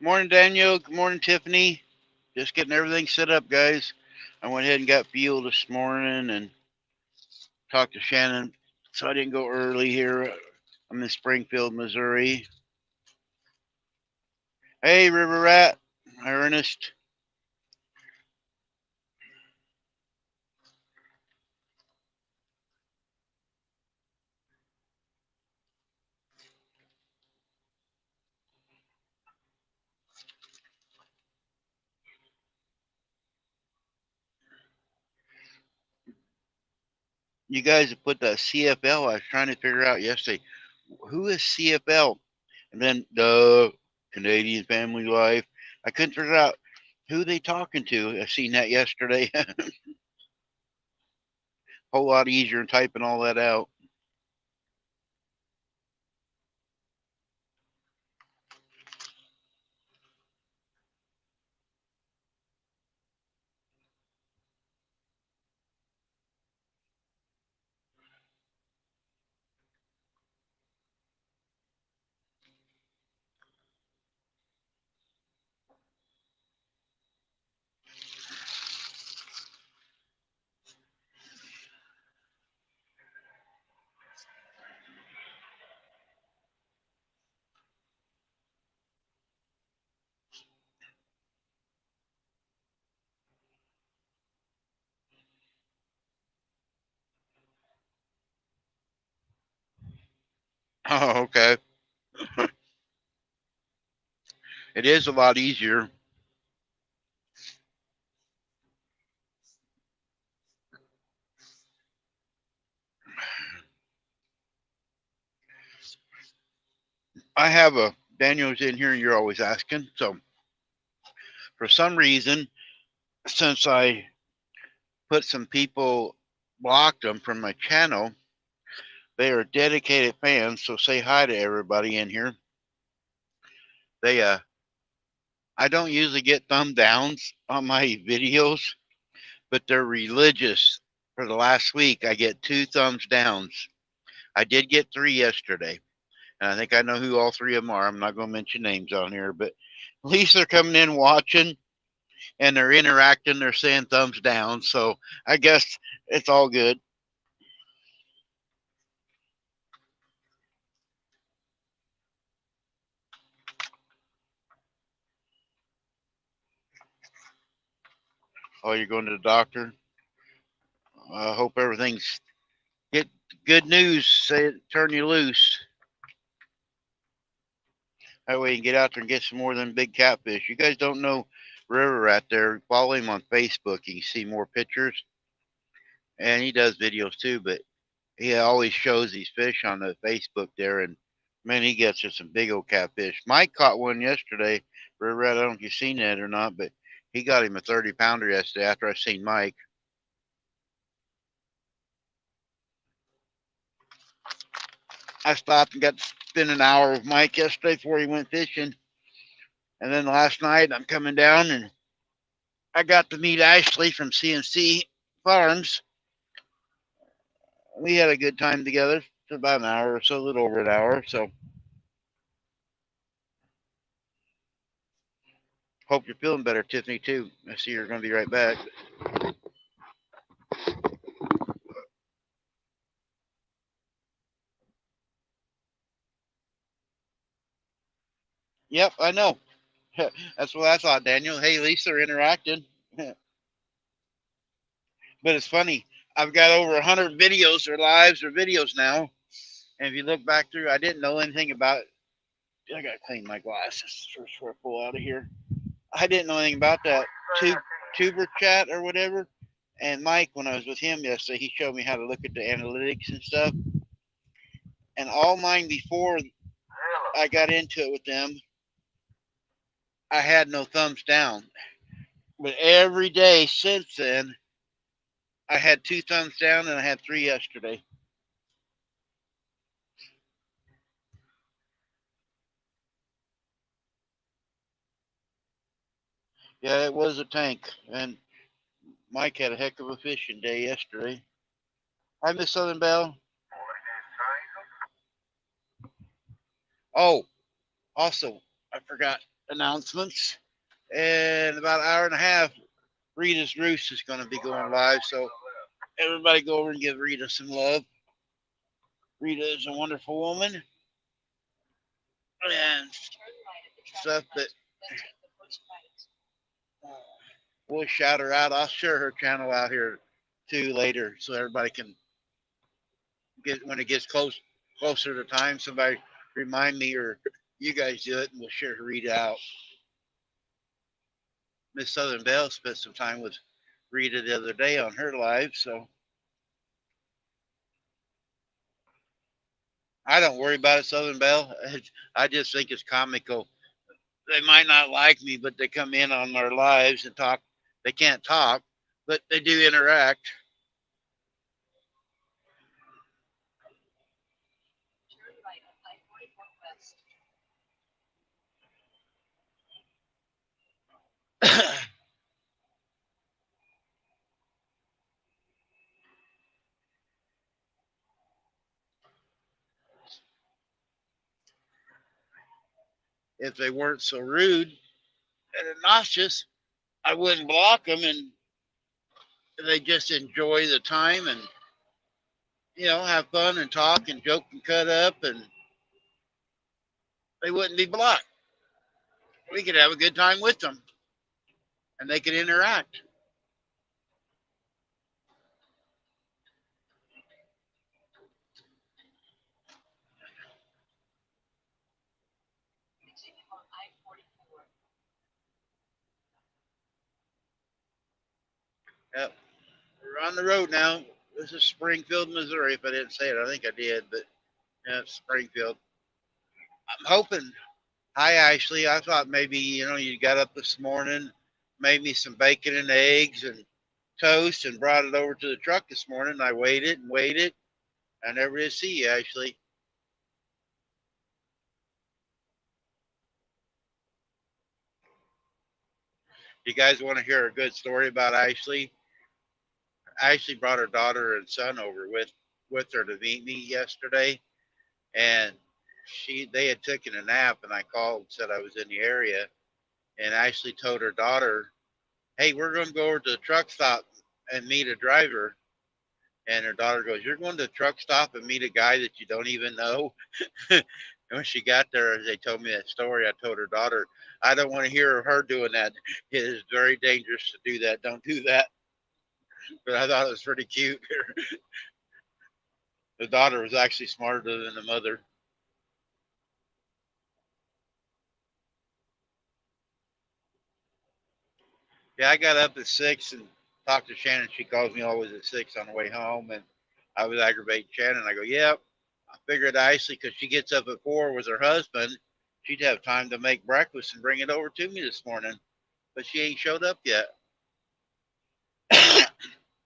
Morning, Daniel. Good morning, Tiffany. Just getting everything set up, guys. I went ahead and got fuel this morning and talked to Shannon, so I didn't go early here. I'm in Springfield, Missouri. Hey, River Rat. Hi, Ernest. You guys have put that CFL. I was trying to figure out yesterday who is CFL, and then the Canadian Family Life. I couldn't figure out who they talking to. I seen that yesterday. Whole lot easier than typing all that out. Oh, okay. It is a lot easier. I have a Daniel's in here, and you're always asking. So for some reason, since I put some people blocked them from my channel, they are dedicated fans. So say hi to everybody in here. They I don't usually get thumb downs on my videos, but they're religious. For the last week, I get two thumbs downs. I did get three yesterday, and I think I know who all three of them are. I'm not going to mention names on here, but at least they're coming in watching and they're interacting. They're saying thumbs down. So I guess it's all good. Oh, you're going to the doctor? I hope everything's get good news. Say it, turn you loose. That way you can get out there and get some more of them big catfish. You guys don't know River Rat there. Follow him on Facebook. You can see more pictures. And he does videos too, but he always shows these fish on the Facebook there. And man, he gets us some big old catfish. Mike caught one yesterday. River Rat, I don't know if you've seen that or not, but he got him a 30 pounder yesterday after I seen Mike. I stopped and got to spend an hour with Mike yesterday before he went fishing. And then last night I'm coming down and I got to meet Ashley from CNC Farms. We had a good time together for about an hour or so, a little over an hour. So hope you're feeling better, Tiffany, too. I see you're going to be right back. Yep, I know. That's what I thought, Daniel. Hey, at least they're interacting. But it's funny. I've got over 100 videos or lives or videos now. And if you look back through, I didn't know anything about it. I got to clean my glasses first before I pull out of here. I didn't know anything about that tuber chat or whatever. And Mike, when I was with him yesterday, he showed me how to look at the analytics and stuff. And all mine before I got into it with them, I had no thumbs down. But every day since then, I had two thumbs down and I had three yesterday. Yeah, it was a tank. And Mike had a heck of a fishing day yesterday. Hi, Miss Southern Belle. Oh, also, I forgot. announcements. And about an hour and a half, Rita's Roost is going to be going live. So everybody go over and give Rita some love. Rita is a wonderful woman and stuff that we'll shout her out. I'll share her channel out here too later so everybody can get when it gets closer to time. Somebody remind me or you guys do it and we'll share Rita out. Miss Southern Belle spent some time with Rita the other day on her live, so I don't worry about it, Southern Belle. I just think it's comical. They might not like me, but they come in on our lives and talk. They can't talk, but they do interact. If they weren't so rude and obnoxious, I wouldn't block them, and they just enjoy the time and have fun and talk and joke and cut up, and they wouldn't be blocked. We could have a good time with them, and they could interact. Yep. We're on the road now. This is Springfield, Missouri. If I didn't say it, I think I did, but yeah, it's Springfield. I'm hoping. Hi, Ashley. I thought maybe you got up this morning, made me some bacon and eggs and toast, and brought it over to the truck this morning. I waited and waited. I never did see you, Ashley. You guys want to hear a good story about Ashley? Ashley brought her daughter and son over with her to meet me yesterday, and they had taken a nap, and I called and said I was in the area, and Ashley told her daughter, "Hey, we're going to go over to the truck stop and meet a driver." And her daughter goes, "You're going to the truck stop and meet a guy that you don't even know?" And when she got there, they told me that story. I told her daughter, "I don't want to hear of her doing that. It is very dangerous to do that. Don't do that." But I thought it was pretty cute. The daughter was actually smarter than the mother. Yeah, I got up at 6 and talked to Shannon. She calls me always at 6 on the way home, and I was aggravating Shannon. I go, "Yep." I figured Ashley, because she gets up at 4 with her husband, she'd have time to make breakfast and bring it over to me this morning, but she ain't showed up yet.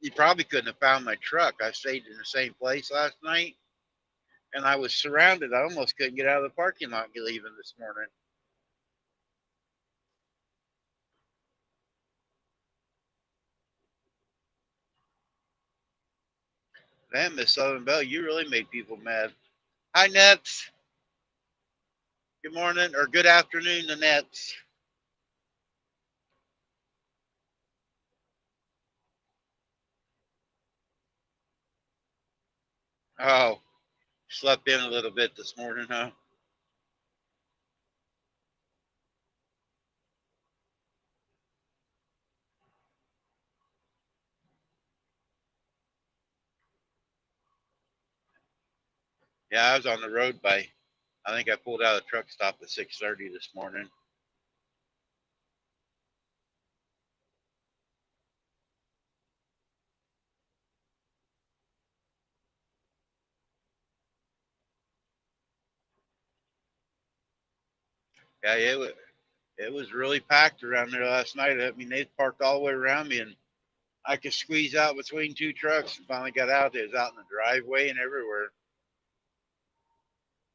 You probably couldn't have found my truck. I stayed in the same place last night, and I was surrounded. I almost couldn't get out of the parking lot leaving this morning. Man, Miss Southern Belle, you really made people mad. Hi, Nets. Good morning or good afternoon, the Nets. Oh, slept in a little bit this morning, huh? Yeah, I was on the road by. I think I pulled out of the truck stop at 6:30 this morning. Yeah, it was really packed around there last night. I mean, they parked all the way around me, and I could squeeze out between two trucks. And finally got out there. It was out in the driveway and everywhere.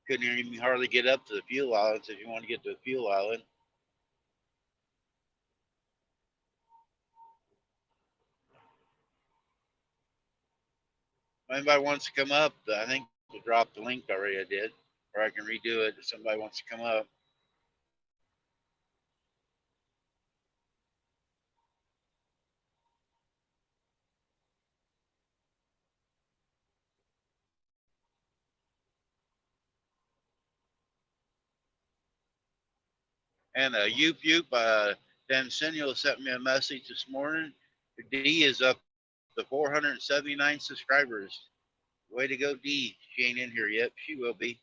Couldn't even hardly get up to the fuel islands if you want to get to the fuel island. If anybody wants to come up, I think we'll drop the link already. I did, or I can redo it if somebody wants to come up. And Yoop Yoop, Dansenio sent me a message this morning. D is up to 479 subscribers. Way to go, D. She ain't in here yet. She will be.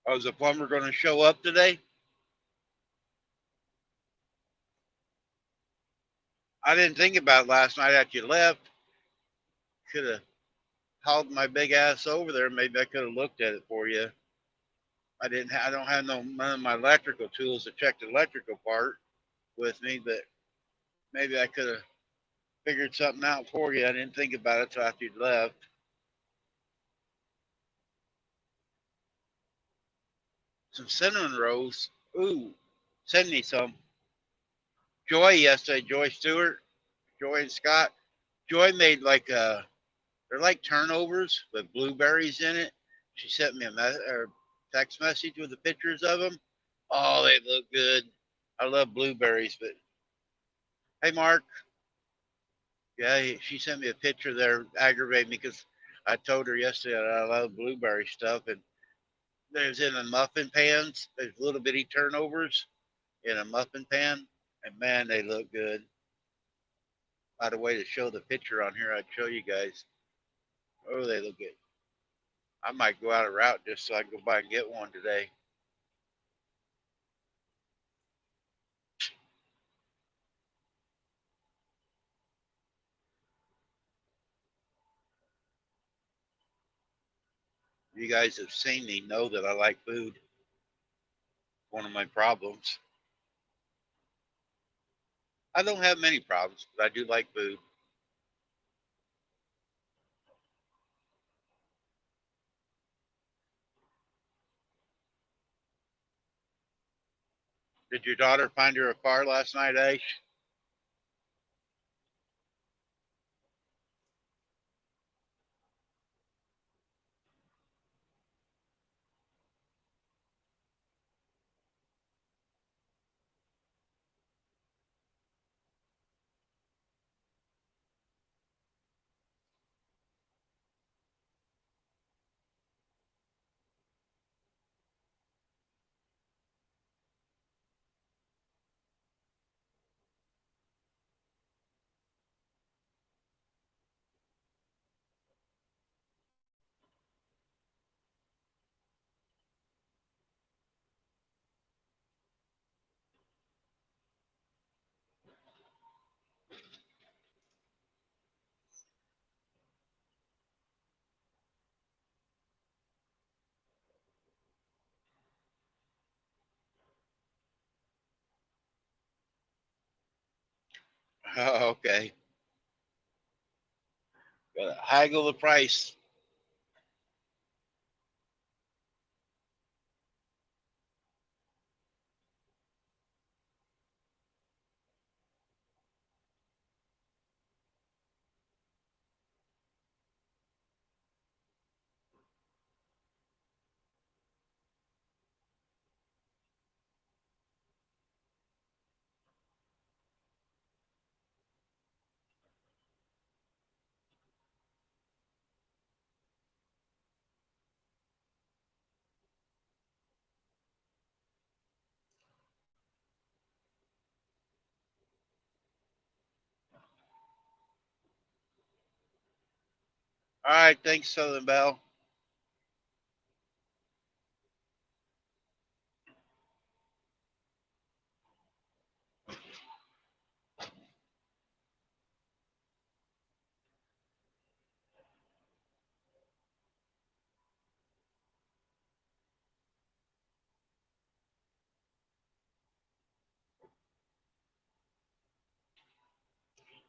Oh, is the plumber going to show up today? I didn't think about it last night after you left. Could have hauled my big ass over there. Maybe I could have looked at it for you. I didn't. I don't have none of my electrical tools to check the electrical part with me, but maybe I could have figured something out for you. I didn't think about it till after you left. Some cinnamon rolls. Ooh, send me some. Joy yesterday. Joy Stewart, Joy and Scott. Joy made like they're like turnovers with blueberries in it. She sent me a text message with the pictures of them. Oh, they look good. I love blueberries, but hey, Mark. Yeah, she sent me a picture there, aggravated me because I told her yesterday that I love blueberry stuff, and there's in the muffin pans. There's little bitty turnovers in a muffin pan, and man, they look good. By the way, to show the picture on here, I'd show you guys. Oh, they look good. I might go out a route just so I can go by and get one today. You guys have seen me know that I like food. One of my problems. I don't have many problems, but I do like food. Did your daughter find her a car last night, Ash? Oh, okay. Gotta haggle the price. All right, thanks, Southern Belle.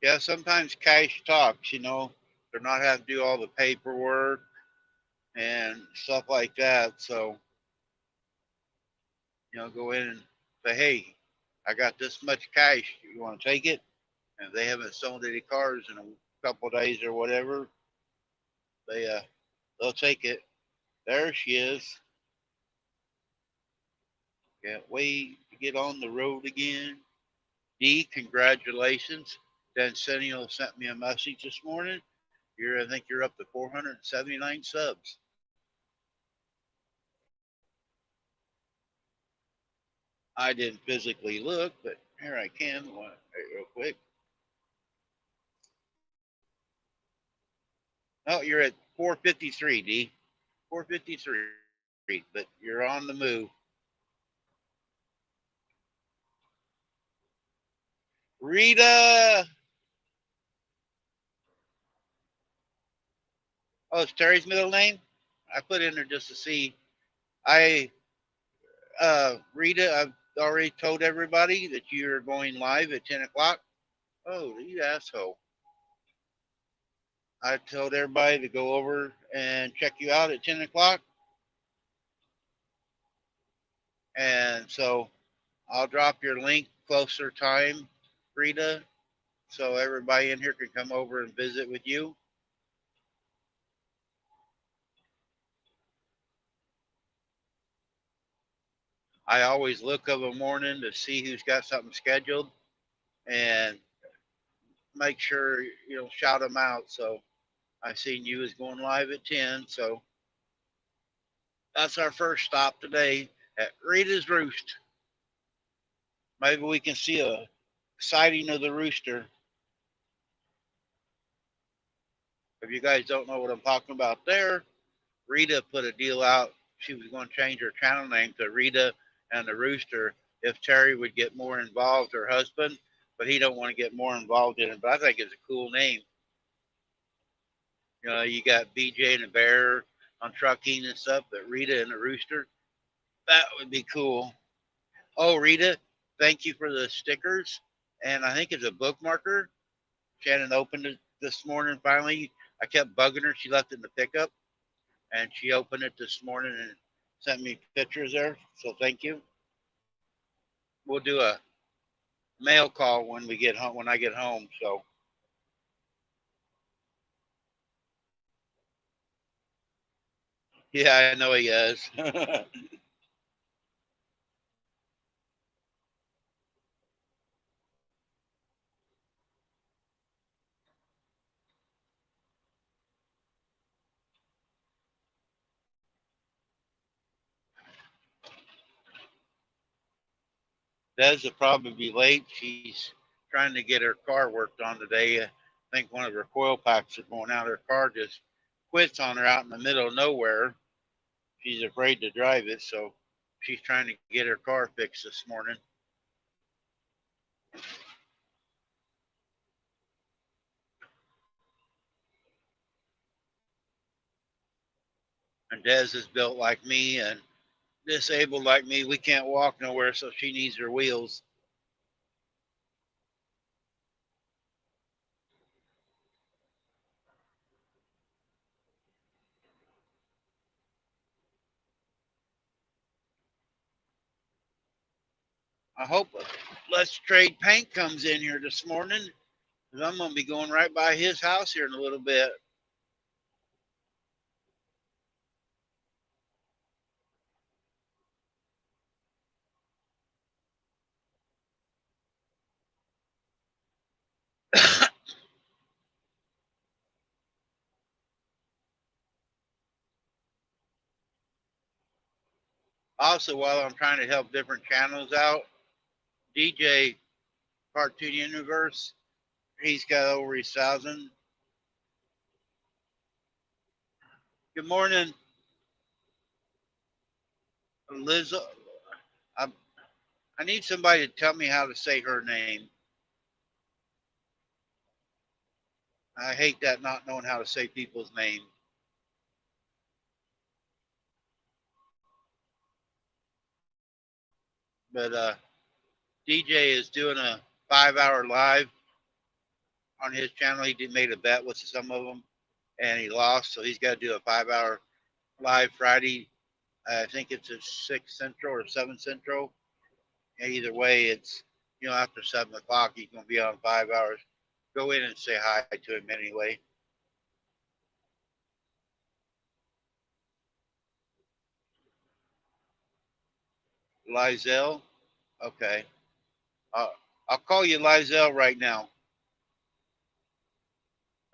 Yeah, sometimes cash talks, you know. They're not having to do all the paperwork and stuff like that. So, you know, go in and say, hey, I got this much cash. You want to take it? And if they haven't sold any cars in a couple of days or whatever, they they'll take it. There she is. Can't wait to get on the road again. D, congratulations. Dencennial sent me a message this morning. I think you're up to 479 subs. I didn't physically look, but here I can real quick. Oh, you're at 453, D. 453, but you're on the move. Rita! Oh, it's Terry's middle name? I put in there just to see. I, Rita, I've already told everybody that you're going live at 10 o'clock. Oh, you asshole. I told everybody to go over and check you out at 10 o'clock. And so I'll drop your link closer time, Rita, so everybody in here can come over and visit with you. I always look of a morning to see who's got something scheduled and make sure, you know, shout them out. So I seen you was going live at 10. So that's our first stop today at Rita's Roost. Maybe we can see a sighting of the rooster. If you guys don't know what I'm talking about there, Rita put a deal out. She was going to change her channel name to Rita and the Rooster if Terry would get more involved, her husband, but he don't want to get more involved in it. But I think it's a cool name. You know, you got BJ and the Bear on trucking and stuff, but Rita and the Rooster, that would be cool. Oh, Rita, thank you for the stickers. And I think it's a bookmarker. Shannon opened it this morning finally. I kept bugging her. She left it in the pickup and she opened it this morning and sent me pictures there. So thank you. We'll do a mail call when we get home. When I get home. So yeah, I know he is. Des will probably be late. She's trying to get her car worked on today. I think one of her coil packs are going out. Her car just quits on her out in the middle of nowhere. She's afraid to drive it, so she's trying to get her car fixed this morning. And Des is built like me and disabled like me. We can't walk nowhere, so she needs her wheels. I hope Let's Trade Paint comes in here this morning because I'm going to be going right by his house here in a little bit. Also, while I'm trying to help different channels out, DJ Cartoon Universe, he's got over his 1,000. Good morning, Liz. I, I need somebody to tell me how to say her name. I hate that not knowing how to say people's names. But DJ is doing a 5-hour live on his channel. He made a bet with some of them, and he lost. So he's got to do a 5 hour live Friday. I think it's at 6 Central or 7 Central. Either way, it's after 7 o'clock. He's gonna be on 5 hours. Go in and say hi to him anyway. Lizelle, okay. I'll call you Lizelle right now.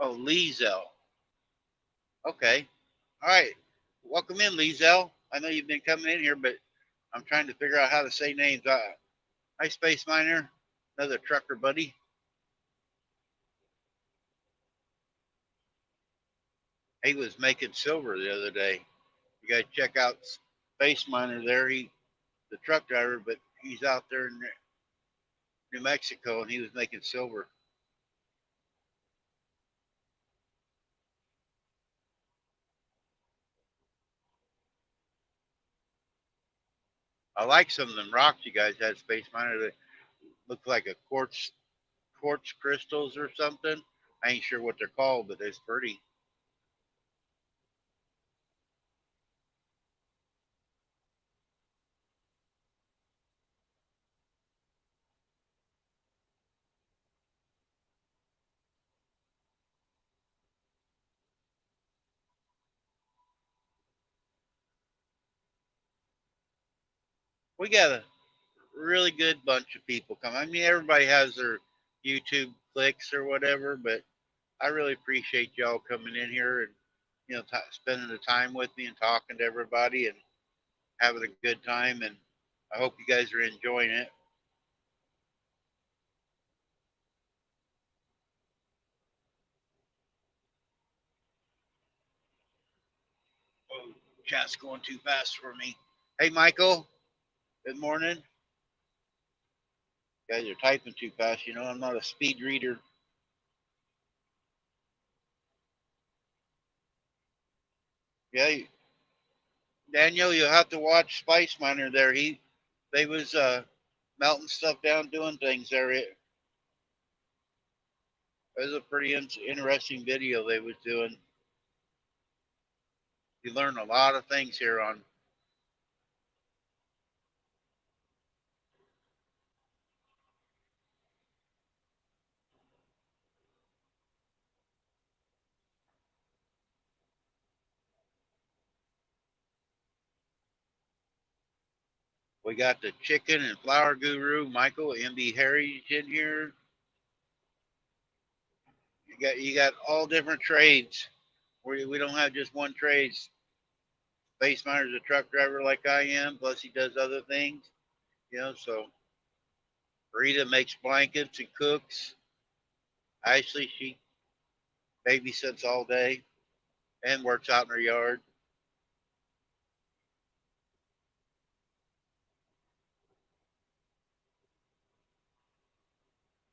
Oh, Lizelle. Okay. All right. Welcome in, Lizelle. I know you've been coming in here, but I'm trying to figure out how to say names. Hi, Space Miner, another trucker buddy. He was making silver the other day. You guys check out Space Miner there. He, the truck driver, but he's out there in New Mexico, and he was making silver. I like some of them rocks you guys had, Space Miner, that look like a quartz crystals or something. I ain't sure what they're called, but it's pretty. We got a really good bunch of people come. I mean, everybody has their YouTube clicks or whatever, but I really appreciate y'all coming in here and spending the time with me and talking to everybody and having a good time. And I hope you guys are enjoying it. Oh, chat's going too fast for me. Hey, Michael. Good morning. You guys are typing too fast. I'm not a speed reader. Yeah, Daniel, you'll have to watch Spice Miner there. They was melting stuff down, doing things there. It was a pretty interesting video they was doing. You learn a lot of things here on. We got the chicken and flour guru, Michael MB Harry in here. You got all different trades. We don't have just one trade. Space Miner's a truck driver like I am, plus he does other things. So Rita makes blankets and cooks. Ashley, she babysits all day and works out in her yard.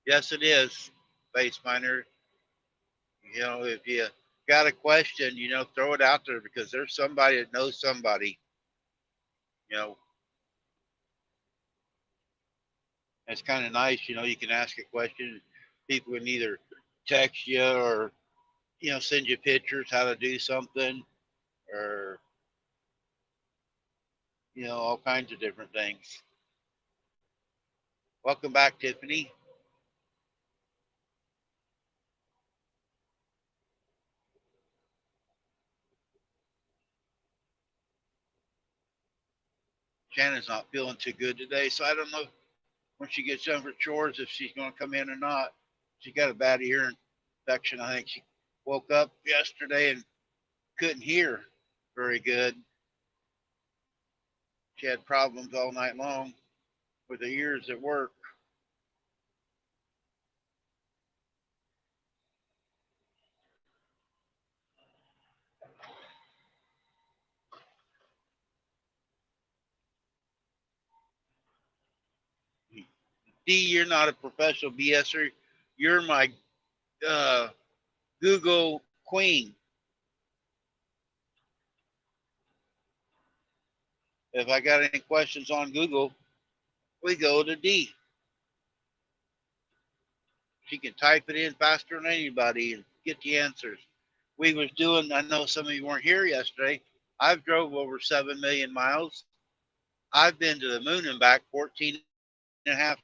Yes, it is, Space Miner. If you got a question, throw it out there because there's somebody that knows somebody. You know, it's kind of nice. You can ask a question. People can either text you or send you pictures how to do something, or all kinds of different things. Welcome back, Tiffany. Shannon's not feeling too good today, so I don't know when she gets done for chores if she's going to come in or not. She got a bad ear infection. I think she woke up yesterday and couldn't hear very good. She had problems all night long with her ears at work. D, you're not a professional BSer. You're my uh, Google queen. If I got any questions on Google, we go to D. She can type it in faster than anybody and get the answers. We was doing, I know some of you weren't here yesterday. I've drove over 7 million miles. I've been to the moon and back 14 and a half times.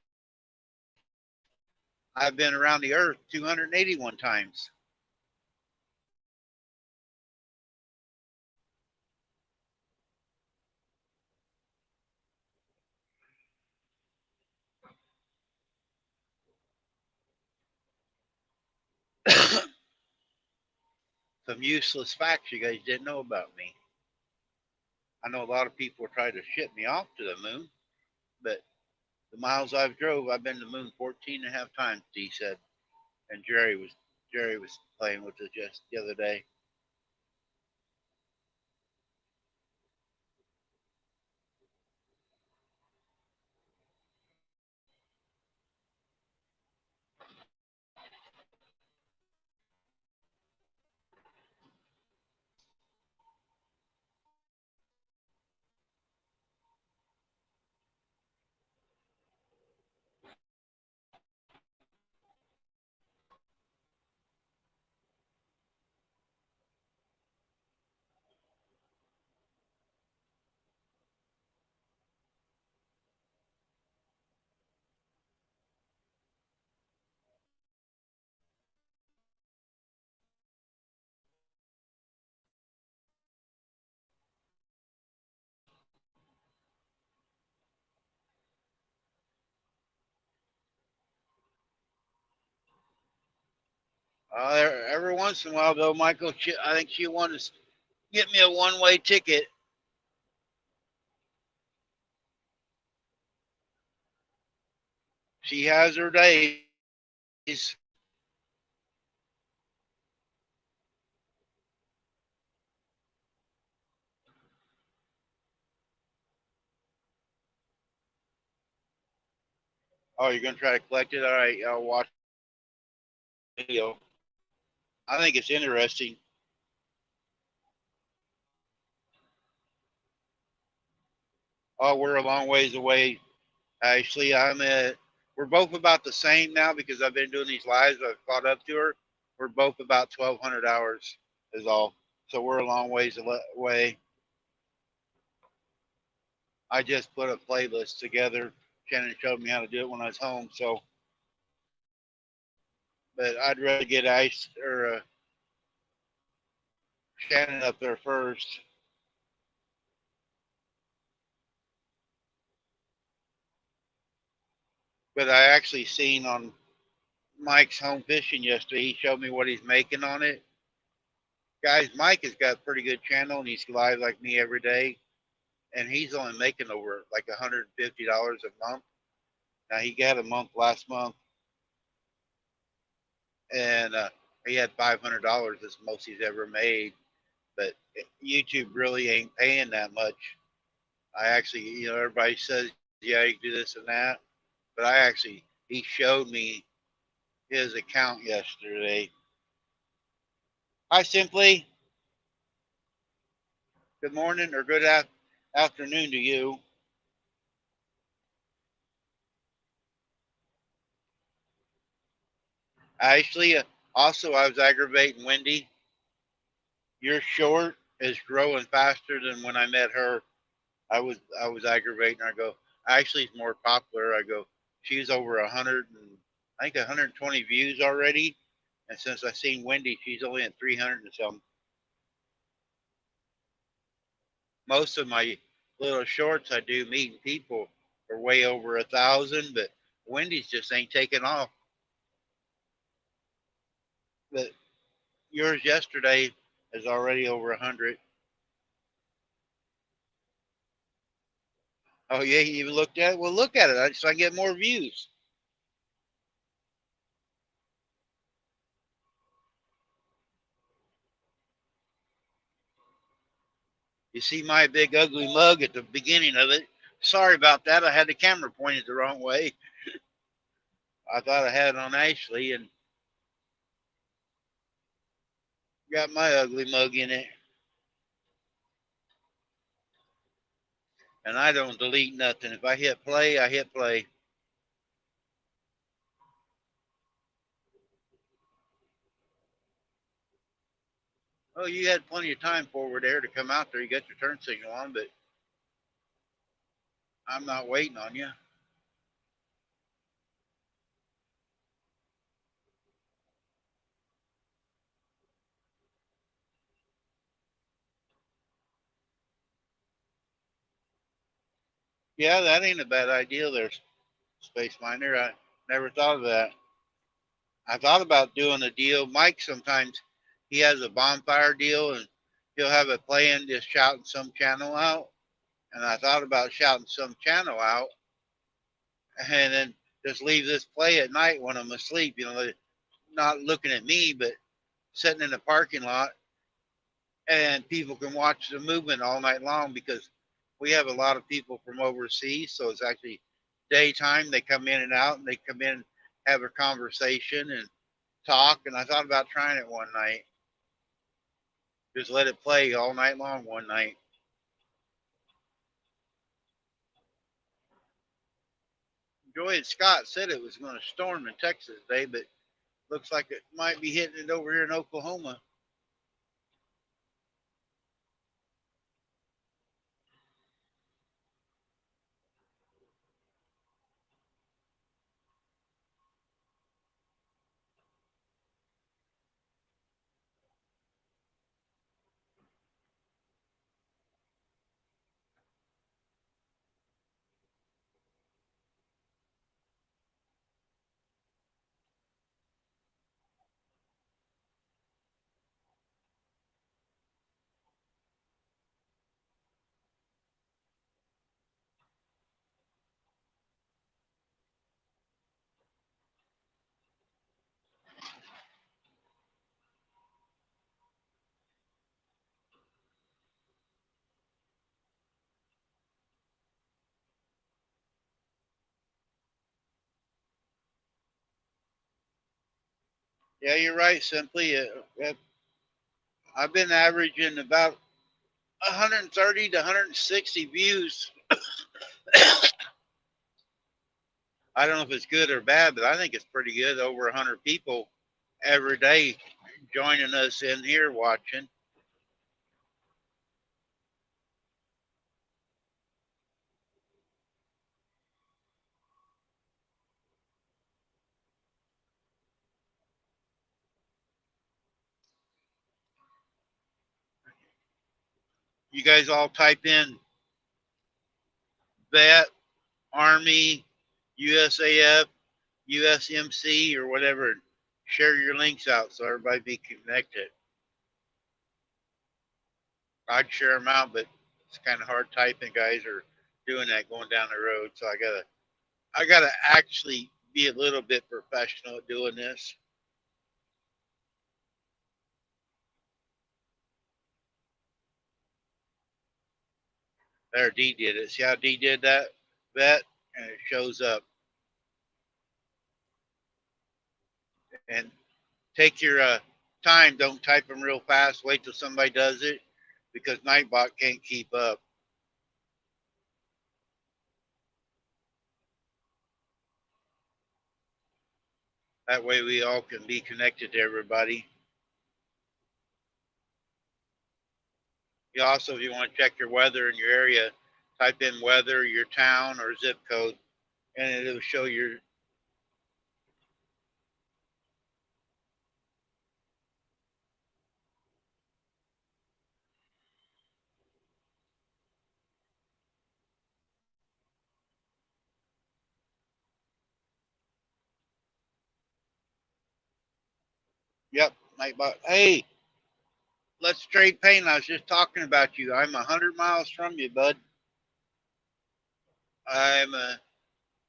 I've been around the earth 281 times. Some useless facts you guys didn't know about me. I know a lot of people try to ship me off to the moon, but the miles I've drove, I've been to the moon 14 and a half times, Dee said. And Jerry was playing with it just the other day. Every once in a while, though, Michael, I think she wanted to get me a one-way ticket. She has her days. Oh, you're gonna try to collect it? All right, I'll watch the video. I think it's interesting. Oh, we're a long ways away, Ashley. We're both about the same now because I've been doing these lives. I've caught up to her. We're both about 1,200 hours is all. So we're a long ways away. I just put a playlist together. Shannon showed me how to do it when I was home. So, but I'd rather get Ice or Shannon up there first. But I actually seen on Mike's home fishing yesterday. He showed me what he's making on it. Guys, Mike has got a pretty good channel and he's live like me every day. And he's only making over like $150 a month. Now he got a month last month, and he had $500. That's the most he's ever made. But YouTube really ain't paying that much. I actually, everybody says, yeah, you do this and that, but he showed me his account yesterday. Hi, Simply. Good morning or good afternoon to you. Ashley, also, I was aggravating Wendy. Your short is growing faster than when I met her. I was aggravating her. I go, Ashley's more popular. I go, she's over 100 and I think 120 views already. And since I seen Wendy, she's only at 300 and something. Most of my little shorts I do meeting people are way over 1,000, but Wendy's just ain't taking off. But yours yesterday is already over 100. Oh yeah, you even looked at it? Well, look at it so I get more views. You see my big ugly mug at the beginning of it. Sorry about that. I had the camera pointed the wrong way. I thought I had it on Ashley and got my ugly mug in it. And I don't delete nothing. If I hit play, I hit play. Oh, you had plenty of time forward there to come out there. You got your turn signal on, but I'm not waiting on you. Yeah, that ain't a bad idea there, Space Miner. I never thought of that. I thought about doing a deal. Mike sometimes he has a bonfire deal and he'll have it playing just shouting some channel out. And I thought about shouting some channel out and then just leave this play at night when I'm asleep, not looking at me, but sitting in the parking lot, and people can watch the movement all night long because we have a lot of people from overseas. So it's actually daytime. They come in and out and they come in, have a conversation and talk. And I thought about trying it one night. Just let it play all night long one night. Joy and Scott said it was going to storm in Texas today, but looks like it might be hitting it over here in Oklahoma. Yeah, you're right. Simply, I've been averaging about 130 to 160 views. I don't know if it's good or bad, but I think it's pretty good. Over 100 people every day joining us in here watching. You guys all type in vet, Army, USAF, USMC, or whatever. Share your links out so everybody be connected. I'd share them out, but it's kind of hard typing. Guys are doing that going down the road, so I gotta actually be a little bit professional at doing this. There, D did it. See how D did that? Vet, and it shows up. And take your time. Don't type them real fast. Wait till somebody does it because Nightbot can't keep up. That way we all can be connected to everybody. You also, if you want to check your weather in your area, type in weather, your town, or zip code, and it'll show your. Yep, Nightbot. Hey, let's trade paint. I was just talking about you. I'm 100 miles from you, bud. I'm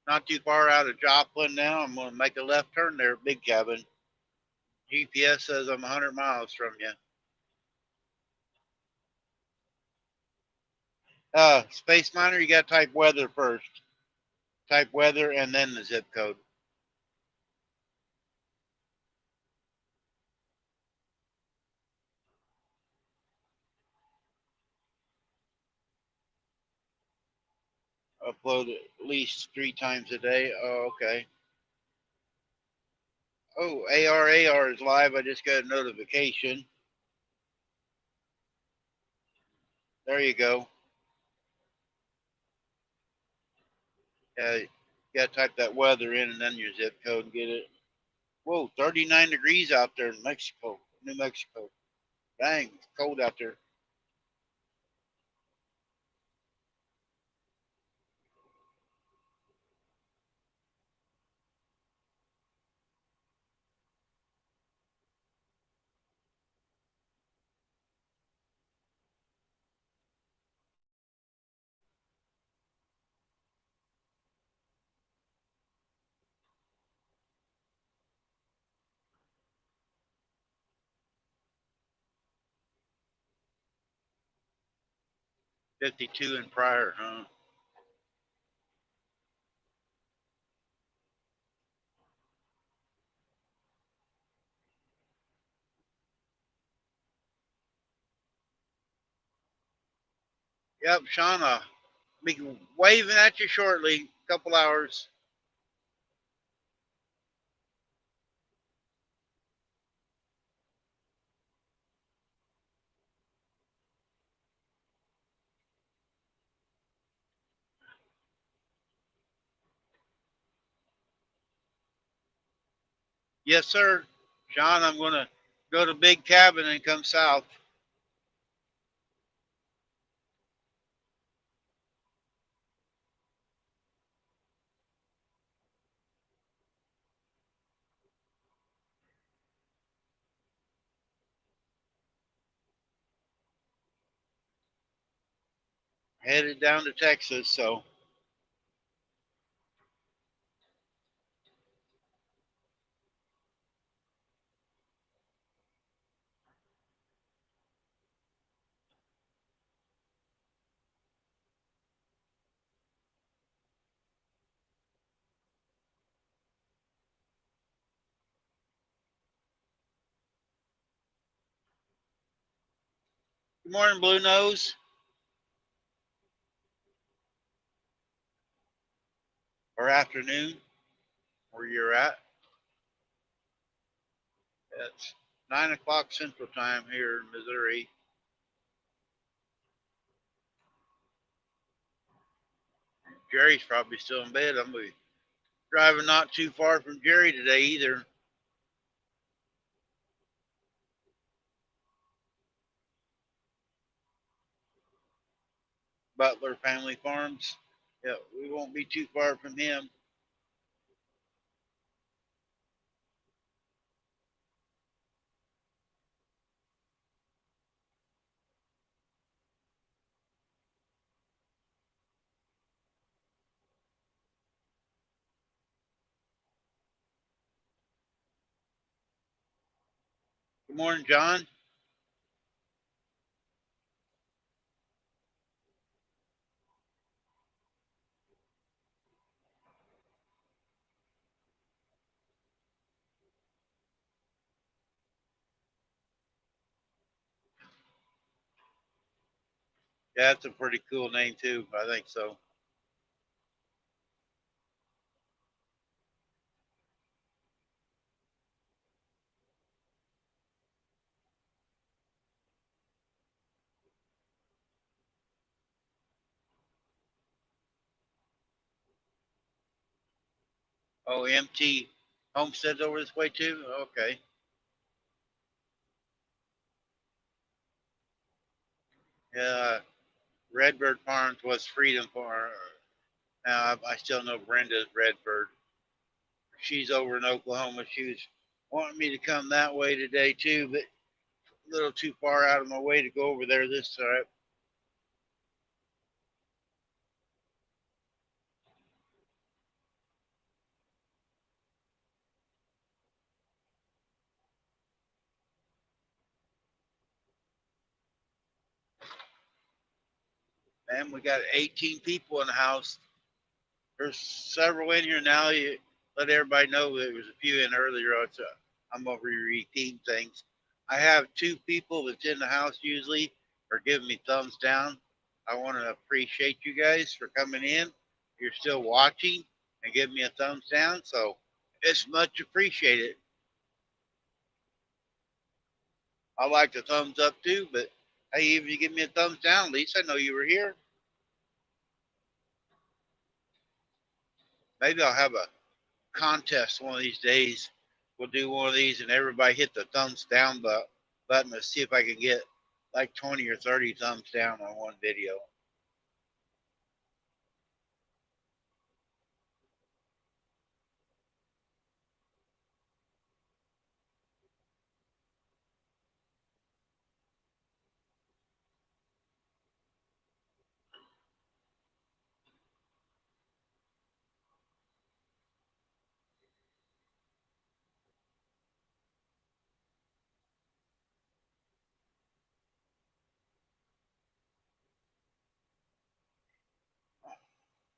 not too far out of Joplin now. I'm going to make a left turn there at Big Cabin. GPS says I'm 100 miles from you. Space Miner, you got to type weather first. Type weather and then the zip code. Upload at least 3 times a day. Oh, okay. Oh, ARAR is live. I just got a notification. There you go. You gotta type that weather in and then your zip code and get it. Whoa, 39 degrees out there in Mexico, New Mexico. Dang, it's cold out there. 52 and prior, huh? Yep, Shauna. Be waving at you shortly. Couple hours. Yes, sir. Sean, I'm gonna go to Big Cabin and come south. Headed down to Texas, so good morning, Blue Nose, or afternoon, where you're at. It's 9 o'clock Central Time here in Missouri. Jerry's probably still in bed. I'm gonna be driving not too far from Jerry today either. Butler Family Farms. Yeah, we won't be too far from him. Good morning, John. Yeah, that's a pretty cool name too. I think so. Oh, MT Homestead's over this way too. Okay. Yeah, Redbird Farms was Freedom Farm. Now I still know Brenda's Redbird. She's over in Oklahoma. She was wanting me to come that way today too, but a little too far out of my way to go over there this time. And we got 18 people in the house. There's several in here now. You let everybody know there was a few in earlier. I'm over repeating things. I have two people that's in the house usually are giving me thumbs down. I want to appreciate you guys for coming in. You're still watching and giving me a thumbs down, so it's much appreciated. I like the thumbs up too, but Hey, if you give me a thumbs down, at least I know you were here. Maybe I'll have a contest one of these days. We'll do one of these and everybody hit the thumbs down button to see if I can get like 20 or 30 thumbs down on one video.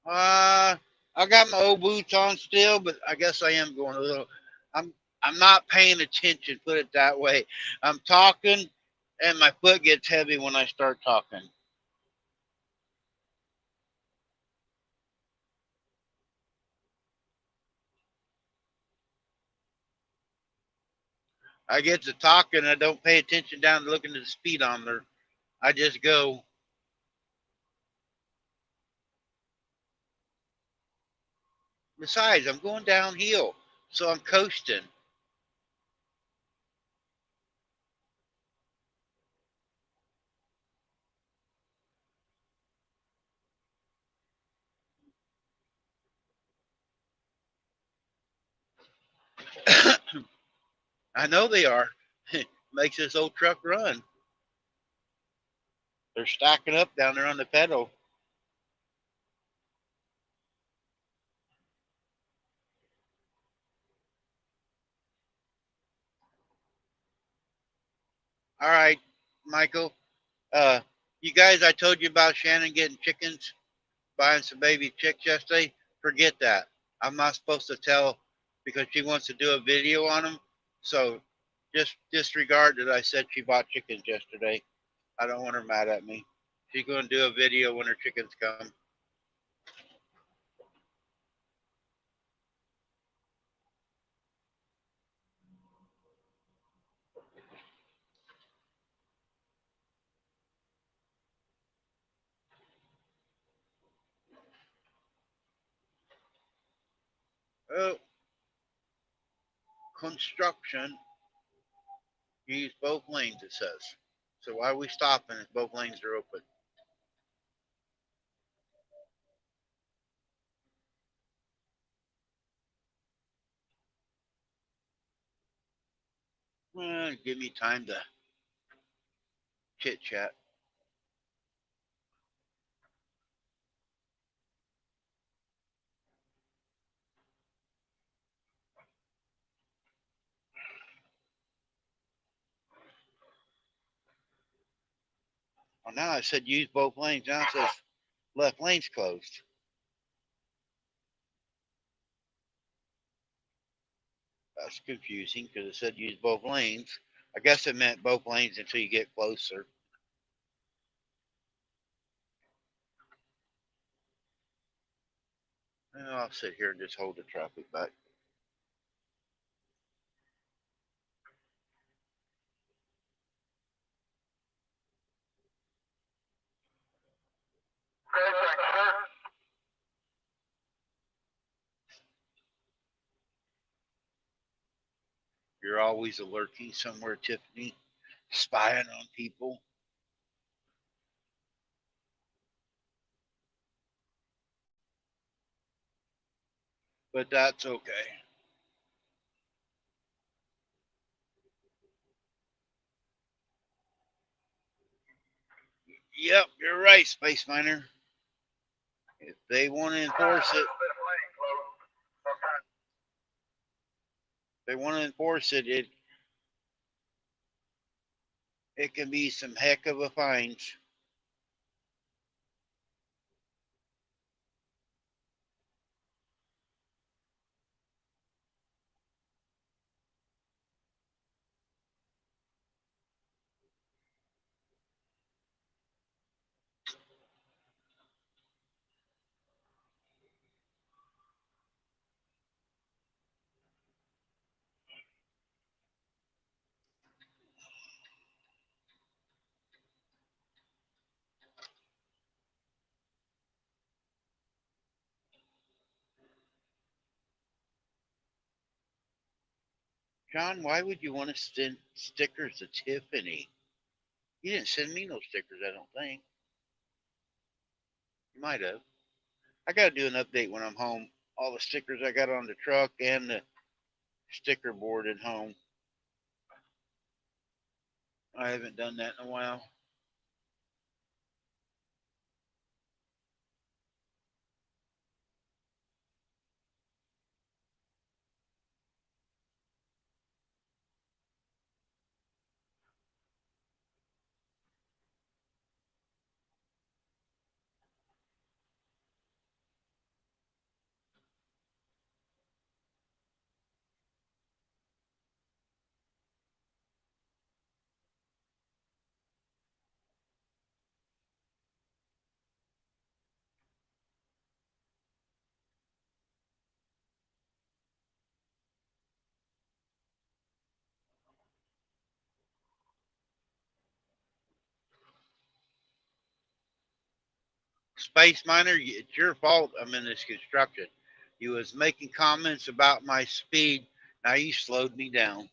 Uh, I got my old boots on still, but I guess I am going a little. I'm I'm not paying attention. Put it that way. I'm talking, and my foot gets heavy when I start talking. I get to talking, I don't pay attention down to looking at the speedometer. I just go. Besides, I'm going downhill, so I'm coasting. I know they are. Makes this old truck run. They're stacking up down there on the pedal. All right, Michael. Uh, you guys, I told you about Shannon getting chickens, buying some baby chicks yesterday. Forget that. I'm not supposed to tell because she wants to do a video on them. So just disregard that I said she bought chickens yesterday. I don't want her mad at me. She's going to do a video when her chickens come. Oh, construction. Use both lanes, it says. So why are we stopping if both lanes are open? Well, give me time to chit chat. Well, now I said use both lanes. Now it says left lane's closed. That's confusing because it said use both lanes. I guess it meant both lanes until you get closer. Well, I'll sit here and just hold the traffic back. You're always lurking somewhere, Tiffany, spying on people. But that's okay. Yep, you're right, Space Miner. If they want to enforce it, they want to enforce it, it can be some heck of a fines. John, why would you want to send stickers to Tiffany? You didn't send me no stickers, I don't think. You might have. I got to do an update when I'm home. All the stickers I got on the truck and the sticker board at home. I haven't done that in a while. Space Miner, it's your fault I'm in this construction. You was making comments about my speed. Now you slowed me down.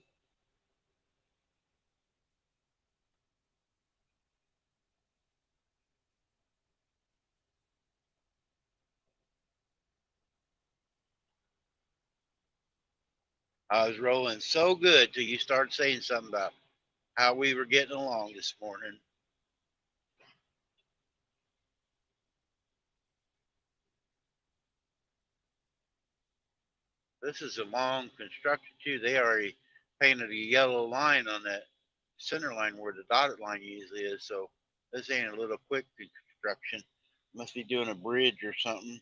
I was rolling so good till you started saying something about how we were getting along this morning. This is a long construction too. They already painted a yellow line on that center line where the dotted line usually is. So this ain't a little quick construction. Must be doing a bridge or something.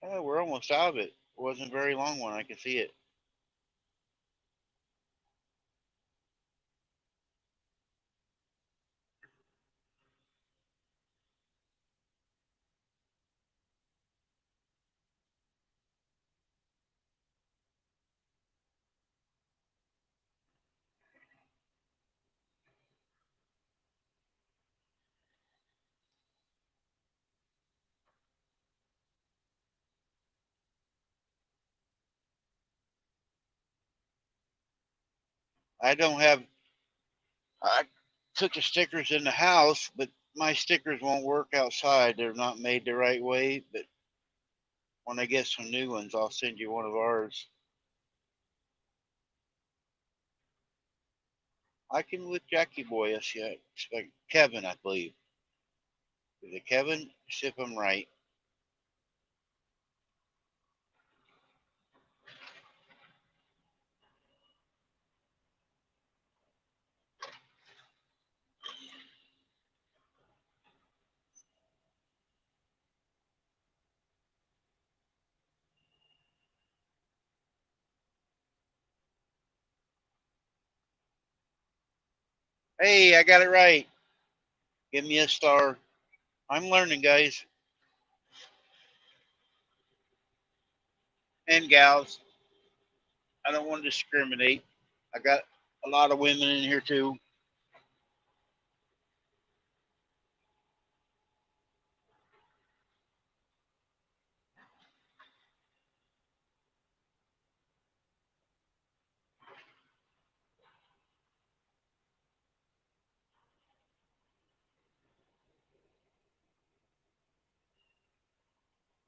Oh, we're almost out of it. It wasn't a very long one. I can see it. I don't have. I took the stickers in the house, but my stickers won't work outside. They're not made the right way. But when I get some new ones, I'll send you one of ours. I can with Jackie Boy. Yes, yeah. Kevin, I believe. Is it Kevin? Ship him right. Hey, I got it right. Give me a star. I'm learning, guys and gals. I don't want to discriminate. I got a lot of women in here too.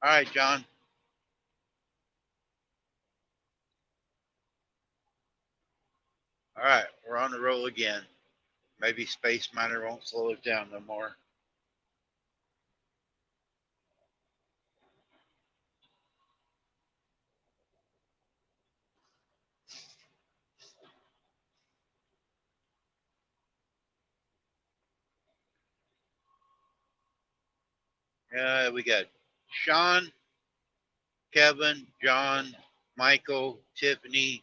All right, John. All right, we're on the roll again. Maybe Space Miner won't slow it down no more. We got Sean, Kevin, John, Michael, Tiffany,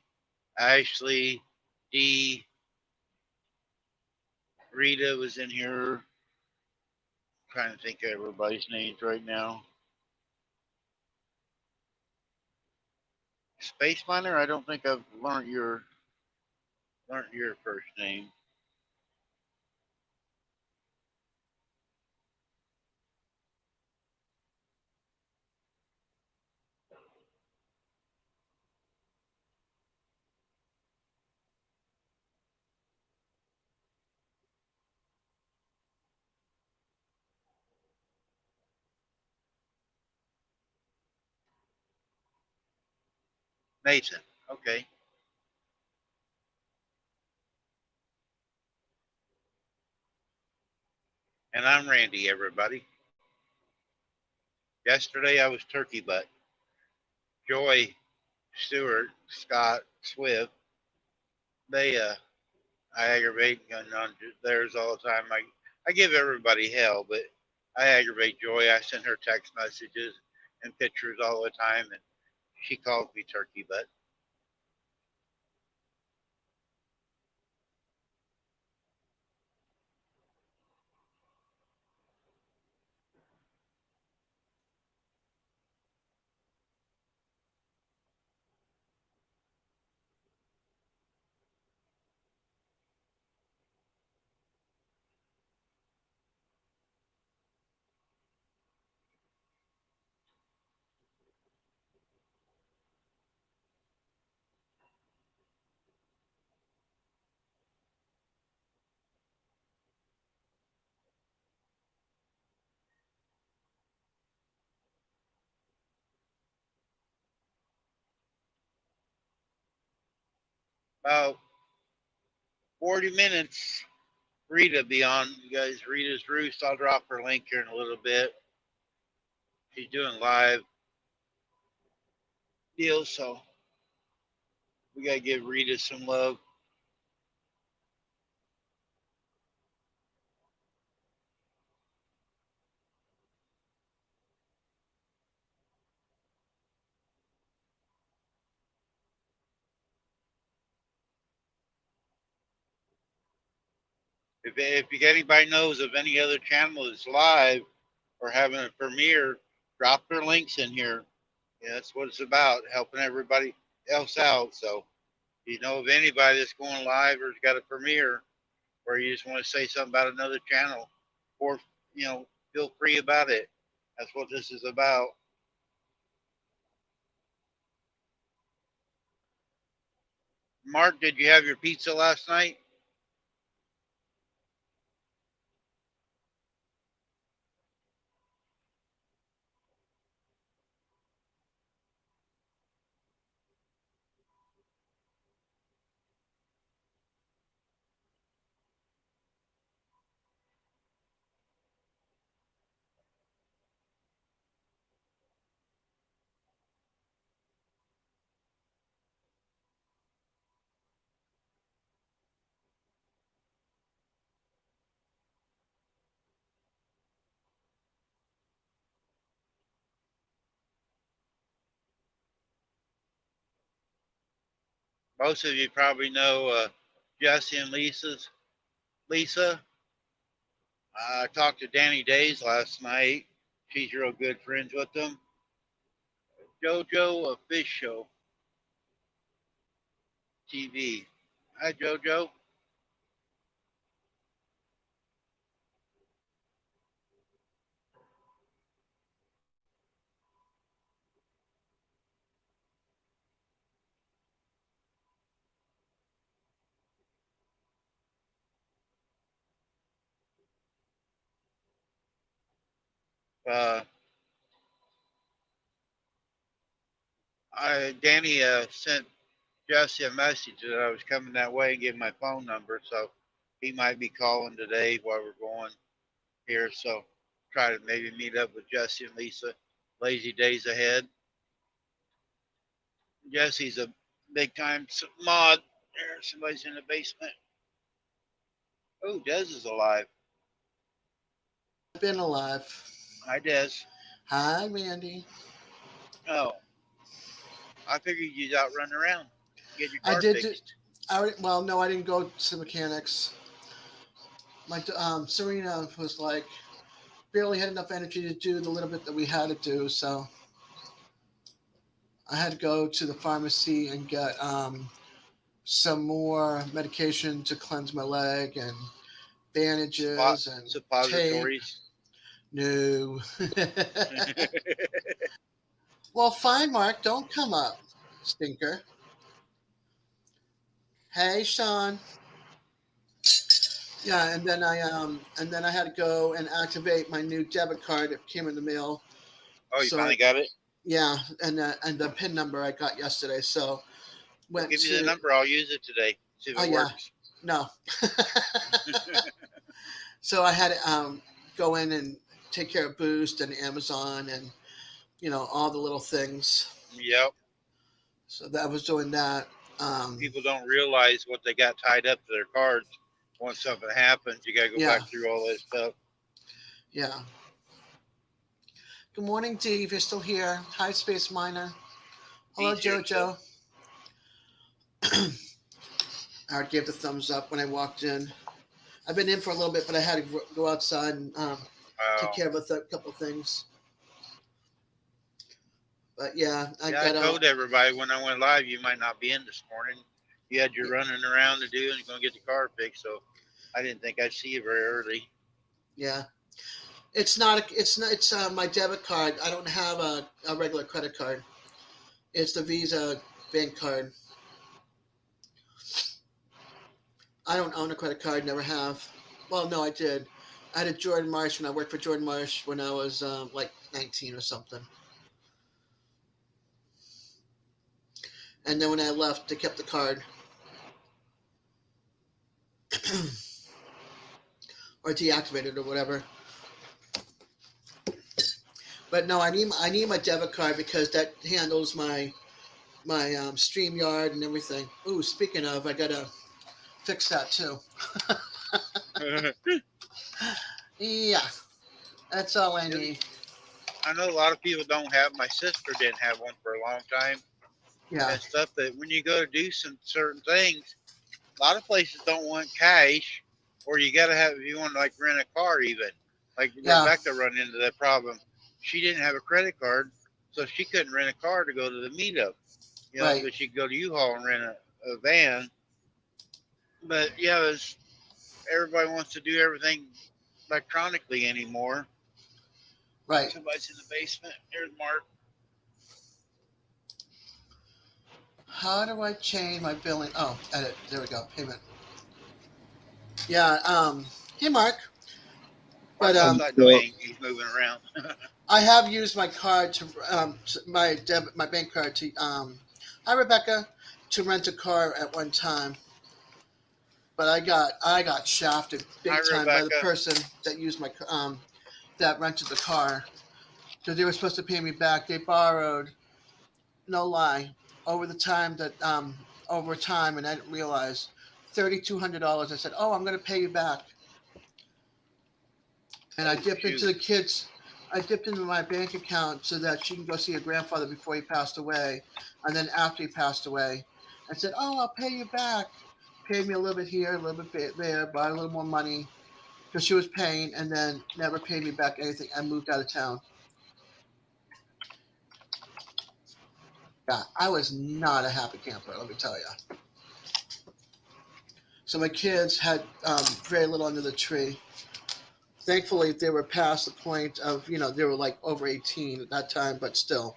Ashley, Dee, Rita was in here. I'm trying to think of everybody's names right now. Space Miner, I don't think I've learned your first name. Nathan. Okay. And I'm Randy, everybody. Yesterday I was turkey butt. Joy, Stewart, Scott, Swift, they I aggravate on theirs all the time. I give everybody hell, but I aggravate Joy. I send her text messages and pictures all the time, and she calls me turkey butt. About 40 minutes, Rita be on. You guys, Rita's Roost. I'll drop her link here in a little bit. She's doing live deals, so we gotta give Rita some love. If anybody knows of any other channel that's live or having a premiere, drop their links in here. Yeah, that's what it's about, helping everybody else out. So if you know of anybody that's going live or has got a premiere, or you just want to say something about another channel, or feel free about it. That's what this is about. Mark, did you have your pizza last night? Most of you probably know Jesse and Lisa. I talked to Danny Days last night. She's real good friends with them. JoJo, a fish show TV. Hi, JoJo. Uh, Danny sent Jesse a message that I was coming that way and gave my phone number, so he might be calling today while we're going here. So try to maybe meet up with Jesse and Lisa. Lazy days ahead. Jesse's a big time mod. There, somebody's in the basement. Oh, Des is alive. I've been alive. Hi, Des. Hi, Mandy. Oh, I figured you'd out run around, get your I car did. fixed. Well, no, I didn't go to the mechanics. My Serena was like barely had enough energy to do the little bit that we had to do, so I had to go to the pharmacy and get some more medication to cleanse my leg and bandages and tape. Suppositories. No. Well, fine, Mark. Don't come up, stinker. Hey, Sean. Yeah, and then I had to go and activate my new debit card. It came in the mail. Oh, you So finally got it? Yeah, and the PIN number I got yesterday. So I'll went give me the to. number. I'll use it today. See if Oh it yeah, works. no. So I had to go in and take care of Boost and Amazon and all the little things. Yep. So that was doing that. People don't realize what they got tied up to their cards. Once something happens, you got to go Yeah, back through all that stuff. yeah. Good morning, Dee. If you're still here, hi, Space Miner. Hello, He's here still. JoJo. I gave the thumbs up when I walked in. I've been in for a little bit, but I had to go outside and take Wow. care of a couple things. But yeah, I Yeah, I got told everybody when I went live, you might not be in this morning. You had your running around to do, and you're gonna get the car fixed. So I didn't think I'd see you very early. yeah. It's not. It's not. It's my debit card. I don't have a regular credit card. It's the Visa bank card. I don't own a credit card. Never have. Well, no, I did. I had a Jordan Marsh when I worked for Jordan Marsh when I was like 19 or something. And then when I left, they kept the card or deactivated or whatever. But no, I need my debit card because that handles my StreamYard and everything. Ooh, speaking of, I gotta fix that too. Yeah, that's all I need. I know a lot of people don't have. My sister didn't have one for a long time Yeah, and stuff. That when you go to do some certain things, a lot of places don't want cash, or you got to have if you want to like rent a car even. Like yeah, Rebecca run into that problem. She didn't have a credit card, so she couldn't rent a car to go to the meetup. right, But she could go to U-Haul and rent a van. But yeah, everybody wants to do everything electronically anymore. right. Somebody's in the basement. Here's Mark. How do I change my billing? Oh, edit. There we go. Payment. Yeah. Hey, Mark. But Mark's I'm outside the still bank. He's moving around. I have used my card my bank card to hi Rebecca, to rent a car at one time. But I got shafted Hi, big time by the Rebecca. person that used my that rented the car because they were supposed to pay me back. They borrowed, no lie, over the time that over time, and I didn't realize $3,200. I said, "Oh, I'm going to pay you back," and I Oh dipped into shoot. the kids. I dipped into my bank account so that she can go see her grandfather before he passed away, and then after he passed away, I said, "Oh, I'll pay you back." Paid me a little bit here, a little bit there, bought a little more money because she was paying, and then never paid me back anything. I moved out of town. Yeah, I was not a happy camper, let me tell you. So my kids had very little under the tree. Thankfully, they were past the point of, they were like over 18 at that time, but still.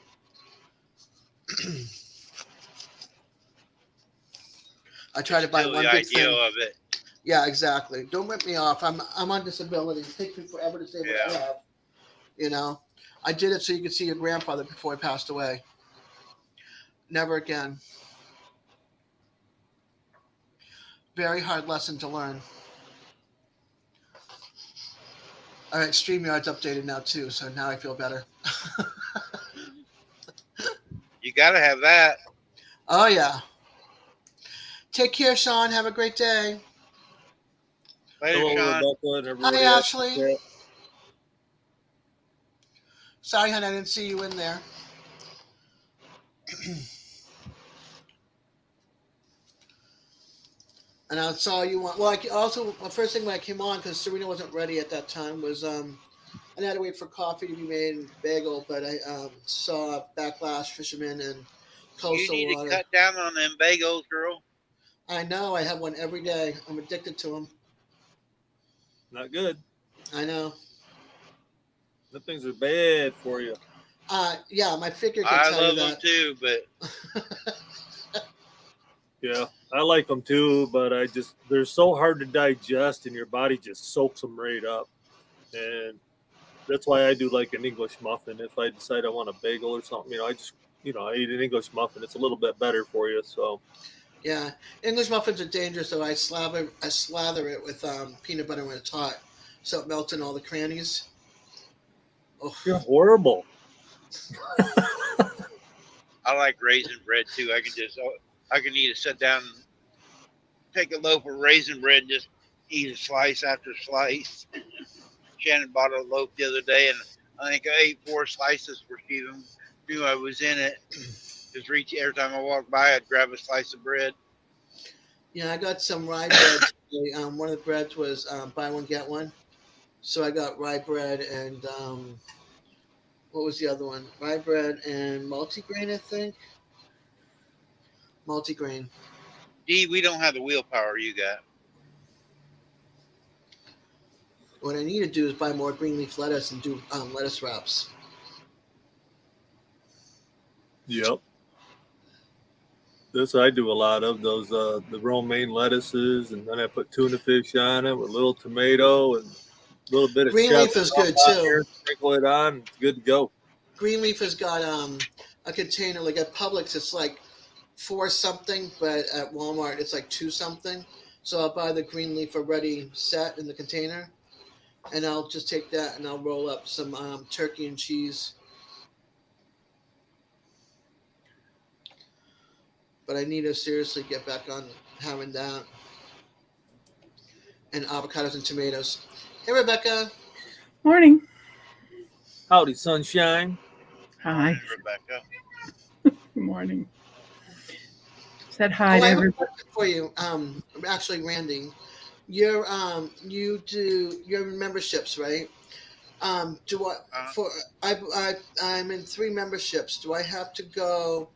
I try It's to buy still the one big ideal thing. of it. Yeah, exactly. Don't rip me off. I'm on disability. It takes me forever to say what I Yeah. have. You know, I did it so you could see your grandfather before he passed away. Never again. Very hard lesson to learn. All right, StreamYard's updated now too, so now I feel better. You got to have that. Oh yeah. Take care, Sean. Have a great day. Later, hello, Sean. Rebecca, and Hi, everybody else. Ashley. Sorry, hon, I didn't see you in there. And I saw you on. Well, also the first thing when I came on because Serena wasn't ready at that time was I had to wait for coffee to be made and bagel, but I saw Backlash Fisherman and You Coastal need to Water. cut down on them bagels, girl. I know I have one every day. I'm addicted to them. Not good. I know. The things are bad for you. Yeah, my figure could I tell you love them that. too, but Yeah, I like them too, but they're so hard to digest, and your body just soaks them right up. And That's why I do like an English muffin. If I decide I want a bagel or something, I just, I eat an English muffin. It's a little bit better for you. So, Yeah, English muffins are dangerous though. I slather it with peanut butter when it's hot, so it melts in all the crannies. Oh, you're horrible. I like raisin bread too. I can eat it, sit down, take a loaf of raisin bread, and just eat a slice after slice. Shannon bought a loaf the other day, and I think I ate 4 slices before she even knew I was in it. Just reach every time I walked by, I'd grab a slice of bread. yeah, I got some rye bread today. One of the breads was buy one get one, so I got rye bread and what was the other one? Rye bread and multigrain, I think. Multigrain. Dee, we don't have the willpower you got. What I need to do is buy more green leaf lettuce and do lettuce wraps. Yep. This I do a lot of those the romaine lettuces, and then I put tuna fish on it with a little tomato and a little bit of Green leaf is good too. Sprinkle it on, it's good to go. Greenleaf has got a container like at Publix. It's like 4 something, but at Walmart it's like 2 something. So I'll buy the Greenleaf already set in the container, and I'll just take that and I'll roll up some turkey and cheese. But I need to seriously get back on having that, and avocados and tomatoes. Hey, Rebecca. Morning. Howdy, sunshine. Hi. Rebecca. Good morning. Said hi Oh, to I have a everybody. question for you. Actually, Randy, you do your memberships, right? Do I for I'm in 3 memberships. Do I have to go?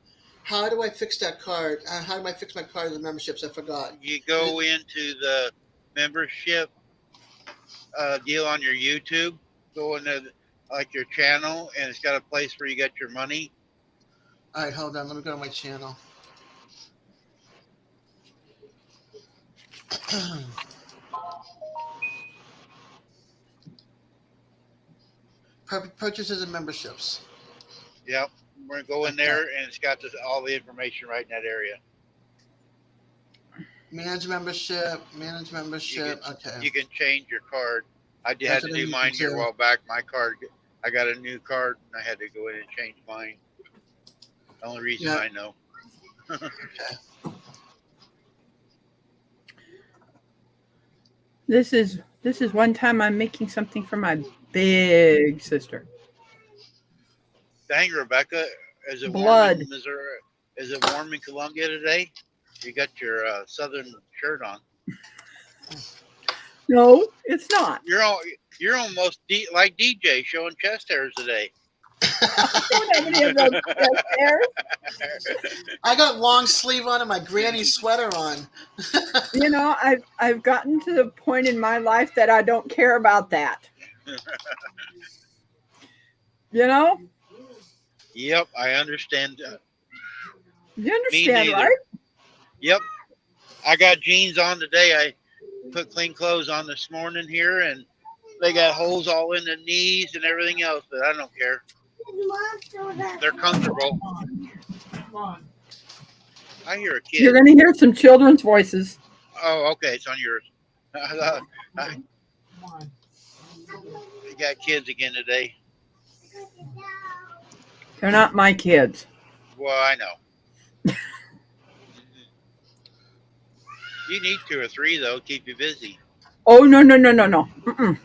How do I fix that card? How do I fix my card in the memberships? I forgot. You go into the membership deal on your YouTube, go into like your channel, and it's got a place where you get your money. All right, hold on. Let me go to my channel. Purchases and memberships. Yep. We're gonna go in there, and it's got all the information right in that area. Manage membership. Okay. You can change your card. I had That's to what I do need mine to here a do. while back. My card, I got a new card, and I had to go in and change mine. The only reason Yeah. I know. This is one time I'm making something for my big sister. Dang, Rebecca, is it warm Blood. in Missouri? Is it warm in Columbia today? You got your southern shirt on. No, it's not. You're almost like DJ showing chest hairs today. I don't have any of those chest hairs. I got long sleeve on and my granny sweater on. You know, I've gotten to the point in my life that I don't care about that. You know? Yep, I understand. You understand, neither. right? Yep, I got jeans on today. I put clean clothes on this morning here, and they got holes all in the knees and everything else, but I don't care. They're comfortable. I hear a kid. You're going to hear some children's voices. Oh, okay, it's on yours. You got kids again today. They're not my kids. Well, I know. You need 2 or 3 though, keep you busy. Oh, no. Mm-mm.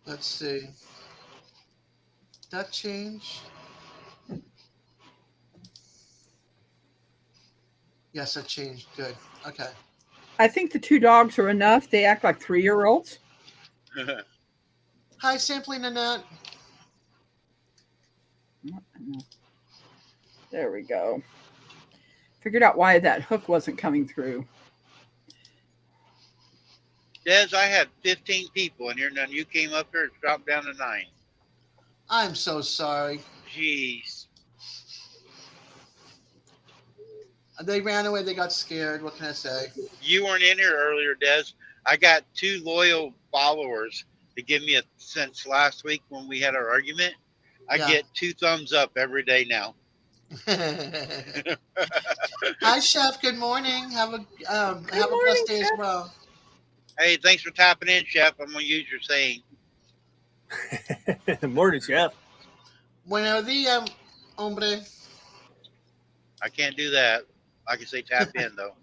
Let's see. That change? Yes, that changed. Good. Okay. I think the 2 dogs are enough. They act like 3-year-olds. Hi, Simply Nanette. There we go. Figured out why that hook wasn't coming through. Des, I had 15 people in here, and then you came up here and dropped down to 9. I'm so sorry. Jeez. They ran away. They got scared. What can I say? You weren't in here earlier, Des. I got 2 loyal followers to give me a since last week when we had our argument. I Yeah. get 2 thumbs up every day now. Hi, Chef. Good morning. Have a Good blessed morning, day as Chef. well. Hey, thanks for tapping in, Chef. I'm gonna use your saying. Morning, Chef. Buenos días, hombre. I can't do that. I can say tap in though.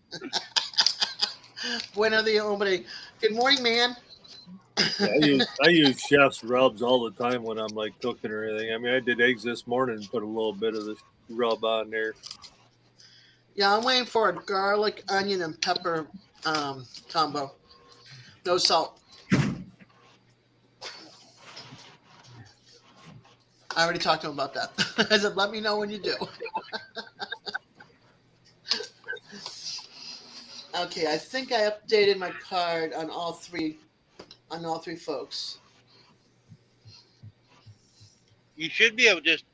Buenos días, hombre. Good morning, man. Yeah, I use chef's rubs all the time when I'm like cooking or anything. I mean, I did eggs this morning and put a little bit of this rub on there. Yeah, I'm waiting for a garlic, onion, and pepper combo. No salt. I already talked to him about that. I said, let me know when you do. Okay, I think I updated my card on all three folks. You should be able to just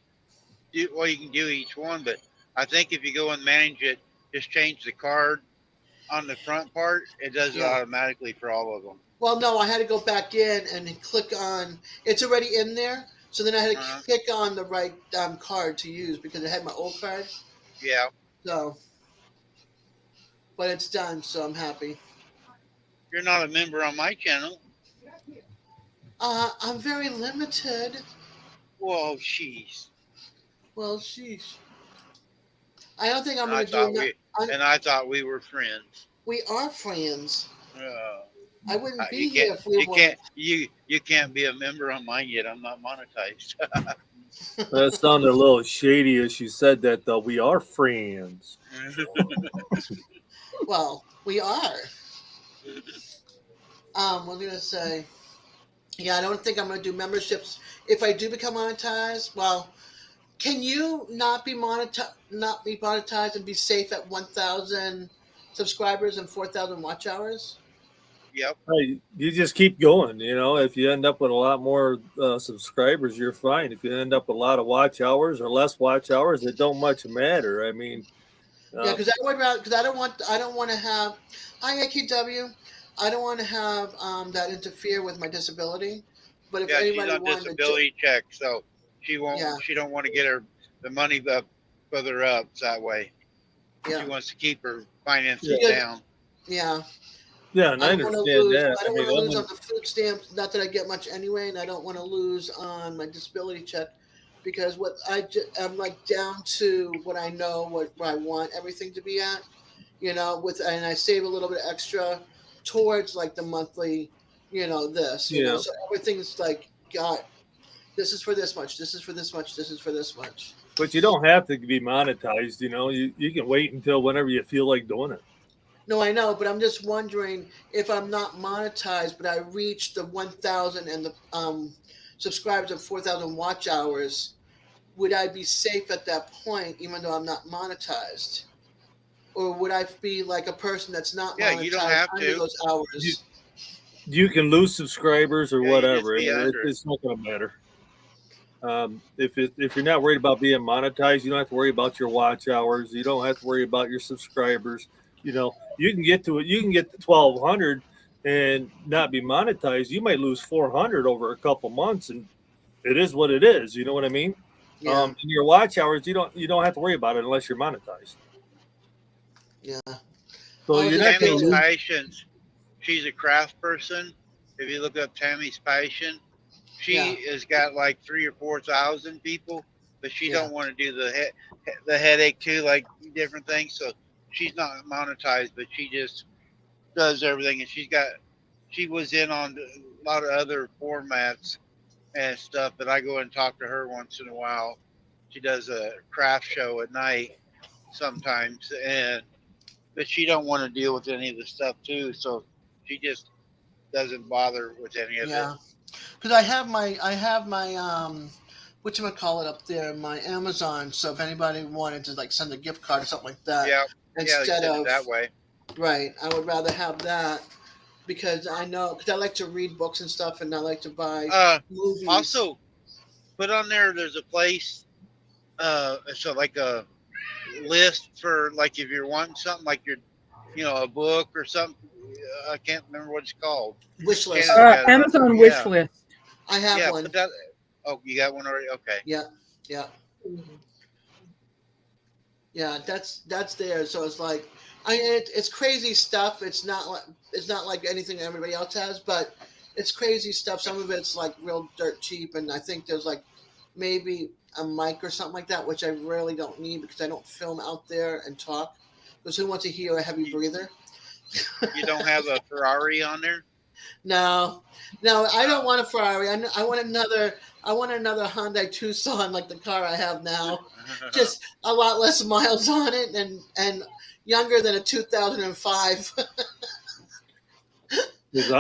do well. You can do each one, but I think if you go and manage it, just change the card on the front part. It does it Yeah. automatically for all of them. Well, no, I had to go back in and click on. It's already in there, so then I had to Uh-huh. click on the right card to use because it had my old card. Yeah. So, but it's done, so I'm happy. You're not a member on my channel. I'm very limited. Whoa, jeez. Well, sheesh. I don't think I'm I going to thought do it. I thought we were friends. We are friends. Uh, I wouldn't be you here can't. if we weren't. You can't be a member on mine yet. I'm not monetized. That sounded a little shady as you said that, though. We are friends. Well, we are. We're going to say, yeah, I don't think I'm going to do memberships. If I do become monetized, well, can you not be monetized and be safe at 1,000 subscribers and 4,000 watch hours? Yep. Hey, you just keep going. You know, if you end up with a lot more subscribers, you're fine. If you end up with a lot of watch hours or less watch hours, it don't much matter. I mean, Yeah, because I would rather, because I don't want to have, hi AKW, I don't want to have that interfere with my disability. But if Yeah, she's anybody on wanted disability check, so she won't. Yeah. She don't want to get the money up further up that way. yeah, She wants to keep her finances Yeah. down. yeah, yeah, and I I don't want to understand lose. that. I don't want to I'm lose on the food stamps. Not that I get much anyway, and I don't want to lose on my disability check because I'm like down to what I know, what I want everything to be at. You know, and I save a little bit extra towards like the monthly. This. Yeah. So everything's like got. This is for this much. This is for this much. This is for this much. But you don't have to be monetized. You know, you can wait until whenever you feel like doing it. No, I know, but I'm just wondering if I'm not monetized, but I reached the 1,000 and the subscribers of 4,000 watch hours, would I be safe at that point, even though I'm not monetized? Or would I be like a person that's not Yeah, monetized you don't have under to. those hours? You can lose subscribers or Yeah, you whatever. just be under it. It's not going to matter. If you're not worried about being monetized, you don't have to worry about your watch hours. You don't have to worry about your subscribers. You know, you can get to it. You can get to 1,200 and not be monetized. You might lose 400 over a couple months, and it is what it is. You know what I mean? Yeah, And your watch hours, you don't have to worry about it unless you're monetized. yeah. So Oh, you're just not going Tammy's to lose. Passions. She's a craft person. If you look up Tammy's Passion, she Yeah. has got like 3,000 or 4,000 people, but she Yeah. don't want to do the headache too, like different things. So she's not monetized, but she just does everything, and she was in on a lot of other formats and stuff. But I go and talk to her once in a while. She does a craft show at night sometimes, but she don't want to deal with any of the stuff too. So she just doesn't bother with any of Yeah. Because I have my whatchamacallit up there, my Amazon. So if anybody wanted to like send a gift card or something like it. that, Yeah, they instead send it of that way. right, I would rather have that because I know because I like to read books and stuff, and I like to buy movies. Also, put on there. There's a place. So like a list for like if you're wanting something like your, a book or something. I can't remember what it's called. Wish list. Candace got it on Amazon there. wish Yeah. list. I have Yeah, one. put that. Oh, you got one already? Okay. Yeah. Yeah, that's there. So it's like, it's crazy stuff. It's not like anything everybody else has, but it's crazy stuff. Some of it's like real dirt cheap, and I think there's like maybe a mic or something like that, which I really don't need because I don't film out there and talk. Because who wants to hear a heavy breather? You don't have a Ferrari on there? No, I don't want a Ferrari. I want another Hyundai Tucson like the car I have now. Just a lot less miles on it and younger than a 2005. Because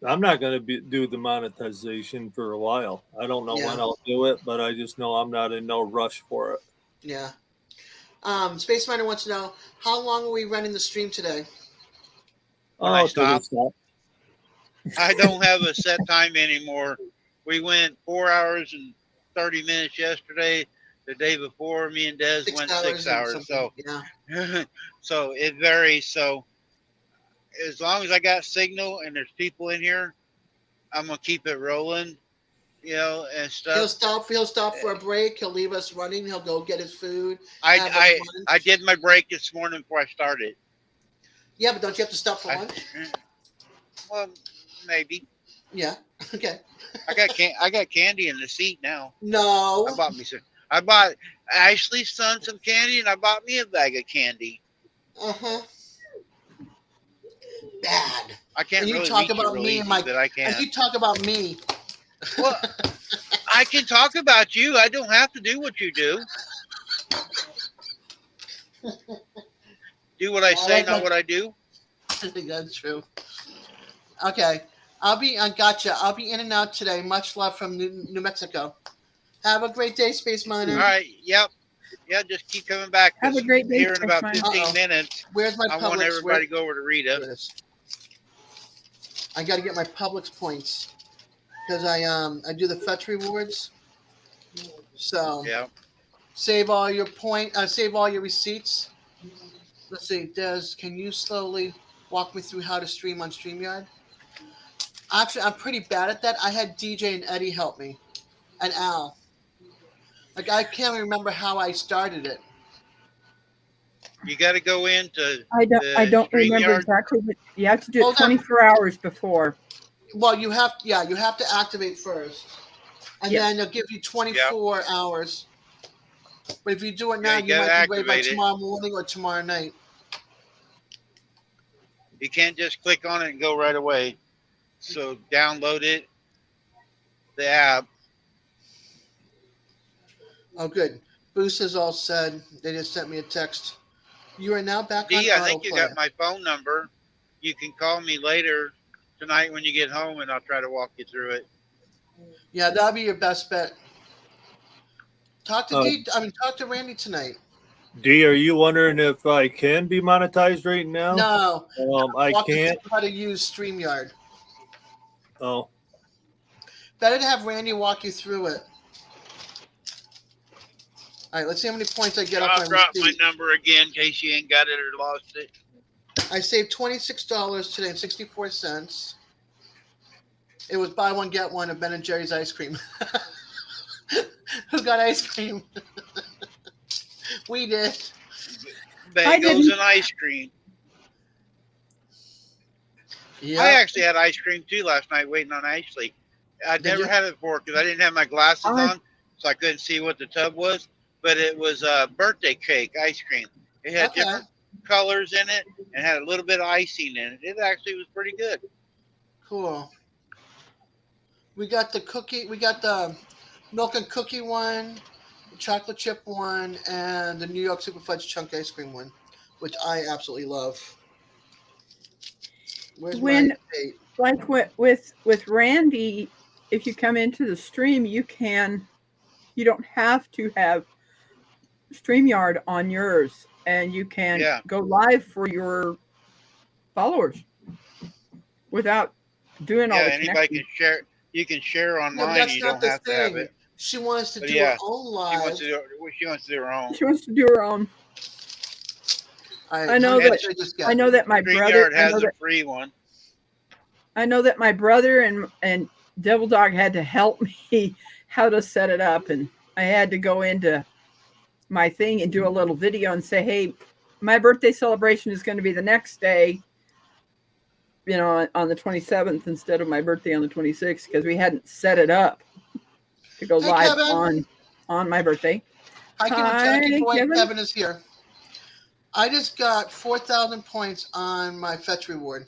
I'm not going to do the monetization for a while. I don't know Yeah. when I'll do it, but I just know I'm not in no rush for it. Yeah. Space Miner wants to know, how long are we running the stream today? When I till they stop. stop. I don't have a set time anymore. We went 4 hours and 30 minutes yesterday. The day before, me and Des went 6 and hours. So, something. Yeah. so it varies. So, as long as I got signal and there's people in here, I'm gonna keep it rolling, and stuff. He'll stop for a break. He'll leave us running. He'll go get his food. have his I lunch. did my break this morning before I started. Yeah, but don't you have to stop for lunch? Well, maybe. Yeah. Okay. I got candy in the seat now. No. I bought Ashley's son some candy, and I bought me a bag of candy. Uh-huh. Bad. I can't And you really talk reach about it real me easy, and my- but I can. And you talk about me. Well, I can talk about you. I don't have to do what you do. Do what I say, not what I do. I think that's true. Okay. I gotcha. I'll be in and out today. Much love from New Mexico. Have a great day, Space Miner. All right. Yep. Yeah, just keep coming back. Have a 'cause great day, Here in Space about Miner. 15 Uh-oh. minutes, Where's my I Publix? want everybody to go over to There Rita. it is. I got to get my Publix points because I do the fetch rewards. So Yeah. save all your receipts. Let's see, Des, can you slowly walk me through how to stream on StreamYard? Actually, I'm pretty bad at that. I had DJ and Eddie help me, and Al. Like, I can't remember how I started it. You got to go into I don't remember StreamYard. exactly, but you have to do it Hold on. 24 hours before. Well, you have to activate first, and Yes. then they'll give you 24 hours. But if you do it now, Yeah, you you might gotta be ready by activate it. tomorrow morning or tomorrow night. You can't just click on it and go right away. So download it, the app. Oh, good. Boost is all said. They just sent me a text. You are now back on Dee, I think you autoplay. got my phone number. You can call me later tonight when you get home, and I'll try to walk you through it. Yeah, that'll be your best bet. Talk to Oh. talk to Randy tonight. D, are you wondering if I can be monetized right now? No, I walk us can't. through how to use StreamYard. Oh, Better to have Randy walk you through it. All right, let's see how many points I get up I'll on drop my receipt. number again in case you ain't got it or lost it. I saved $26 today and 64 cents. It was buy one get one of Ben and Jerry's ice cream. Who got ice cream? We did. Bagels didn't. and ice cream. Yeah. I actually had ice cream too last night waiting on Ashley. I'd Did never you? had it before because I didn't have my glasses I- on, so I couldn't see what the tub was. But it was a birthday cake ice cream. It had Okay. different colors in it and had a little bit of icing in it. It actually was pretty good. Cool. We got the cookie. We got the milk and cookie one, the chocolate chip one, and the New York Super Fudge chunk ice cream one, which I absolutely love. Where's When- my date? Like with Randy, if you come into the stream, you don't have to have StreamYard on yours, and you can Yeah. go live for your followers without doing all Yeah, the anybody connecting. can share. You can share No, online. that's You not don't the have to have thing. it. She wants to But do yeah, her own She live. wants to do her own. She wants to do her own. I know how that- much did I just get? I know that my brother. StreamYard has a free one. I know that my brother and Devil Dog had to help me how to set it up, and I had to go into my thing and do a little video and say, "Hey, my birthday celebration is going to be the next day, on the 27th instead of my birthday on the 26th because we hadn't set it up to go Hey, live Kevin. on my birthday." Hi, Kevin. Hi, Jackie Boy. Kevin. Kevin is here. I just got 4,000 points on my fetch reward.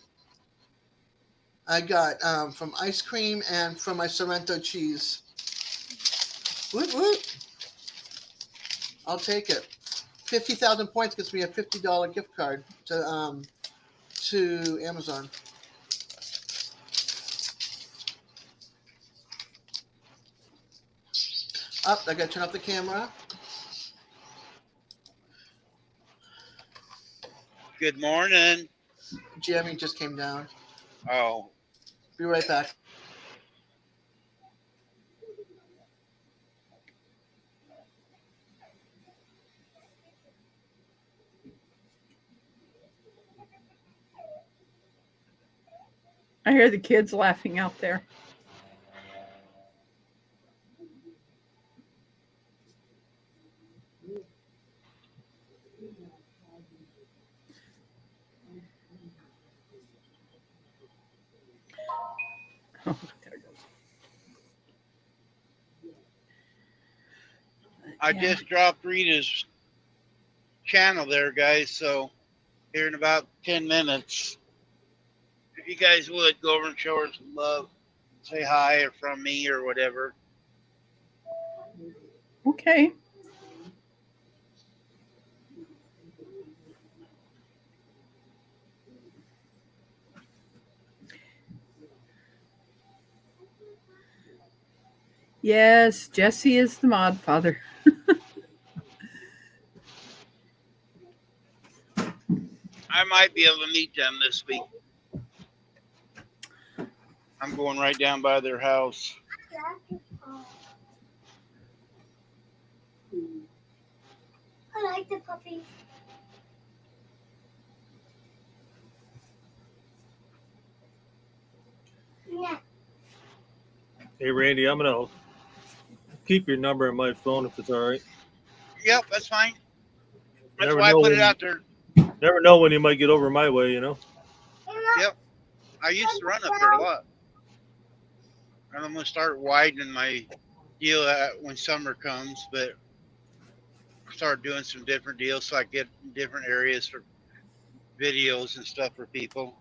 I got from ice cream and from my Sorrento cheese. Woot woot. I'll take it. 50,000 points gets me a $50 gift card to Amazon. Up, I gotta turn off the camera. Good morning. Jeremy just came down. Oh, Be right back. I hear the kids laughing out there. Oh, there it goes. I Yeah. just dropped Rita's channel there, guys. So here in about 10 minutes, if you guys would go over and show her some love, say hi or from me or whatever. Okay. Yes, Jesse is the mod father. I might be able to meet them this week. I'm going right down by their house. I like the puppies. Yeah. Hey, Randy, I'm gonna keep your number in my phone if it's all right. Yep, that's fine. That's Never why I know put it when- out there. Never know when you might get over my way, you know. Yep. I used to run up there a lot. And I'm going to start widening my deal when summer comes, but start doing some different deals so I get different areas for videos and stuff for people.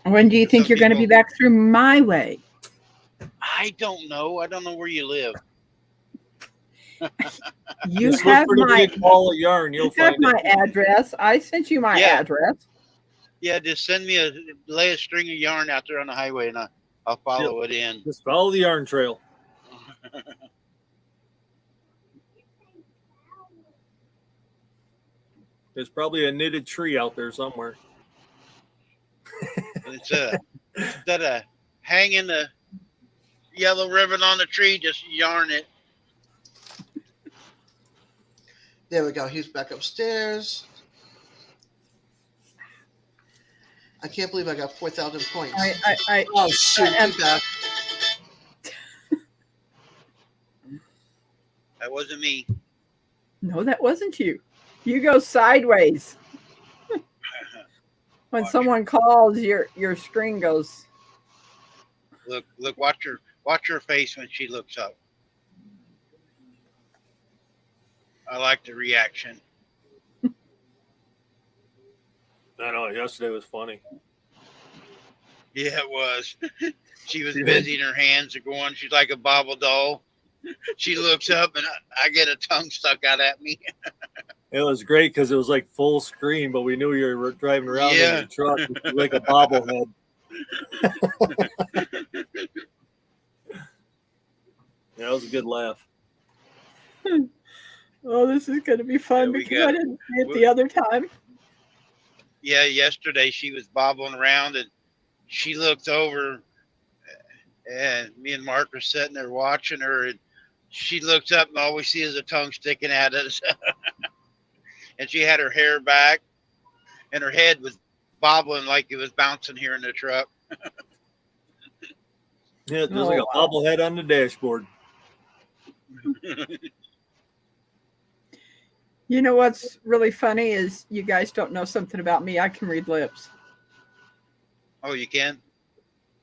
When do you think Some you're going to be people- back through my way? I don't know. I don't know where you live. You Just look have for the my big ball of yarn. You'll you have find my it. address. I sent you my Yeah. address. Yeah, just send me lay a string of yarn out there on the highway and I'll follow it in. Just follow the yarn trail. There's probably a knitted tree out there somewhere. It's instead of hanging the yellow ribbon on the tree, just yarn it. There we go. He's back upstairs. I can't believe I got 4,000 points. I Oh, shoot. I- He's back. That wasn't me. no, that wasn't you. You go sideways. When Watch. someone calls, your screen goes. Look, watch her face when she looks up. I like the reaction. I know. Yesterday was funny. Yeah, it was. She was Yeah. busy and her hands are going. She's like a bobble doll. She looks up and I get a tongue stuck out at me. It was great because it was like full screen, but we knew you were driving around Yeah. in your truck like a bobblehead. Yeah, it was a good laugh. Oh, this is going to be fun Yeah, we because got- I didn't see it the other time. Yeah, yesterday she was bobbling around and she looked over and me and Mark were sitting there watching her and she looked up and all we see is a tongue sticking at us. And she had her hair back and her head was bobbling like it was bouncing here in the truck. Yeah, just Oh, like a wow. bobblehead on the dashboard. You know what's really funny is you guys don't know something about me. I can read lips. Oh, you can?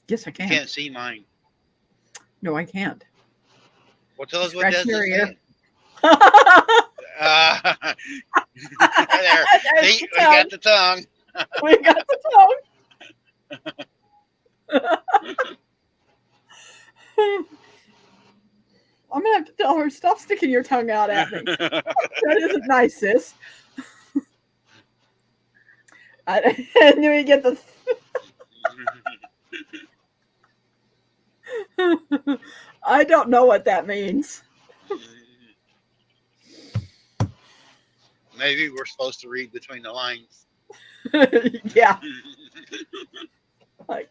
Yes, I You can. can't see mine. No, I can't. Well, tell us what Scratching does your it ear. say. There. There's See, the we got the tongue. We got the tongue. I'm gonna have to tell her, stop sticking your tongue out at me. That isn't nice, sis. And then we get the. I don't know what that means. Maybe we're supposed to read between the lines. Yeah, like,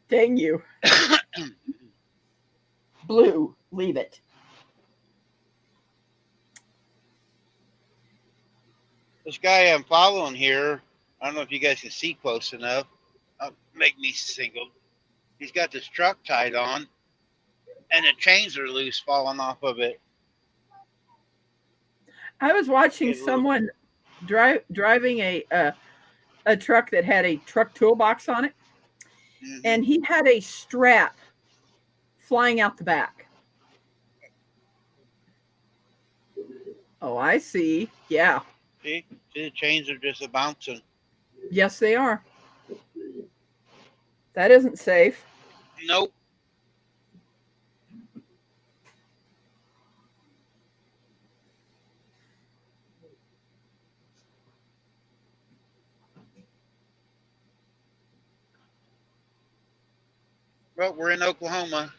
dang you. Blue, leave it. This guy I'm following here, I don't know if you guys can see close enough. Make me single. He's got this truck tied on, and the chains are loose, falling off of it. I was watching It looks- someone driving a truck that had a truck toolbox on it, Mhm. and he had a strap flying out the back. Oh, I see. Yeah. See, the chains are just a bouncing. Yes, they are. That isn't safe. Nope. Well, we're in Oklahoma.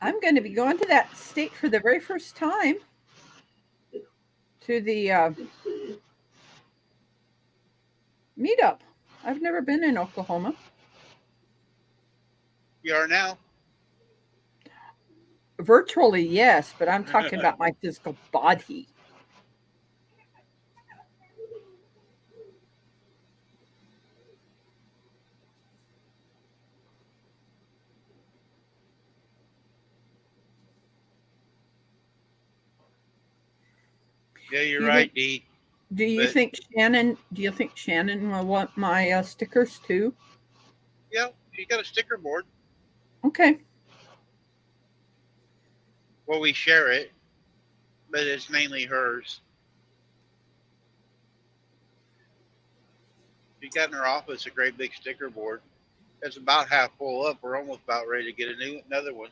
I'm going to be going to that state for the very first time. To the meetup. I've never been in Oklahoma. You are now. Virtually, yes, but I'm talking about my physical body. Yeah, you're Do you right, Dee. Do you But- think Shannon? Do you think Shannon will want my stickers too? Yeah, she got a sticker board. Okay. Well, we share it, but it's mainly hers. She got in her office a great big sticker board. It's about half full up. We're almost about ready to get another one.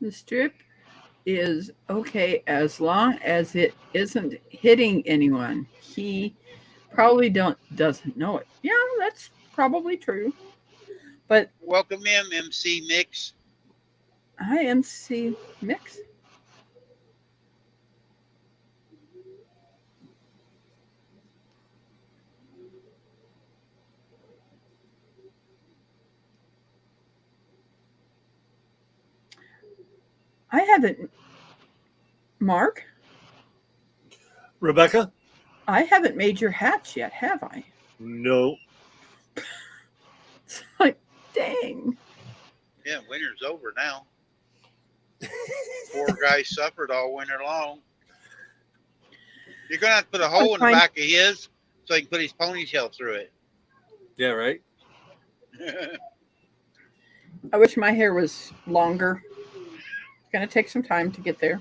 The strip is okay as long as it isn't hitting anyone. He probably doesn't know it. Yeah, that's probably true. But Welcome in, MC Mix. IMC mix. I haven't, Mark. Rebecca? I haven't made your hats yet, have I? No. It's like, dang. Yeah, winter's over now. Poor guy suffered all winter long. You're gonna have to put a hole in the fine. back of his so he can put his ponytail through it. Yeah, right? I wish my hair was longer. It's going to take some time to get there.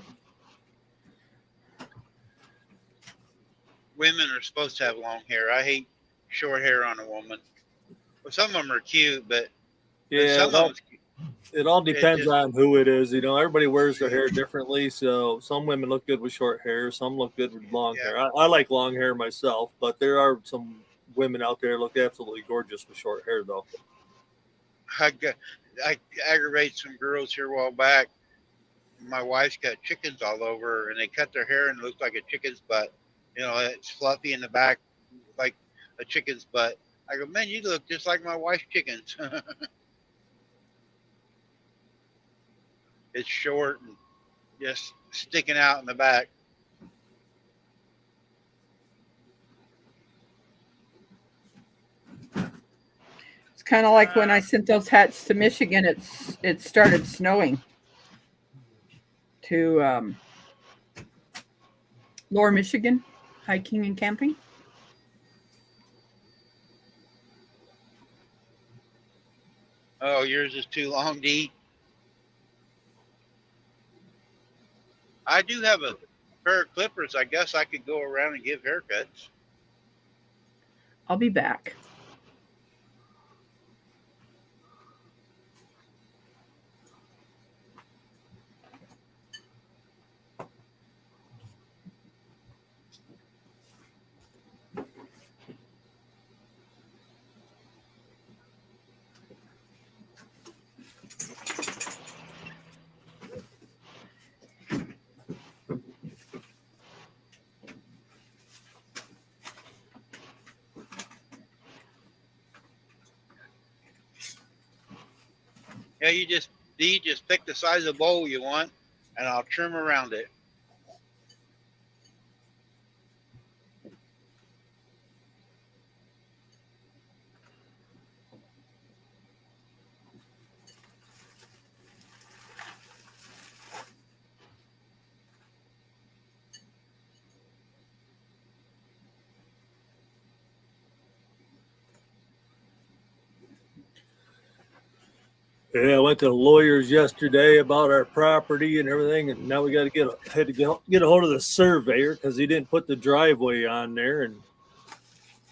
Women are supposed to have long hair. I hate short hair on a woman. Well, some of them are cute, but Yeah, some well, of them, it all depends just- on who it is. You know, everybody wears their hair differently. So some women look good with short hair, some look good with long Yeah. hair. I like long hair myself, but there are some women out there look absolutely gorgeous with short hair, though. I aggravated some girls here a while back. My wife's got chickens all over her, and they cut their hair and it looks like a chicken's butt. You know, it's fluffy in the back like a chicken's butt. I go, man, you look just like my wife's chickens. It's short and just sticking out in the back. It's kind of like when I sent those hats to Michigan. It started snowing to Lower Michigan, hiking and camping. Oh, yours is too long, D. I do have a pair of clippers. I guess I could go around and give haircuts. I'll be back. Yeah, you just pick the size of bowl you want, and I'll trim around it. Yeah, I went to the lawyers yesterday about our property and everything, and now we got to had to get a hold of the surveyor because he didn't put the driveway on there, and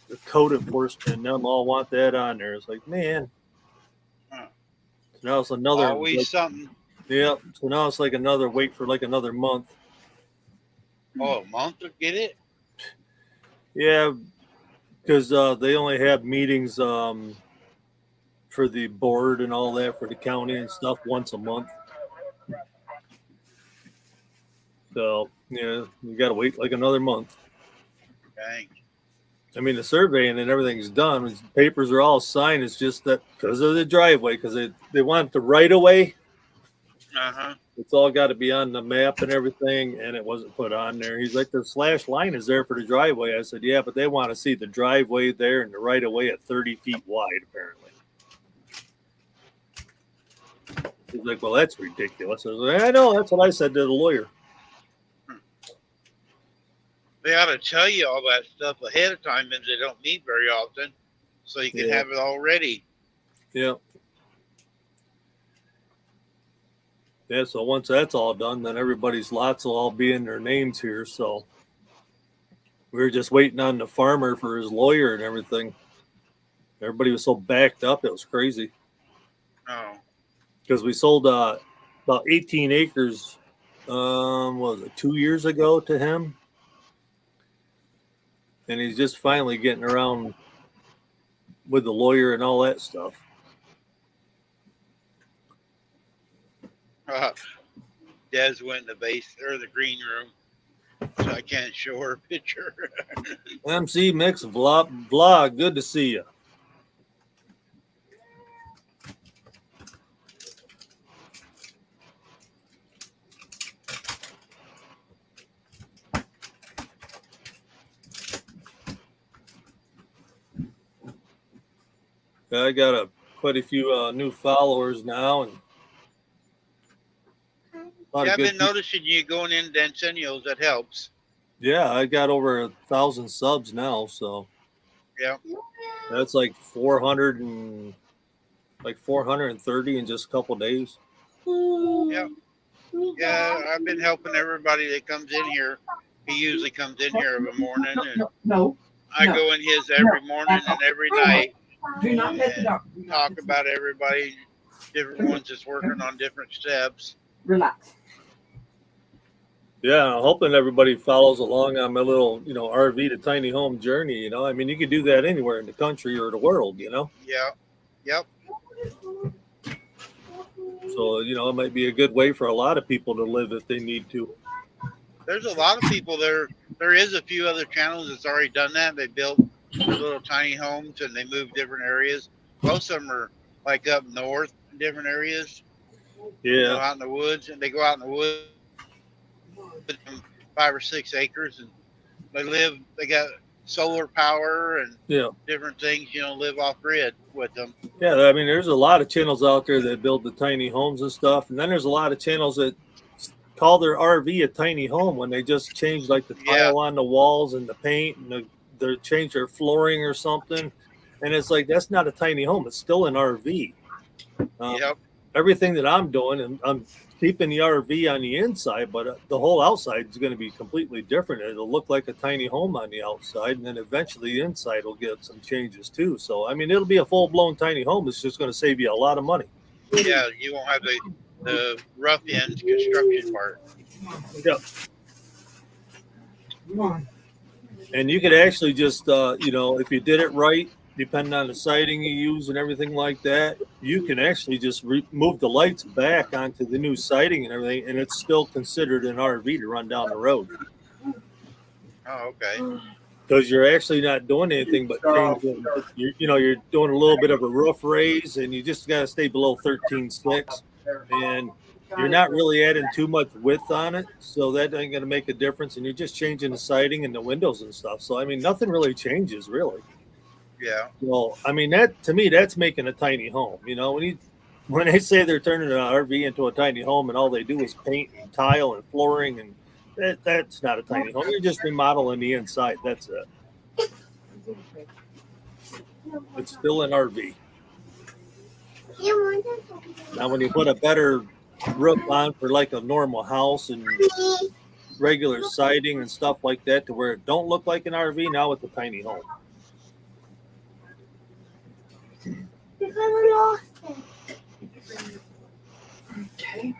the code enforcement and them all want that on there. It's like, man. Huh. So now it's another. Always something. Yeah. So now it's like another wait for like another month. Oh, a month to get it? Yeah, because they only have meetings for the board and all that for the county and stuff once a month. So yeah, you got to wait like another month. Dang. I mean, the surveying and everything's done. The papers are all signed. It's just that because of the driveway, because they want the right of way. Uh-huh. It's all got to be on the map and everything, and it wasn't put on there. He's like, the slash line is there for the driveway. I said, yeah, but they want to see the driveway there and the right of way at 30 feet wide, apparently. He's like, well, that's ridiculous. I was like, I know. That's what I said to the lawyer. They ought to tell you all that stuff ahead of time, and they don't meet very often, so you can Yeah. have it all ready. Yeah. Yeah, so once that's all done, then everybody's lots will all be in their names here. So we were just waiting on the farmer for his lawyer and everything. Everybody was so backed up, it was crazy. Oh. Because we sold about 18 acres, what was it, 2 years ago to him? And he's just finally getting around with the lawyer and all that stuff. Des went in the base or the green room, so I can't show her a picture. MC Mix Vlog, good to see you. I got quite a few new followers now, and a lot Yeah, of I've good been people. noticing you going in Dancenios. That helps. Yeah, I got over 1,000 subs now, so Yeah. that's like 430 in just a couple days. Yeah. Yeah, I've been helping everybody that comes in here. He usually comes in here every morning, and No, I no, go in his every morning and every night. do not pet the dog. Do not Talk pet the about everybody, different ones that's working on different steps. dog. Relax. Yeah, I'm hoping everybody follows along on my little, RV to tiny home journey. I mean, you could do that anywhere in the country or the world, Yeah. Yep. So, it might be a good way for a lot of people to live if they need to. There's a lot of people there. There is a few other channels that's already done that. They built little tiny homes, and they move different areas. Most of them are like up north in different areas, Yeah. out in the woods, and they go out in the woods, 5 or 6 acres, and they live. They got solar power and Yeah. different things. Live off grid with them. Yeah. I mean, there's a lot of channels out there that build the tiny homes and stuff. And then there's a lot of channels that call their RV a tiny home when they just change like the Yeah. tile on the walls and the paint and they change their flooring or something. And it's like, that's not a tiny home. It's still an RV. Yep. Everything that I'm doing, and I'm keeping the RV on the inside, but the whole outside is going to be completely different. It'll look like a tiny home on the outside, and then eventually the inside will get some changes too. So, I mean, it'll be a full blown tiny home. It's just going to save you a lot of money. Yeah. You won't have the rough end construction part. Yeah. And you could actually just, if you did it right, depending on the siding you use and everything like that, you can actually just move the lights back onto the new siding and everything, and it's still considered an RV to run down the road. Oh, okay. Because you're actually not doing anything but changing. You're doing a little bit of a roof raise, and you just got to stay below 13.6, and you're not really adding too much width on it, so that ain't going to make a difference. And you're just changing the siding and the windows and stuff. So I mean, nothing really changes really. Yeah. Well, I mean, that to me, that's making a tiny home. When they say they're turning an RV into a tiny home and all they do is paint and tile and flooring, and that's not a tiny home. You're just remodeling the inside. That's it. It's still an RV. Now, when you put a better roof on for like a normal house and regular siding and stuff like that to where it don't look like an RV, now it's a tiny home. Because I lost it. Okay.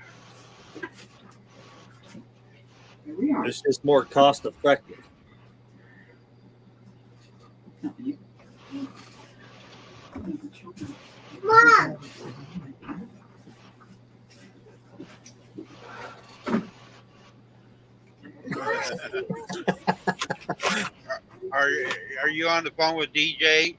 Here we are. It's just more cost effective. Mom, Are you on the phone with DJ?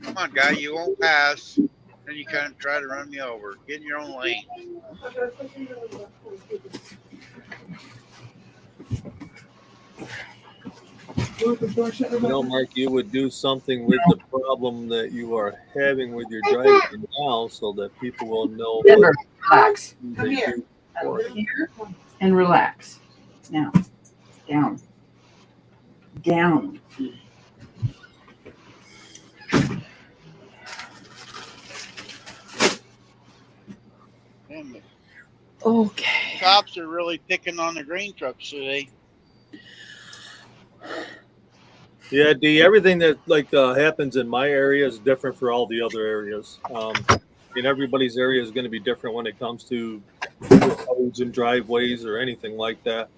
Come on, guy. You won't pass. Then you kind of try to run me over. Get in your own lane. Mark, you would do something with the problem that you are having with your driving now so that people will know Denver, relax. what they do. Over here and relax. Now, down. Down. Damn it. Okay. Cops are really picking on the grain trucks today. Yeah, D, everything that happens in my area is different for all the other areas. In everybody's area is going to be different when it comes to roads and driveways or anything like that.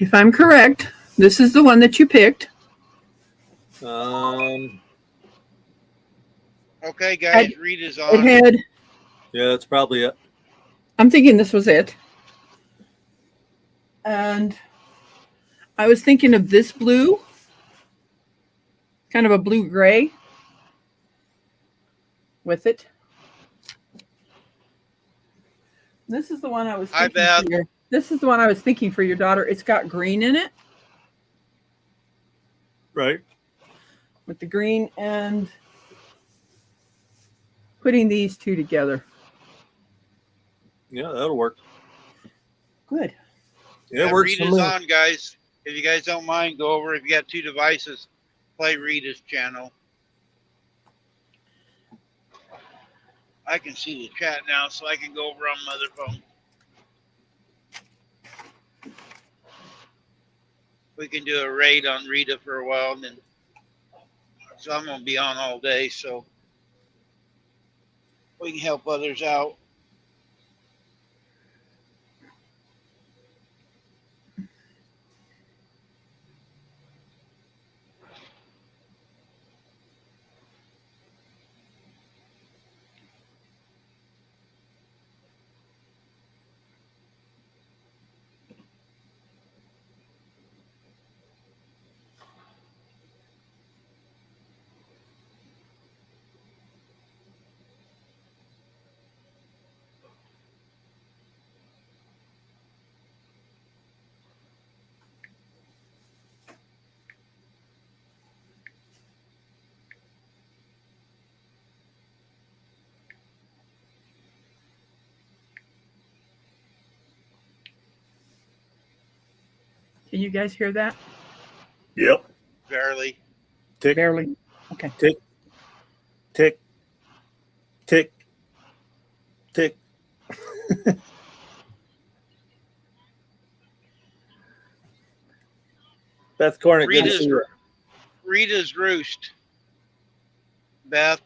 If I'm correct, this is the one that you picked. Okay, guys, Rita's It on. had, Yeah, that's probably it. I'm thinking this was it. And I was thinking of this blue, kind of a blue gray with it. This is the one I was Hi, thinking. Beth. This is the one I was thinking for your daughter. It's got green in it, Right. with the green and putting these two together. Yeah, that'll work. Good. Yeah, it works for Rita's me. on, guys. If you guys don't mind, go over. If you got 2 devices, play Rita's channel. I can see the chat now, so I can go over on my other phone. We can do a raid on Rita for a while, and then so I'm gonna be on all day, so we can help others out. Can you guys hear that? Yep. Barely. Tick, Barely. tick, tick, tick, tick. Beth Cornick, good to Rita's see you. Rita's Roost. Beth.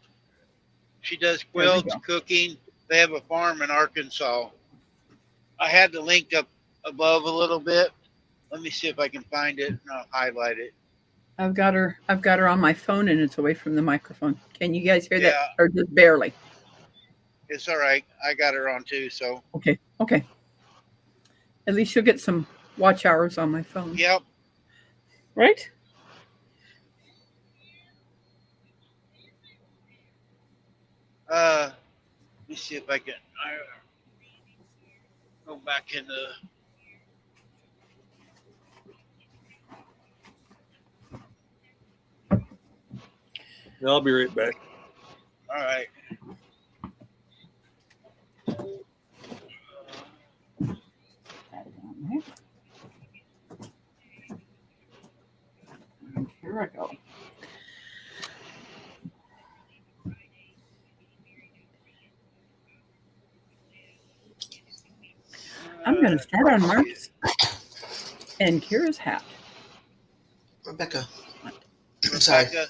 She does we quilts, go. cooking. They have a farm in Arkansas. I had the link up above a little bit. Let me see if I can find it and I'll highlight it. I've got her on my phone and it's away from the microphone. Can you guys hear Yeah. that? Or just barely? It's all right. I got her on too. So, Okay. At least you'll get some watch hours on my phone. yep. Right? Let me see if I can go back into. I'll be right back. All right. Here I go. I'm going to start on Mark's and Kira's hat. Rebecca. I'm sorry. Rebecca,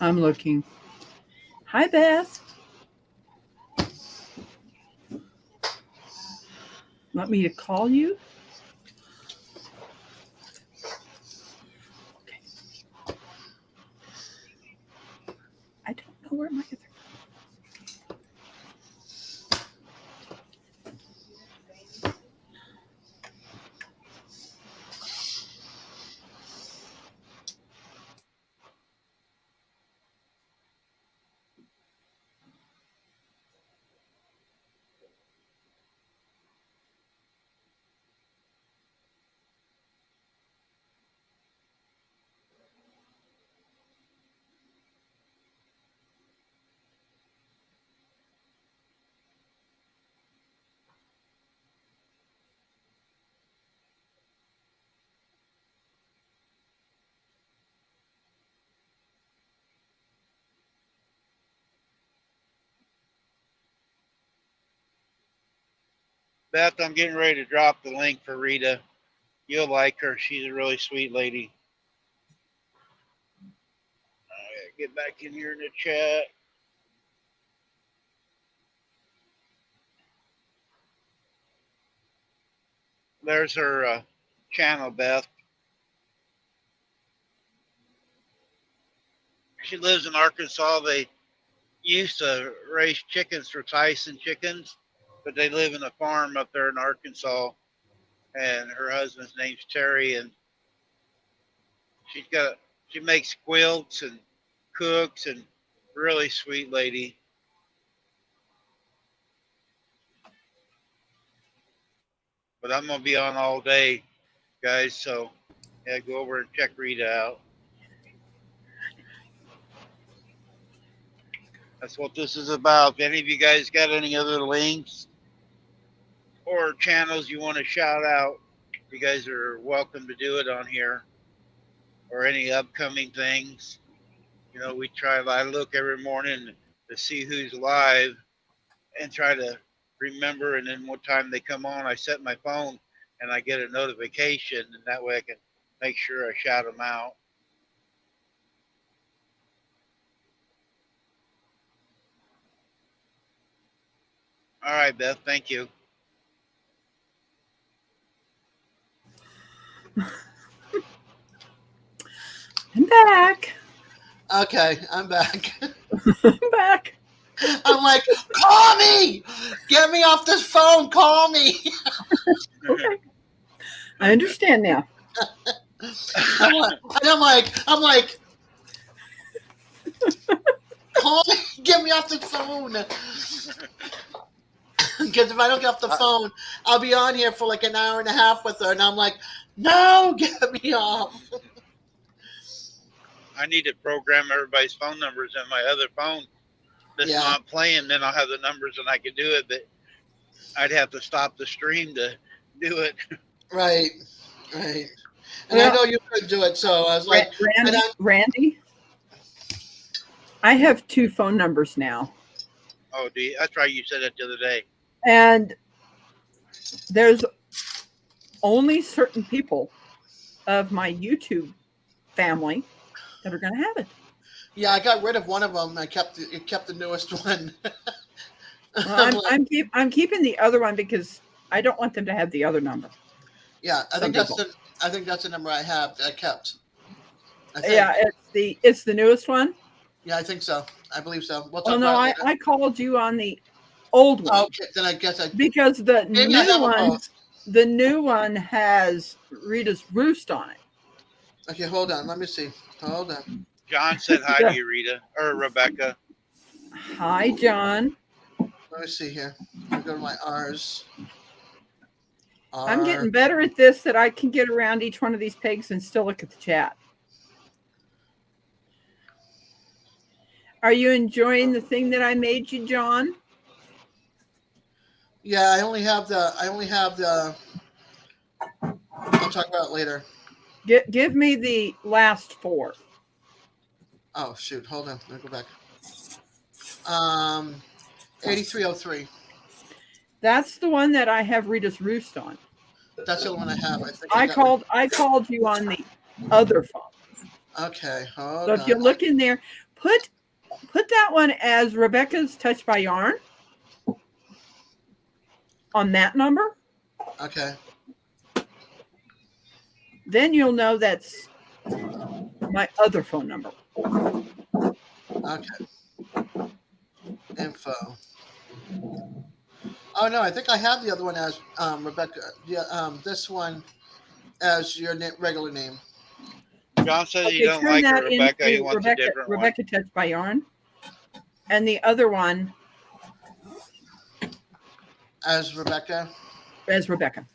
I'm looking. Hi, Beth. Want me to call you? Okay. I don't know where my other. Beth, I'm getting ready to drop the link for Rita. You'll like her. She's a really sweet lady. Get back in here in the chat. There's her channel, Beth. She lives in Arkansas. They used to raise chickens for Tyson chickens, but they live in a farm up there in Arkansas. And her husband's name's Terry, and she makes quilts and cooks, and really sweet lady. But I'm gonna be on all day, guys. So yeah, go over and check Rita out. That's what this is about. If any of you guys got any other links or channels you want to shout out, you guys are welcome to do it on here. Or any upcoming things. You know, I look every morning to see who's live and try to remember, and then what time they come on, I set my phone and I get a notification, and that way I can make sure I shout them out. All right, Beth, thank you. I'm back. Okay, I'm back. I'm back. I'm like, call me! Get me off this phone, call me! Okay. I understand now. I'm like, call me, get me off the phone. Because if I don't get off the phone, I'll be on here for like an hour and a half with her, and I'm like, no, get me off. I need to program everybody's phone numbers in my other phone that's Yeah. not playing. Then I'll have the numbers and I can do it, but I'd have to stop the stream to do it. Right. Right. And I Well- know you could do it, so I was like, Randy, Randy, I have 2 phone numbers now, Oh, that's right. You said that the other day. and there's only certain people of my YouTube family that are going to have it. yeah, I got rid of one of them. I kept the newest one. Well, I'm keeping the other one because I don't want them to have the other number. Yeah, I Some think people. that's the number I have. I kept. I think. Yeah, it's the newest one. Yeah, I think so. I believe so. We'll Oh talk no, about it later. I called you on the old one Okay, then I guess I. because the Maybe I have new them one, both. the new one has Rita's Roost on it. Okay, hold on. Let me see. Hold on. John said hi to you, Rita or Rebecca. Hi, John. Let me see here. Let me go to my R's. I'm getting better at this that I can get around each one of these pegs and still look at the chat. Are you enjoying the thing that I made you, John? Yeah, I only have the. I'll talk about it later. Give me the last 4. Oh shoot! Hold on. Let me go back. 8303. That's the one that I have Rita's Roost on. That's the one I have. I think I got called you on the other phone. Okay, hold So on. if you look in there, put that one as Rebecca's Touch by Yarn on that number. Okay. Then you'll know that's my other phone number. Okay. Info. Oh no, I think I have the other one as Rebecca. Yeah, this one as your regular name. John says he Okay, don't turn like that her, Rebecca. He into wants a different one. Rebecca Touch by Yarn. And the other one As Rebecca. as Rebecca.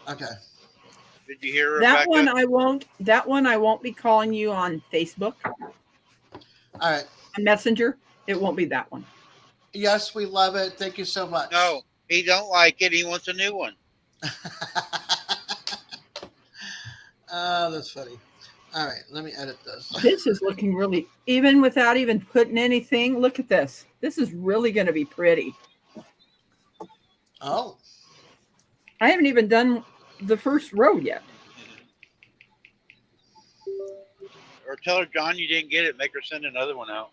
Okay. Did you hear Rebecca? That one I won't be calling you on Facebook, All right. on Messenger. It won't be that one. Yes, we love it. Thank you so much. No, he don't like it. He wants a new one. Oh, that's funny. All right, let me edit this. This is looking really, even without even putting anything. Look at this. This is really going to be pretty. Oh, I haven't even done the first row yet. Or tell her, John, you didn't get it. Make her send another one out.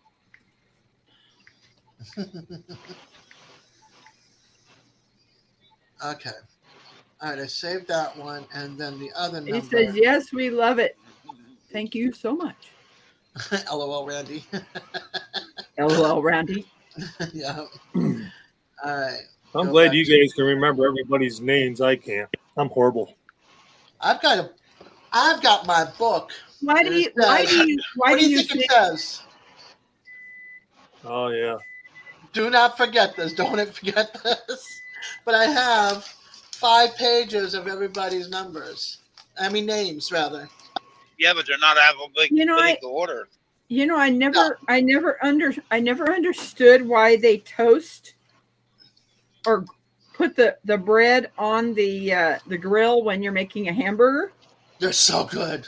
okay. All right, I saved that one, and then the other He number. says, yes, we love it. Thank you so much. LOL, Randy. LOL, Randy. Yeah. All right. I'm Go glad back you to- guys can remember everybody's names. I can't. I'm horrible. I've got my book. Why do you What do you think think it says? Oh yeah. Do not forget this. Don't forget this. But I have 5 pages of everybody's names rather. Yeah, but they're not alphabetical order. I never understood why they toast or put the bread on the grill when you're making a hamburger. They're so good.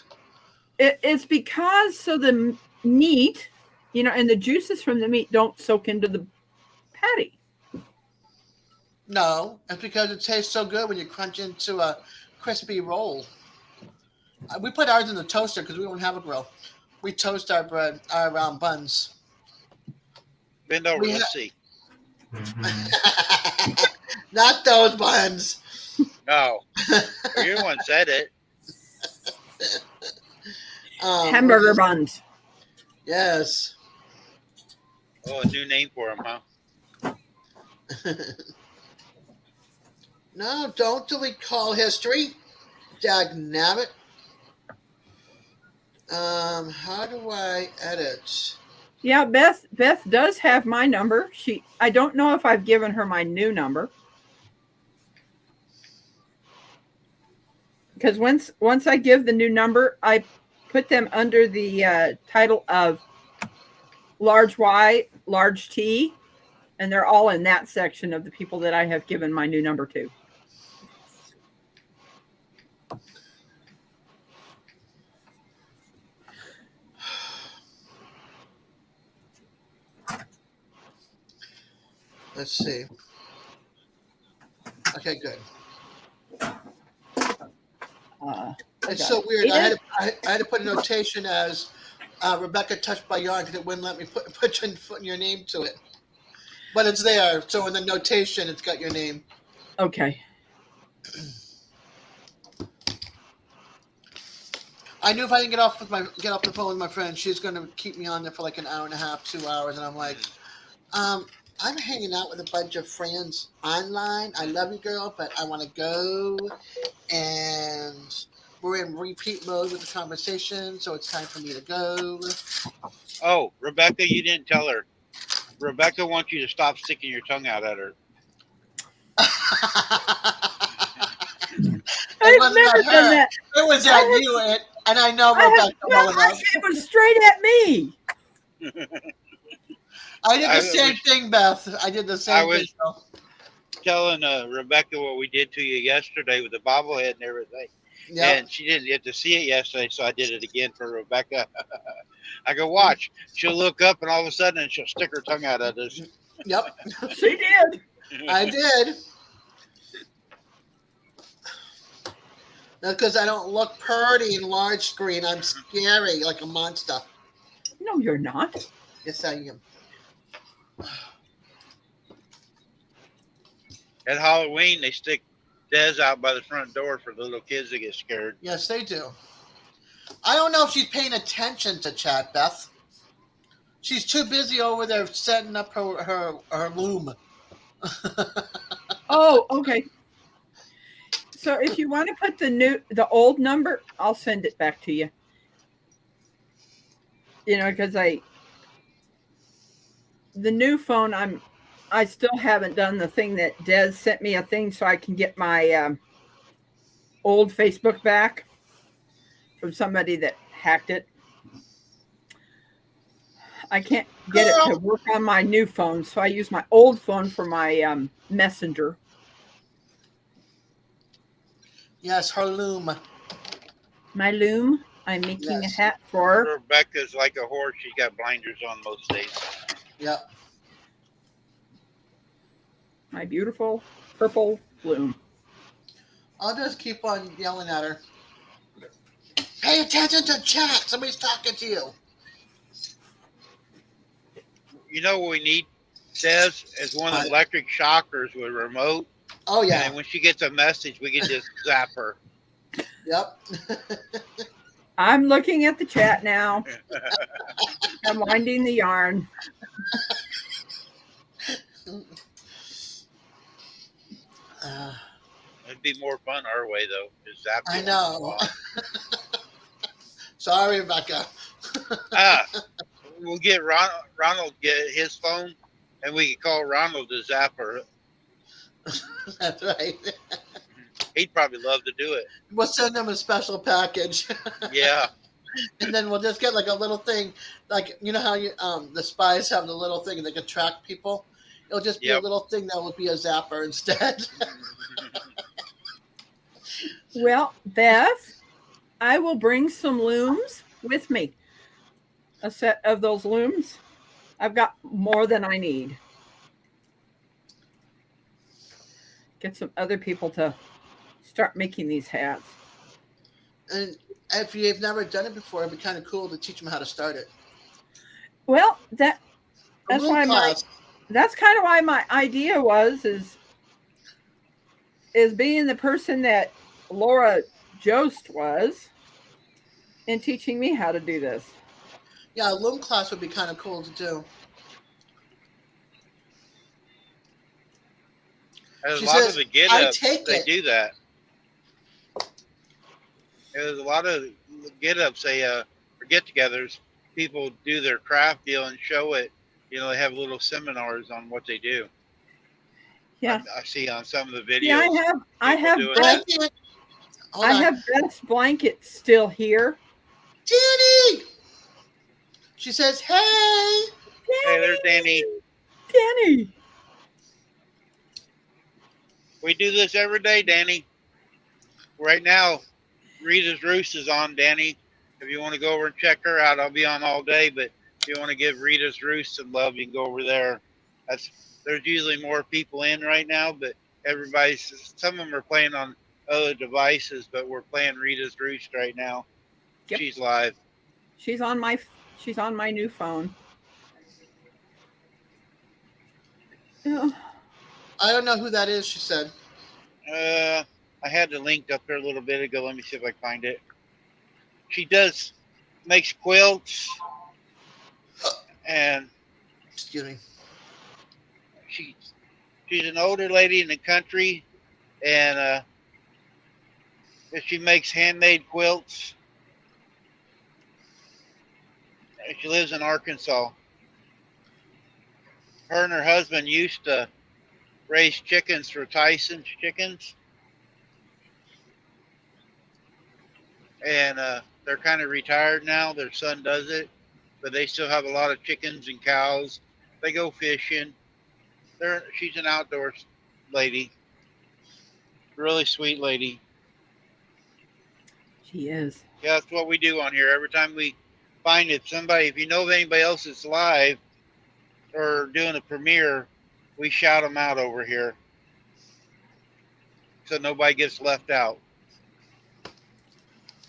It's because so the meat, and the juices from the meat don't soak into the patty. No, it's because it tastes so good when you crunch into a crispy roll. We put ours in the toaster because we don't have a grill. We toast our bread, our buns. Bend over, We let's see. Not those buns. No. You're the one said it. Hamburger buns. Yes. Oh, a new name for him, huh? No, don't delete call history. Dagnabbit. How do I edit? Yeah, Beth does have my number. I don't know if I've given her my new number. Because once I give the new number, I put them under the title of large Y, large T, and they're all in that section of the people that I have given my new number to. Let's see. Okay, good. It's so weird. I had to put a notation as Rebecca touched by yarn because it wouldn't let me put your name to it. But it's there. So in the notation, it's got your name. Okay. I knew if I didn't get off the phone with my friend, she's going to keep me on there for like an hour and a half, 2 hours, and I'm like, I'm hanging out with a bunch of friends online. I love you, girl, but I want to go, and we're in repeat mode with the conversation, so it's time for me to go. Oh, Rebecca, you didn't tell her. Rebecca wants you to stop sticking your tongue out at her. I've never done that. It was at you, and I know Rebecca well enough. It was straight at me. I did the same thing, Beth. I did the same thing. Telling Rebecca what we did to you yesterday with the bobblehead and everything. Yeah. And she didn't get to see it yesterday, so I did it again for Rebecca. I go, watch. She'll look up, and all of a sudden, she'll stick her tongue out at us. Yep. She did. I did. Because I don't look pretty in large screen. I'm scary like a monster. No, you're not. Yes, I am. At Halloween, they stick Des out by the front door for the little kids that get scared. Yes, they do. I don't know if she's paying attention to chat, Beth. She's too busy over there setting up her loom. Oh, okay. So if you want to put the old number, I'll send it back to you. You know, because the new phone, I still haven't done the thing that Des sent me a thing so I can get my old Facebook back from somebody that hacked it. I can't get it to work on my new phone, so I use my old phone for my messenger. Yes, her loom. My loom. I'm making Yes. a hat for. Rebecca's like a horse. She's got blinders on most days. Yep. My beautiful purple loom. I'll just keep on yelling at her. Pay attention to chat. Somebody's talking to you. You know what we need, Des? Is one of the electric shockers with a remote. Oh, yeah. And when she gets a message, we can just zap her. Yep. I'm looking at the chat now. I'm winding the yarn. It'd be more fun our way, though. Just zap I you. know. Sorry, Rebecca. We'll get Ronald get his phone, and we can call Ronald to zap her. That's right. He'd probably love to do it. We'll send them a special package. Yeah. And then we'll just get like a little thing, like you know how the spies have the little thing that can track people. It'll just be a little thing that will be a zapper instead. Well, Beth, I will bring some looms with me. A set of those looms. I've got more than I need. Get some other people to start making these hats. And if you've never done it before, it'd be kind of cool to teach them how to start it. Well, that's why that's kind of why my idea is being the person that Laura Jost was in teaching me how to do this. Yeah, a loom class would be kind of cool to do. There's a lot of the get-ups, they do that. There's a lot of get-ups, or get-togethers. People do their craft deal and show it. You know, they have little seminars on what they do. Yeah, I see on some of the videos. Yeah, I have Beth's blanket still here. Danny! She says, "Hey, Hey, there's Danny. Danny." We do this every day, Danny. Right now, Rita's Roost is on, Danny. If you want to go over and check her out, I'll be on all day. But if you want to give Rita's Roost some love, you can go over there. There's usually more people in right now, but some of them are playing on other devices, but we're playing Rita's Roost right now. Yep. She's live. She's on my new phone. Yeah. I don't know who that is, she said. I had the link up there a little bit ago. Let me see if I can find it. She makes quilts, and Excuse me. she's an older lady in the country, and she makes handmade quilts. She lives in Arkansas. Her and her husband used to raise chickens for Tyson's chickens, and they're kind of retired now. Their son does it, but they still have a lot of chickens and cows. They go fishing. She's an outdoors lady, really sweet lady. She is. Yeah, that's what we do on here. Every time we find if you know of anybody else that's live or doing a premiere, we shout them out over here so nobody gets left out.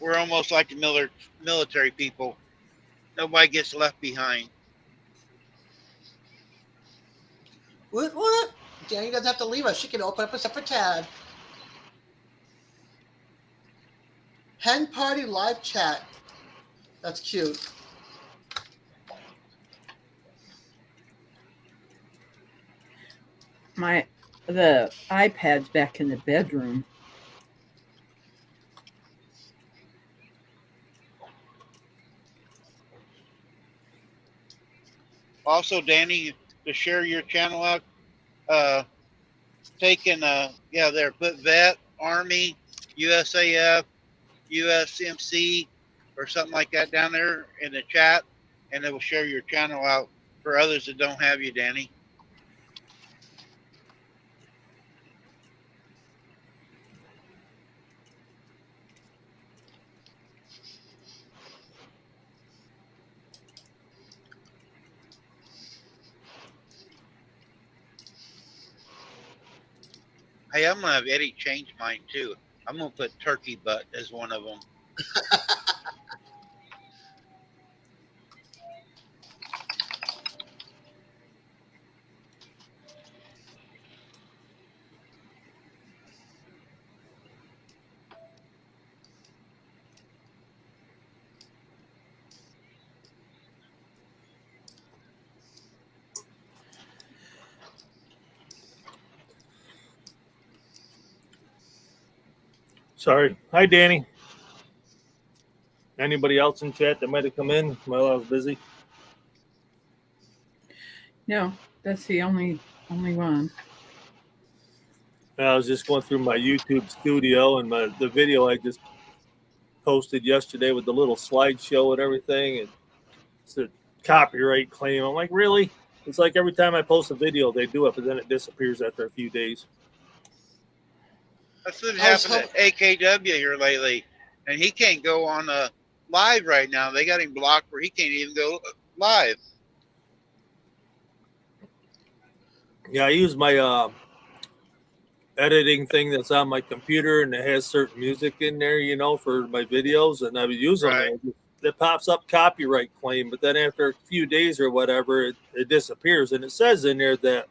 We're almost like the military people. Nobody gets left behind. What? Danny doesn't have to leave us. She can open up a separate tab. Hen party live chat. That's cute. The iPad's back in the bedroom. Also, Danny, to share your channel out, put vet, Army, USAF, USMC, or something like that down there in the chat, and it will share your channel out for others that don't have you, Danny. Hey, I'm gonna have Eddie change mine too. I'm gonna put turkey butt as one of them. Sorry. Hi, Danny. Anybody else in chat that might have come in while I was busy? No, that's the only one. I was just going through my YouTube studio and the video I just posted yesterday with the little slideshow and everything, and it's a copyright claim. I'm like, really? It's like every time I post a video, they do it, but then it disappears after a few days. That's what happened to AKW here lately, and he can't go on live right now. They got him blocked where he can't even go live. Yeah, I use my editing thing that's on my computer, and it has certain music in there, for my videos, and I would use them. Right. It pops up copyright claim, but then after a few days or whatever, it disappears, and it says in there that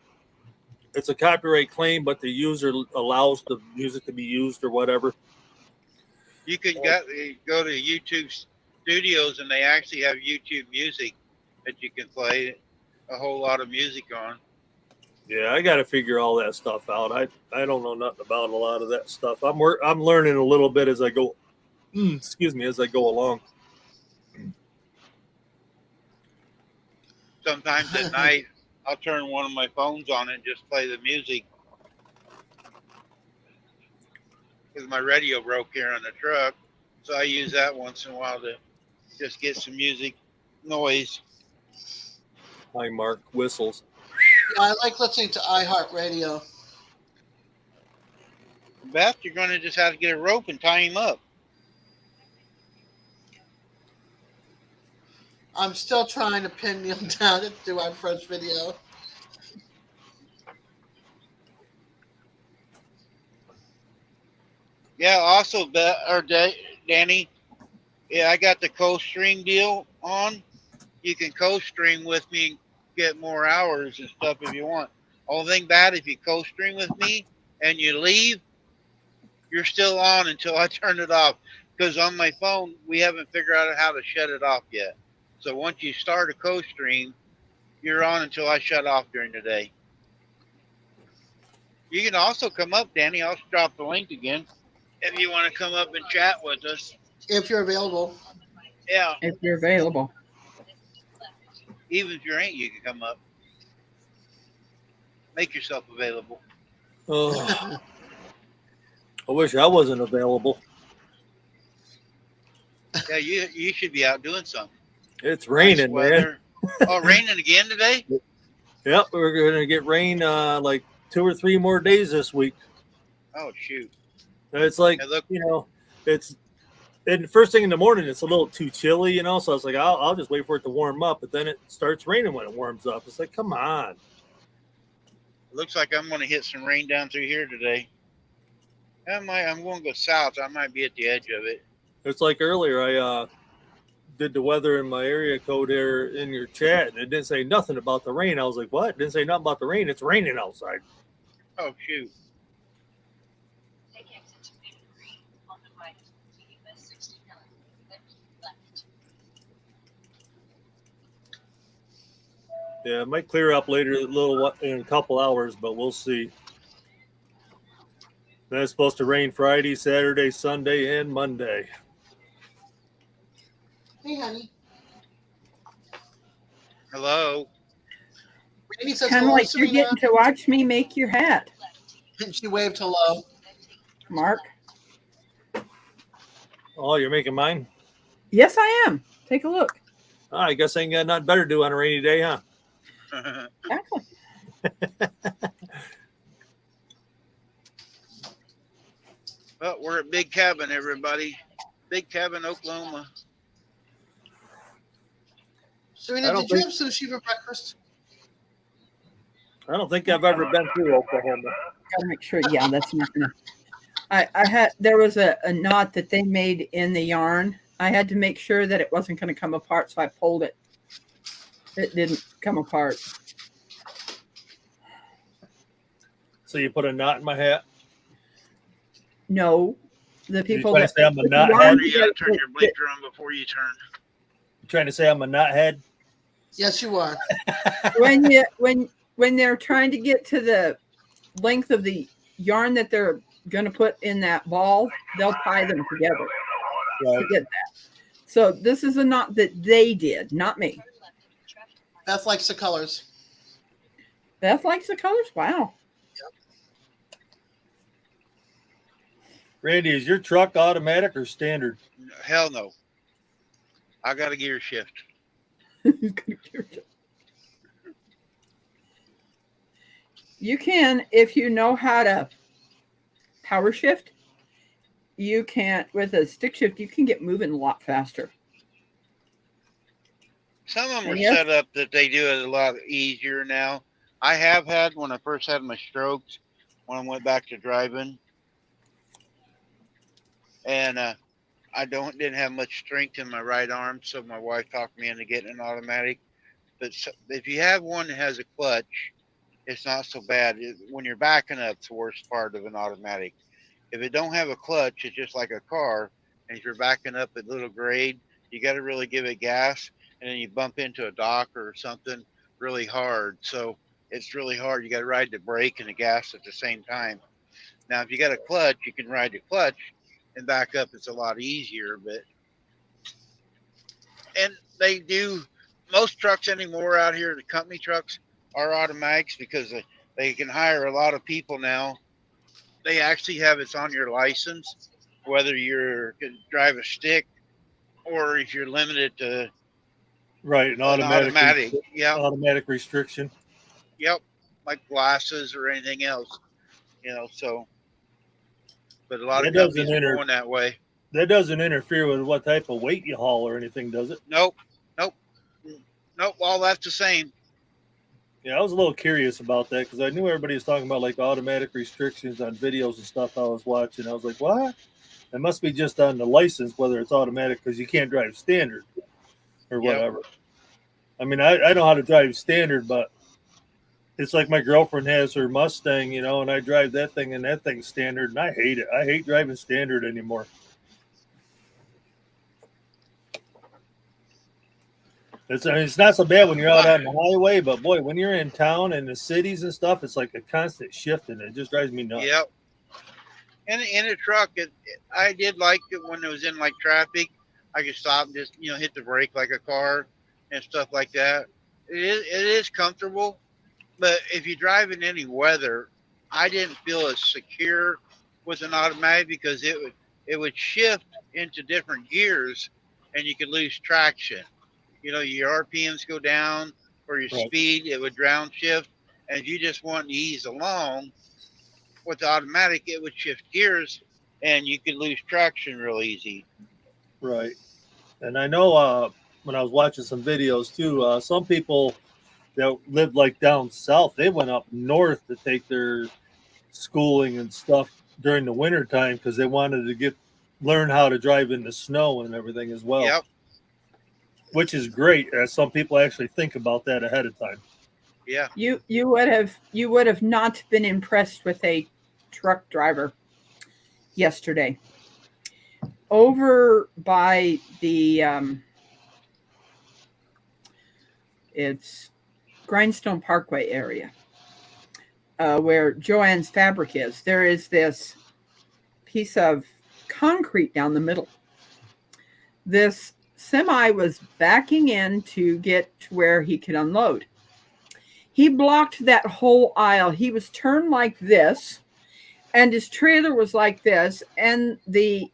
it's a copyright claim, but the user allows the music to be used or whatever. You can go to YouTube Studios, and they actually have YouTube music that you can play a whole lot of music on. Yeah, I got to figure all that stuff out. I don't know nothing about a lot of that stuff. I'm learning a little bit as I go. As I go along. Sometimes at night, I'll turn one of my phones on and just play the music. Because my radio broke here on the truck. So I use that once in a while to just get some music noise. Hi, Mark. Whistles. Yeah, I like listening to iHeartRadio. Beth, you're going to just have to get a rope and tie him up. I'm still trying to pin Neil down to do our first video. Yeah. Also, Danny. Yeah, I got the co-stream deal on. You can co-stream with me and get more hours and stuff if you want. Only thing bad, if you co-stream with me and you leave, you're still on until I turn it off. Because on my phone, we haven't figured out how to shut it off yet. So once you start a co-stream, you're on until I shut off during the day. You can also come up, Danny. I'll drop the link again if you want to come up and chat with us. If you're available. Yeah, If you're available. even if you ain't, you can come up. Make yourself available. Oh, I wish I wasn't available. Yeah, you should be out doing something. It's raining, Nice man. weather. Oh, raining again today? Yep, we're going to get rain like 2 or 3 more days this week. Oh, shoot. It's like, Hey, look. it's and first thing in the morning, it's a little too chilly, So I was like, I'll just wait for it to warm up, but then it starts raining when it warms up. It's like, come on. Looks like I'm going to hit some rain down through here today. I'm going to go south. I might be at the edge of it. It's like earlier, I did the weather in my area code there in your chat, and it didn't say nothing about the rain. I was like, what? It didn't say nothing about the rain. It's raining outside. Oh, shoot. Yeah, it might clear up later in a couple hours, but we'll see. Then it's supposed to rain Friday, Saturday, Sunday, and Monday. Hey, honey. Hello. Randy says Kind of hello, like you're Serena. getting to watch me make your hat, And she waved hello. Mark. Oh, you're making mine? Yes, I am. Take a look. Oh, I guess I ain't got nothing better to do on a rainy day, huh? Exactly. Well, we're at Big Cabin, everybody. Big Cabin, Oklahoma. Serena, did you have sushi for breakfast? I don't think I've ever been through Oklahoma. Gotta make sure. Yeah, that's not gonna. There was a knot that they made in the yarn. I had to make sure that it wasn't going to come apart, so I pulled it. It didn't come apart. So you put a knot in my hat? No, the people trying to that say I'm a put the knot yarn head? You got to turn together- your blinker on before you turn. You trying to say I'm a nuthead? Yes, you are. when they're trying to get to the length of the yarn that they're going to put in that ball, they'll tie them together to get that. So this is a knot that they did, not me. Beth likes the colors. Beth likes the colors. Wow. Randy, is your truck automatic or standard? Hell no. I got a gear shift. You can, if you know how to power shift, you can't, with a stick shift, you can get moving a lot faster. Some of them are Yes. set up that they do it a lot easier now. I have had when I first had my strokes, when I went back to driving, and I didn't have much strength in my right arm, so my wife talked me into getting an automatic. But if you have one that has a clutch, it's not so bad. When you're backing up, it's the worst part of an automatic. If it don't have a clutch, it's just like a car. And if you're backing up at little grade, you got to really give it gas, and then you bump into a dock or something really hard. So it's really hard. You got to ride the brake and the gas at the same time. Now, if you got a clutch, you can ride the clutch and back up. It's a lot easier. And they do, most trucks anymore out here, the company trucks are automatics because they can hire a lot of people now. They actually have it's on your license, whether you can drive a stick or if you're limited to Right, an automatic. Yeah. Automatic restriction. Yep. Like glasses or anything else, so. But a lot of That doesn't companies are going that way. That doesn't interfere with what type of weight you haul or anything, does it? Nope. All that's the same. Yeah, I was a little curious about that because I knew everybody was talking about like automatic restrictions on videos and stuff I was watching. I was like, what? It must be just on the license whether it's automatic because you can't drive standard or Yep. whatever. I mean, I know how to drive standard, but it's like my girlfriend has her Mustang, you know, and I drive that thing and that thing's standard, and I hate it. I hate driving standard anymore. I mean, it's not so bad when you're out on the highway, but boy, when you're in town and the cities and stuff, it's like a constant shift, and it just drives me nuts. Yep. And in a truck, I did like it when it was in like traffic. I could stop and just hit the brake like a car and stuff like that. It is comfortable, but if you drive in any weather, I didn't feel as secure with an automatic because it would shift into different gears, and you could lose traction. Your RPMs go down or your Right. speed, it would drown shift. And if you just want to ease along with the automatic, it would shift gears and you could lose traction real easy. Right. And I know when I was watching some videos too, some people that lived like down south, they went up north to take their schooling and stuff during the winter time because they wanted to learn how to drive in the snow and everything as well. Yep. Which is great. Some people actually think about that ahead of time. Yeah. You would have not been impressed with a truck driver yesterday. Over by the it's Grindstone Parkway area, where Joanne's Fabric is. There is this piece of concrete down the middle. This semi was backing in to get to where he could unload. He blocked that whole aisle. He was turned like this, and his trailer was like this, and the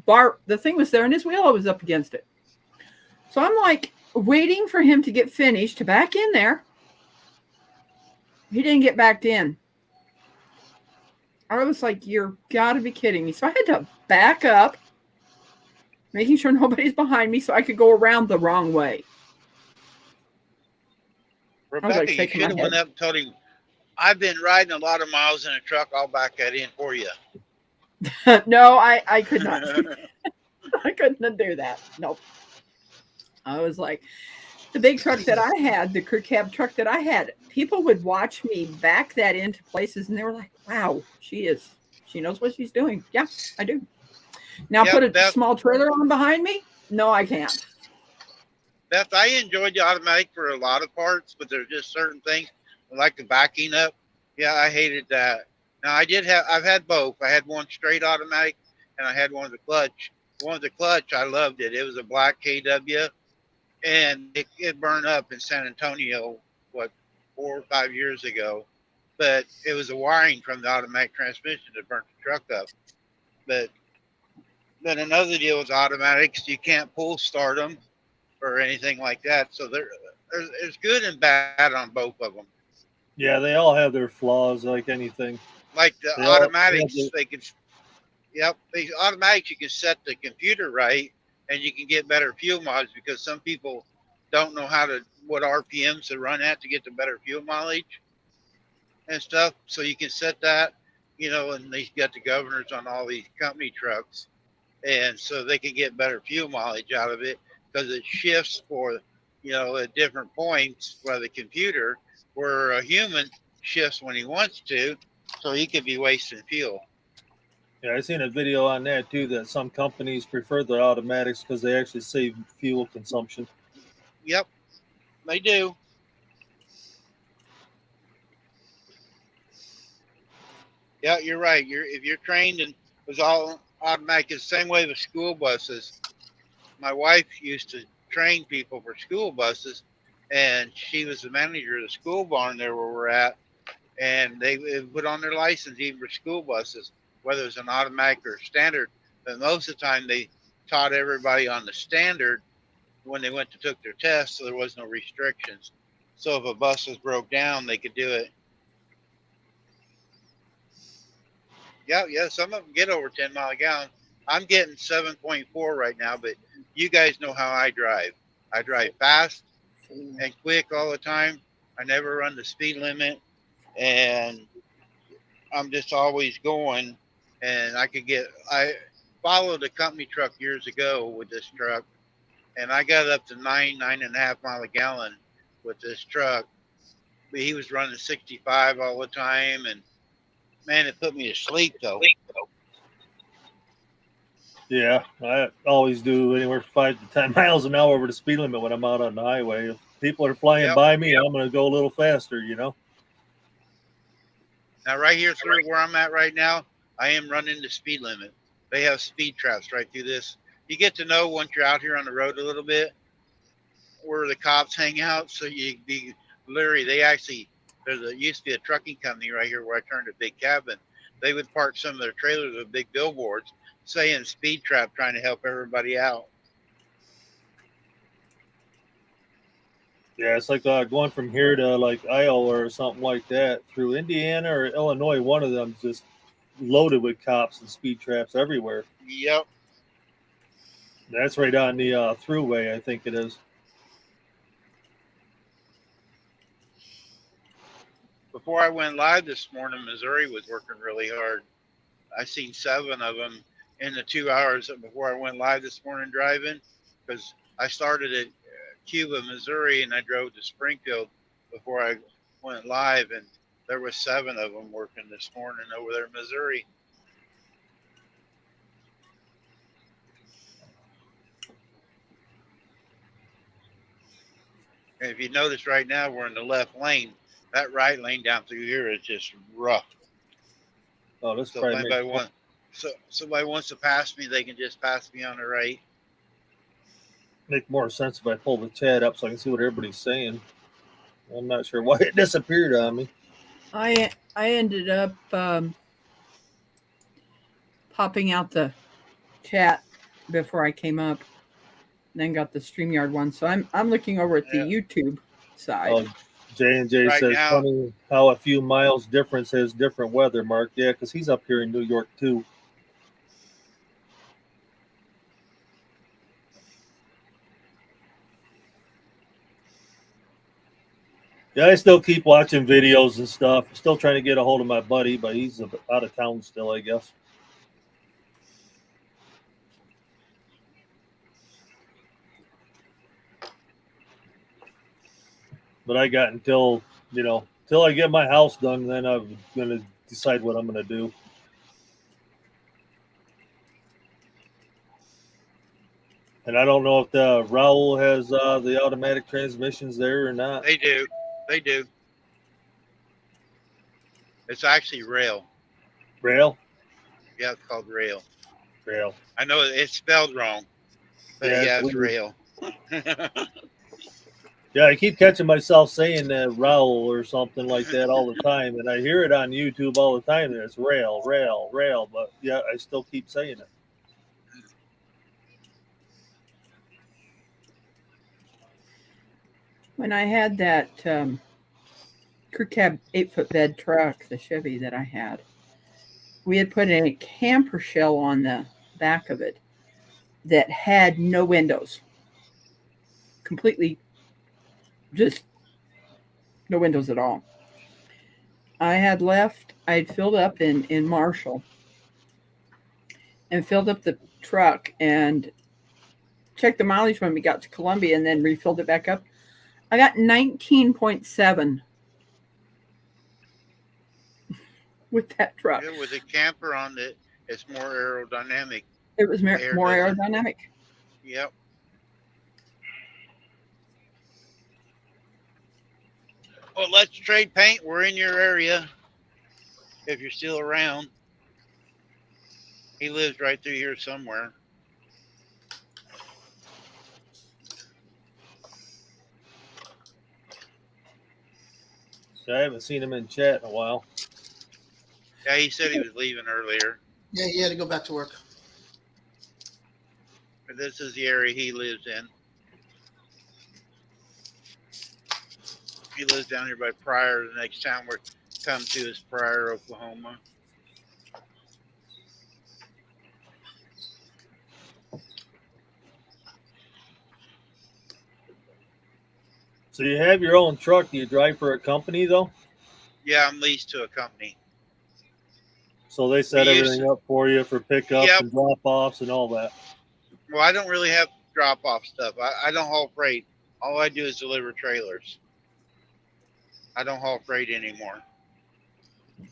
bar, the thing was there, and his wheel was up against it. So I'm like waiting for him to get finished to back in there. He didn't get backed in. I was like, you're got to be kidding me. So I had to back up, making sure nobody's behind me so I could go around the wrong way. Rebecca, you shaking should my have went head. up and told him, I've been riding a lot of miles in a truck. I'll back that in for you. No, I could not. I couldn't do that. Nope. I was like, the big truck that I had, the crew cab truck that I had, people would watch me back that into places, and they were like, wow, she knows what she's doing. Yeah, I do. Now Yeah, put a Beth, small trailer on behind me? No, I can't. Beth, I enjoyed the automatic for a lot of parts, but there's just certain things like the backing up. Yeah, I hated that. Now I've had both. I had one straight automatic and I had one with the clutch. The one with the clutch, I loved it. It was a black KW, and it burned up in San Antonio, 4 or 5 years ago. But it was the wiring from the automatic transmission that burnt the truck up. But then another deal with automatics, you can't pull start them or anything like that. So there's good and bad on both of them. Yeah, they all have their flaws like anything. Like the They all automatics, have the automatics, you can set the computer right and you can get better fuel mileage because some people don't know what RPMs to run at to get the better fuel mileage and stuff. So you can set that, and they got the governors on all these company trucks. And so they can get better fuel mileage out of it because it shifts for, at different points by the computer, where a human shifts when he wants to. So he could be wasting fuel. Yeah, I seen a video on that too, that some companies prefer the automatics because they actually save fuel consumption. Yep, they do. Yeah, you're right. If you're trained and was all automatic, it's the same way with school buses. My wife used to train people for school buses, and she was the manager of the school barn there where we're at. And they put on their license even for school buses, whether it's an automatic or standard. But most of the time, they taught everybody on the standard when they went to took their test, so there was no restrictions. So if a bus was broke down, they could do it. Yeah, some of them get over 10 miles a gallon. I'm getting 7.4 right now, but you guys know how I drive. I drive fast, and quick all the time. I never run the speed limit, and I'm just always going. And I followed a company truck years ago with this truck, and I got up to 9.5 miles a gallon with this truck. But he was running 65 all the time, and man, it put me to sleep though. Yeah, I always do anywhere from 5 to 10 miles an hour over the speed limit when I'm out on the highway. If people are flying Yep. by me, I'm going to go a little faster, you know? Now, right here through where I'm at right now, I am running the speed limit. They have speed traps right through this. You get to know once you're out here on the road a little bit where the cops hang out. So you be literally, used to be a trucking company right here where I turned a big cabin. They would park some of their trailers with big billboards saying speed trap, trying to help everybody out. Yeah, it's like going from here to like Iowa or something like that through Indiana or Illinois. One of them just loaded with cops and speed traps everywhere. Yep. That's right on the throughway, I think it is. Before I went live this morning, Missouri was working really hard. I seen 7 of them in the 2 hours before I went live this morning driving, because I started at Cuba, Missouri, and I drove to Springfield before I went live, and there was 7 of them working this morning over there in Missouri. And if you notice right now, we're in the left lane. That right lane down through here is just rough. Oh, this So if probably somebody wants to pass me, they can just pass me on the right. make more sense if I pull the chat up so I can see what everybody's saying. I'm not sure why it disappeared on me. I ended up popping out the chat before I came up, then got the StreamYard one. So I'm looking over at the YouTube side. Oh, J&J Right says, now- funny how a few miles difference has different weather, Mark. Yeah, because he's up here in New York, too. Yeah, I still keep watching videos and stuff. Still trying to get a hold of my buddy, but he's out of town still, I guess. But I got until I get my house done, then I'm going to decide what I'm going to do. And I don't know if the Raoul has the automatic transmissions there or not. They do. They do. It's actually rail. Rail? Yeah, it's called rail. Rail. I know it's spelled wrong, but yeah, it's rail. Yeah, I keep catching myself saying that Raoul or something like that all the time, and I hear it on YouTube all the time. And it's rail, rail, rail, but yeah, I still keep saying it. When I had that crew cab 8-foot bed truck, the Chevy that I had, we had put a camper shell on the back of it that had no windows. Completely just no windows at all. I'd filled up in Marshall and filled up the truck and checked the mileage when we got to Columbia and then refilled it back up. I got 19.7 with that truck. Yeah, with a camper on it, it's more aerodynamic. It was more doesn't- aerodynamic. Yep. Well, let's trade paint. We're in your area. If you're still around. He lives right through here somewhere. I haven't seen him in chat in a while. Yeah, he said he was leaving earlier. Yeah, he had to go back to work. But this is the area he lives in. He lives down here by Pryor. The next town we're come to is Pryor, Oklahoma. So you have your own truck. Do you drive for a company though? Yeah, I'm leased to a company. So they set We used everything up for you for pickups Yep. and drop offs and all that. Well, I don't really have drop off stuff. I don't haul freight. All I do is deliver trailers. I don't haul freight anymore.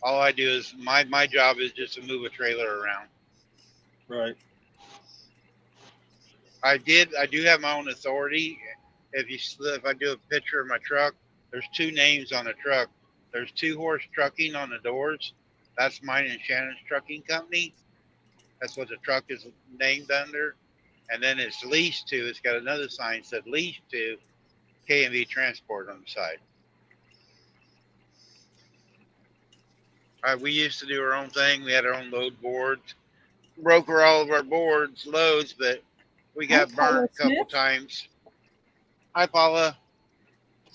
All I do is my job is just to move a trailer around. Right. I do have my own authority. If I do a picture of my truck, there's two names on the truck. There's Two Horse Trucking on the doors. That's mine and Shannon's trucking company. That's what the truck is named under. And then it's leased to. It's got another sign that said leased to K&V Transport on the side. We used to do our own thing. We had our own load boards, broker all of our loads, but we got Hi, Paula burnt a couple Smith. times. Hi, Paula.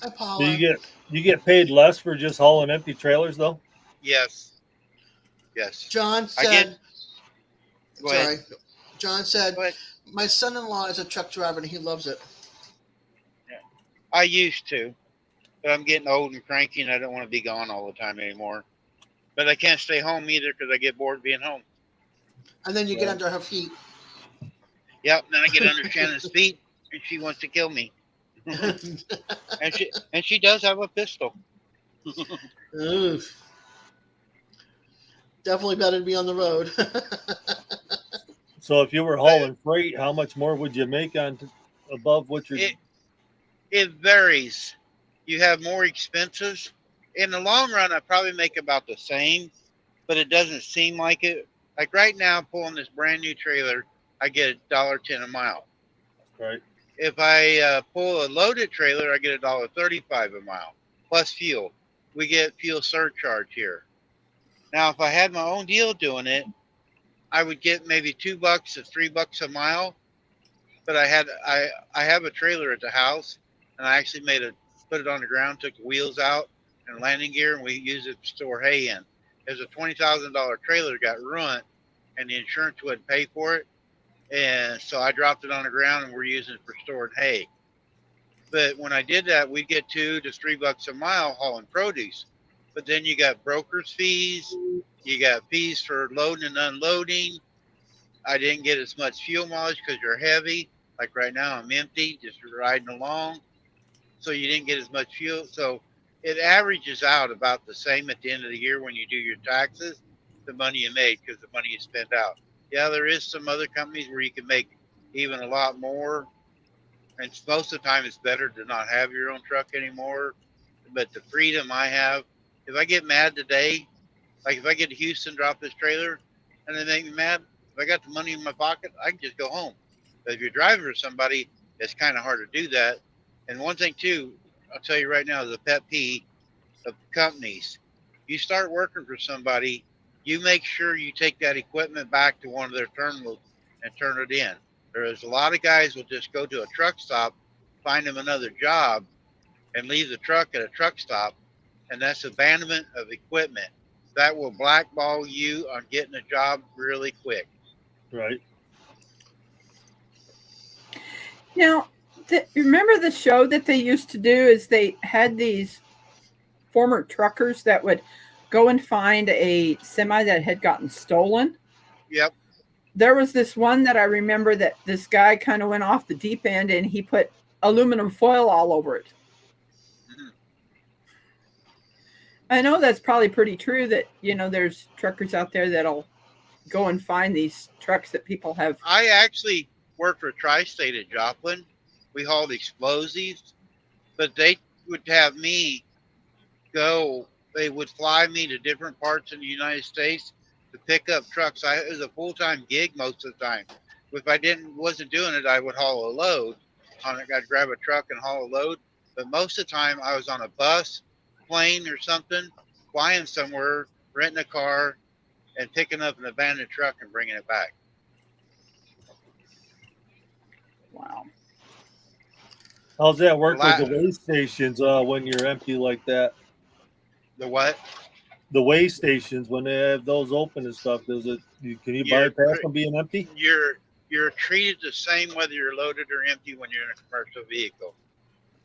Hi, Do Paula. you get paid less for just hauling empty trailers though? Yes. Yes. John I get- said, Go ahead. sorry. John said, Go ahead. my son-in-law is a truck driver and he loves it. I used to, but I'm getting old and cranky and I don't want to be gone all the time anymore. But I can't stay home either because I get bored being home. And then you get Right. under her feet. Yep. Then I get under Shannon's feet and she wants to kill me. And she does have a pistol. Oof. Definitely better to be on the road. So if you were hauling freight, how much more would you make on above what you're? It varies. You have more expenses. In the long run, I probably make about the same, but it doesn't seem like it. Like right now, pulling this brand new trailer, I get $1.10 a mile. Right. If I pull a loaded trailer, I get $1.35 a mile plus fuel. We get fuel surcharge here. Now, if I had my own deal doing it, I would get maybe $2 to $3 a mile. But I have a trailer at the house, and I actually put it on the ground, took the wheels out and landing gear, and we used it to store hay in. It was a $20,000 trailer, got ruined, and the insurance wouldn't pay for it. And so I dropped it on the ground and we're using it for storing hay. But when I did that, we'd get $2 to $3 a mile hauling produce. But then you got broker's fees, you got fees for loading and unloading. I didn't get as much fuel mileage because you're heavy. Like right now, I'm empty, just riding along. So you didn't get as much fuel. So it averages out about the same at the end of the year when you do your taxes, the money you made because the money you spent out. Yeah, there is some other companies where you can make even a lot more. And most of the time, it's better to not have your own truck anymore. But the freedom I have, if I get mad today, like if I get to Houston, drop this trailer, and they make me mad, if I got the money in my pocket, I can just go home. But if you're driving for somebody, it's kind of hard to do that. And one thing, too, I'll tell you right now, the pet peeve of companies. You start working for somebody, you make sure you take that equipment back to one of their terminals and turn it in. There's a lot of guys will just go to a truck stop, find them another job, and leave the truck at a truck stop, and that's abandonment of equipment. That will blackball you on getting a job really quick. Right. Now, remember the show that they used to do is they had these former truckers that would go and find a semi that had gotten stolen. Yep. There was this one that I remember that this guy kind of went off the deep end and he put aluminum foil all over it. Mhm. I know that's probably pretty true that, you know, there's truckers out there that'll go and find these trucks that people have. I actually worked for Tri-State at Joplin. We hauled explosives, but they would have me go. They would fly me to different parts in the United States to pick up trucks. It was a full-time gig most of the time. If I wasn't doing it, I would haul a load. I'd grab a truck and haul a load. But most of the time, I was on a bus, plane, or something, flying somewhere, renting a car, and picking up an abandoned truck and bringing it back. Wow. How's that work La- with the weigh stations when you're empty like that? The what? The weigh stations when they have those open and stuff, can you You're bypass them being empty? You're treated the same whether you're loaded or empty when you're in a commercial vehicle.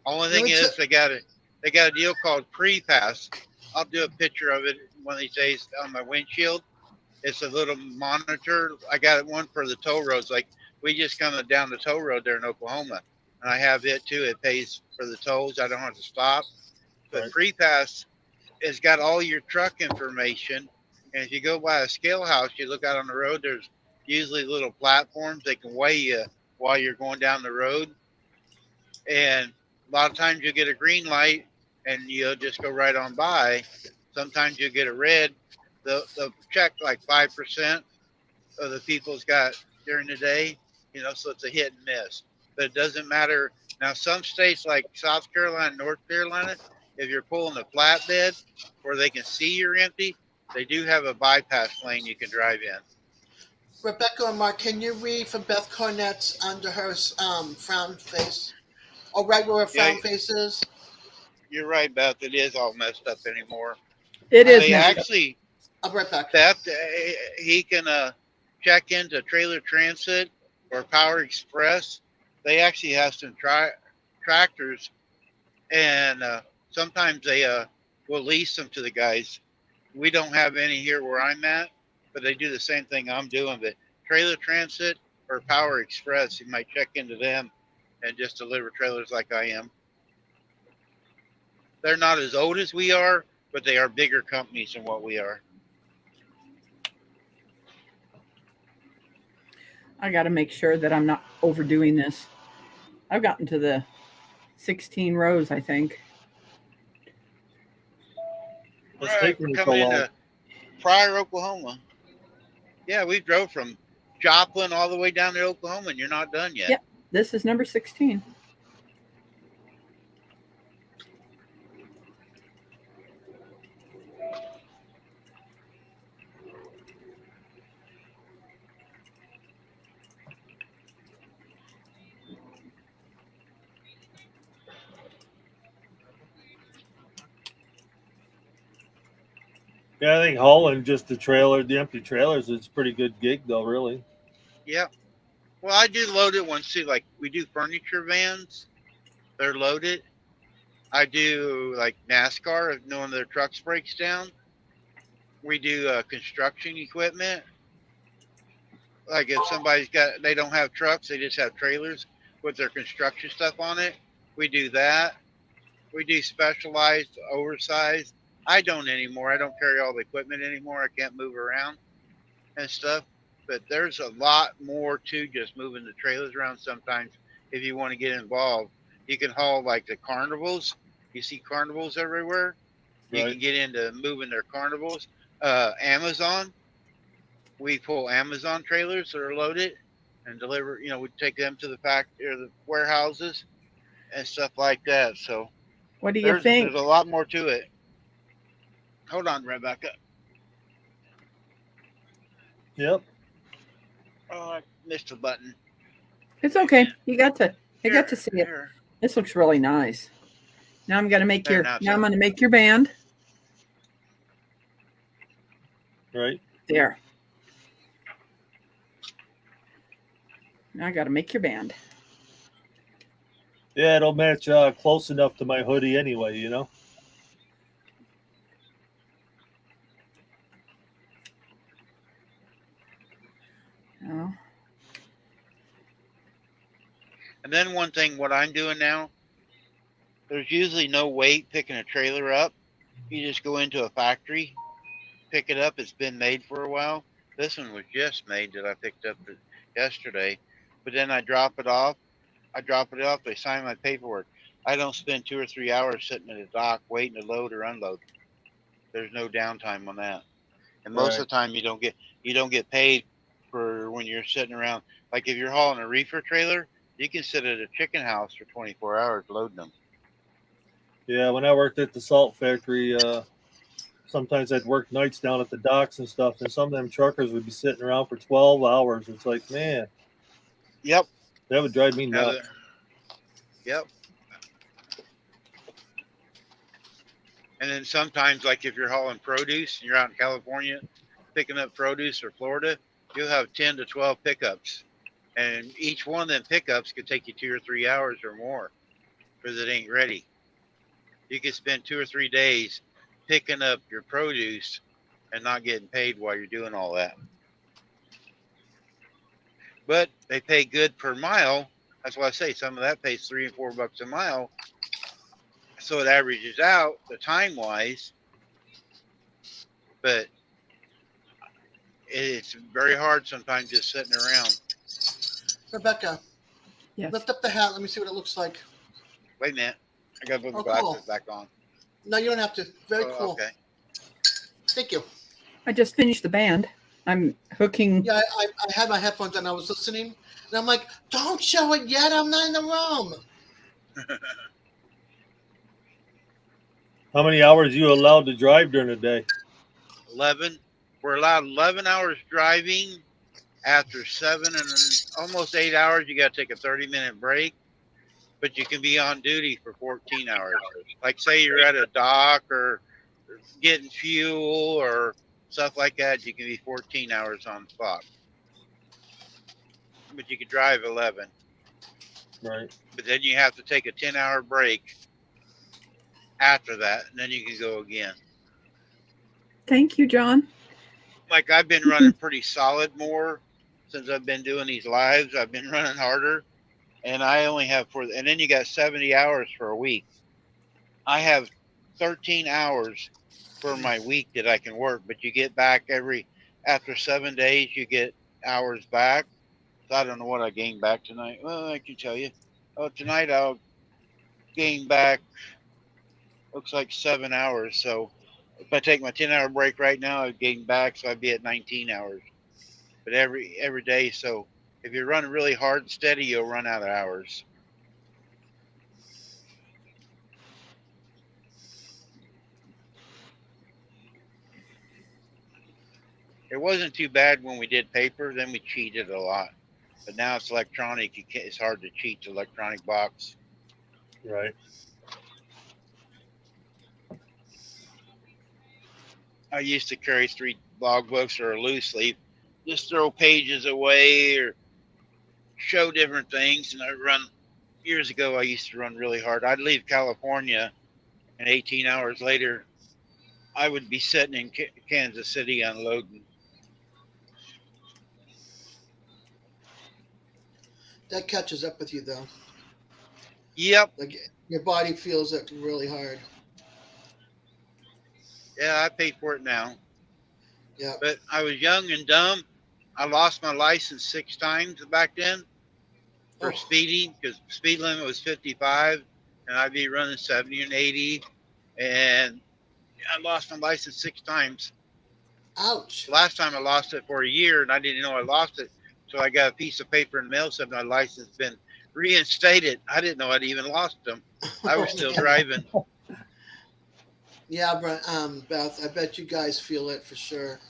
Only Let thing me is they got a deal called pre-pass. I'll do a picture of it one of these days on my windshield. It's a little monitor. I got one for the toll roads. Like we just come down the toll road there in Oklahoma, and I have it too. It pays for the tolls. I don't have to stop. But Right. pre-pass has got all your truck information. And if you go by a scale house, you look out on the road. There's usually little platforms. They can weigh you while you're going down the road. And a lot of times you get a green light and you'll just go right on by. Sometimes you get a red. They'll check like 5% of the people's got during the day, so it's a hit and miss. But it doesn't matter. Now, some states like South Carolina, North Carolina, if you're pulling a flatbed where they can see you're empty, they do have a bypass lane you can drive in. Rebecca or Mark, can you read for Beth Cornett's under her frown face? Or right where her frown face is? You're right, Beth. It is all messed up anymore. It is They messed up. actually, I'll be right back. Beth, he can check into Trailer Transit or Power Express. They actually have some tractors, and sometimes they will lease them to the guys. We don't have any here where I'm at, but they do the same thing I'm doing. But Trailer Transit or Power Express, you might check into them and just deliver trailers like I am. They're not as old as we are, but they are bigger companies than what we are. I got to make sure that I'm not overdoing this. I've gotten to the 16 rows, I think. What's Right, taking we're you so coming long? into Pryor, Oklahoma. Yeah, we drove from Joplin all the way down to Oklahoma, and you're not done yet. Yep. This is number 16. Yeah, I think hauling just the empty trailers, is a pretty good gig though, really. Yeah. Well, I do loaded ones too. Like we do furniture vans. They're loaded. I do like NASCAR if one of their trucks breaks down. We do construction equipment. Like if they don't have trucks, they just have trailers with their construction stuff on it. We do that. We do specialized, oversized. I don't anymore. I don't carry all the equipment anymore. I can't move around and stuff. But there's a lot more to just moving the trailers around sometimes if you want to get involved. You can haul like the carnivals. You see carnivals everywhere. You Right. can get into moving their carnivals. Amazon. We pull Amazon trailers that are loaded and deliver, we take them to the factory or the warehouses and stuff like that. So What do you there's think? a lot more to it. Hold on, Rebecca. Yep. Oh, I missed a button. It's okay. I got to see it. Here. This looks really nice. Now I'm gonna make There, your now it's now I'm on. gonna make your band. Right. There. Now I gotta make your band. Yeah, it'll match close enough to my hoodie anyway, Oh. And then one thing, what I'm doing now, there's usually no wait picking a trailer up. You just go into a factory, pick it up. It's been made for a while. This one was just made that I picked up yesterday. But then I drop it off. They sign my paperwork. I don't spend 2 or 3 hours sitting at a dock waiting to load or unload. There's no downtime on that. And most of the time you don't get paid for when you're sitting around. Like if you're hauling a reefer trailer, you can sit at a chicken house for 24 hours loading them. Yeah, when I worked at the salt factory, sometimes I'd work nights down at the docks and stuff, and some of them truckers would be sitting around for 12 hours. It's like, man, Yep. that would drive me nuts. Yep. And then sometimes, like if you're hauling produce and you're out in California picking up produce or Florida, you'll have 10 to 12 pickups. And each one of them pickups could take you 2 or 3 hours or more. because it ain't ready. You could spend 2 or 3 days picking up your produce and not getting paid while you're doing all that. But they pay good per mile. That's why I say some of that pays $3 and $4 a mile. So it averages out the time wise. But it's very hard sometimes just sitting around. Rebecca, Yes. lift up the hat. Let me see what it looks like. Wait a minute. I got to put my Oh, glasses cool. back on. No, you don't have to. Very Oh, cool. okay. Thank you. I just finished the band. I'm hooking. Yeah, I had my headphones on. I was listening, and I'm like, "Don't show it yet. I'm not in the room." How many hours you allowed to drive during the day? 11. We're allowed 11 hours driving. After 7 and almost 8 hours, you got to take a 30-minute break. But you can be on duty for 14 hours. Like say you're at a dock or getting fuel or stuff like that, you can be 14 hours on the clock. But you can drive 11. Right. But then you have to take a 10-hour break after that, and then you can go again. Thank you, John. Like I've been running pretty solid more since I've been doing these lives. I've been running harder, and I only have and then you got 70 hours for a week. I have 13 hours for my week that I can work, but you get back after 7 days, you get hours back. So I don't know what I gained back tonight. Well, I can tell you. Oh, tonight I'll gain back, looks like 7 hours. So if I take my 10-hour break right now, I'd gain back, so I'd be at 19 hours. But every day, so if you're running really hard and steady, you'll run out of hours. It wasn't too bad when we did paper. Then we cheated a lot. But now it's electronic. It's hard to cheat the electronic box. Right. I used to carry 3 log books or a loose leaf, just throw pages away or show different things. And years ago, I used to run really hard. I'd leave California, and 18 hours later, I would be sitting in Kansas City unloading. That catches up with you, though. Yep. Like your body feels it really hard. Yeah, I pay for it now. Yeah. But I was young and dumb. I lost my license 6 times back then for speeding, because speed limit was 55 and I'd be running 70 and 80. And I lost my license 6 times. Ouch. Last time I lost it for a year and I didn't know I lost it. So I got a piece of paper in the mail said my license been reinstated. I didn't know I'd even lost them. I was still driving. Yeah, Beth, I bet you guys feel it for sure.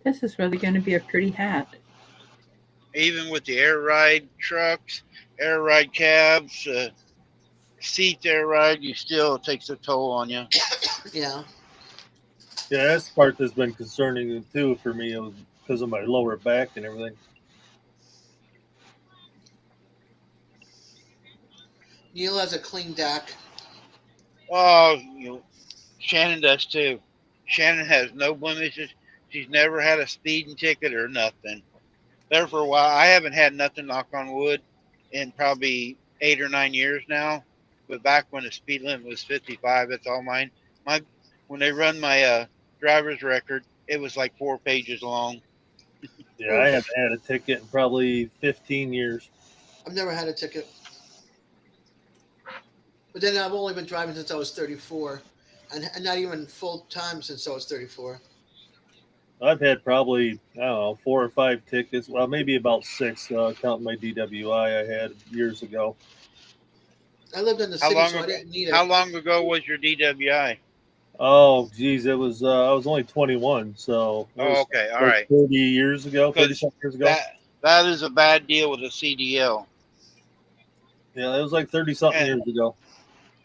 This is really going to be a pretty hat. Even with the air ride trucks, air ride cabs, seat air ride, it takes a toll on you. Yeah. Yeah, that's the part that's been concerning too for me. It was because of my lower back and everything. Neil has a clean deck. Oh, Shannon does too. Shannon has no blemishes. She's never had a speeding ticket or nothing. There for a while, I haven't had nothing, knock on wood, in probably 8 or 9 years now. But back when the speed limit was 55, that's all mine. When they run my driver's record, it was like 4 pages long. Yeah, I haven't had a ticket in probably 15 years. I've never had a ticket. But then I've only been driving since I was 34, and not even full time since I was 34. I've had probably, I don't know, 4 or 5 tickets. Well, maybe about 6, counting my DWI I had years ago. I lived in the city, so I didn't need it. How long ago was your DWI? Oh, geez, it was, I was only 21, so. It was okay, all like right. 30 years ago, 30-something years ago. That is a bad deal with a CDL. Yeah, it was like 30-something years ago.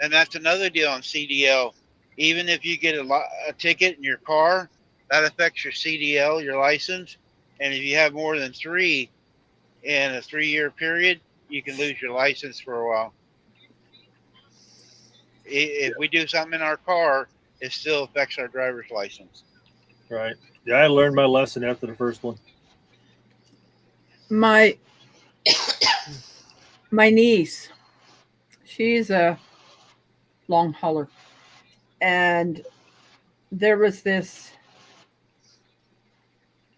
And that's another deal on CDL. Even if you get a ticket in your car, that affects your CDL, your license. And if you have more than 3, in a 3-year period, you can lose your license for a while. If we do something in our car, it still affects our driver's license. Right. Yeah, I learned my lesson after the first one. My niece, she's a long hauler, and there was this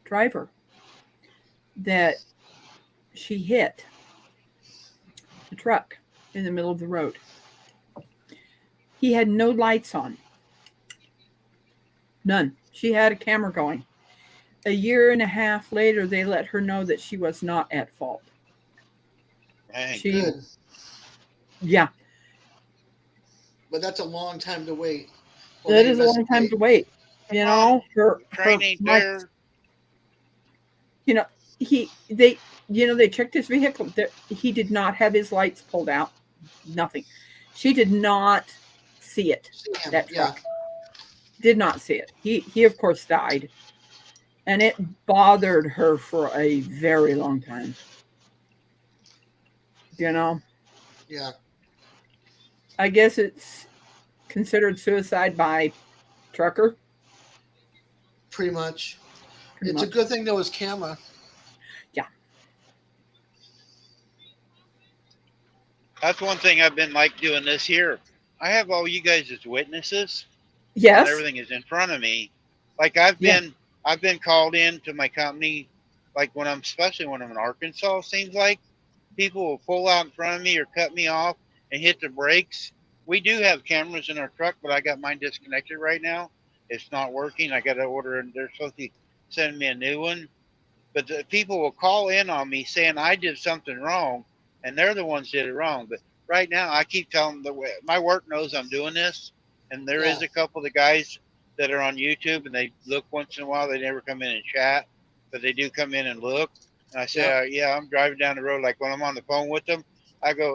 driver that she hit the truck in the middle of the road. He had no lights on. None. She had a camera going. A year and a half later, they let her know that she was not at fault. Dang. She, Good. yeah, But that's a long time to wait. that is a long time to wait. You know, Training there. You know, they checked his vehicle. He did not have his lights pulled out. Nothing. She did not see it. That truck did not see it. He of course died, and it bothered her for a very long time. You know. Yeah. I guess it's considered suicide by trucker. Pretty much. Pretty It's much. a good thing there was camera. That's one thing I've been like doing this year. I have all you guys as witnesses. Yes. And everything is in front of me. Like I've been called in to my company, like especially when I'm in Arkansas, it seems like people will pull out in front of me or cut me off and hit the brakes. We do have cameras in our truck, but I got mine disconnected right now. It's not working. I got to order, and they're supposed to be sending me a new one. But the people will call in on me saying I did something wrong, and they're the ones that did it wrong. But right now, I keep telling them my work knows I'm doing this, and there is a couple of the guys that are on YouTube, and they look once in a while. They never come in and chat, but they do come in and look. And I say, yeah, I'm driving down the road. Like when I'm on the phone with them,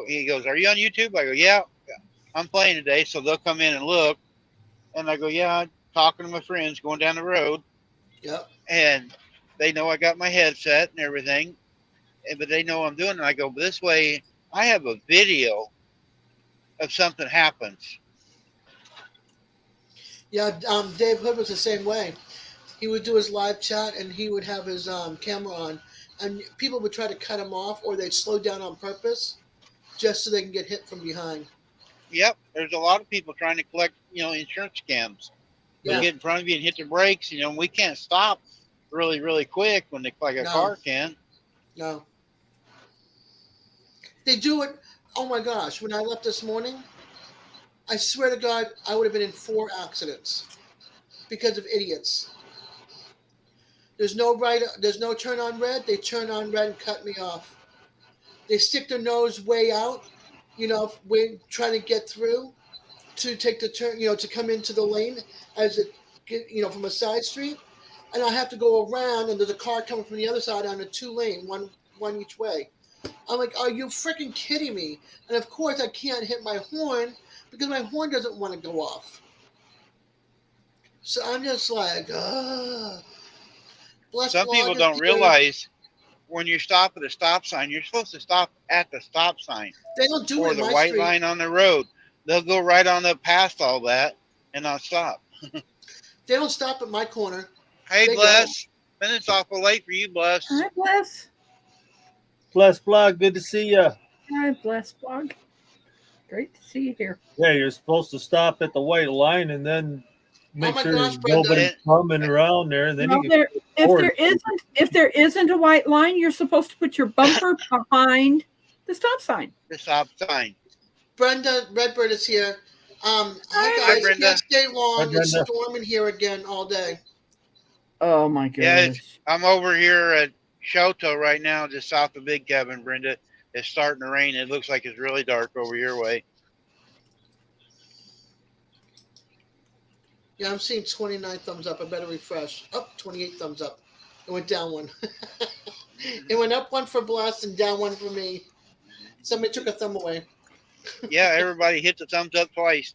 he goes, are you on YouTube? I go, yeah, I'm playing today. So they'll come in and look. And I go, yeah, I'm talking to my friends going down the road. Yep. And they know I got my headset and everything, but they know I'm doing it. I go, this way, I have a video of something happens. Yeah, Dave Hood was the same way. He would do his live chat, and he would have his camera on, and people would try to cut him off, or they'd slow down on purpose, just so they can get hit from behind. Yep, there's a lot of people trying to collect, insurance scams. They get in front of you and hit the brakes. We can't stop really, really quick like a car can. No. They do it. Oh my gosh! When I left this morning, I swear to God, I would have been in 4 accidents because of idiots. There's no turn on red. They turn on red and cut me off. They stick their nose way out, when trying to get through to take the turn, to come into the lane as it, from a side street, and I have to go around, and there's a car coming from the other side on a 2-lane, one each way. I'm like, are you freaking kidding me? And of course, I can't hit my horn because my horn doesn't want to go off. So I'm just like, Some people don't realize when you stop at a stop sign, you're supposed to stop at the stop sign. They don't do it or in the my white street. line on the road. They'll go right on up past all that and not stop. They don't stop at my corner. Hey, They Bless. Minutes awful late for you, Bless. Hi, Bless. Bless Blog, good to see you. Hi, Bless Blog. Great to see you here. Yeah, you're supposed to stop at the white line and then make my sure gosh, Brenda. nobody's coming around there, and then Well, you can if there isn't a white line, you're supposed to put your bumper behind the stop sign. The stop sign. Brenda Redbird is here. Hi Hi, guys, Brenda. can't stay long. Hi, It's Brenda. storming here again all day. Oh my Yeah, goodness. I'm over here at Shoto right now, just south of Big Cabin, Brenda. It's starting to rain. It looks like it's really dark over your way. Yeah, I'm seeing 29 thumbs up. I better refresh. 28 thumbs up. It went down 1. It went up 1 for Blast and down 1 for me. Somebody took a thumb away. Yeah, everybody hit the thumbs up twice.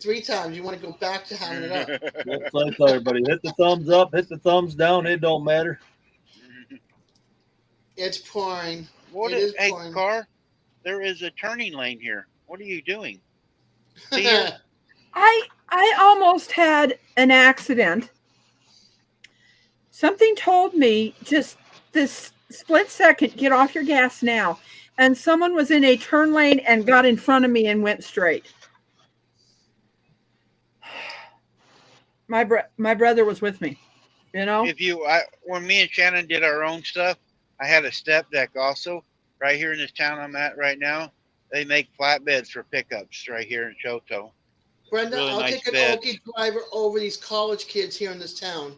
3 times. You want to go back to having it up. That's what I tell everybody. Hit the thumbs up, hit the thumbs down, it don't matter. It's pouring. What It is, is hey, pouring. car? There is a turning lane here. What are you doing? See here? I almost had an accident. Something told me just this split second, get off your gas now. And someone was in a turn lane and got in front of me and went straight. My brother was with me, you know? When me and Shannon did our own stuff, I had a step deck also right here in this town I'm at right now. They make flatbeds for pickups right here in Choto. Brenda, Really I'll nice take an beds. Okie driver over these college kids here in this town.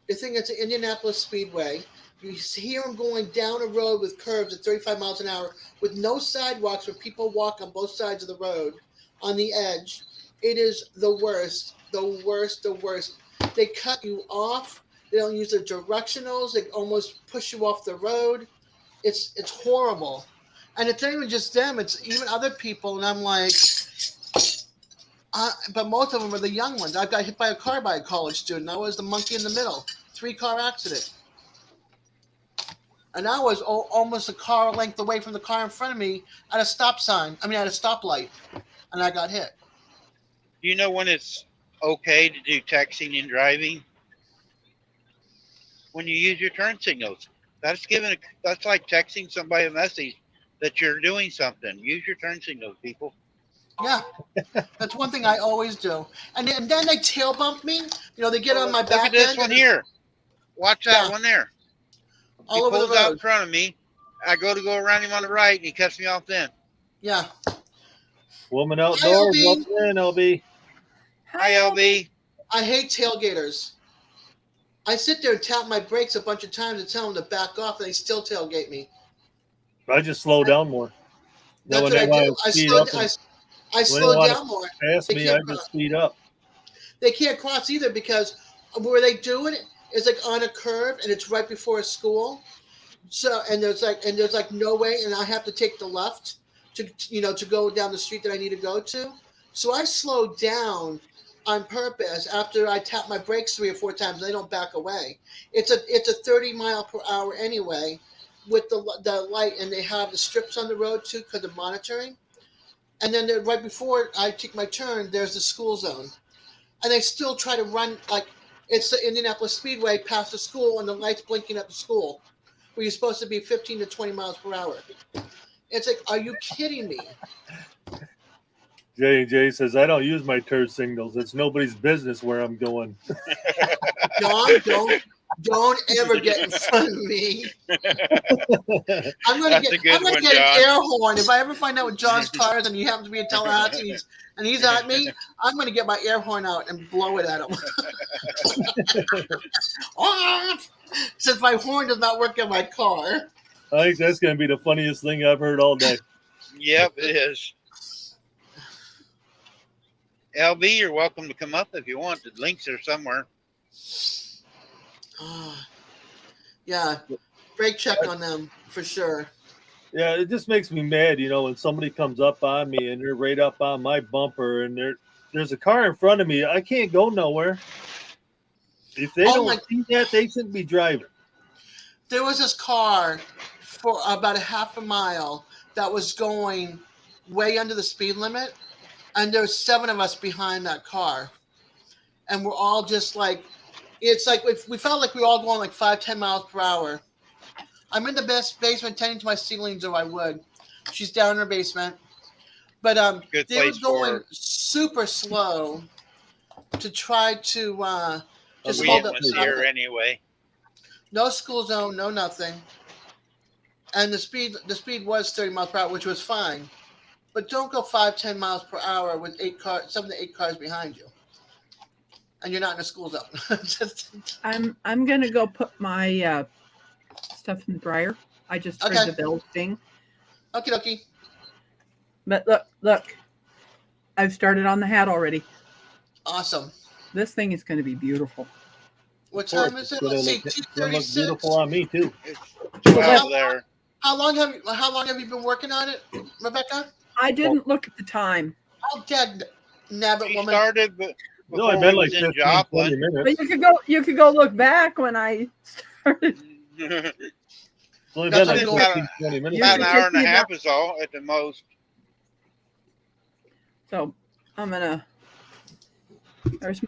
The thing is, the Indianapolis Speedway. You hear them going down a road with curves at 35 miles an hour with no sidewalks where people walk on both sides of the road on the edge. It is the worst, the worst, the worst. They cut you off. They don't use the directionals. They almost push you off the road. It's horrible. And it's not even just them. It's even other people. And I'm like, but most of them are the young ones. I got hit by a car by a college student. I was the monkey in the middle. 3-car accident. And I was almost a car length away from the car in front of me at a stop sign. I mean, at a stoplight. And I got hit. Do you know when it's okay to do texting and driving? When you use your turn signals. That's like texting somebody a message that you're doing something. Use your turn signals, people. Yeah. That's one thing I always do. And then they tail bump me. You know, they get on my Look back at this end. one here. Watch that Yeah. one there. All He over the pulls out in road. front of me. I go to go around him on the right, and he cuts me off then. Yeah. Woman outdoors, LB. welcome in, LB. Hi, LB. I hate tailgaters. I sit there and tap my brakes a bunch of times and tell them to back off, and they still tailgate me. I just slow down more. That's When what they I want do. to speed up and I slow want down more. pass They me, I can't just speed up. They can't cross either because where they do it is like on a curve and it's right before a school. So and there's like no way, and I have to take the left to go down the street that I need to go to. So I slow down on purpose after I tap my brakes 3 or 4 times. And they don't back away. It's a 30 mile per hour anyway with the light, and they have the strips on the road too because of monitoring. And then right before I take my turn, there's the school zone. And they still try to run like it's the Indianapolis Speedway past the school and the lights blinking at the school where you're supposed to be 15 to 20 miles per hour. It's like, are you kidding me? J says, I don't use my turn signals. It's nobody's business where I'm going. John, don't ever get in front of me. I'm gonna That's a get good one, an John. air horn. If I ever find out what John's car is and he happens to be in Tallahassee and he's at me, I'm gonna get my air horn out and blow it at him. Since my horn does not work in my car. I think that's going to be the funniest thing I've heard all day. Yep, it is. LB, you're welcome to come up if you want. The links are somewhere. Yeah, brake check on them for sure. Yeah, it just makes me mad, when somebody comes up on me and they're right up on my bumper and there's a car in front of me. I can't go nowhere. If they don't see that, they shouldn't be driving. There was this car for about a half a mile that was going way under the speed limit, and there's 7 of us behind that car, and we're all just like, it's like we felt like we were all going like 5-10 miles per hour. I'm in the basement tending to my ceilings, or I would. She's down in her basement, but they were going super slow to try to just hold up. Was here anyway. No school zone, no nothing. And the speed was 30 miles per hour, which was fine. But don't go 5-10 miles per hour with 7 to 8 cars behind you. And you're not in a school zone. I'm gonna go put my stuff in the dryer. I just heard the bell thing. Okie. But look. I've started on the hat already. Awesome. This thing is gonna be beautiful. What time is it? Let's see, 2:36. It looks beautiful on me too. There. How long have you been working on it, Rebecca? I didn't look at the time. How dead nabbit She woman. started No, I've been like in 15, 20 Joplin. minutes. But you could go look back when I started. It's only That's been like what I'm 15, 20 minutes. About an Usually hour takes and a me half is all at the most. So I'm gonna. There's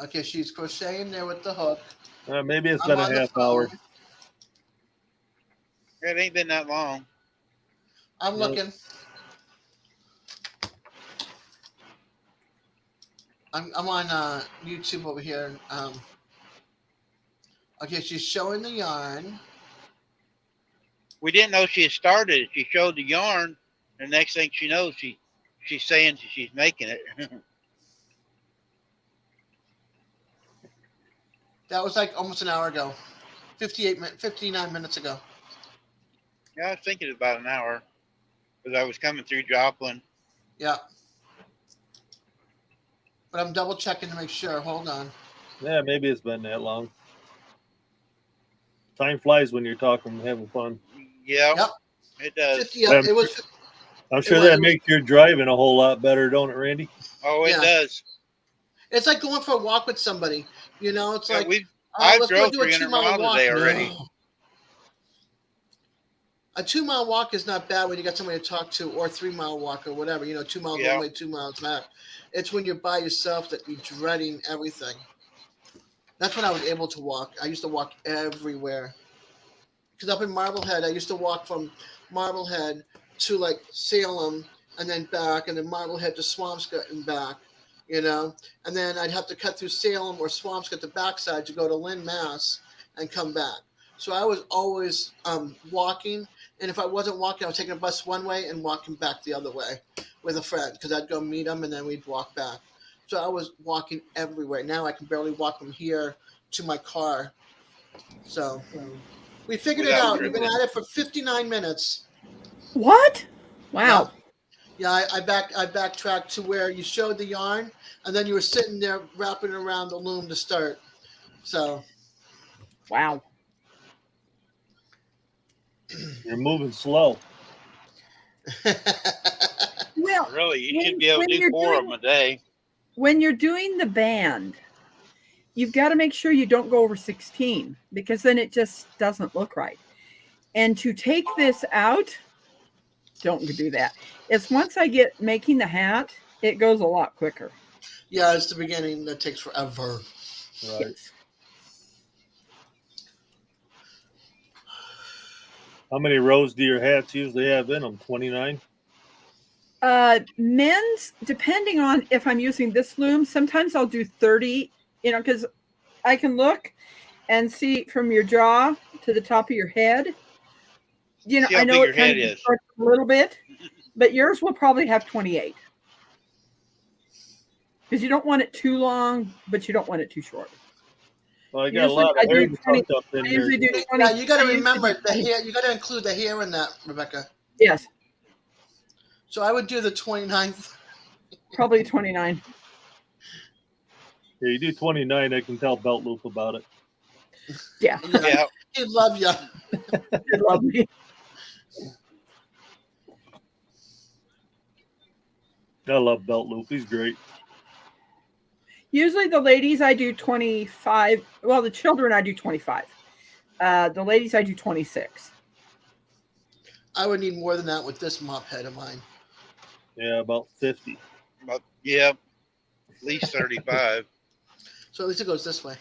Okay, she's crocheting there with the hook. Maybe it's I'm been on a the half hour. phone. It ain't been that long. I'm Nope. looking. I'm on YouTube over here. Okay, she's showing the yarn. We didn't know she had started. She showed the yarn. The next thing she knows, she's saying she's making it. That was like almost an hour ago. 59 minutes ago. Yeah, I was thinking about an hour because I was coming through Joplin. Yeah. But I'm double checking to make sure. Hold on. Yeah, maybe it's been that long. Time flies when you're talking and having fun. Yeah, Yep. it does. 50, yeah, it was. I'm sure was- that makes your driving a whole lot better, don't it, Randy? Oh, it Yeah. does. It's like going for a walk with somebody. You know, it's Yeah, like I've let's go drove do a 300 2-mile miles a walk. day already. No. A 2-mile walk is not bad when you got somebody to talk to, or a 3-mile walk or whatever. 2 miles Yeah. one way, 2 miles back. It's when you're by yourself that you're dreading everything. That's when I was able to walk. I used to walk everywhere. Because up in Marblehead, I used to walk from Marblehead to like Salem and then back, and then Marblehead to Swampscott and back. And then I'd have to cut through Salem or Swampscott the backside to go to Lynn, Mass, and come back. So I was always walking, and if I wasn't walking, I was taking a bus one way and walking back the other way with a friend because I'd go meet them and then we'd walk back. So I was walking everywhere. Now I can barely walk from here to my car. So we figured it Without out. We've been tripping. at it for 59 minutes. what? Wow. Yeah, I backtracked to where you showed the yarn, and then you were sitting there wrapping around the loom to start. So Wow. You're moving slow. Well, Really, you When- should be able when to you're do 4 of them a day. when you're doing the band, you've got to make sure you don't go over 16 because then it just doesn't look right. And to take this out, don't do that. It's once I get making the hat, it goes a lot quicker. yeah, it's the beginning that takes forever. Right. Yes. How many rows do your hats usually have in them? 29? Men's, depending on if I'm using this loom, sometimes I'll do 30, because I can look and see from your jaw to the top of your head. See how I know big it your head kind of is. distorts a little bit, but yours will probably have 28. Because you don't want it too long, but you don't want it too short. Well, I got Usually a lot I of do hair 20 tucked up in I there. usually do 20. Yeah, you got I to usually remember do the 20. hair. You got to include the hair in that, Rebecca. Yes, So I would do the 29th. probably 29. Yeah, you do 29, I can tell Belt Loop about it. Yeah, Yeah, He'd love you. you love me. I love Belt Loop. He's great. Usually the ladies I do 25. Well, the children I do 25. The ladies I do 26. I would need more than that with this mop head of mine. Yeah, about 50. but yeah, at least 35. So at least it goes this way.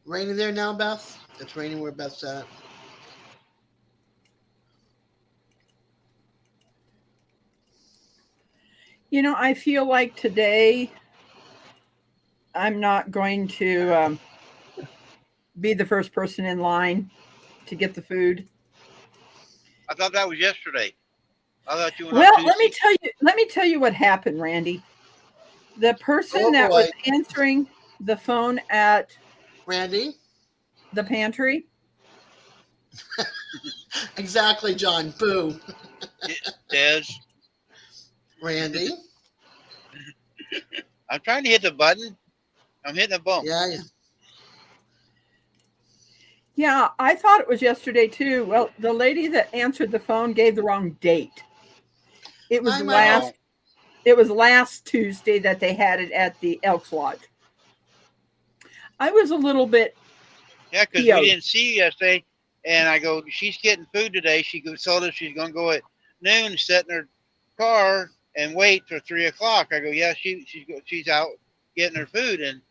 Raining there now, Beth? It's raining where Beth's at. I feel like today I'm not going to be the first person in line to get the food. I thought that was yesterday. I thought you went Well, on let me Tuesday. tell you what happened, Randy. The person Oh, that was boy. answering the phone at Randy? the pantry, Exactly, John. Boo. Des, Randy? I'm trying to hit the button. I'm hitting the bump. Yeah, yeah. yeah, I thought it was yesterday too. Well, the lady that answered the phone gave the wrong date. It was Hi, Michael. last It was last Tuesday that they had it at the Elks Lodge. I was a little bit Yeah, because we PO'd. didn't see you yesterday. And I go, she's getting food today. She told us she's going to go at noon, sit in her car and wait for 3 o'clock. I go, yeah, she's out getting her food, and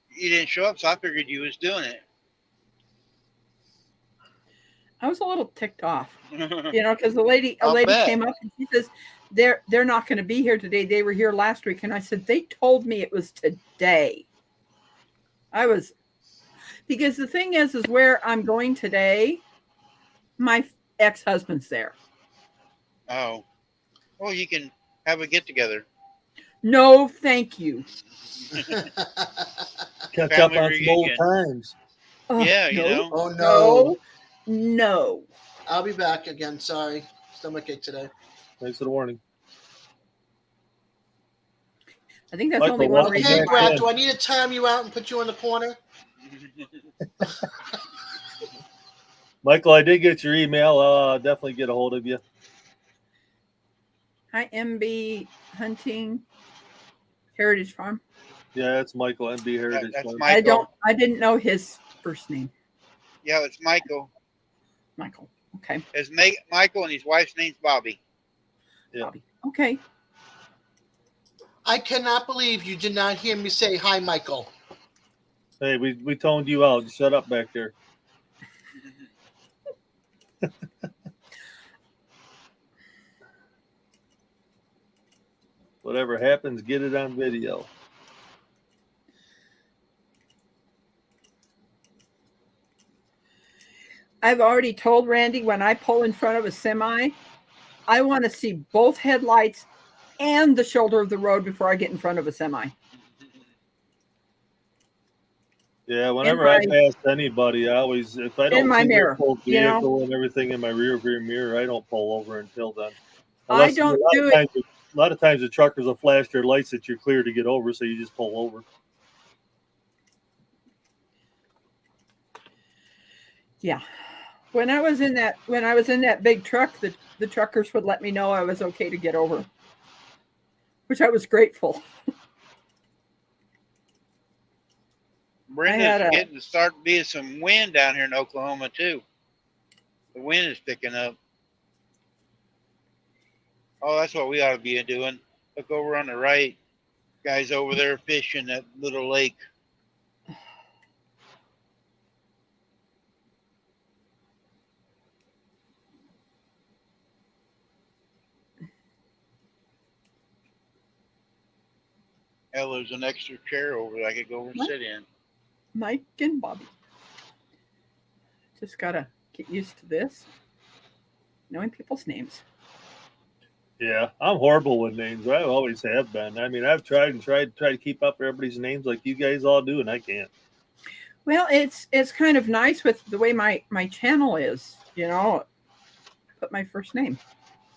you didn't show up, so I figured you was doing it. I was a little ticked off, because a lady I'll bet. came up and she says they're not going to be here today. They were here last week, and I said they told me it was today. Because the thing is where I'm going today, my ex-husband's there. Oh, well, you can have a get together. No, thank you. Catch Family up on some old reunion. times. Oh, Yeah, you no, know. Oh no. no. I'll be back again. Sorry. Stomachache today. Thanks for the warning. I think that's Michael, only one welcome reason. Hey, back Brad, in. do I need to time you out and put you in the corner? Michael, I did get your email. Definitely get a hold of you. Hi, MB Hunting Heritage Farm. Yeah, it's Michael, MB Heritage That's Farm. Michael. I didn't know his first name. Yeah, it's Michael. Michael. Okay. It's Michael, and his wife's name's Bobby. Yeah. Bobby. Okay. I cannot believe you did not hear me say hi, Michael. Hey, we toned you out. Shut up back there. Whatever happens, get it on video. I've already told Randy when I pull in front of a semi, I want to see both headlights and the shoulder of the road before I get in front of a semi. Yeah, whenever I pass anybody, I always, if I don't my see mirror, their full vehicle and everything in my rear view mirror, I don't pull over until then. I don't do it. A lot of times the truckers will flash their lights that you're clear to get over, so you just pull over. Yeah. When I was in that big truck, the truckers would let me know I was okay to get over, which I was grateful. Brenda's getting to start being some wind down here in Oklahoma too. The wind is picking up. Oh, that's what we ought to be doing. Look over on the right. Guys over there fishing that little lake. Hell, there's an extra chair over there I could go over and sit in. Mike and Bobby. Just gotta get used to this. Knowing people's names. Yeah, I'm horrible with names. I always have been. I mean, I've tried to keep up everybody's names like you guys all do, and I can't. Well, it's kind of nice with the way my channel is, put my first name.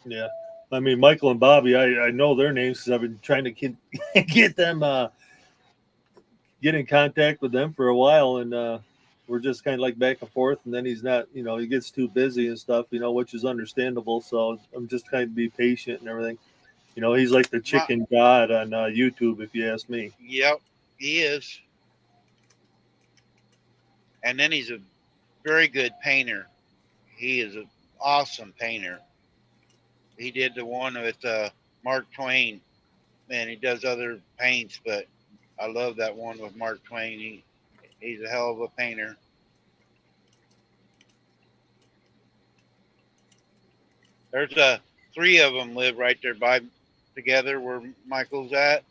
Yeah. I mean, Michael and Bobby, I know their names because I've been trying to get them, get in contact with them for a while. And we're just kind of like back and forth. And then he's not, he gets too busy and stuff, which is understandable. So I'm just trying to be patient and everything. He's like the chicken god on YouTube, if you ask me. Yep, he is. And then he's a very good painter. He is an awesome painter. He did the one with Mark Twain, and he does other paints, but I love that one with Mark Twain. He's a hell of a painter. There's 3 of them live right there together where Michael's at.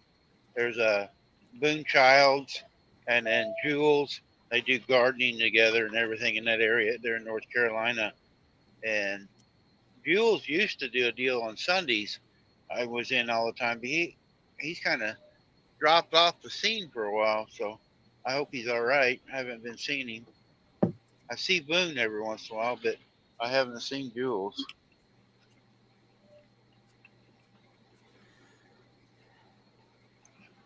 There's Boone Childs and then Jules. They do gardening together and everything in that area there in North Carolina. And Jules used to do a deal on Sundays. I was in all the time, but he's kind of dropped off the scene for a while, so I hope he's all right. I haven't been seeing him. I see Boone every once in a while, but I haven't seen Jules.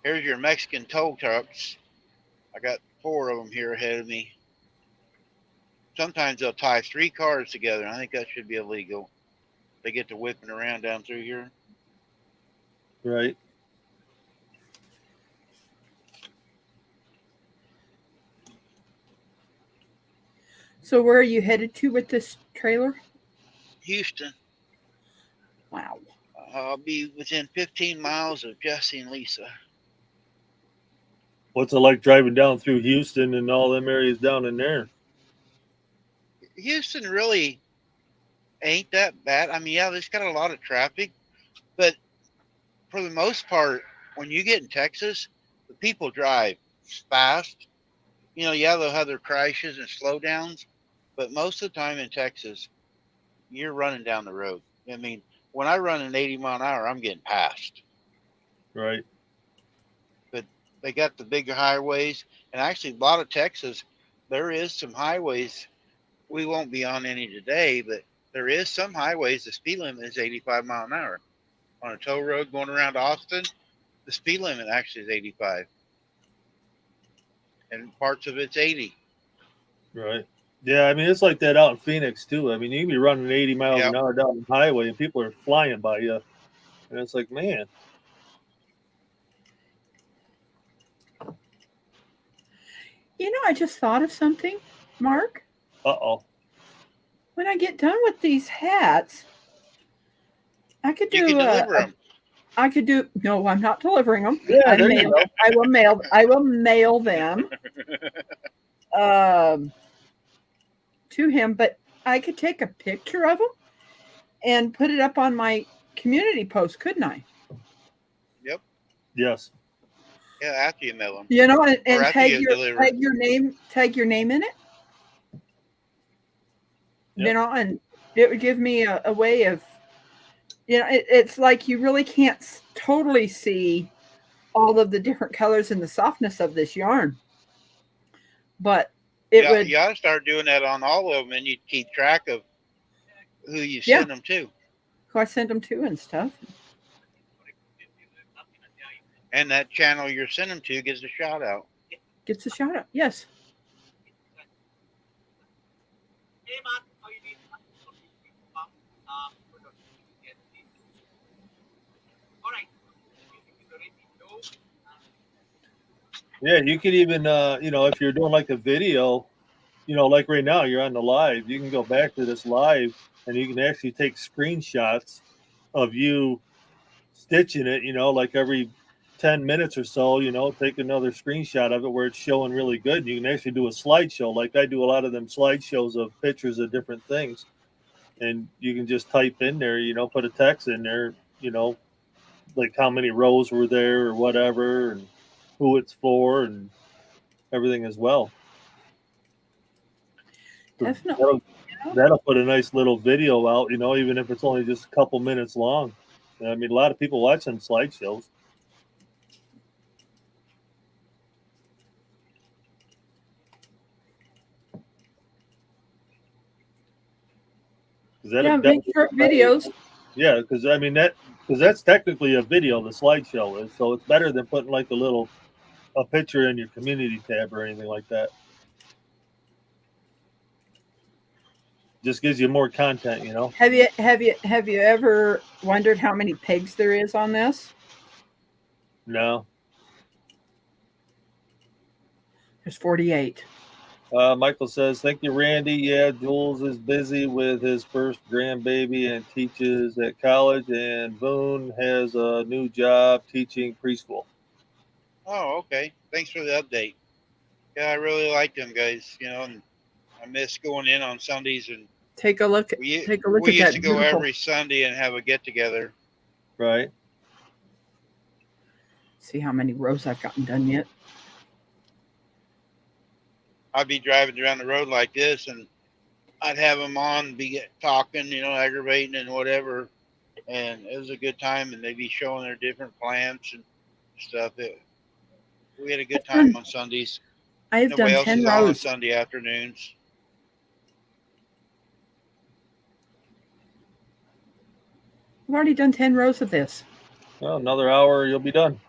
Here's your Mexican tow trucks. I got 4 of them here ahead of me. Sometimes they'll tie 3 cars together. I think that should be illegal. They get to whipping around down through here. Right. So where are you headed to with this trailer? Houston. Wow. I'll be within 15 miles of Jesse and Lisa. What's it like driving down through Houston and all them areas down in there? Houston really ain't that bad. I mean, yeah, there's got a lot of traffic, but for the most part, when you get in Texas, the people drive fast. You know, yeah, they'll have their crashes and slowdowns, but most of the time in Texas, you're running down the road. I mean, when I run an 80-mile-an-hour, I'm getting passed. Right. But they got the bigger highways, and actually, a lot of Texas, there is some highways. We won't be on any today, but there is some highways. The speed limit is 85 mile an hour. On a toll road going around Austin, the speed limit actually is 85, and parts of it's 80. Right. Yeah, I mean, it's like that out in Phoenix, too. I mean, you can be running 80 miles Yep. an hour down the highway and people are flying by you. And it's like, man, You know, I just thought of something, Mark. uh-oh. When I get done with these hats, I could do. You can deliver them. I could do. No, I'm not delivering them. Yeah, I there you mail. go. I will mail. I will mail them to him. But I could take a picture of them and put it up on my community post, couldn't I? Yep. Yes. Yeah, after you mail them. You know, and after tag you your deliver. tag your name in it. Yep. You know, and it would give me a way of, you know, it's like you really can't totally see all of the different colors and the softness of this yarn, but it would. You ought to start doing that on all of them, and you keep track of who you Yeah. send them to. Who I send them to and stuff. And that channel you're sending them to gets a shout out. Gets a shout out. Yes. Yeah, you could even, you know, if you're doing like a video, you know, like right now, you're on the live, you can go back to this live and you can actually take screenshots of you stitching it, you know, like every 10 minutes or so, you know, take another screenshot of it where it's showing really good. You can actually do a slideshow. Like I do a lot of them slideshows of pictures of different things. And you can just type in there, you know, put a text in there, you know, like how many rows were there or whatever, and who it's for and everything as well. Definitely. That'll put a nice little video out, you know, even if it's only just a couple minutes long. I mean, a lot of people watch them slideshows. Make short videos. Yeah, because I mean that's technically a video. The slideshow is, so it's better than putting like a picture in your community tab or anything like that. Just gives you more content, you know. Have you ever wondered how many pegs there is on this? No. There's 48. Michael says, thank you, Randy. Yeah, Jules is busy with his first grandbaby and teaches at college, and Boone has a new job teaching preschool. Oh, okay. Thanks for the update. Yeah, I really like them guys, you know, and I miss going in on Sundays, and take a look at we that. used to go every Sunday and have a get together. Right. See how many rows I've gotten done yet. I'd be driving around the road like this, and I'd have them on, be talking, you know, aggravating and whatever. And it was a good time, and they'd be showing their different plants and stuff. We had a good time on Sundays. I've Nobody done else 10 is on rows. Sunday afternoons. I've already done 10 rows of this. Well, another hour, you'll be done.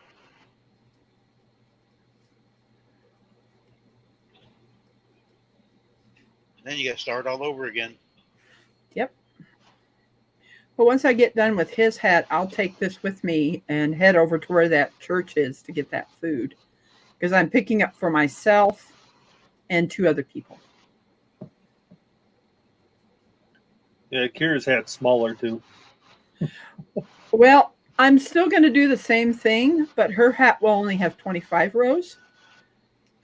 Then you got to start all over again. Yep. But once I get done with his hat, I'll take this with me and head over to where that church is to get that food. Because I'm picking up for myself and 2 other people. Yeah, Kira's hat's smaller too. Well, I'm still going to do the same thing, but her hat will only have 25 rows.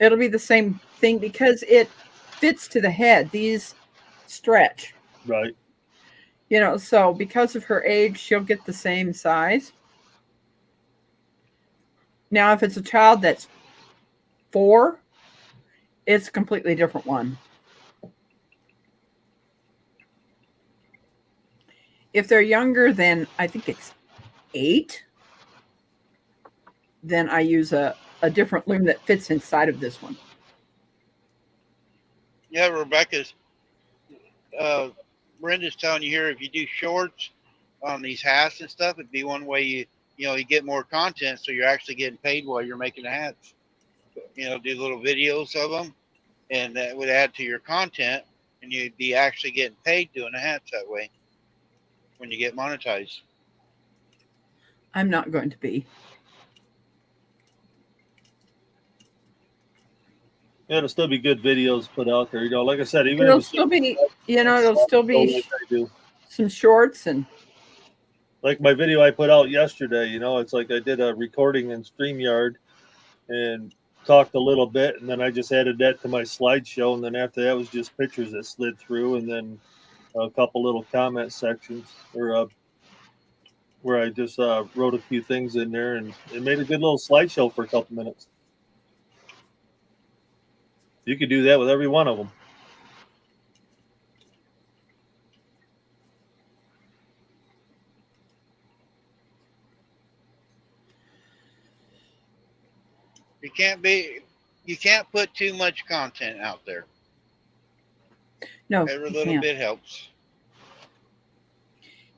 It'll be the same thing because it fits to the head. These stretch, Right. so because of her age, she'll get the same size. Now, if it's a child that's 4, it's a completely different one. If they're younger than, I think it's 8, then I use a different loom that fits inside of this one. Yeah, Rebecca's Brenda's telling you here, if you do shorts on these hats and stuff, it'd be one way you get more content, so you're actually getting paid while you're making the hats. Do little videos of them, and that would add to your content, and you'd be actually getting paid doing the hats that way when you get monetized. I'm not going to be. Yeah, it'll still be good videos put out there. Like I said, even It'll if still be, it'll still be like I do. some shorts and Like my video I put out yesterday, it's like I did a recording in StreamYard and talked a little bit, and then I just added that to my slideshow, and then after that was just pictures that slid through, and then a couple little comment sections or where I just wrote a few things in there, and it made a good little slideshow for a couple minutes. You could do that with every one of them. You can't put too much content out there. no, Every you little can't. bit helps.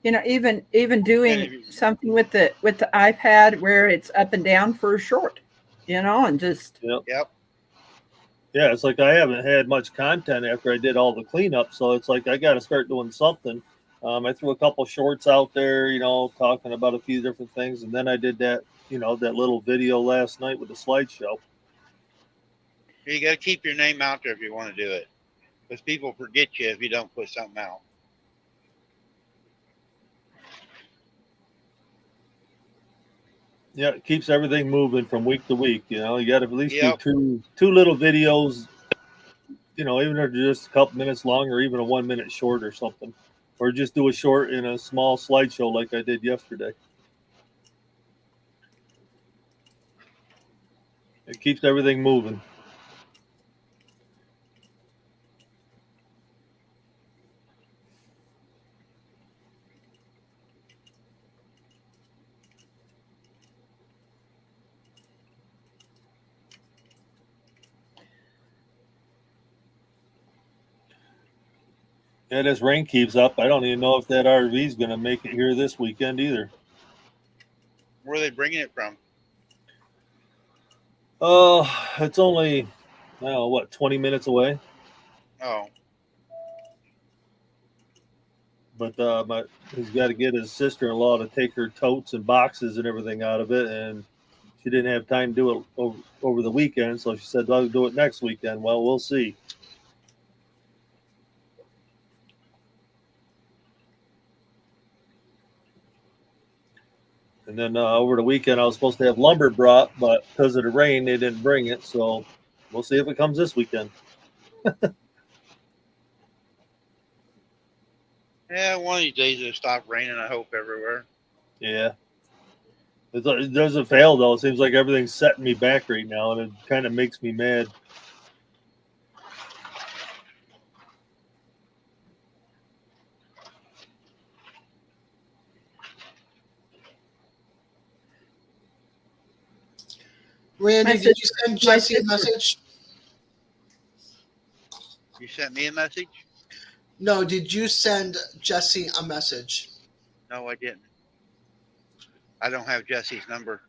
Even doing something with the iPad where it's up and down for a short, and just Yep. Yep. Yeah, it's like I haven't had much content after I did all the cleanup, so it's like I got to start doing something. I threw a couple shorts out there, talking about a few different things, and then I did that, that little video last night with the slideshow. You got to keep your name out there if you want to do it, because people forget you if you don't put something out. Yeah, it keeps everything moving from week to week. You got to at least Yep. do two little videos. Even if they're just a couple minutes long, or even a 1 minute short or something, or just do a short in a small slideshow like I did yesterday. It keeps everything moving. Yeah, this rain keeps up. I don't even know if that RV is going to make it here this weekend either. Where are they bringing it from? It's only, 20 minutes away. Oh, But he's got to get his sister-in-law to take her totes and boxes and everything out of it, and she didn't have time to do it over the weekend, so she said, "I'll do it next weekend." Well, we'll see. And then over the weekend, I was supposed to have lumber brought, but because of the rain, they didn't bring it. So we'll see if it comes this weekend. yeah. One of these days it'll stop raining. I hope everywhere. Yeah. It doesn't fail, though. It seems like everything's setting me back right now, and it kind of makes me mad. Randy, My did you sister- send my Jesse a sister- message? You sent me a message? No, did you send Jesse a message? No, I didn't. I don't have Jesse's number.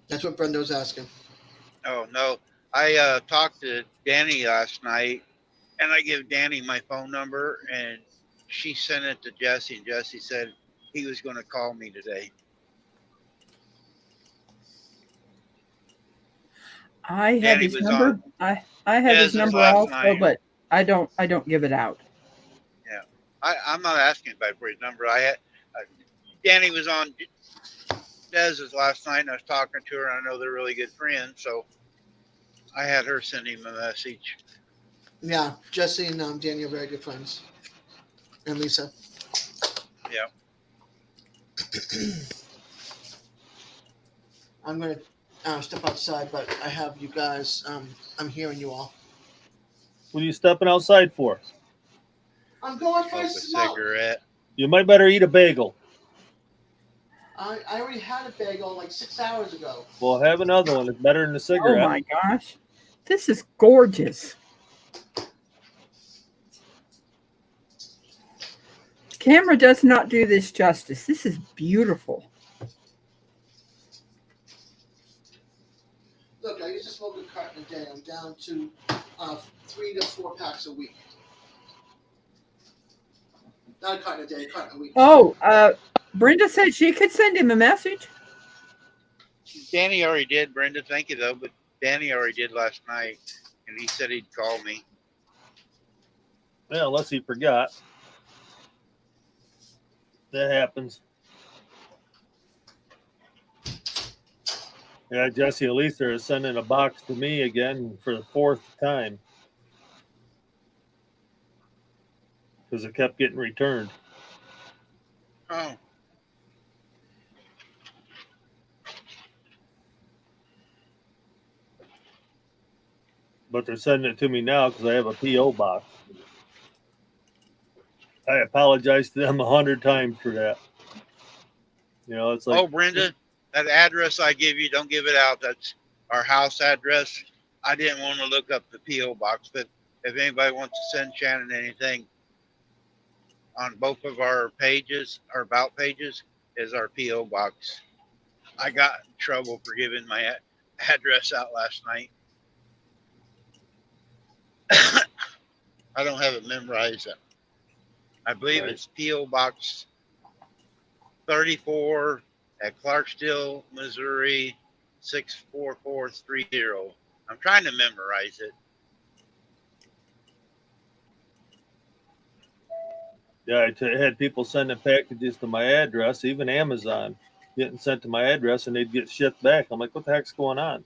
That's what Brenda was asking. Oh no, I talked to Danny last night, and I gave Danny my phone number, and she sent it to Jesse, and Jesse said he was going to call me today. I had Danny his was number. on. I had Yeah, his this was number last also, night. but I don't give it out. I'm not asking anybody for his number. I had Danny was on Dez's last night, and I was talking to her. And I know they're really good friends, so I had her send him a message. Yeah, Jesse and Danny are very good friends, and Lisa. Yeah. I'm gonna step outside, but I have you guys. I'm hearing you all. What are you stepping outside for? I'm going for Smoke a a smoke. cigarette. You might better eat a bagel. I already had a bagel like 6 hours ago. Well, have another one. It's better than a Oh cigarette. my gosh. This is gorgeous. Camera does not do this justice. This is beautiful. Look, I used to smoke a carton a day. I'm down to 3 to 4 packs a week. Not a carton a day, a carton a week. Oh, Brenda said she could send him a message. Danny already did, Brenda. Thank you, though. But Danny already did last night, and he said he'd call me. Yeah, unless he forgot. That happens. Yeah, Jesse Elisa is sending a box to me again for the 4th time because it kept getting returned. Oh, But they're sending it to me now because I have a PO box. I apologize to them 100 times for that. You know, it's like, oh, Brenda, that address I give you, don't give it out. That's our house address. I didn't want to look up the P.O. box, but if anybody wants to send Shannon anything on both of our pages, our about pages, is our P.O. box. I got in trouble for giving my address out last night. I don't have it memorized. I believe Right. it's P.O. Box 34 at Clarksville, Missouri 64430. I'm trying to memorize it. yeah, I had people sending packages to my address, even Amazon getting sent to my address, and they'd get shipped back. I'm like, what the heck's going on?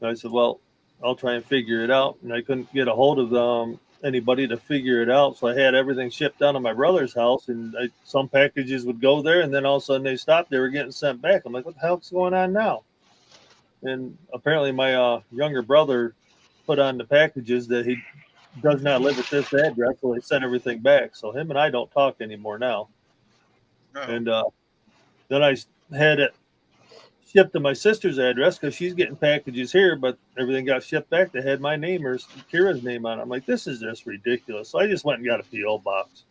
And I said, well, I'll try and figure it out. And I couldn't get a hold of anybody to figure it out. So I had everything shipped down to my brother's house, and some packages would go there, and then all of a sudden they stopped. They were getting sent back. I'm like, what the hell's going on now? And apparently my younger brother put on the packages that he does not live at this address, so they sent everything back. So him and I don't talk anymore now. Oh, And then I had it shipped to my sister's address because she's getting packages here, but everything got shipped back that had my name or Kira's name on it. I'm like, this is just ridiculous. So I just went and got a P.O. box.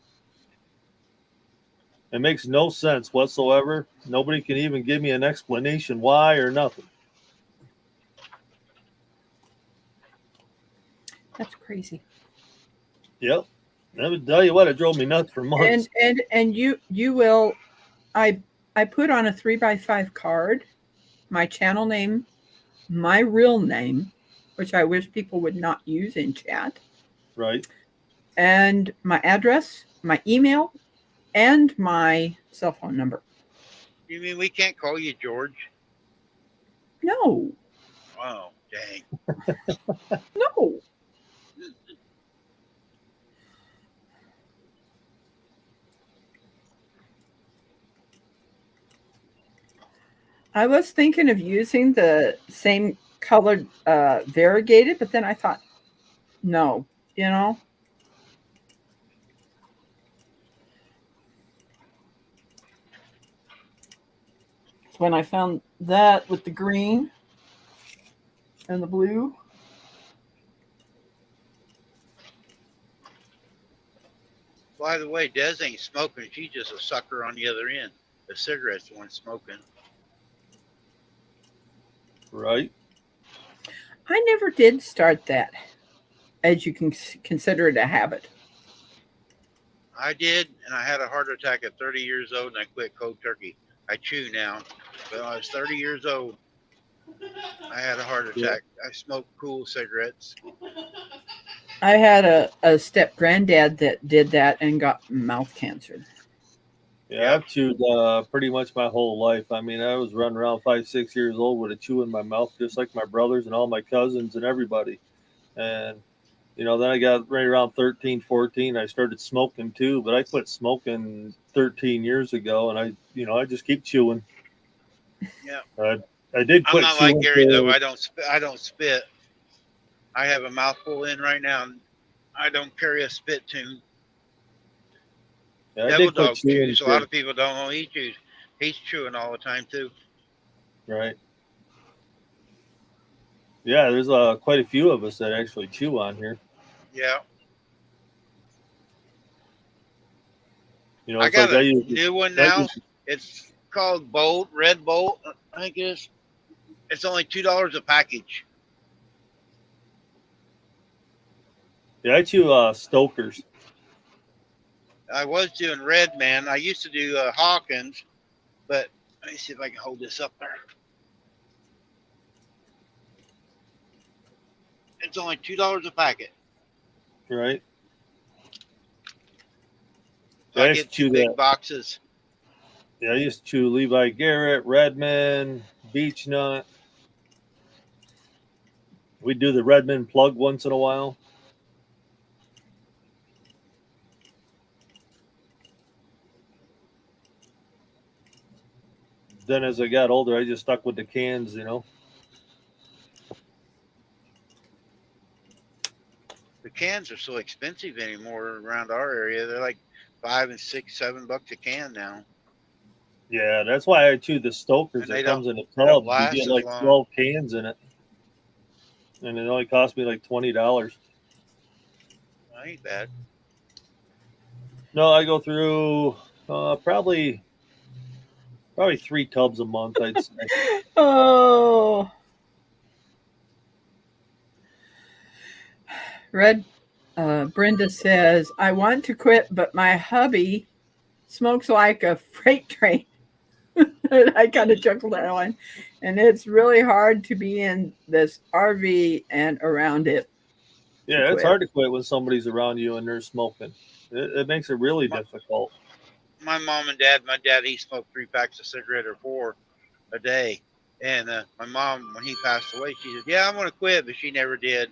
It makes no sense whatsoever. Nobody can even give me an explanation why or nothing. That's crazy. Yep. I would tell you what, it drove me nuts for months. And you will. I put on a 3x5 card my channel name, my real name, which I wish people would not use in chat, Right. and my address, my email, and my cell phone number. you mean we can't call you George? No, Wow, dang. no. I was thinking of using the same colored variegated, but then I thought, no, you know. When I found that with the green and the blue. By the way, Des ain't smoking. She's just a sucker on the other end. The cigarette's the one smoking. Right. I never did start that, as you can consider it a habit. I did, and I had a heart attack at 30 years old, and I quit cold turkey. I chew now, but when I was 30 years old, I had a heart attack. I smoked cool cigarettes. I had a step granddad that did that and got mouth cancer. Yeah, I've chewed pretty much my whole life. I mean, I was running around 5, 6 years old with a chew in my mouth, just like my brothers and all my cousins and everybody. And, then I got right around 13, 14, I started smoking too, but I quit smoking 13 years ago, and I just keep chewing. Yeah. I did I'm quit not chewing. like Gary though. I don't spit. I have a mouthful in right now. And I don't carry a spit tune. Yeah, I Devil did quit Dog chewing. chews. A lot of people don't know he chews. He's chewing all the time too. Right. Yeah, there's quite a few of us that actually chew on here. Yeah. I It's got like a new one now. It's called Bolt, Red Bolt, I think it is. It's only $2 a package. Yeah, I chew Stokers. I was doing Red Man. I used to do Hawkins, but let me see if I can hold this up there. It's only $2 a packet. Right. So I get 2 big boxes. Yeah, I used to chew Levi Garrett, Redman, Beech Nut. We do the Redman plug once in a while. Then as I got older, I just stuck with the cans, The cans are so expensive anymore around our area. They're like $5 and $6, $7 a can now. Yeah, that's why I chew the Stokers. And It they comes in a don't tub. You last get as like long. 12 cans in it. And it only cost me like $20. That ain't bad. No, I go through probably 3 tubs a month, I'd say. Oh. Brenda says, I want to quit, but my hubby smokes like a freight train. I kind of chuckled at that one. And it's really hard to be in this RV and around it. Yeah, it's hard to quit when somebody's around you and they're smoking. It makes it really difficult. My mom and dad, he smoked 3 packs of cigarette or 4 a day. And my mom, when he passed away, she said, yeah, I'm going to quit, but she never did.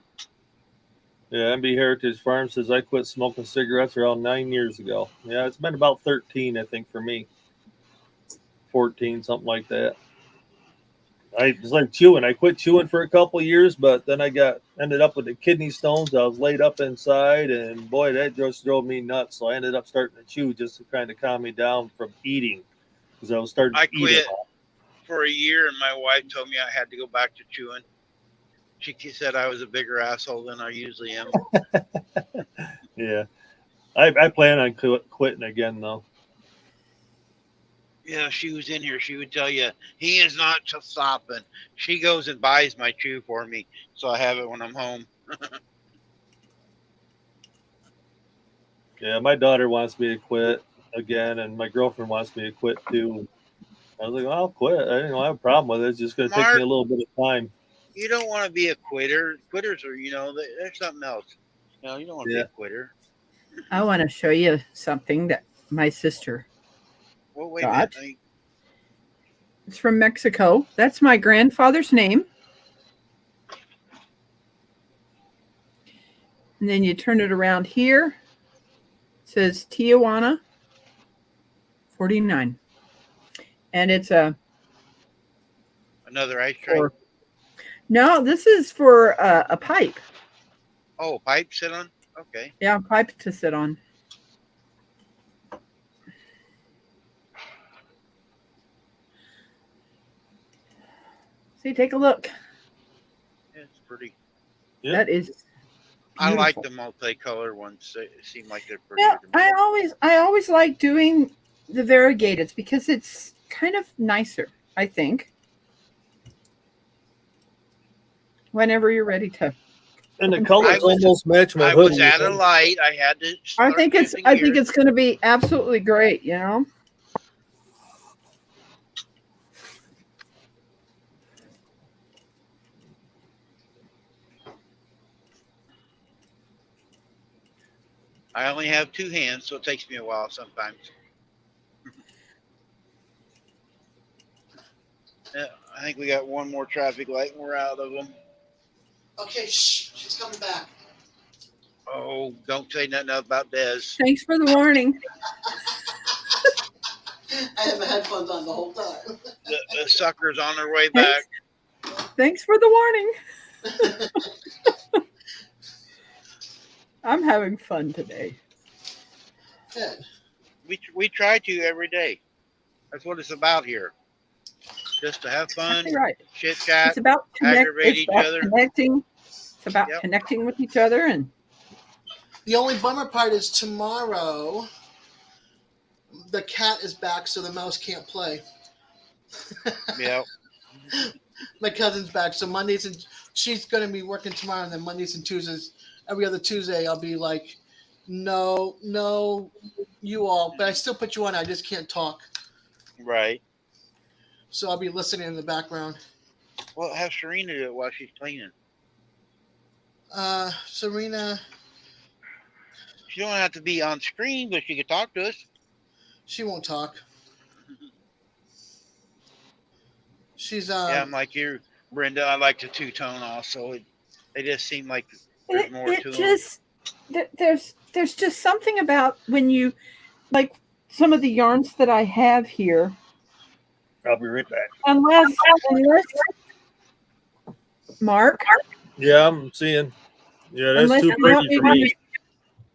Yeah, MB Heritage Farm says I quit smoking cigarettes around 9 years ago. Yeah, it's been about 13, I think, for me. 14, something like that. It's like chewing. I quit chewing for a couple of years, but then I ended up with the kidney stones. I was laid up inside, and boy, that just drove me nuts. So I ended up starting to chew just to kind of calm me down from eating, because I was starting to eat quit a lot. For a year, and my wife told me I had to go back to chewing. She said I was a bigger asshole than I usually am. Yeah, I plan on quitting again though. Yeah, she was in here. She would tell you he is not stopping. She goes and buys my chew for me, so I have it when I'm home. Yeah, my daughter wants me to quit again, and my girlfriend wants me to quit too. I was like, well, I'll quit. I don't have a problem with it. It's just going to take me a little bit of time. You don't want to be a quitter. Quitters are, they're something else. You don't want to be a quitter. I want to show you something that my sister got. It's from Mexico. That's my grandfather's name. And then you turn it around here. It says Tijuana 49. And it's another ice tray. No, this is for a pipe. Oh, pipe sit on? Okay. Yeah, pipe to sit on. See, take a look. It's pretty. Yep. That is beautiful. I like the multicolor ones. They seem like they're pretty. Yeah, I always like doing the variegateds because it's kind of nicer, I think. Whenever you're ready to. And the colors almost match my hoodie. I was at a light. I had to. I think it's going to be absolutely great. I only have two hands, so it takes me a while sometimes. Yeah, I think we got one more traffic light and we're out of them. Okay, shh, she's coming back. Oh, don't say nothing about Des. Thanks for the warning. I have my headphones on the whole time. The sucker's on their way back. Thanks for the warning. I'm having fun today. Good. We try to every day. That's what it's about here. Just to have fun, Exactly right. chit chat. It's about aggravate each about other. connecting. It's about Yep. connecting with each other, and The only bummer part is tomorrow the cat is back, so the mouse can't play. Yeah. My cousin's back, so Mondays and she's going to be working tomorrow, and then Mondays and Tuesdays, every other Tuesday, I'll be like, no, you all, but I still put you on. I just can't talk, Right. so I'll be listening in the background. Well, have Serena do it while she's cleaning. Serena, She don't have to be on screen, but she can talk to us. she won't talk. She's Yeah, I'm like you, Brenda. I like the two-tone also. They just seem like there's more it to them. just there's just something about when you like some of the yarns that I have here. I'll be right back. Unless Mark, Yeah, I'm seeing. Yeah, that's unless too you want pretty for me me. to-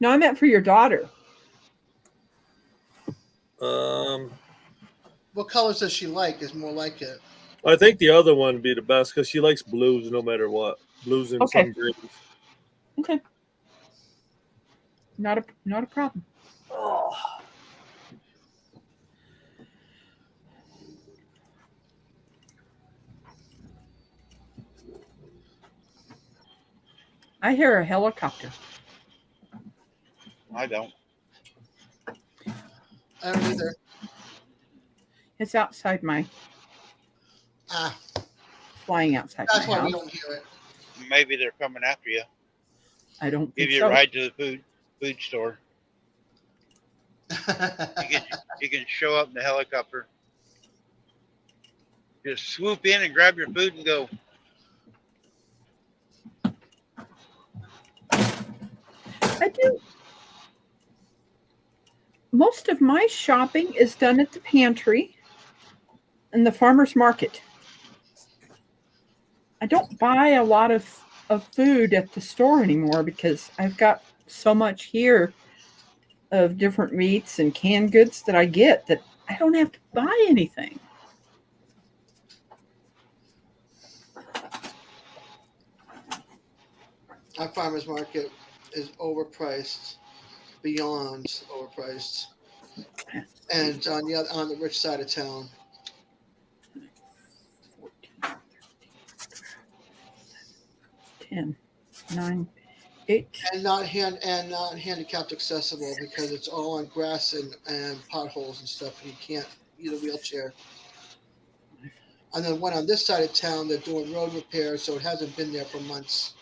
no, I meant for your daughter. what colors does she like? Is more like it. I think the other one would be the best because she likes blues no matter what. Blues and Okay. some greens. Okay. Not a problem. Oh. I hear a helicopter. I don't. I don't either. It's outside my flying outside That's my why we house. don't hear it. Maybe they're coming after you. I don't Give think you so. a ride to the food store. You can show up in the helicopter. Just swoop in and grab your food and go. I do. Most of my shopping is done at the pantry and the farmer's market. I don't buy a lot of food at the store anymore because I've got so much here of different meats and canned goods that I get that I don't have to buy anything. Our farmers market is overpriced, beyond overpriced, and on the rich side of town. 10, 9, 8. And not handicapped accessible because it's all on grass and potholes and stuff, and you can't use a wheelchair. And then one on this side of town, they're doing road repairs, so it hasn't been there for months.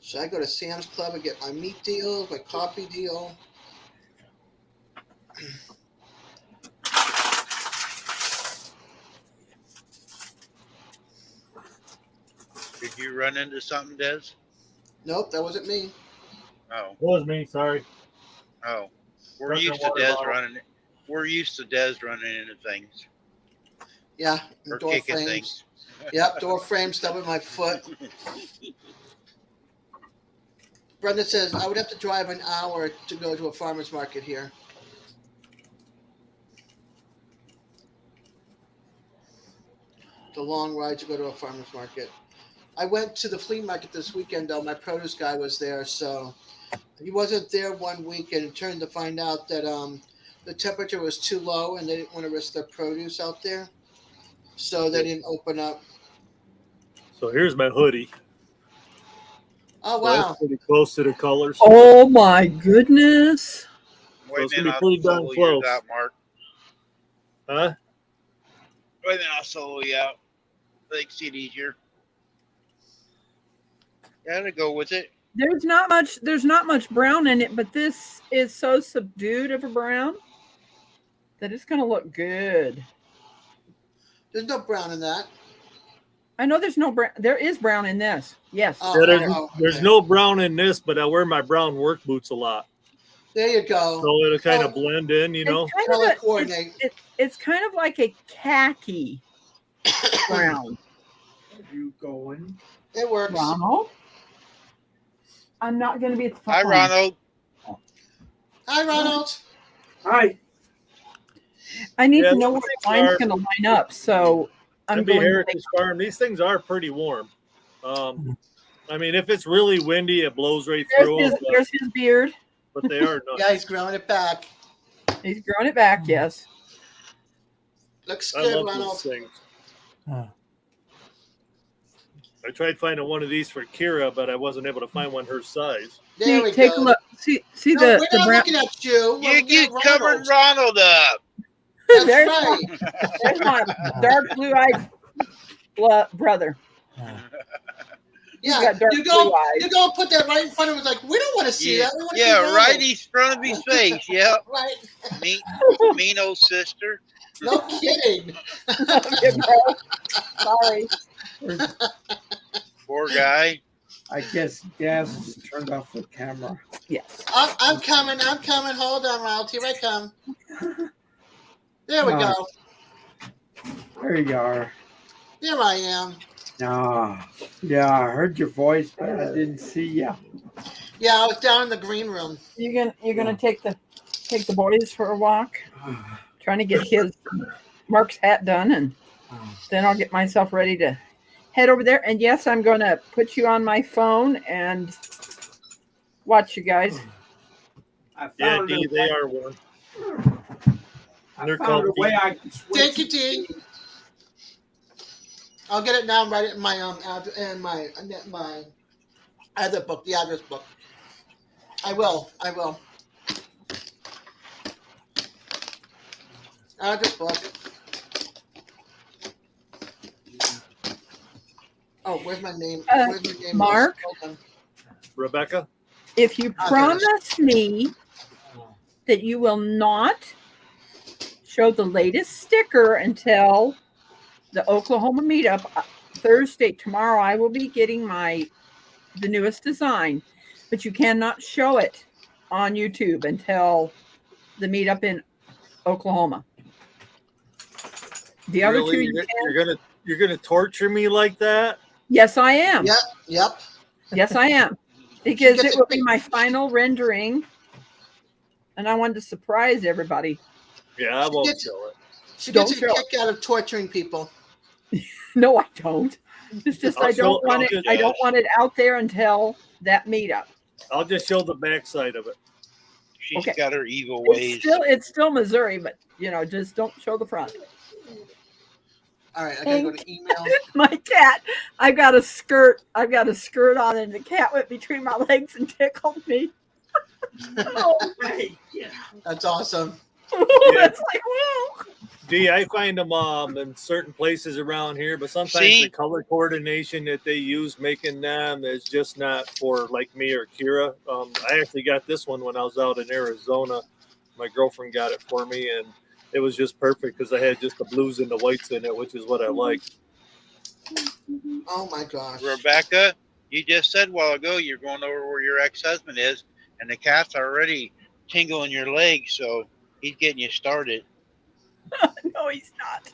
Should I go to Sam's Club and get my meat deal, my coffee deal? Did you run into something, Des? Nope, that wasn't me. Oh, Was me, sorry. oh. We're Drunk used a to water Des bottle. running. We're used to Des running into things Yeah, or door kicking frames. things. Yep, door frame stubbing my foot. Brenda says I would have to drive an hour to go to a farmer's market here. The long ride to go to a farmer's market. I went to the flea market this weekend though. My produce guy was there, so he wasn't there one week, and it turned to find out that the temperature was too low and they didn't want to risk their produce out there, so they didn't open up. So here's my hoodie. Oh So that's wow. pretty close to the colors. Oh my goodness. Wait it's a gonna minute, be pretty I'll darn solo yours close. out, Mark. Huh? Wait a minute, I'll solo you out. I think see it easier. Gotta go with it. There's not much brown in it, but this is so subdued of a brown that it's gonna look good. There's no brown in that. I know there's no brown. There is brown in this. Yes. Oh, Yeah, there's okay. no brown in this, but I wear my brown work boots a lot, There you go. so it'll kind Oh. of blend in, you know. It's kind Color of coordinate. it's kind of like a khaki brown. You going? It works. Ronald, I'm not going to be at the front Hi, line. Ronald. Hi, Ronald. Hi. I need Yeah, to know where the line's are- going to line up, so I'm It'd be going. Heritage Farm. These things are pretty warm. I mean, if it's really windy, it blows right through them, There's his beard. but they are nice. Yeah, he's growing it back. He's growing it back. Yes. Looks I good, love Ronald. these things. Huh. I tried finding one of these for Kira, but I wasn't able to find one her size. There we Take go. a look. See No, the we're not brown. looking at you. We're You looking at covered Ronald. Ronald up. That's There's right. There's my dark blue-eyed brother. Yeah, got dark you go. blue eyes. You go put that right in front of him. Like we don't want to see Yeah, that. We want to see yeah, Ronald. right in front of his face. Yep. Right. Mean old sister. No kidding. Sorry. Poor guy. I guess Gaz turned off the camera. Yes. I'm coming. I'm coming. Hold on, Ronald. Here I come. There we go. There you are. Here I am. Ah, yeah, I heard your voice, but I didn't see you. Yeah, I was down in the green room. You're gonna take the boys for a walk. Trying to get Mark's hat done, and then I'll get myself ready to head over there. And yes, I'm going to put you on my phone and watch you guys. I Yeah, found Dee, a they way- are warm. I They're found a called way Dee. I can switch. Thank you, T. I'll get it now. Write it in my my other book, the address book. I will. Address book. Oh, where's my name? Where's my name? Mark? Hold on. Rebecca? If you Okay. promise me that you will not show the latest sticker until the Oklahoma meetup Thursday, tomorrow, I will be getting the newest design, but you cannot show it on YouTube until the meetup in Oklahoma. The other two, Really? you can. You're gonna torture me like that? Yes, I am. Yep. Yes, I am. Because gets it a will big- be my final rendering. And I wanted to surprise everybody. Yeah, I won't It's- show it. She Don't gets a show kick out of torturing people. No, I don't. It's just I'll I don't show- want I'll it. just- I don't want it out there until that meetup. I'll just show the backside of it. She's Okay. got her evil It's ways. still Missouri, but just don't show the front. All right, I gotta go to email. My cat, I've got a skirt on, and the cat went between my legs and tickled me. Oh, That's awesome. it's like, whoa. Dee, I find them in certain places around here, but sometimes See? the color coordination that they use making them is just not for like me or Kira. I actually got this one when I was out in Arizona. My girlfriend got it for me, and it was just perfect because I had just the blues and the whites in it, which is what I like. Oh my gosh. Rebecca, you just said a while ago you're going over where your ex-husband is, and the cat's already tingling your legs, so he's getting you started. No, he's not.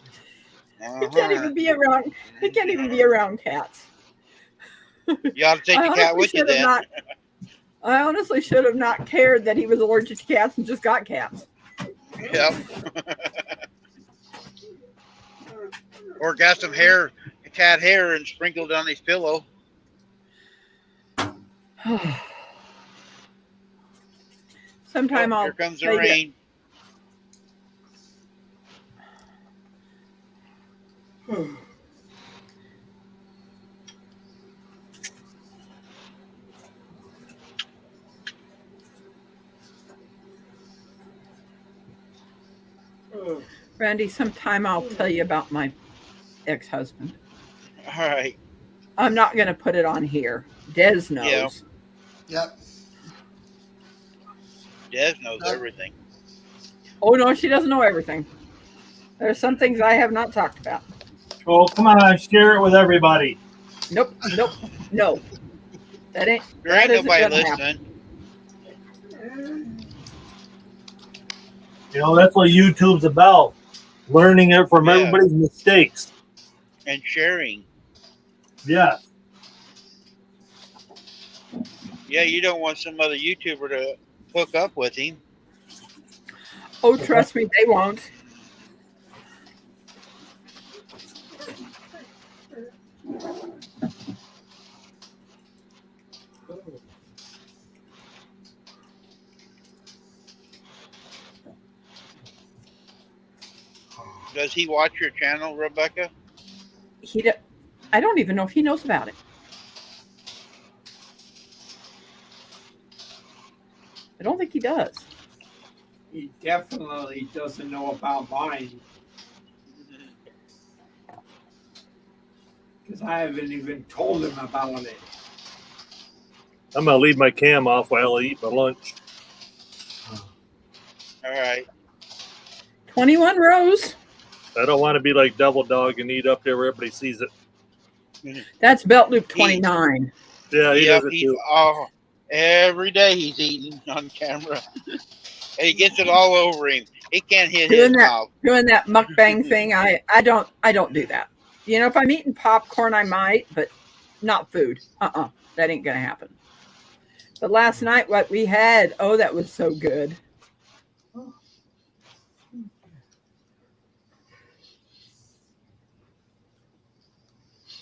He Uh-huh. can't even be around. He can't even be around cats. You ought to take the cat with you then. I honestly should have not cared that he was allergic to cats and just got cats. Yep. Or got some cat hair, and sprinkled on his pillow. Sometime Oh, I'll here comes the tell you- rain. Randy, sometime I'll tell you about my ex-husband. All right. I'm not going to put it on here. Des knows. Yep. Des knows Yep. everything. Oh no, she doesn't know everything. There's some things I have not talked about. Oh, come on, share it with everybody. Nope, nope, no. There ain't That isn't nobody gonna happen. listening. You know, that's what YouTube's about. Learning it from Yeah. everybody's mistakes. And sharing. Yeah. Yeah, you don't want some other YouTuber to hook up with him. Oh, trust me, they won't. Does he watch your channel, Rebecca? I don't even know if he knows about it. I don't think he does. He definitely doesn't know about mine because I haven't even told him about it. I'm going to leave my cam off while I eat my lunch. All right. 21 rows. I don't want to be like Devil Dog and eat up there where everybody sees it. That's belt loop 29. Yeah, he Yep, does it he's too. every day he's eating on camera. And he gets it all over him. He can't hit his Doing that. mouth. Doing that mukbang thing, I don't do that. You know, if I'm eating popcorn, I might, but not food. That ain't gonna happen. But last night, what we had, oh, that was so good.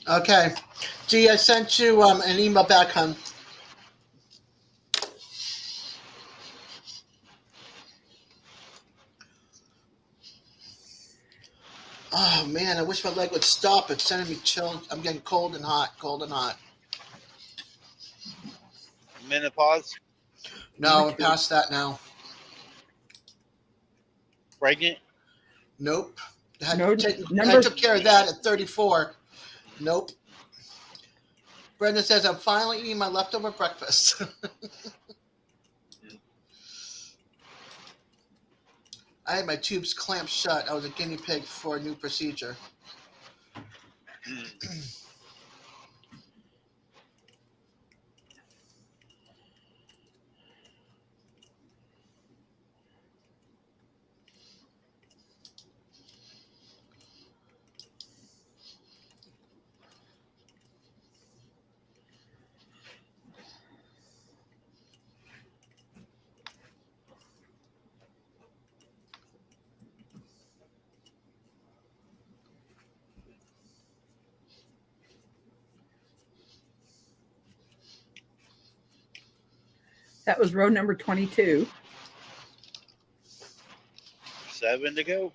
Okay. G, I sent you an email back, hon. Oh man, I wish my leg would stop. It's sending me chills. I'm getting cold and hot, cold and hot. Menopause, No, we're past that now. pregnant. Nope. I No, I took care of that at 34. Nope. Brenda says, I'm finally eating my leftover breakfast. I had my tubes clamped shut. I was a guinea pig for a new procedure. that was row number 22. 7 to go.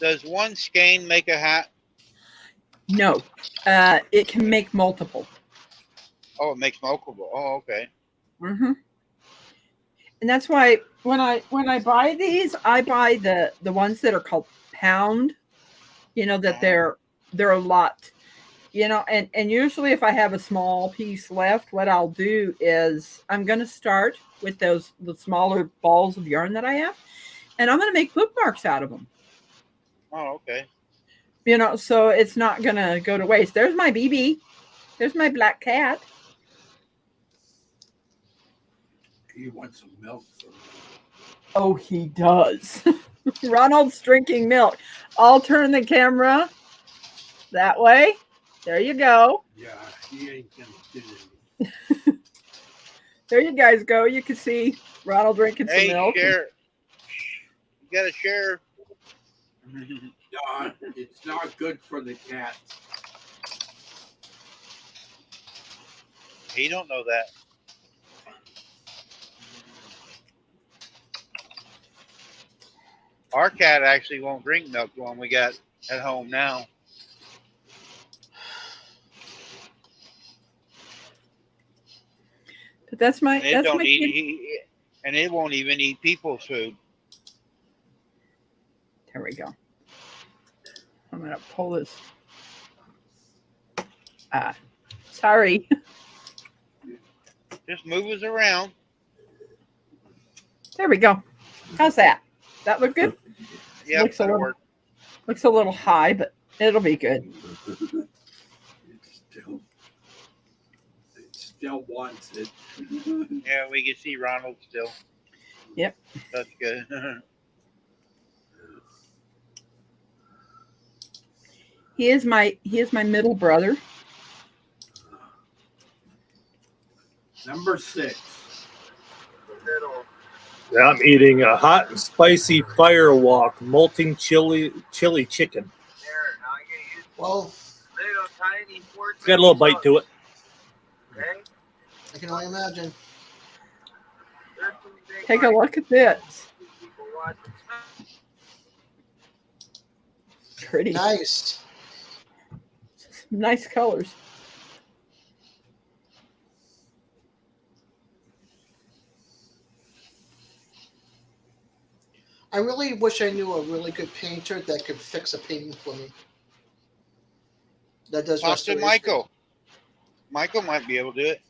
Does one skein make a hat? No, it can make multiple. Oh, it makes multiple. Oh, okay. Mm-hmm. And that's why when I buy these, I buy the ones that are called pound. You know that they're a lot. You know, and usually if I have a small piece left, what I'll do is I'm going to start with the smaller balls of yarn that I have, and I'm going to make bookmarks out of them. Oh, okay. You know, so it's not going to go to waste. There's my BB. There's my black cat. He wants some milk. Oh, he does. Ronald's drinking milk. I'll turn the camera that way. There you go. Yeah, he ain't gonna get it. There you guys go. You can see Ronald drinking some Hey, milk. share. You gotta share. No, it's not good for the cat. He don't know that. Our cat actually won't drink milk, the one we got at home now. But that's my And it that's don't my eat, kid. and it won't even eat people's food. There we go. I'm gonna pull this. Sorry. Just move us around. There we go. How's that? That look good? Yeah, Looks a that'll little- work. Looks a little high, but it'll be good. It still wants it. Yeah, we can see Ronald still. Yep. That's good. He is my middle brother. Number 6. Yeah, I'm eating a hot and spicy firewalk molting chili chicken. Well, It's got a little bite to it. I can only imagine. Take a look at this. Pretty Nice. nice colors. I really wish I knew a really good painter that could fix a painting for me. That does Talk to restoration. Michael. Michael might be able to do it.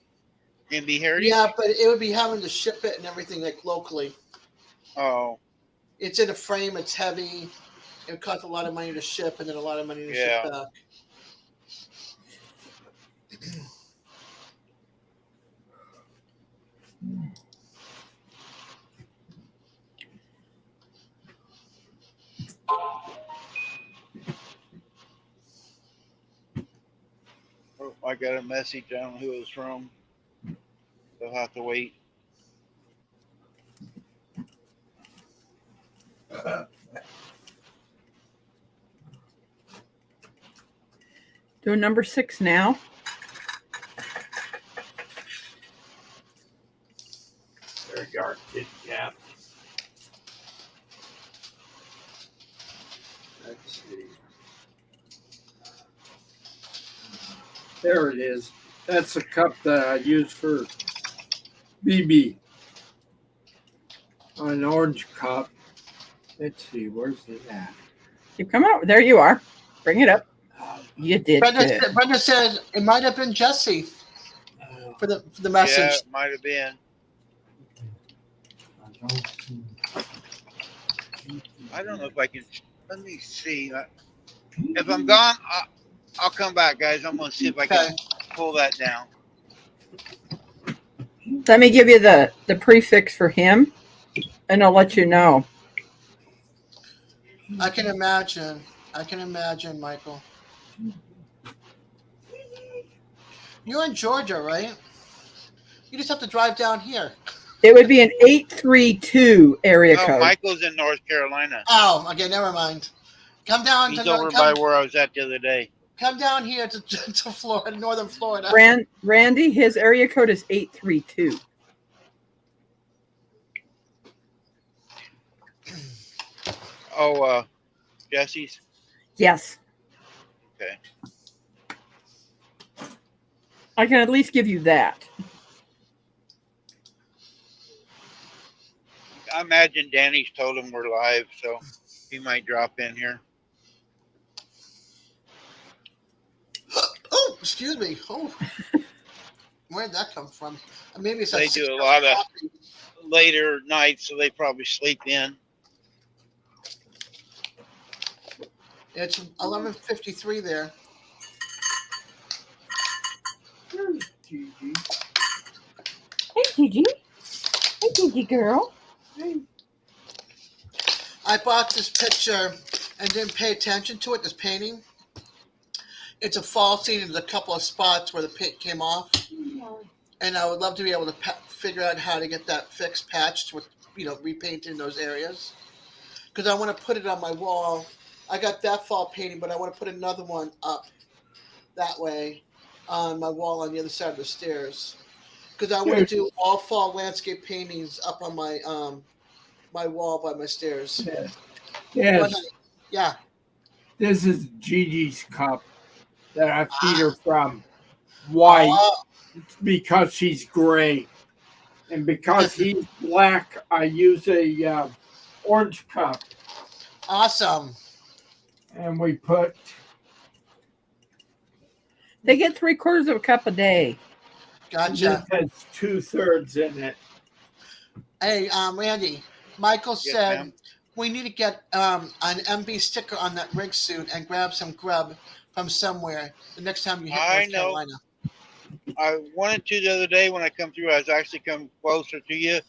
MB Heritage. Yeah, but it would be having to ship it and everything like locally. Oh, It's in a frame. It's heavy. It would cost a lot of money to ship, and then a lot of money to Yeah. ship back. oh, I got a message. I don't know who it was from. They'll have to wait. Doing number 6 now. There you are, kid cap. Let's see. There it is. That's the cup that I use for BB. An orange cup. Let's see, where's it at? Keep coming over. There you are. Bring it up. You did good. Brenda said it might have been Jesse for the Yeah, message. it might have been. I don't know if I can. Let me see. If I'm gone, I'll come back, guys. I'm gonna see if I Okay. can pull that down. Let me give you the prefix for him, and I'll let you know. I can imagine. I can imagine, Michael. You're in Georgia, right? You just have to drive down here. It would be an 832 area Oh, code. Michael's in North Carolina. Oh, okay, never mind. Come down He's to over by where I was at the other day. come down here to Florida, northern Florida. Randy, his area code is 832. Oh, Jesse's. Yes. Okay. I can at least give you that. I imagine Danny's told him we're live, so he might drop in here. Oh, excuse me. Oh, where'd that come from? Maybe it's They that do a 6 lot of- coffee. Later nights, so they probably sleep in. It's 11:53 there. Hey, Gigi. Hey, Gigi girl. I bought this picture and didn't pay attention to it. This painting. It's a fall scene. There's a couple of spots where the paint came off, and I would love to be able to figure out how to get that fixed, patched with, repainting those areas. Because I want to put it on my wall. I got that fall painting, but I want to put another one up that way on my wall on the other side of the stairs. Because I want to do all fall landscape paintings up on my my wall by my stairs. Yes, Yeah. this is Gigi's cup that I feed her from. White Oh, because she's gray. And because he's black, I use a orange cup, Awesome. and we put They get 3/4 of a cup a day. Gotcha. This has 2/3 in it. Hey, Randy, Michael Yes, said ma'am. we need to get an MB sticker on that rig soon and grab some grub from somewhere the next time you hit I North know. Carolina. I wanted to the other day when I come through. I was actually coming closer to you,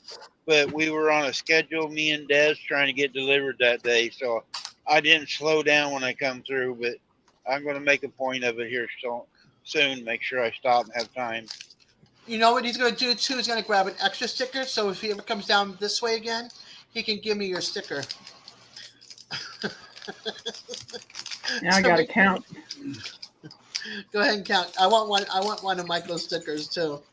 but we were on a schedule, me and Des, trying to get delivered that day. So I didn't slow down when I come through, but I'm going to make a point of it here so soon. Make sure I stop and have time. You know what he's going to do too? He's going to grab an extra sticker. So if he ever comes down this way again, he can give me your sticker. Now I got to count. Go ahead and count. I want one. I want one of Michael's stickers too.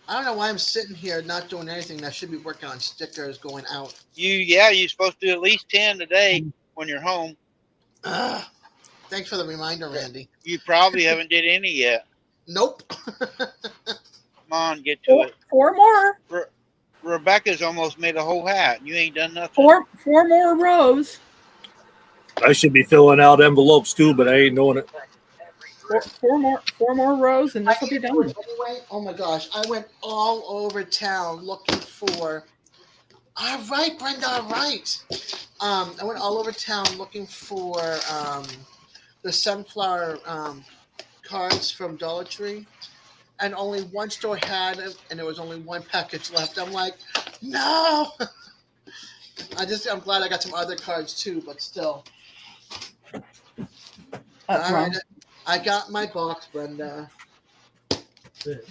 I don't know why I'm sitting here not doing anything. I should be working on stickers going out. You're supposed to do at least 10 today when you're home. Ugh. Thanks for the reminder, Randy. You probably haven't did any yet. Nope. Come on, get to it. Four more. Rebecca's almost made a whole hat. You ain't done nothing. Four more rows. I should be filling out envelopes too, but I ain't doing it. Four more rows, and this will be done. Anyway, oh my gosh, I went all over town looking for. All right, Brenda. All right. I went all over town looking for the sunflower cards from Dollar Tree, and only one store had it, and there was only one package left. I'm like, no. I'm glad I got some other cards too, but still. All right, I got my box, Brenda. Okay.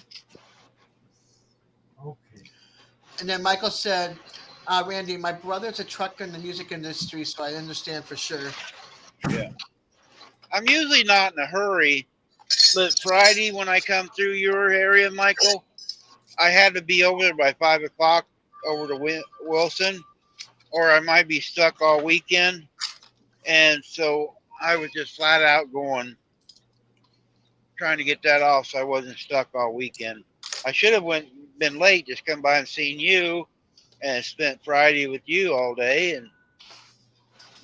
And then Michael said, Randy, my brother's a trucker in the music industry, so I understand for sure. I'm usually not in a hurry, but Friday when I come through your area, Michael, I had to be over there by 5 o'clock over to Wilson, or I might be stuck all weekend. And so I was just flat out trying to get that off so I wasn't stuck all weekend. I should have been late, just come by and seen you and spent Friday with you all day, and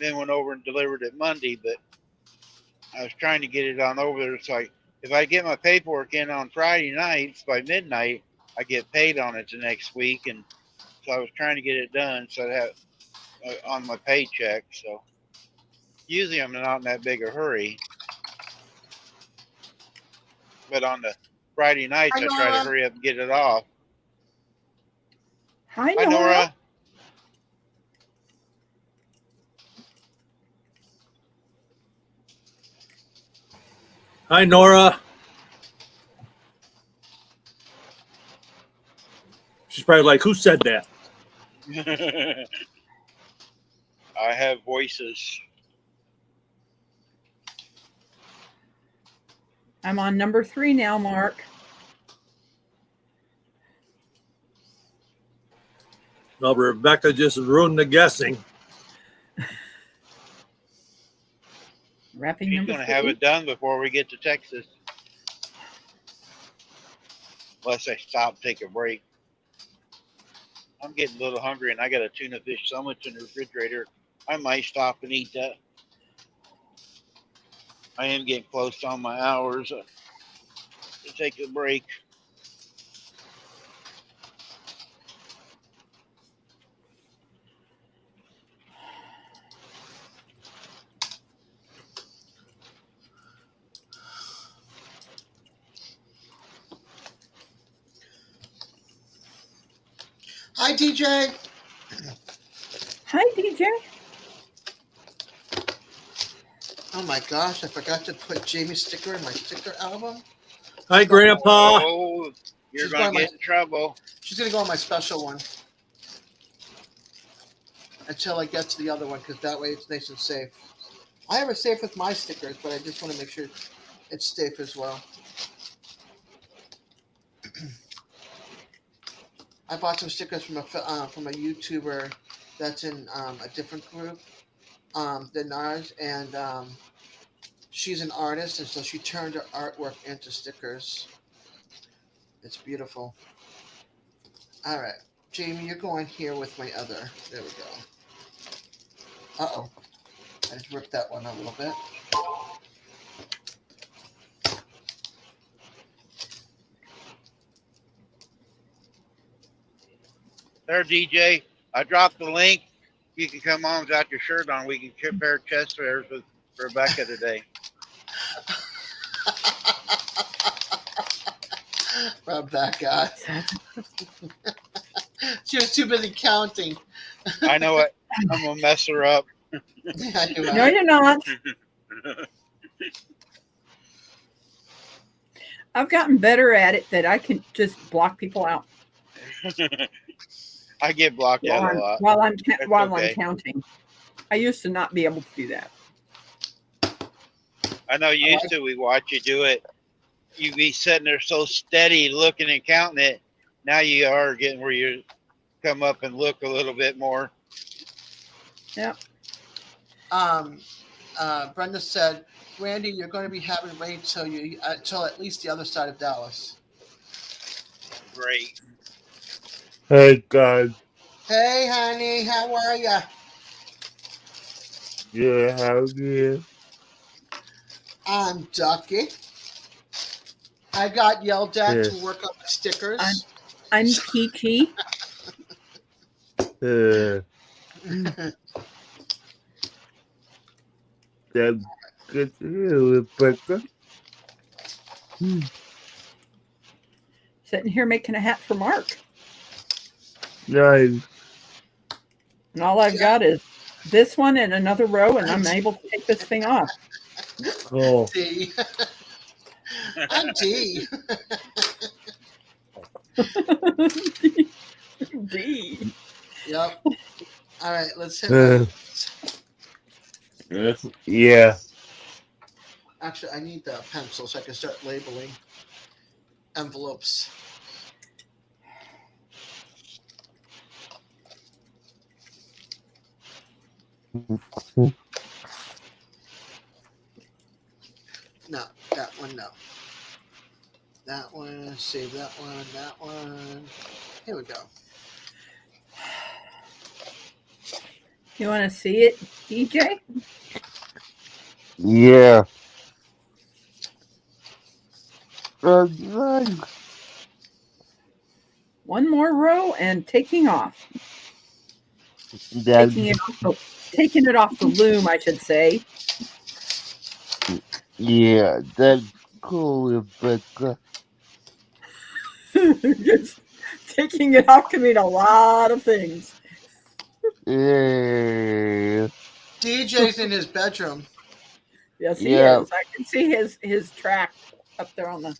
then went over and delivered it Monday, but I was trying to get it on over there. So if I get my paperwork in on Friday nights by midnight, I get paid on it the next week. And so I was trying to get it done so I'd have on my paycheck. So usually I'm not in that big a hurry, but on the Friday nights, I try to hurry up and get it off. Hi, Hi, Nora. Nora. Hi, Nora. She's probably like, who said that? I have voices. I'm on number 3 now, Mark. No, Rebecca just ruined the guessing. Wrapping She's number going to 3. have it done before we get to Texas. Unless I stop, take a break. I'm getting a little hungry, and I got a tuna fish sandwich in the refrigerator. I might stop and eat that. I am getting close on my hours to take a break. Hi, DJ. Hi, DJ. Oh my gosh, I forgot to put Jamie's sticker in my sticker album. Hi, Grandpa. Oh, you're She's going going to get in trouble. She's going to go on my special one until I get to the other one, because that way it's nice and safe. I have it safe with my stickers, but I just want to make sure it's safe as well. I bought some stickers from a YouTuber that's in a different group, than ours, and she's an artist, and so she turned her artwork into stickers. It's beautiful. All right, Jamie, you're going here with my other. There we go. Uh-oh. I just ripped that one a little bit. There, DJ. I dropped the link. You can come on without your shirt on. We can compare chest hairs with Rebecca today. Rebecca. She was too busy counting. I know it. I'm gonna mess her up. Yeah, you No, are. you're not. I've gotten better at it that I can just block people out I get blocked out a lot. while I'm okay. counting. I used to not be able to do that. I know used to we watch you do it. You be sitting there so steady looking and counting it. Now you are getting where you come up and look a little bit more. Yep. Brenda said, Randy, you're going to be having rain till at least the other side of Dallas. Great. Hey guys, Hey, honey, how are ya? yeah, how are you? I'm Ducky. I got yelled at Yes. to work on my stickers. I'm Peachy. That's good to hear, Rebecca. Sitting here making a hat for Mark. Nice. And all I've got is this one and another row, and I'm able to take this thing off. Oh, D. I'm D. D. Yep. All right, let's hit. yeah. Actually, I need the pencil so I can start labeling envelopes. No, that one, no. That one, save that one, that one. Here we go. You want to see it, DJ? Yeah. Nice. One more row and taking off. That's, Taking it off the loom, I should say. yeah, that's cool, Rebecca. Just taking it off can mean a lot of things. Yeah. DJ's in his bedroom. Yes, he Yeah. is. I can see his track up there on the.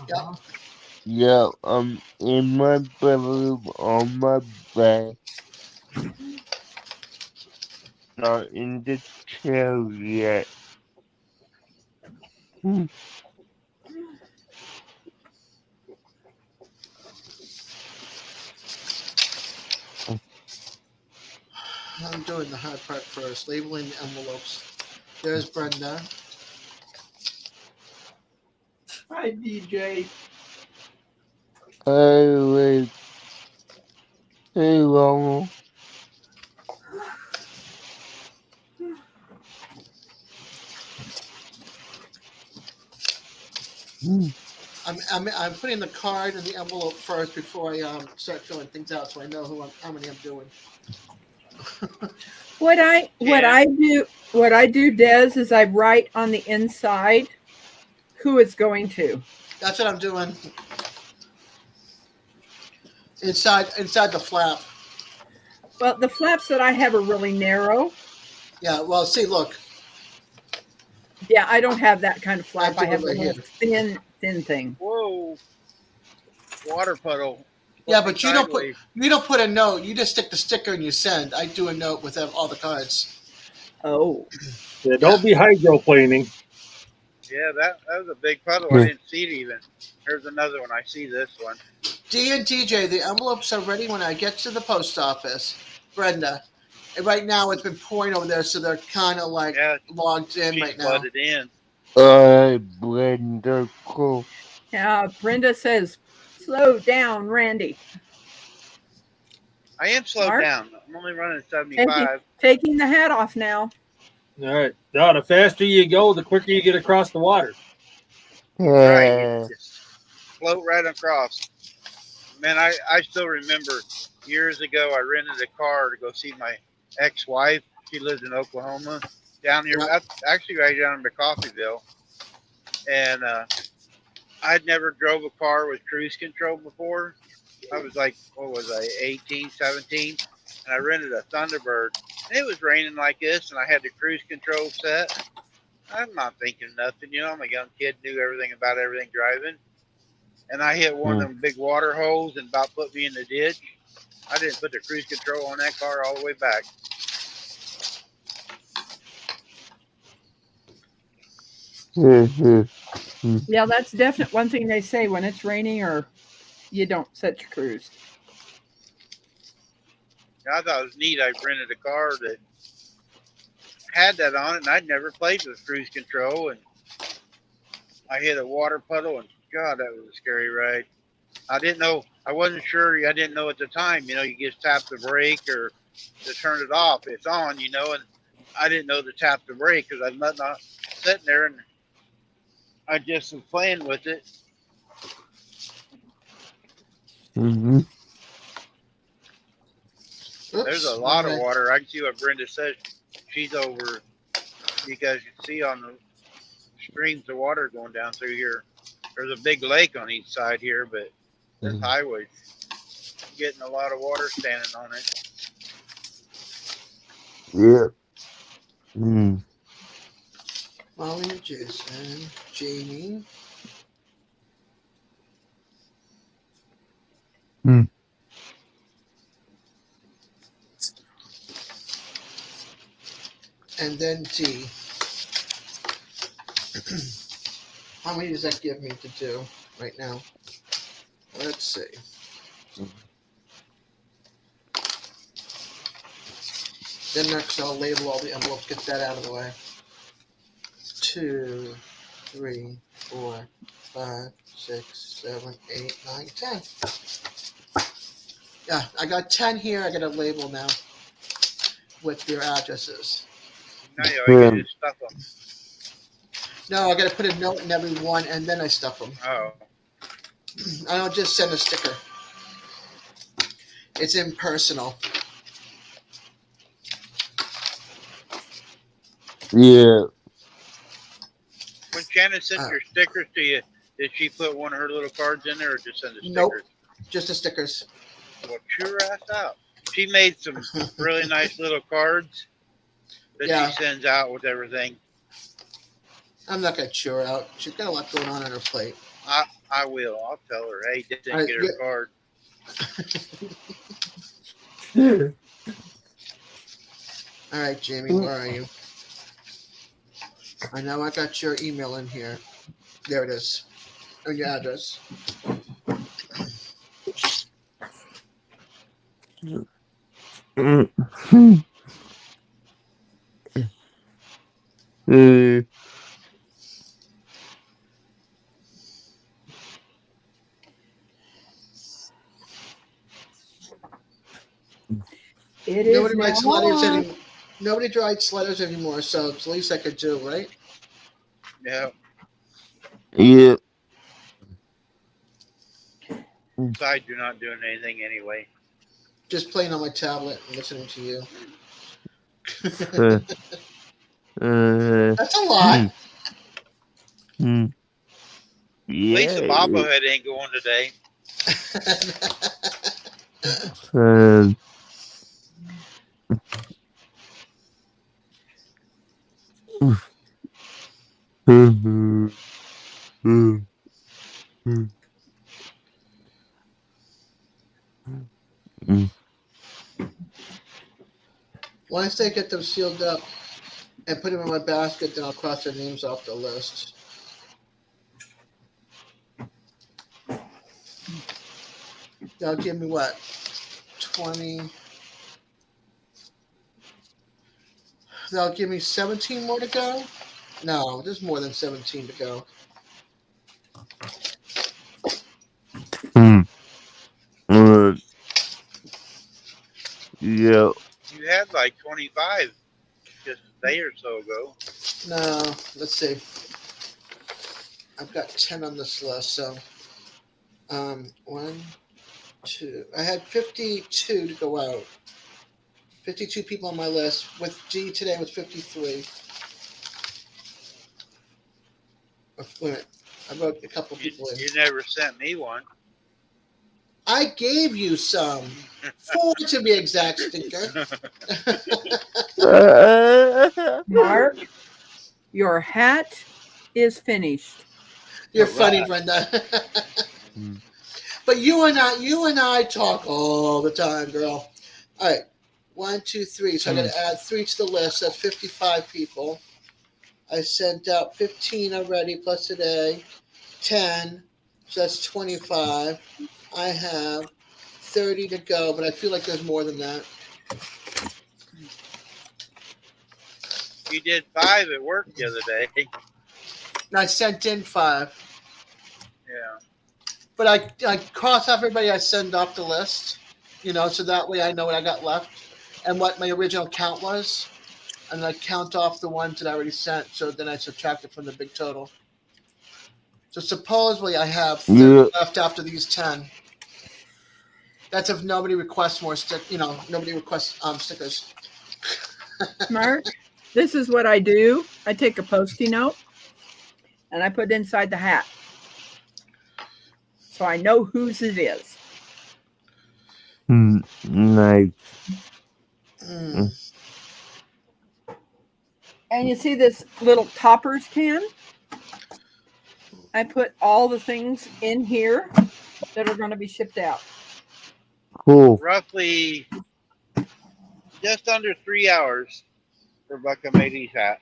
Yep. Yeah, in my bedroom on my bed. Not in the chair yet. I'm doing the hard part first, labeling the envelopes. There's Brenda. Hi, DJ. Hey, hey, Ronald. I'm putting the card in the envelope first before I start filling things out, so I know how many I'm doing. What I do, Des, is I write on the inside who it's going to. That's what I'm doing. Inside the flap. Well, the flaps that I have are really narrow. Yeah. Well, see, look. Yeah, I don't have that kind of flap. I I do have it a right little thin thing. Whoa. Water puddle. Yeah, but you Sideways. don't put a note. You just stick the sticker and you send. I do a note with all the cards. Oh, Yeah, don't be hydroplaning. Yeah, that was a big puddle. I didn't see it even. Here's another one. I see this one. D and DJ, the envelopes are ready when I get to the post office. Brenda, And right now it's been pouring over there, so they're kind of like Yeah, logged in she's right now. flooded in. Brenda, cool. Yeah, Brenda says, slow down, Randy. I am slowed Mark? down. I'm only running 75. Taking the hat off now. All right. Now, the faster you go, the quicker you get across the water. Right, you just float right across. Man, I still remember years ago I rented a car to go see my ex-wife. She lives in Oklahoma, down here, Yeah. actually right down in Coffeyville. And I'd never drove a car with cruise control before. I was like, what was I, 18, 17? And I rented a Thunderbird. And it was raining like this, and I had the cruise control set. I'm not thinking nothing, you know. I'm a young kid, knew everything about everything driving. And I hit one of them big water holes and about put me in the ditch. I didn't put the cruise control on that car all the way back. Yeah, that's definite one thing they say when it's raining or you don't set your cruise. I thought it was neat. I rented a car that had that on it, and I'd never played with cruise control. And I hit a water puddle, and God, that was a scary ride. I didn't know. I wasn't sure. I didn't know at the time. You know, you just tap the brake or to turn it off. It's on, you know, and I didn't know to tap the brake because I'm not sitting there, and I just was playing with it. Mm-hmm. There's a lot of water. I can see what Brenda says. She's over. You guys can see on the streams of water going down through here. There's a big lake on each side here, but this highway's getting a lot of water standing on it. Yeah. Molly and Jason, Jamie. And then T. How many does that give me to do right now? Let's see. Then next I'll label all the envelopes, get that out of the way. 2, 3, 4, 5, 6, 7, 8, 9, 10. Yeah, I got 10 here. I got a label now with their addresses. Now you can just stuff them. No, I got to put a note in every one and then I stuff them. Oh. I don't just send a sticker. It's impersonal. Yeah. When Shannon sent your stickers to you, did she put one of her little cards in there or just send the stickers? Nope, just the stickers. Well, chew her ass out. She made some really nice little cards that she sends out with everything. I'm not going to chew her out. She's got a lot going on her plate. I will. I'll tell her, hey, didn't get her card. All right, Jamie, where are you? I know I got your email in here. There it is. Or your address. Nobody writes letters anymore. Nobody writes letters anymore, so it's the least I could do, right? Yeah. Yeah. Besides, you're not doing anything anyway. Just playing on my tablet and listening to you. That's a lot. Yeah. Lisa Bobblehead ain't going today. Once they get them sealed up and put them in my basket, then I'll cross their names off the list. That'll give me what? 20. That'll give me 17 more to go. No, there's more than 17 to go. Hmm. Yeah. You had like 25 just a day or so ago. No, let's see. I've got 10 on this list, so 1, 2. I had 52 to go out. 52 people on my list. With G today was 53. Wait a minute. I wrote a couple people in. You never sent me one. I gave you some. 4 to be exact, Stinker. Mark, your hat is finished. You're All funny, right. Brenda. Hmm. But you and I talk all the time, girl. All right. 1, 2, 3. So I'm going to add 3 to the list. That's 55 people. I sent out 15 already, plus today. 10. So that's 25. I have 30 to go, but I feel like there's more than that. You did 5 at work the other day. And I sent in 5. Yeah. But I cross off everybody I send off the list, so that way I know what I got left and what my original count was. And I count off the ones that I already sent, so then I subtract it from the big total. So supposedly I have 30 Yeah. left after these 10. That's if nobody requests more nobody requests stickers. Mark, this is what I do. I take a Post-it note and I put it inside the hat. So I know whose it is. Nice. Mm. And you see this little toppers can? I put all the things in here that are going to be shipped out. Cool. Roughly just under 3 hours for Buckamadi's hat.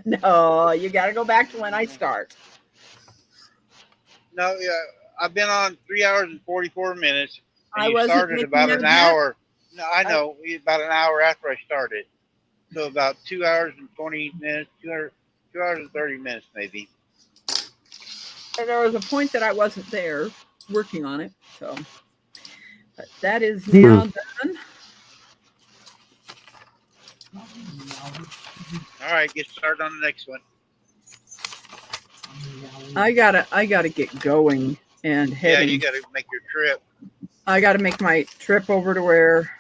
No, you got to go back to when I start. No, yeah, I've been on 3 hours and 44 minutes. And I you wasn't started making about that an hat. hour. No, I know. About an hour after I started. So about 2 hours and 20 minutes, 2 hours and 30 minutes maybe. And there was a point that I wasn't there working on it. So, but that is now done. All right, get started on the next one. I gotta get going and Yeah, heading. you got to make your trip. I gotta make my trip over to where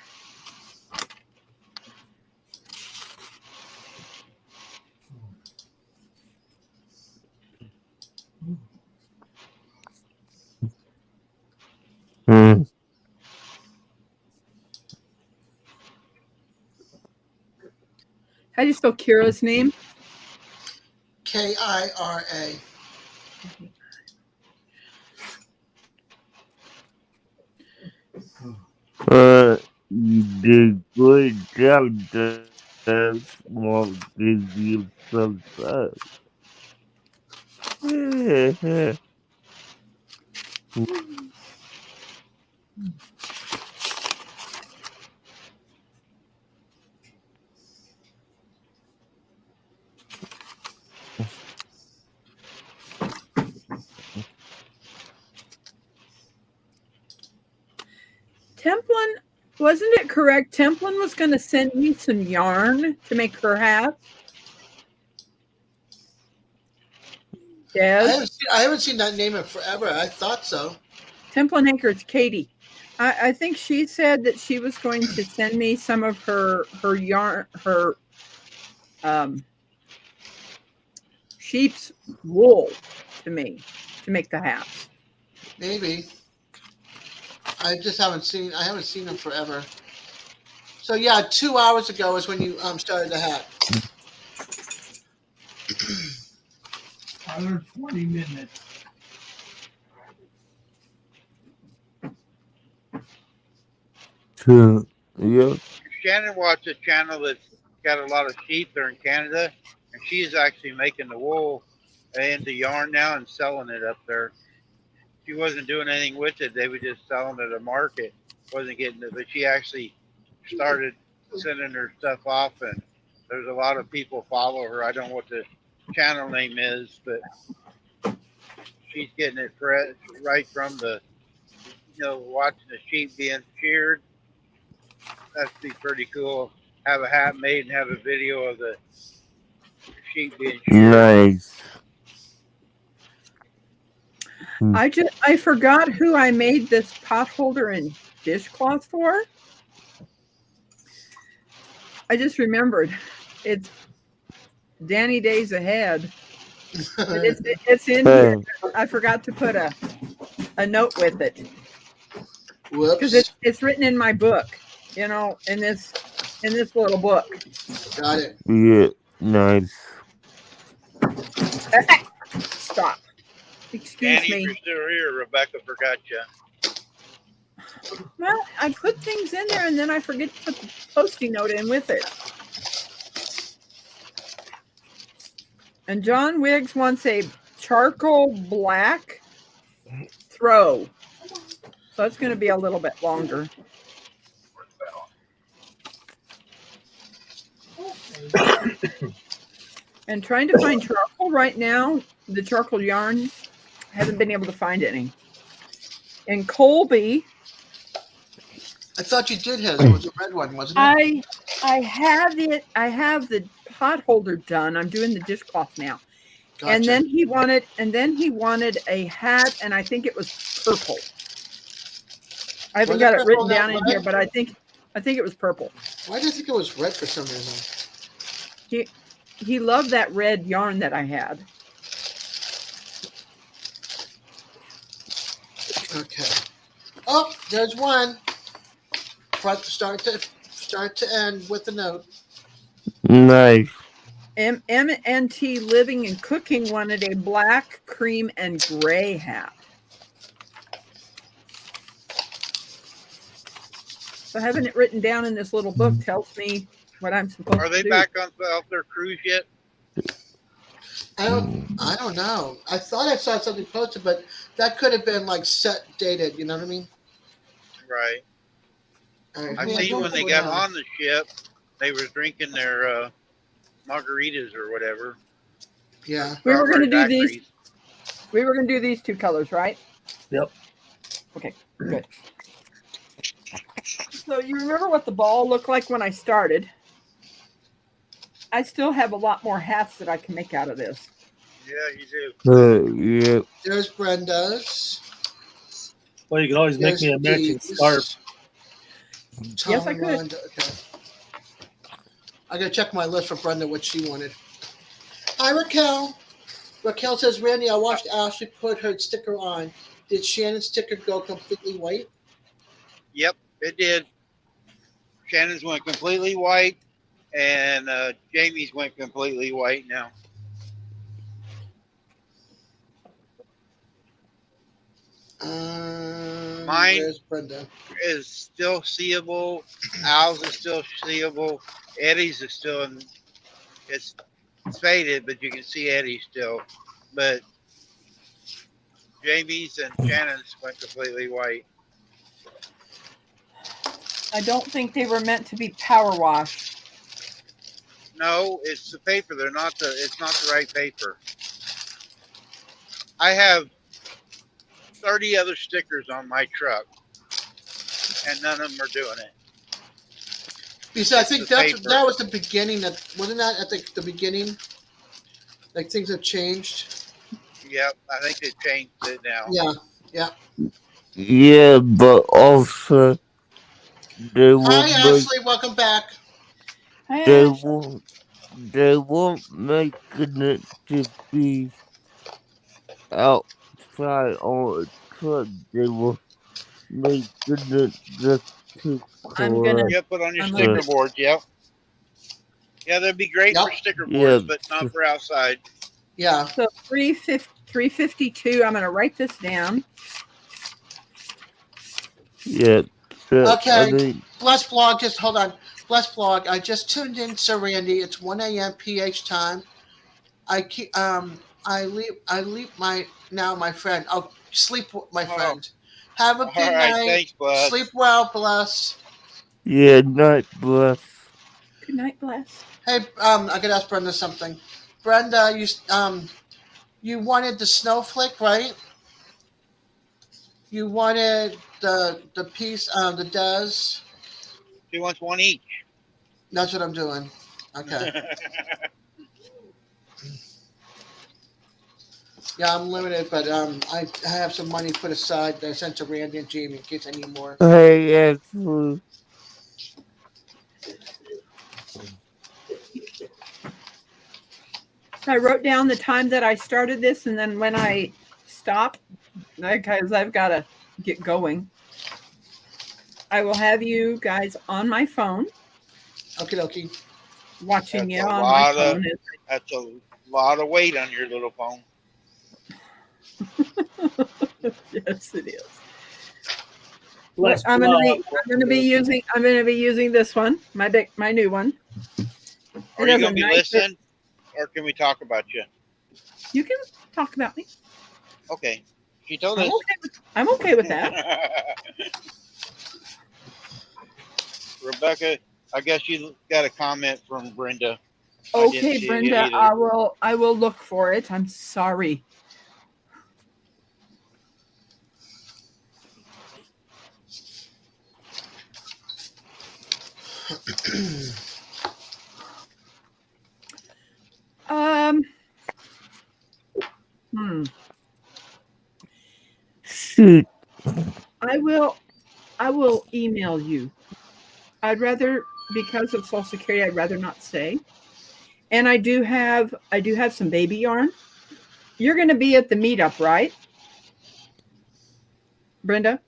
Hmm. how do you spell Kira's name? KIRA. You did good job. That's what gives you some up. Yeah. Templin, wasn't it correct? Templin was going to send me some yarn to make her hat. Yes. I haven't seen that name in forever. I thought so. Templin Anchor's Katie. I think she said that she was going to send me some of her yarn, her sheep's wool to me to make the hats. Maybe. I haven't seen them forever. So yeah, 2 hours ago is when you started the hat. Another 20 minutes. Yeah. Shannon watched a channel that's got a lot of sheep there in Canada, and she's actually making the wool into yarn now and selling it up there. She wasn't doing anything with it; they were just selling it at a market. Wasn't getting it, but she actually started sending her stuff off, and there's a lot of people follow her. I don't know what the channel name is, but she's getting it right from the, watching the sheep being sheared. That'd be pretty cool. Have a hat made and have a video of the sheep being sheared. Nice. I forgot who I made this pot holder and dishcloth for. I just remembered. It's Danny Days Ahead. And it's in here. I forgot to put a note with it Whoops. because it's written in my book. In this little book. Got it. Yeah, nice. Stop. Excuse Danny, if me. you're still here, Rebecca forgot you. Well, I put things in there and then I forget to put the Post-it note in with it. And John Wiggs wants a charcoal black throw. So it's going to be a little bit longer. And trying to find charcoal right now, the charcoal yarn, haven't been able to find any. And Colby, I thought you did his. It was a red one, wasn't it? I have it. I have the pot holder done. I'm doing the dishcloth now. Gotcha. And then he wanted a hat, and I think it was purple. I haven't Was got it it written purple, down not in here, red? but I think it was purple. Why did I think it was red for some reason? He loved that red yarn that I had. Okay. Oh, there's one. Start to end with a note. Nice. MNT Living and Cooking wanted a black, cream, and gray hat. So having it written down in this little book tells me what I'm supposed Are to they do. back off their cruise yet? I don't know. I thought I saw something posted, but that could have been like set dated. You know what I mean? Right. All right, I who- seen who- when they who got knows? on the ship, they was drinking their margaritas or whatever. Yeah. We were going to do Strawberry these. We were going to do these two colors, right? Yep. Okay, good. So you remember what the ball looked like when I started? I still have a lot more hats that I can make out of this. daiquiris. Yeah, you do. Yeah. There's Brenda's. Well, you can always make There's me a matching Dee's. scarf. Yes, I Tom could. Wanda, okay. I gotta check my list for Brenda what she wanted. Hi Raquel. Raquel says, Randy, I watched Ashley put her sticker on. Did Shannon's sticker go completely white? Yep, it did. Shannon's went completely white, and Jamie's went completely white now. Mine- Where's Brenda? Is still seeable. Al's is still seeable. Eddie's is still in. It's faded, but you can see Eddie still. But Jamie's and Shannon's went completely white. I don't think they were meant to be power washed. No, it's the paper. It's not the right paper. I have 30 other stickers on my truck, and none of them are doing it. Because I think the paper. that was the beginning. Wasn't that at the beginning? Like things have changed. Yep, I think they changed it now. Yeah. Yeah, but also they won't Hi make Ashley, welcome back. they won't making it to be outside on a truck. They will making it just to I'm gonna- collect. Yep, put on your I'm sticker gonna- board. Yep. Yeah, that'd be great for Yep. sticker boards, Yeah. but not for outside. Yeah. So 352. I'm going to write this down. Yeah. So Okay. I mean, Bless blog, just hold on. Bless blog. I just tuned in to Randy. It's 1 a.m. PH time. I leave my friend. Oh, sleep, my Oh. friend. Have a All good right, night. thanks, bud. Sleep well, bless. yeah, night bless. Good night, Bless. Hey, I could ask Brenda something. Brenda, you wanted the snowflake, right? You wanted the piece, the Des. She wants one each. That's what I'm doing. Okay. Yeah, I'm limited, but I have some money put aside that I sent to Randy and Jamie in case I need more. Hey, actually, I wrote down the time that I started this, and then when I stop, because I've got to get going, I will have you guys on my phone, Okie dokie. watching That's you a on my lot of- phone. That's a lot of weight on your little phone. Yes, it is. Let's I'm gonna be using this one, my new one. Are It you has a going to be nice- listening, or can we talk about you? You can talk about me. Okay. She told I'm us. okay with that. Rebecca, I guess you got a comment from Brenda. I didn't Okay, see it Brenda, either. I will look for it. I'm sorry. Hmm. shoot. I will email you. I'd rather, because of Social Security, I'd rather not say. And I do have some baby yarn. You're going to be at the meetup, right, Brenda?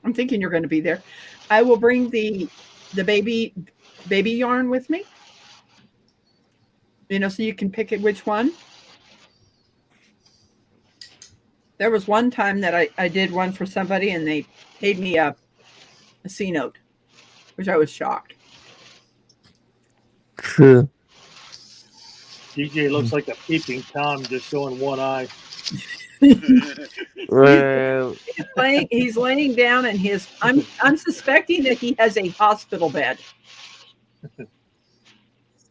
I'm thinking you're going to be there. I will bring the baby yarn with me. So you can pick it which one. There was one time that I did one for somebody and they paid me a C note, which I was shocked. True. DJ looks like a peeping Tom, just showing one eye. Well, He's laying down in his. I'm suspecting that he has a hospital bed.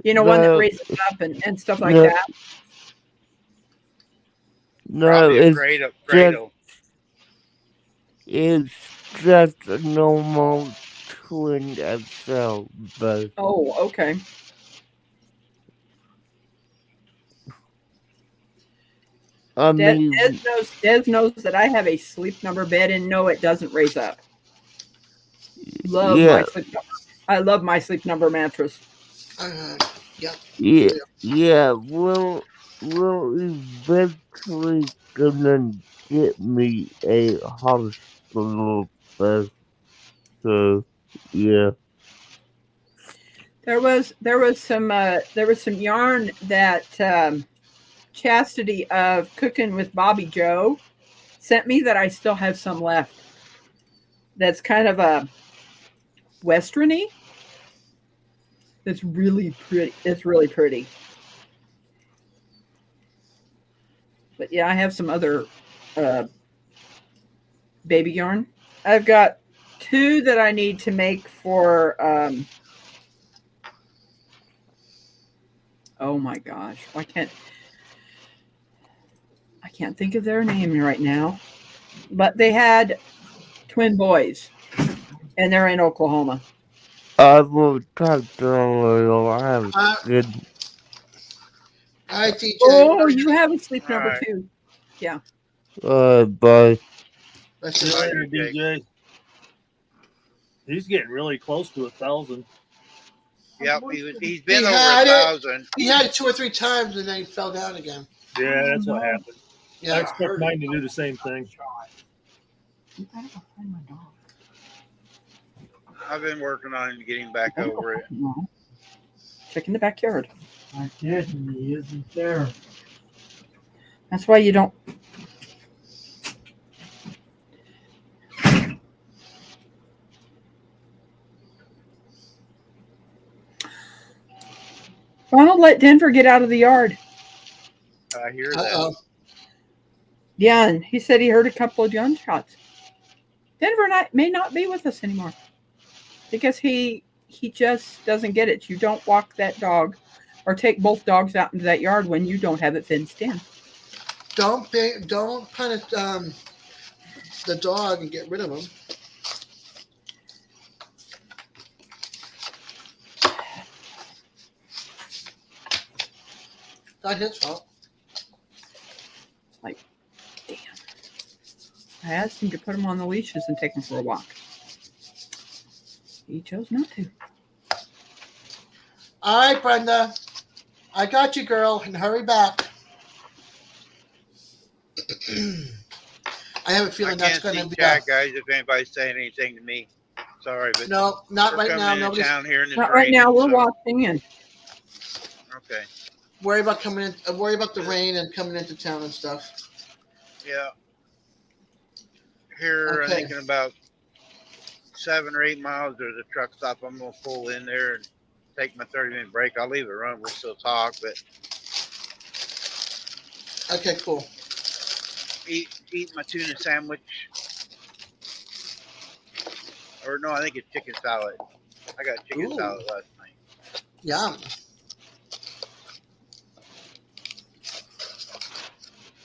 One that No. raises up and stuff like No. that. no, Probably a it's cradle. it's just a normal twin XL, but Oh, okay. I mean, Des knows that I have a sleep number bed, and no, it doesn't raise up. yeah, I love my sleep number mattress. yeah, we'll eventually gonna get me a hospital bed, so yeah. There was some yarn that Chastity of Cooking with Bobby Joe sent me that I still have some left. That's kind of a westerny. It's really pretty. It's really pretty. But yeah, I have some other baby yarn. I've got 2 that I need to make for oh my gosh. I can't think of their name right now. But they had twin boys and they're in Oklahoma. I will talk to them later. I have good. All right, DJ. Oh, you have a sleep number Right. too. Yeah. Bye. Let's See you just- later, DJ. He's getting really close to 1,000. Yep, he's been He over had it. 1,000. He had it 2 or 3 times and then he fell down again. Yeah, that's what happened. I Yeah. expect mine to do the same thing. I've been working on getting back over it. Check in the backyard. I did, and he isn't there. That's why you don't. Ronald let Denver get out of the yard. I hear that. Uh-oh. Yeah, and he said he heard a couple of gunshots. Denver may not be with us anymore because he he just doesn't get it. You don't walk that dog or take both dogs out into that yard when you don't have it fenced in. Don't punish the dog and get rid of him. Not his fault. Like, damn. I asked him to put him on the leashes and take him for a walk. He chose not to. All right, Brenda. I got you, girl, and hurry back. I have a I feeling that's can't going see to be chat, guys, if anybody's saying anything to me. Sorry, but no, not we're right coming now. into Nobody's town here and it's Not right now. raining, We're so- watching and Okay. worry about coming in. Worry about the rain and coming into town and stuff. Yeah. Here, Okay. I think in about 7 or 8 miles, there's a truck stop. I'm gonna pull in there and take my 30-minute break. I'll leave it run. We'll still talk, but Okay, cool. eat my tuna sandwich. Or no, I think it's chicken salad. I got chicken Ooh. salad last night. Yum.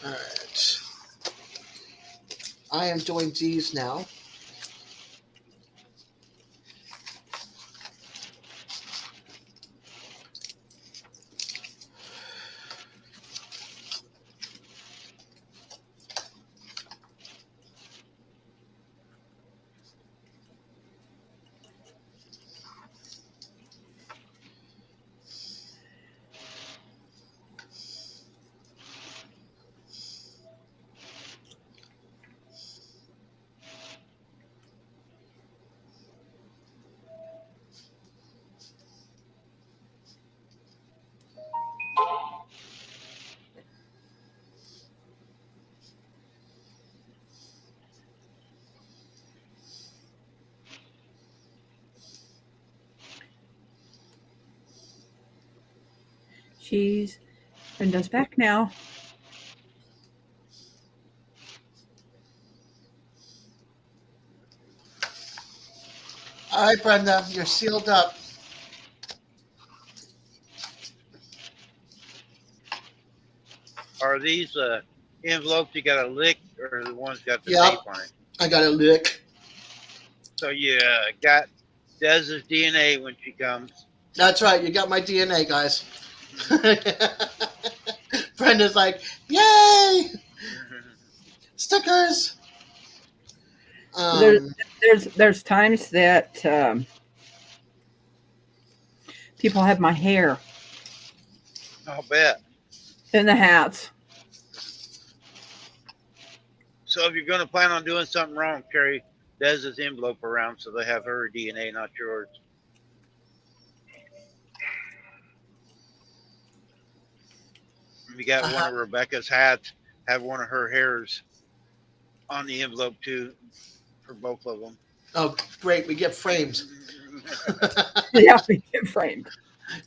All right. I am doing these now. she's Brenda's back now. All right, Brenda, you're sealed up. Are these envelopes you got to lick or the ones got the Yep. tape on it? I got a lick. So you got Dez's DNA when she comes. That's right. You got my DNA, guys. Brenda's like, yay! Stickers. There's times that people have my hair I'll bet. in the hats. So if you're going to plan on doing something wrong, carry Dez's envelope around so they have her DNA, not yours. If you got one of Rebecca's hats, have one of her hairs on the envelope too, for both of them. Oh, great. We get framed. Yeah, we get framed.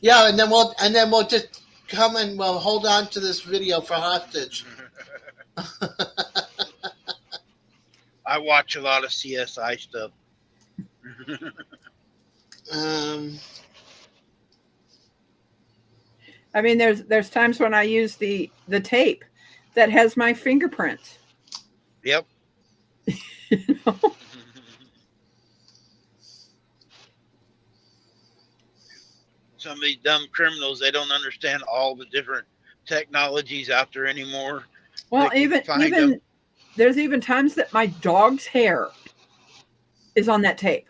Yeah, and then we'll just come and we'll hold on to this video for hostage. I watch a lot of CSI stuff. I mean, there's times when I use the tape that has my fingerprints. Yep. You know? Some of these dumb criminals, they don't understand all the different technologies out there anymore. Well, They can find even them. there's even times that my dog's hair is on that tape.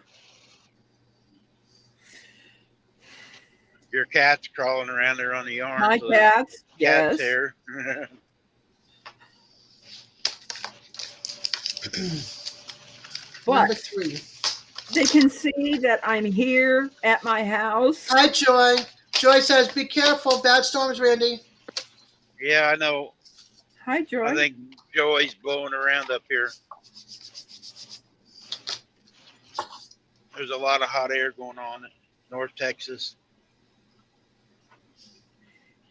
Your cat's crawling around there on the yarn. My so cats, cat's yes. hair. Number But 3. they can see that I'm here at my house. Hi, Joy. Joy says, be careful. Bad storms, Randy. Yeah, I know. Hi, Joy. I think Joey's blowing around up here. There's a lot of hot air going on in North Texas.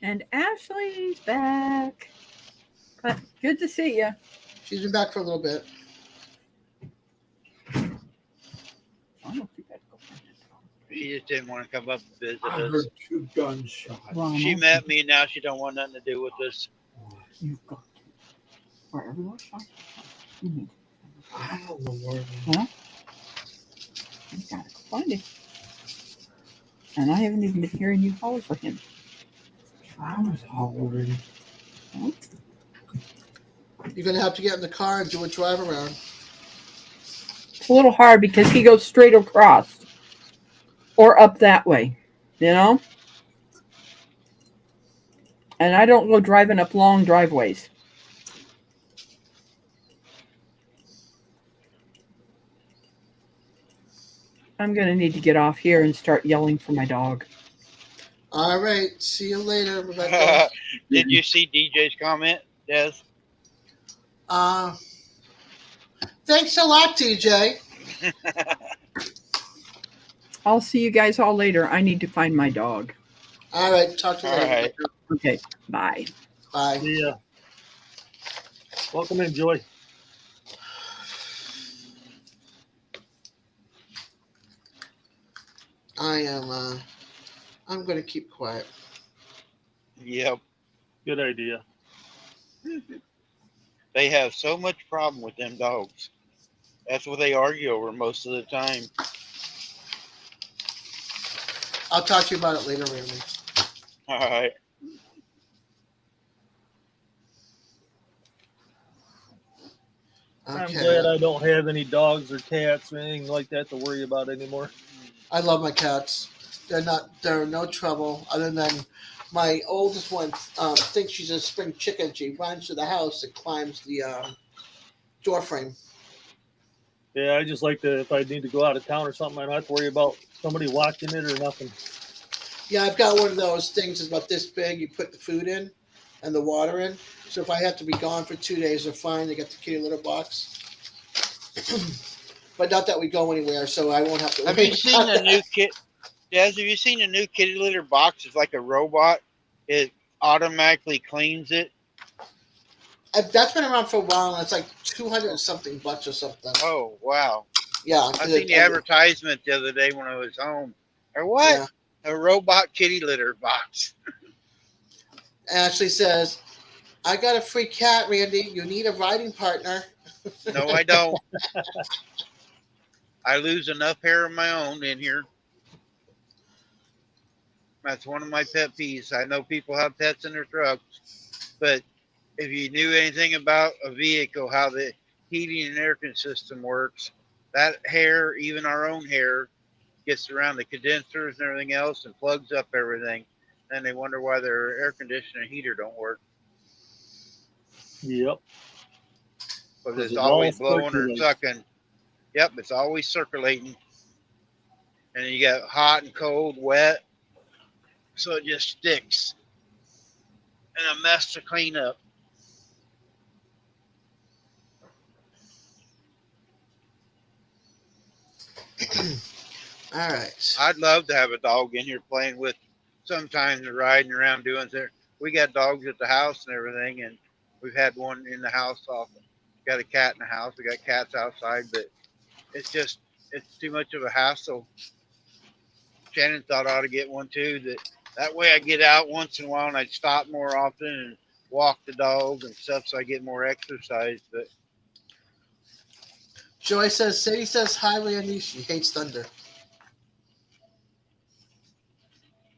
And Ashley's back. But good to see you. She's been back for a little bit. I don't think I'd go find that dog. She just didn't want to come up and visit I us. heard 2 gunshots. Ronald, She met me, now she don't want nothing to do with us. you've got to. Wherever those shots are, you need I don't know where you gotta go find him. And I haven't even been hearing you holler for him. I was hollering. You're gonna have to get in the car and do a drive around. It's a little hard because he goes straight across or up that way, you know? And I don't go driving up long driveways. I'm going to need to get off here and start yelling for my dog. All right. See you later, Rebecca. Did you see DJ's comment, Des? Thanks a lot, TJ. I'll see you guys all later. I need to find my dog. All right. Talk to you All later. right. Okay, bye. Bye. Yeah. Welcome in, Joy. I'm gonna keep quiet. Yep. Good idea. They have so much problem with them dogs. That's what they argue over most of the time. I'll talk to you about it later, Randy. All right. I'm Okay. glad I don't have any dogs or cats or anything like that to worry about anymore. I love my cats. They're no trouble other than my oldest one thinks she's a spring chicken. She runs to the house and climbs the door frame. Yeah, I just like to, if I need to go out of town or something, I don't have to worry about somebody watching it or nothing. Yeah, I've got one of those things that's about this big. You put the food in and the water in. So if I have to be gone for 2 days, they're fine. They got the kitty litter box. But not that we go anywhere, so I won't have to. Have worry you seen about the new that. kit? Des, have you seen the new kitty litter box? It's like a robot. It automatically cleans it. That's been around for a while, and it's like 200 and something bucks or something. Oh wow! Yeah, I seen the advertisement the other day when I was home. Or what? Yeah. A robot kitty litter box. Ashley says, "I got a free cat, Randy. You need a riding partner." No, I don't. I lose enough hair of my own in here. That's one of my pet peeves. I know people have pets in their trucks, but if you knew anything about a vehicle, how the heating and air system works, that hair, even our own hair, gets around the condensers and everything else and plugs up everything. Then they wonder why their air conditioner and heater don't work. Yep. Because it's It's always all blowing or circulating. sucking. Yep, it's always circulating. And then you got hot and cold, wet. So it just sticks. And a mess to clean up. All right. I'd love to have a dog in here playing with, sometimes riding around doing there. We got dogs at the house and everything, and we've had one in the house often. Got a cat in the house. We got cats outside, but it's too much of a hassle. Shannon thought I ought to get one too. That way I get out once in a while and I'd stop more often and walk the dog and stuff, so I get more exercise. But Joy says, Sadie says hi, Randy. She hates thunder.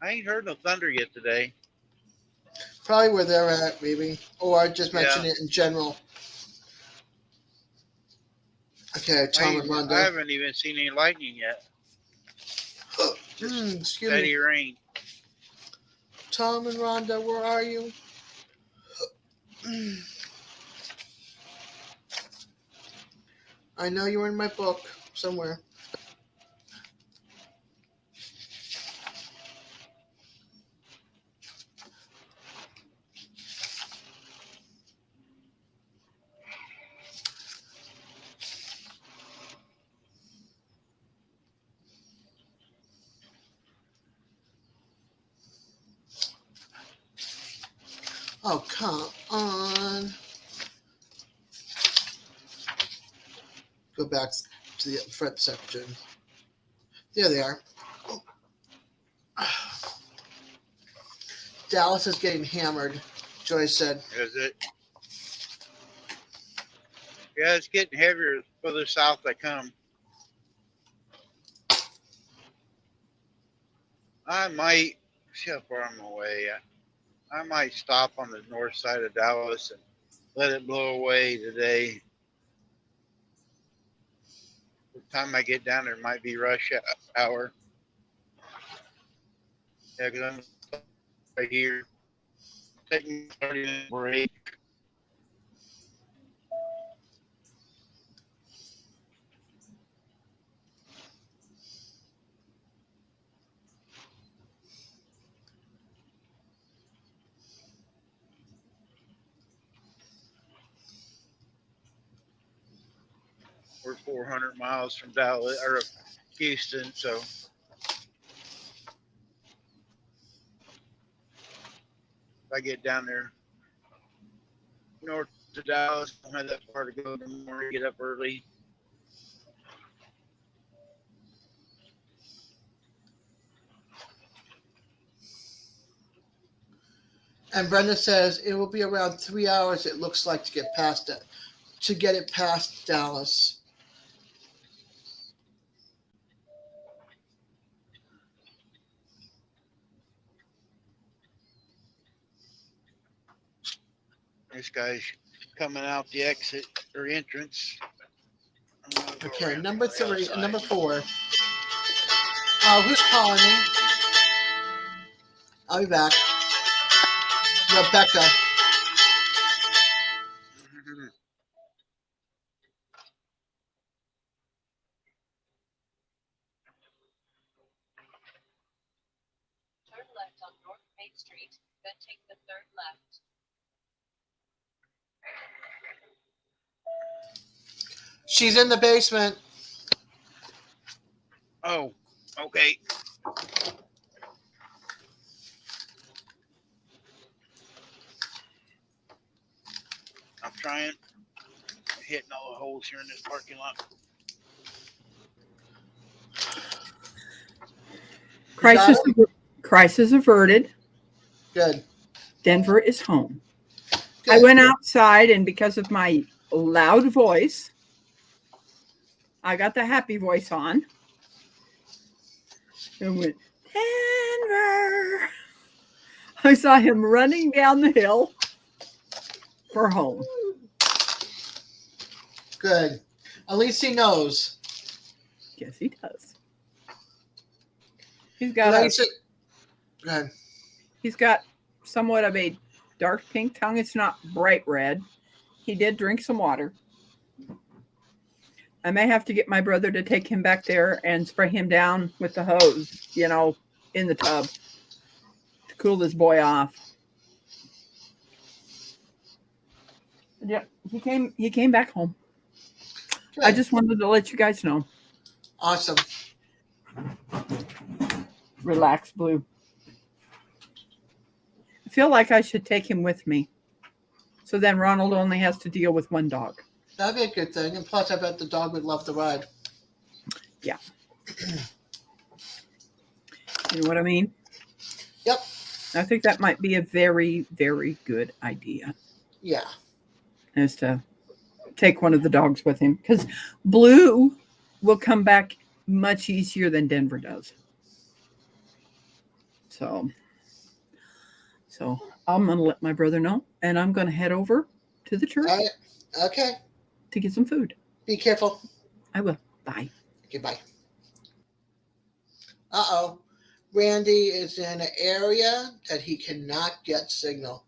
I ain't heard no thunder yet today. Probably where they're at, maybe. Or just mention Yeah. it in general. Okay, Tom and I Rhonda. haven't even seen any lightning yet. Just Excuse steady me. rain. Tom and Rhonda, where are you? I know you were in my book somewhere. Oh, come on. Go back to the front section. There they are. Dallas is getting hammered, Joy said. Is it? Yeah, it's getting heavier the further south I come. I might see how far I'm away. I might stop on the north side of Dallas and let it blow away today. By the time I get down there, it might be rush hour. Yeah, because I'm right here. Taking a 30-minute break. We're 400 miles from Dallas or Houston, so if I get down there north to Dallas, I don't have that far to go in the morning. Get up early. And Brenda says it will be around 3 hours. It looks like to get it past Dallas. This guy's coming out the exit or entrance. Okay, number 4. Who's calling me? I'll be back. Rebecca. Turn left on North Main Street, then take the third left. She's in the basement. Oh, okay. I'm trying, hitting all the holes here in this parking lot. Crisis averted. Good. Denver is home. Good. I went outside, and because of my loud voice, I got the happy voice on and went, Denver. I saw him running down the hill for home. Good. At least he knows. Yes, he does. He's Go got ahead. he's got somewhat of a dark pink tongue. It's not bright red. He did drink some water. I may have to get my brother to take him back there and spray him down with the hose, in the tub to cool this boy off. Yeah, he came back home. Good. I just wanted to let you guys know. Awesome. Relax, Blue. I feel like I should take him with me. So then Ronald only has to deal with one dog. That'd be a good thing. And plus, I bet the dog would love the ride. Yeah. You know what I mean? Yep. I think that might be a very, very good idea. Yeah. Is to take one of the dogs with him. Because Blue will come back much easier than Denver does. So I'm going to let my brother know. And I'm going to head over to the church. All right. Okay. To get some food. Be careful. I will. Bye. Goodbye. Uh-oh. Randy is in an area that he cannot get signal.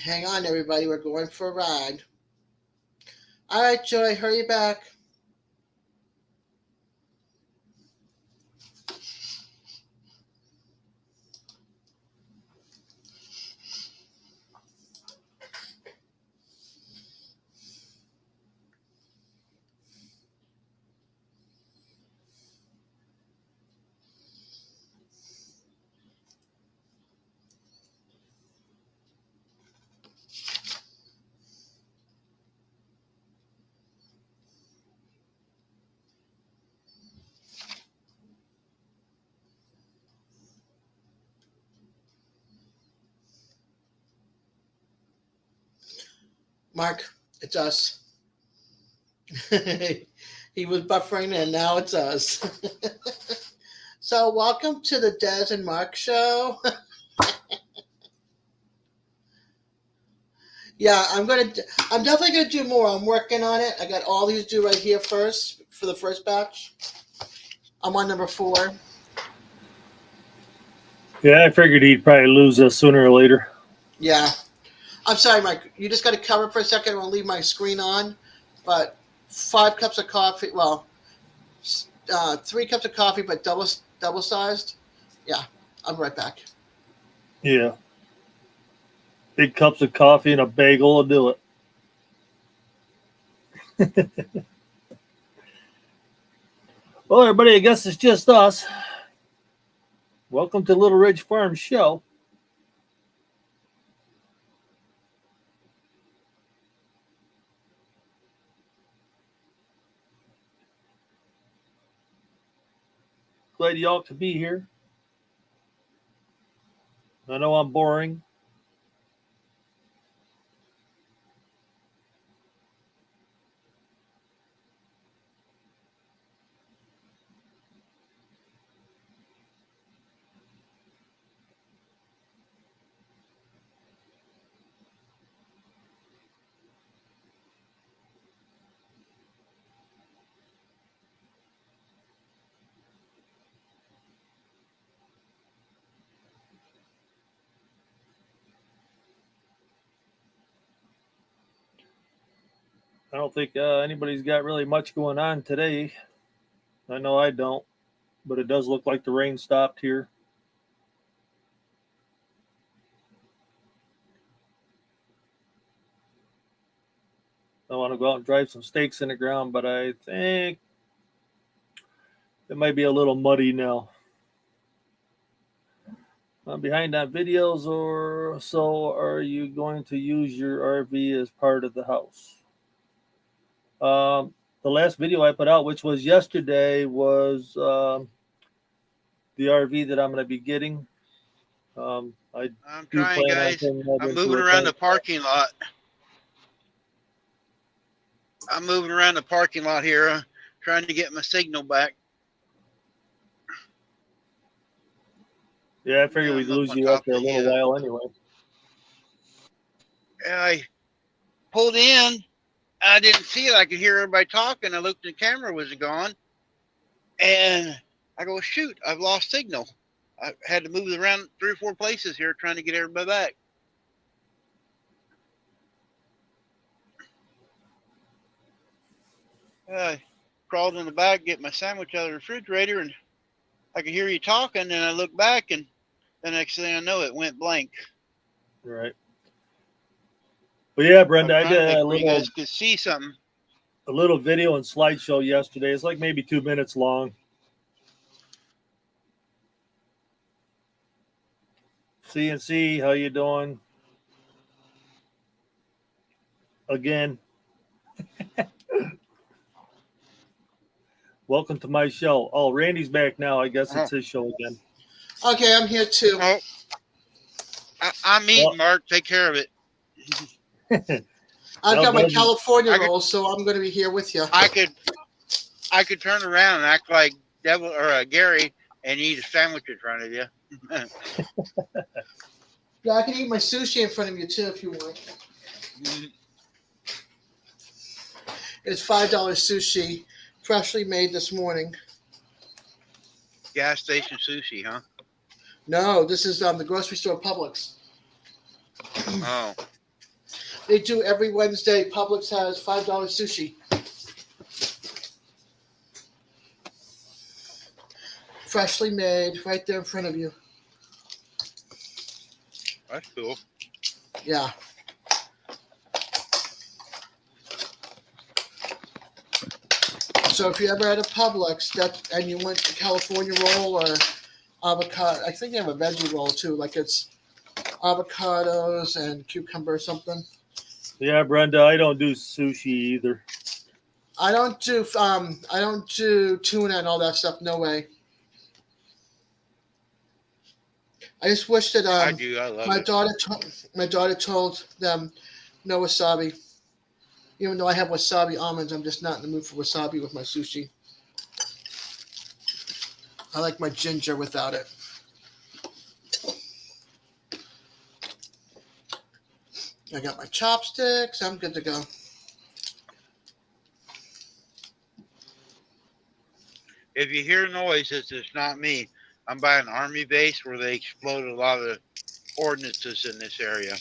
Hang on, everybody. We're going for a ride. All right, Joy, hurry back. Mark, it's us. He was buffering and now it's us. So welcome to the Des and Mark show. Yeah, I'm definitely gonna do more. I'm working on it. I got all these due right here first for the first batch. I'm on number 4. Yeah, I figured he'd probably lose us sooner or later. Yeah. I'm sorry, Mike. You just got to cover for a second. I'll leave my screen on. But 5 cups of coffee. Well, 3 cups of coffee, but double sized. Yeah, I'll be right back. Yeah. Big cups of coffee and a bagel will do it. Well, everybody, I guess it's just us. Welcome to Little Ridge Farm Show. Glad y'all could be here. I know I'm boring. I don't think anybody's got really much going on today. I know I don't, but it does look like the rain stopped here. I want to go out and drive some stakes in the ground, but I think it might be a little muddy now. I'm behind on videos, or so are you going to use your RV as part of the house? The last video I put out, which was yesterday, was the RV that I'm going to be getting. I'm do trying, plan on guys. turning that I'm into moving a around the tent. parking lot. I'm moving around the parking lot here, trying to get my signal back. Yeah, I figured Yeah, we'd I'm up lose on you top after a of little the, while anyway. I pulled in. I didn't see it. I could hear everybody talking. I looked, the camera was gone. And I go, shoot, I've lost signal. I had to move it around 3 or 4 places here trying to get everybody back. I crawled in the back, get my sandwich out of the refrigerator, and I could hear you talking. And I looked back, and the next thing I know, it went blank. Right. But yeah, I'm Brenda, I trying to did think where you guys could see something. a little video and slideshow yesterday. It's like maybe 2 minutes long. CNC, how you doing? Again. Welcome to my show. Oh, Randy's back now. I guess it's his show again. Okay, I'm here too. Oh, I'm eating, Well- Mark. Take care of it. I've No, got my Brenda. California I could- roll, so I'm going to be here with you. I could turn around and act like Devil or Gary and eat a sandwich in front of you. Yeah, I can eat my sushi in front of you too if you want. It's $5 sushi, freshly made this morning. Gas station sushi, huh? No, this is the grocery store Publix. Oh, They do every Wednesday. Publix has $5 sushi. Freshly made, right there in front of you. that's cool. Yeah. So if you ever had a Publix and you went to California roll or avocado, I think they have a veggie roll too, like it's avocados and cucumber or something. Yeah, Brenda, I don't do sushi either. I don't do tuna and all that stuff. No way. I just wish that I do. I love my it. daughter told them no wasabi. Even though I have wasabi almonds, I'm just not in the mood for wasabi with my sushi. I like my ginger without it. I got my chopsticks. I'm good to go. If you hear noises, it's not me. I'm by an army base where they exploded a lot of ordnances in this area.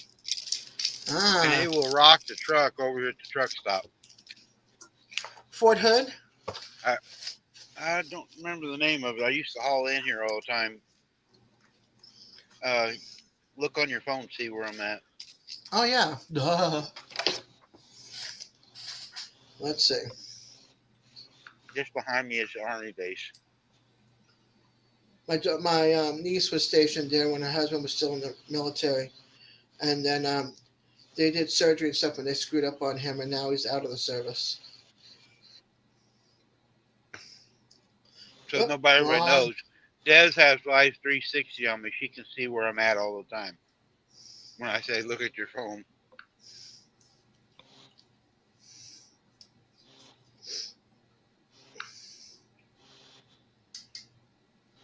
And Ah, it will rock the truck over here at the truck stop. Fort Hood. I don't remember the name of it. I used to haul in here all the time. Look on your phone, see where I'm at. Oh yeah. Duh. Let's see. Just behind me is the army base. My niece was stationed there when her husband was still in the military, and then they did surgery and stuff, and they screwed up on him, and now he's out of the service. So Oop, everybody wrong. knows. Des has Live 360 on me. She can see where I'm at all the time. When I say look at your phone.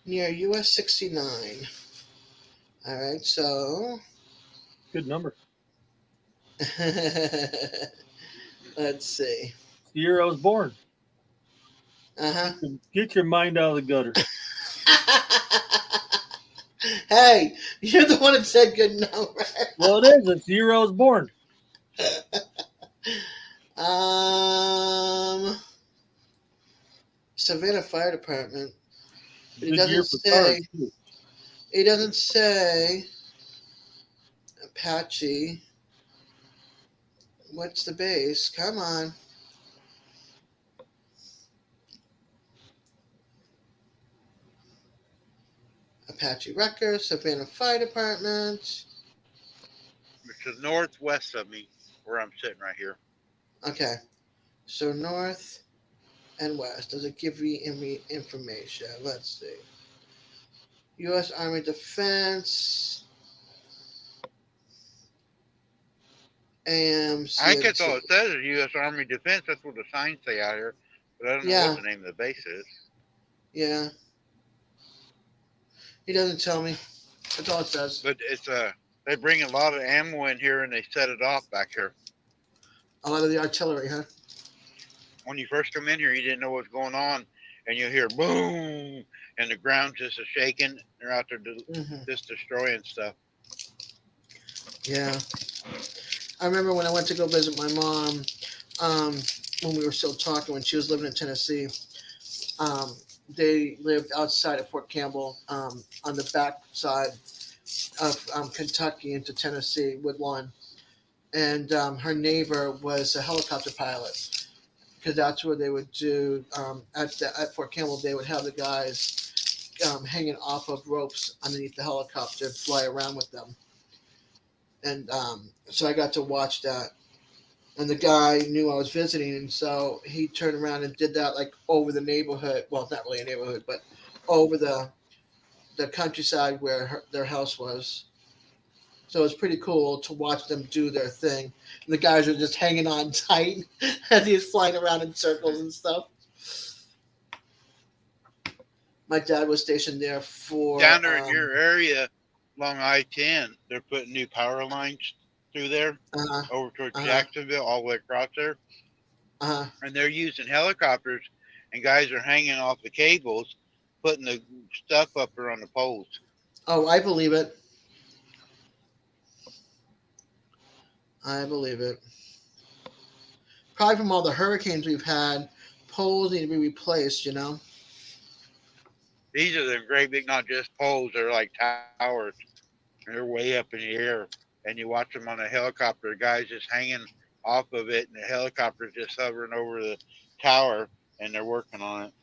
Near US 69. All right, so Good number. let's see. The year I was born. Uh Get your mind out of the gutter. huh. Hey, you're the one that said good number. Well, it is. It's the year I was born. Savannah Fire Department. It Good year doesn't for say. cars, too. It doesn't say Apache. What's the base? Come on. Apache Wrecker, Savannah Fire Department. It's to the northwest of me, where I'm sitting right here. Okay. So north and west. Does it give you any information? Let's see. U.S. Army Defense. AMC. I think that's all it says is U.S. Army Defense. That's what the signs say out here. But I don't know Yeah. what the name of the base is. Yeah. He doesn't tell me. That's all it says. But it's they bring a lot of ammo in here and they set it off back here. A lot of the artillery, huh? When you first come in here, you didn't know what's going on, and you hear boom, and the ground just is shaking. They're out there just destroying stuff. Yeah. I remember when I went to go visit my mom, when we were still talking, when she was living in Tennessee, they lived outside of Fort Campbell, on the back side of Kentucky into Tennessee, Woodlawn. And her neighbor was a helicopter pilot, because that's where they would do, at Fort Campbell, they would have the guys hanging off of ropes underneath the helicopter, fly around with them. And so I got to watch that. And the guy knew I was visiting, and so he turned around and did that like over the neighborhood. Well, not really a neighborhood, but over the countryside where their house was. So it was pretty cool to watch them do their thing. And the guys were just hanging on tight as he was flying around in circles and stuff. My dad was stationed there for Down there in your area, along I-10, they're putting new power lines through there over towards Jacksonville, all the way across there. And they're using helicopters, and guys are hanging off the cables, putting the stuff up there on the poles. Oh, I believe it. I believe it. Probably from all the hurricanes we've had, poles need to be replaced, you know? These are the great big, not just poles, they're like towers. They're way up in the air. And you watch them on a helicopter, the guys just hanging off of it, and the helicopter's just hovering over the tower, and they're working on it.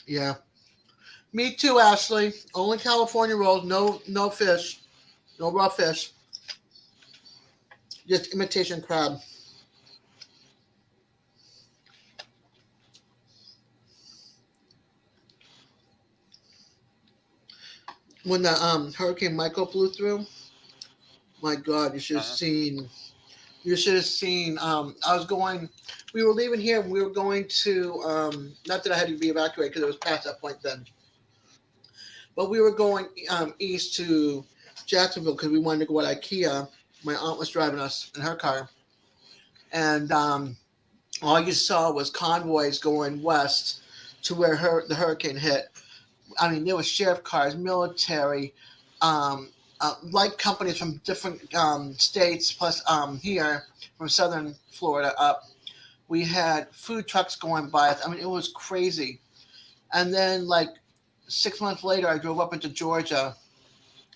Yeah. Me too, Ashley. Only California rolls, no fish. No raw fish. Just imitation crab. When the Hurricane Michael blew through, my God, you should have seen You should have seen. I was going. We were leaving here. And we were going to. Not that I had to be evacuated because it was past that point then. But we were going east to Jacksonville because we wanted to go to IKEA. My aunt was driving us in her car, and all you saw was convoys going west to where the hurricane hit. I mean, there was sheriff cars, military, light companies from different states, plus here from southern Florida up. We had food trucks going by. I mean, it was crazy. And then, like 6 months later, I drove up into Georgia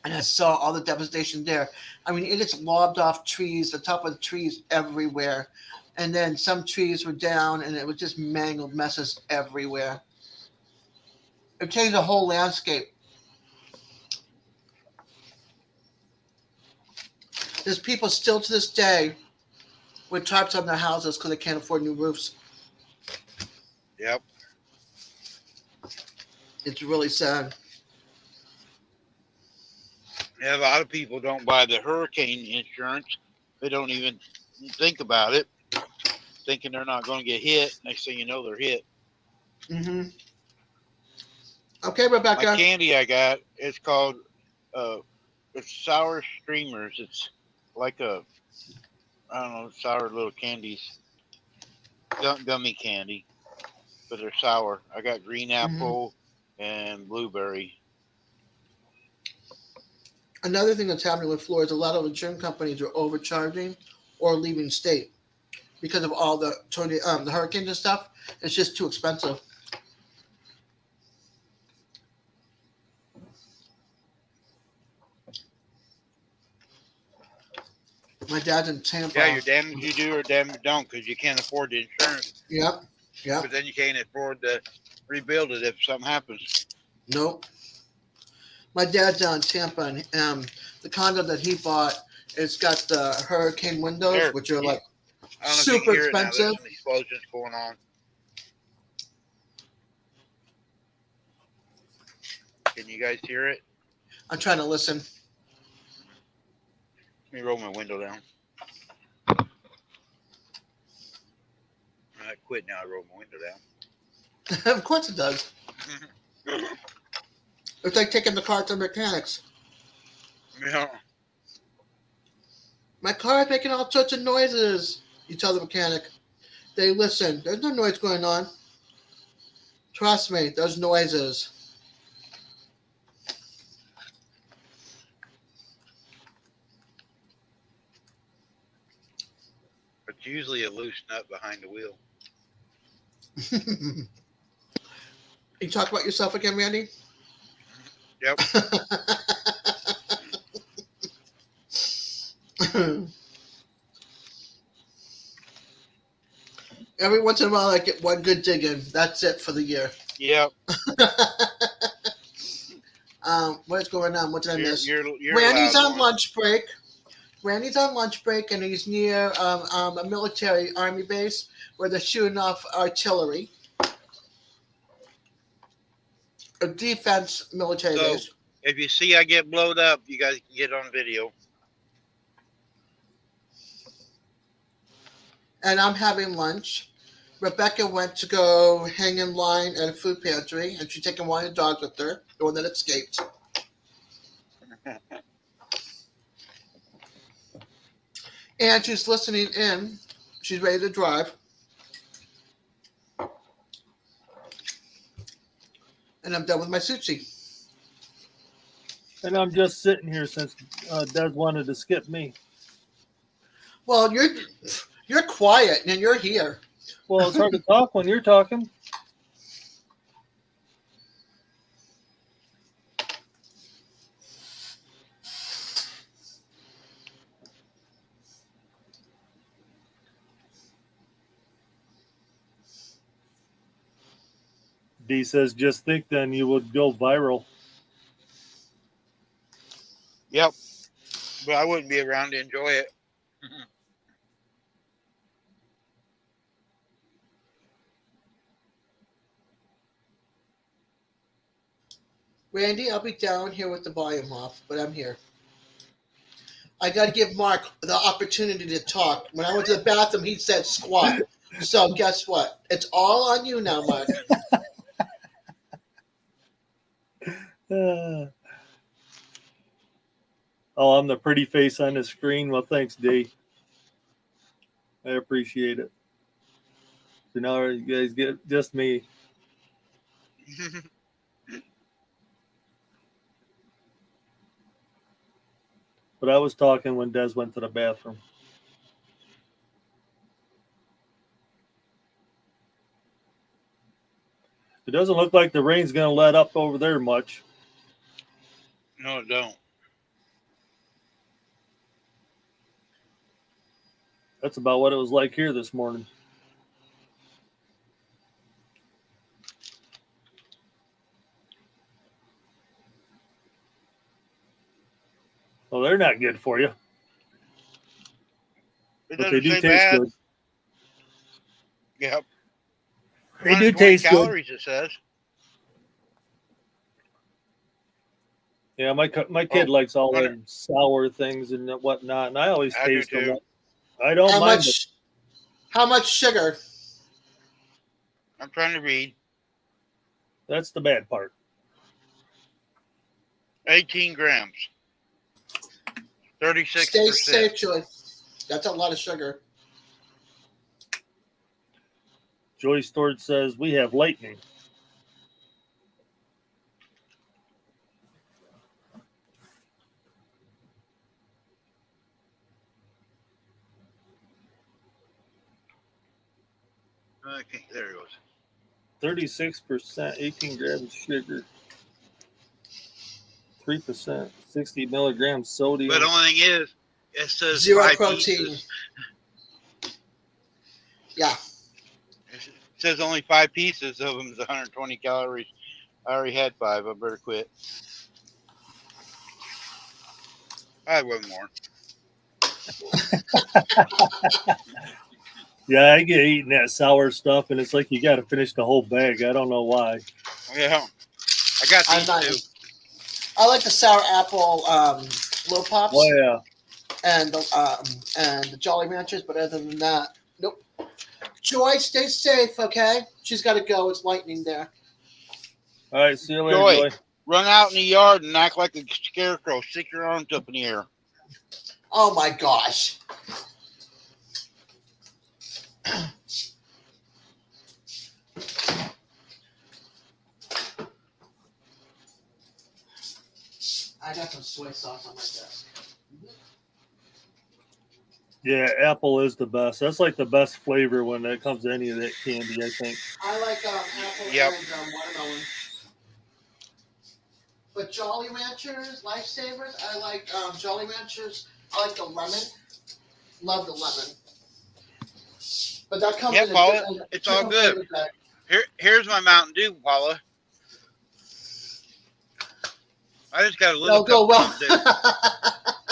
and I saw all the devastation there. I mean, it just lobbed off trees, the top of the trees everywhere. And then some trees were down and it was just mangled messes everywhere. It changed the whole landscape. There's people still to this day with tarps on their houses because they can't afford new roofs. Yep. It's really sad. Yeah, a lot of people don't buy the hurricane insurance. They don't even think about it, thinking they're not going to get hit. Next thing you know, they're hit. Mm-hmm. Okay, My Rebecca. candy I got, it's called, it's sour streamers. It's like I don't know, sour little candies, gummy candy, but they're sour. I got green apple and blueberry. Another thing that's happening with Florida is a lot of insurance companies are overcharging or leaving state because of all the hurricanes and stuff. It's just too expensive. My dad's in Tampa. Yeah, you're damned if you do or damned if you don't, because you can't afford the insurance. Yep. But then you can't afford to rebuild it if something happens. Nope. My dad's down in Tampa, and the condo that he bought, it's got the hurricane windows, There, which are like I don't know if you super can hear it now. There's expensive. some explosions going on. Can you guys hear it? I'm trying to listen. Let me roll my window down. I quit now. I rolled my window down. Of course it does. It's like taking the car to mechanics. Yeah. My car is making all sorts of noises. You tell the mechanic. They listen. There's no noise going on. Trust me, there's noises. It's usually a loose nut behind the wheel. You talk about yourself again, Randy? Yep. Every once in a while, I get one good dig in. That's it for the year. Yep. What's going on? What did I miss? You're Randy's loud, on Lauren. lunch break. Randy's on lunch break, and he's near a military army base where they're shooting off artillery. A defense military So- base. If you see I get blowed up, you guys can get on video. And I'm having lunch. Rebecca went to go hang in line at a food pantry, and she's taking one of the dogs with her, the one that escaped. And she's listening in. She's ready to drive. And I'm done with my sushi. And I'm just sitting here since Des wanted to skip me. Well, you're quiet, and you're here. Well, it's hard to talk when you're talking. D says, just think then you would go viral. Yep. But I wouldn't be around to enjoy it. Randy, I'll be down here with the volume off, but I'm here. I got to give Mark the opportunity to talk. When I went to the bathroom, he said squat. So guess what? It's all on you now, Mark. Oh, I'm the pretty face on the screen. Well, thanks, D. I appreciate it. So now you guys get just me. But I was talking when Des went to the bathroom. It doesn't look like the rain's going to let up over there much. No, it don't. That's about what it was like here this morning. Well, they're not good for you, It but they doesn't do say taste bad. good. Yep. They do 120 taste good. calories, it says. Yeah, my kid likes all 100. them sour things and whatnot, and I always I do taste them. too. I don't mind them. How much sugar? I'm trying to read. That's the bad part. 18 grams. 36%. Stay safe, Joy. That's a lot of sugar. Joy Storage says we have lightning. Okay, there it goes. 36%, 18 grams of sugar. 3%, 60 milligrams sodium. But the only thing is, it says Zero 5 protein. pieces. Yeah. It says only 5 pieces of them is 120 calories. I already had 5. I better quit. I had one more. Yeah, I get eating that sour stuff, and it's like you got to finish the whole bag. I don't know why. Yeah. I got I'm these not. two. I like the sour apple Low Pops Oh yeah, and the Jolly Ranchers, but other than that, nope. Joy, stay safe, okay? She's got to go. It's lightning there. all right. See you later, Joy. Joy. Run out in the yard and act like a scarecrow. Stick your arms up in the air. Oh my gosh. I got some soy sauce on my desk. Yeah, apple is the best. That's like the best flavor when it comes to any of that candy, I think. I like apple Yep. and watermelon. But Jolly Ranchers, Lifesavers, I like Jolly Ranchers. I like the lemon. Love the lemon. But that comes Yeah, in a Paula, different, it's all different good. flavor bag. Here's my Mountain Dew, Paula. I just got a It'll little go cup well. of Mountain Dew.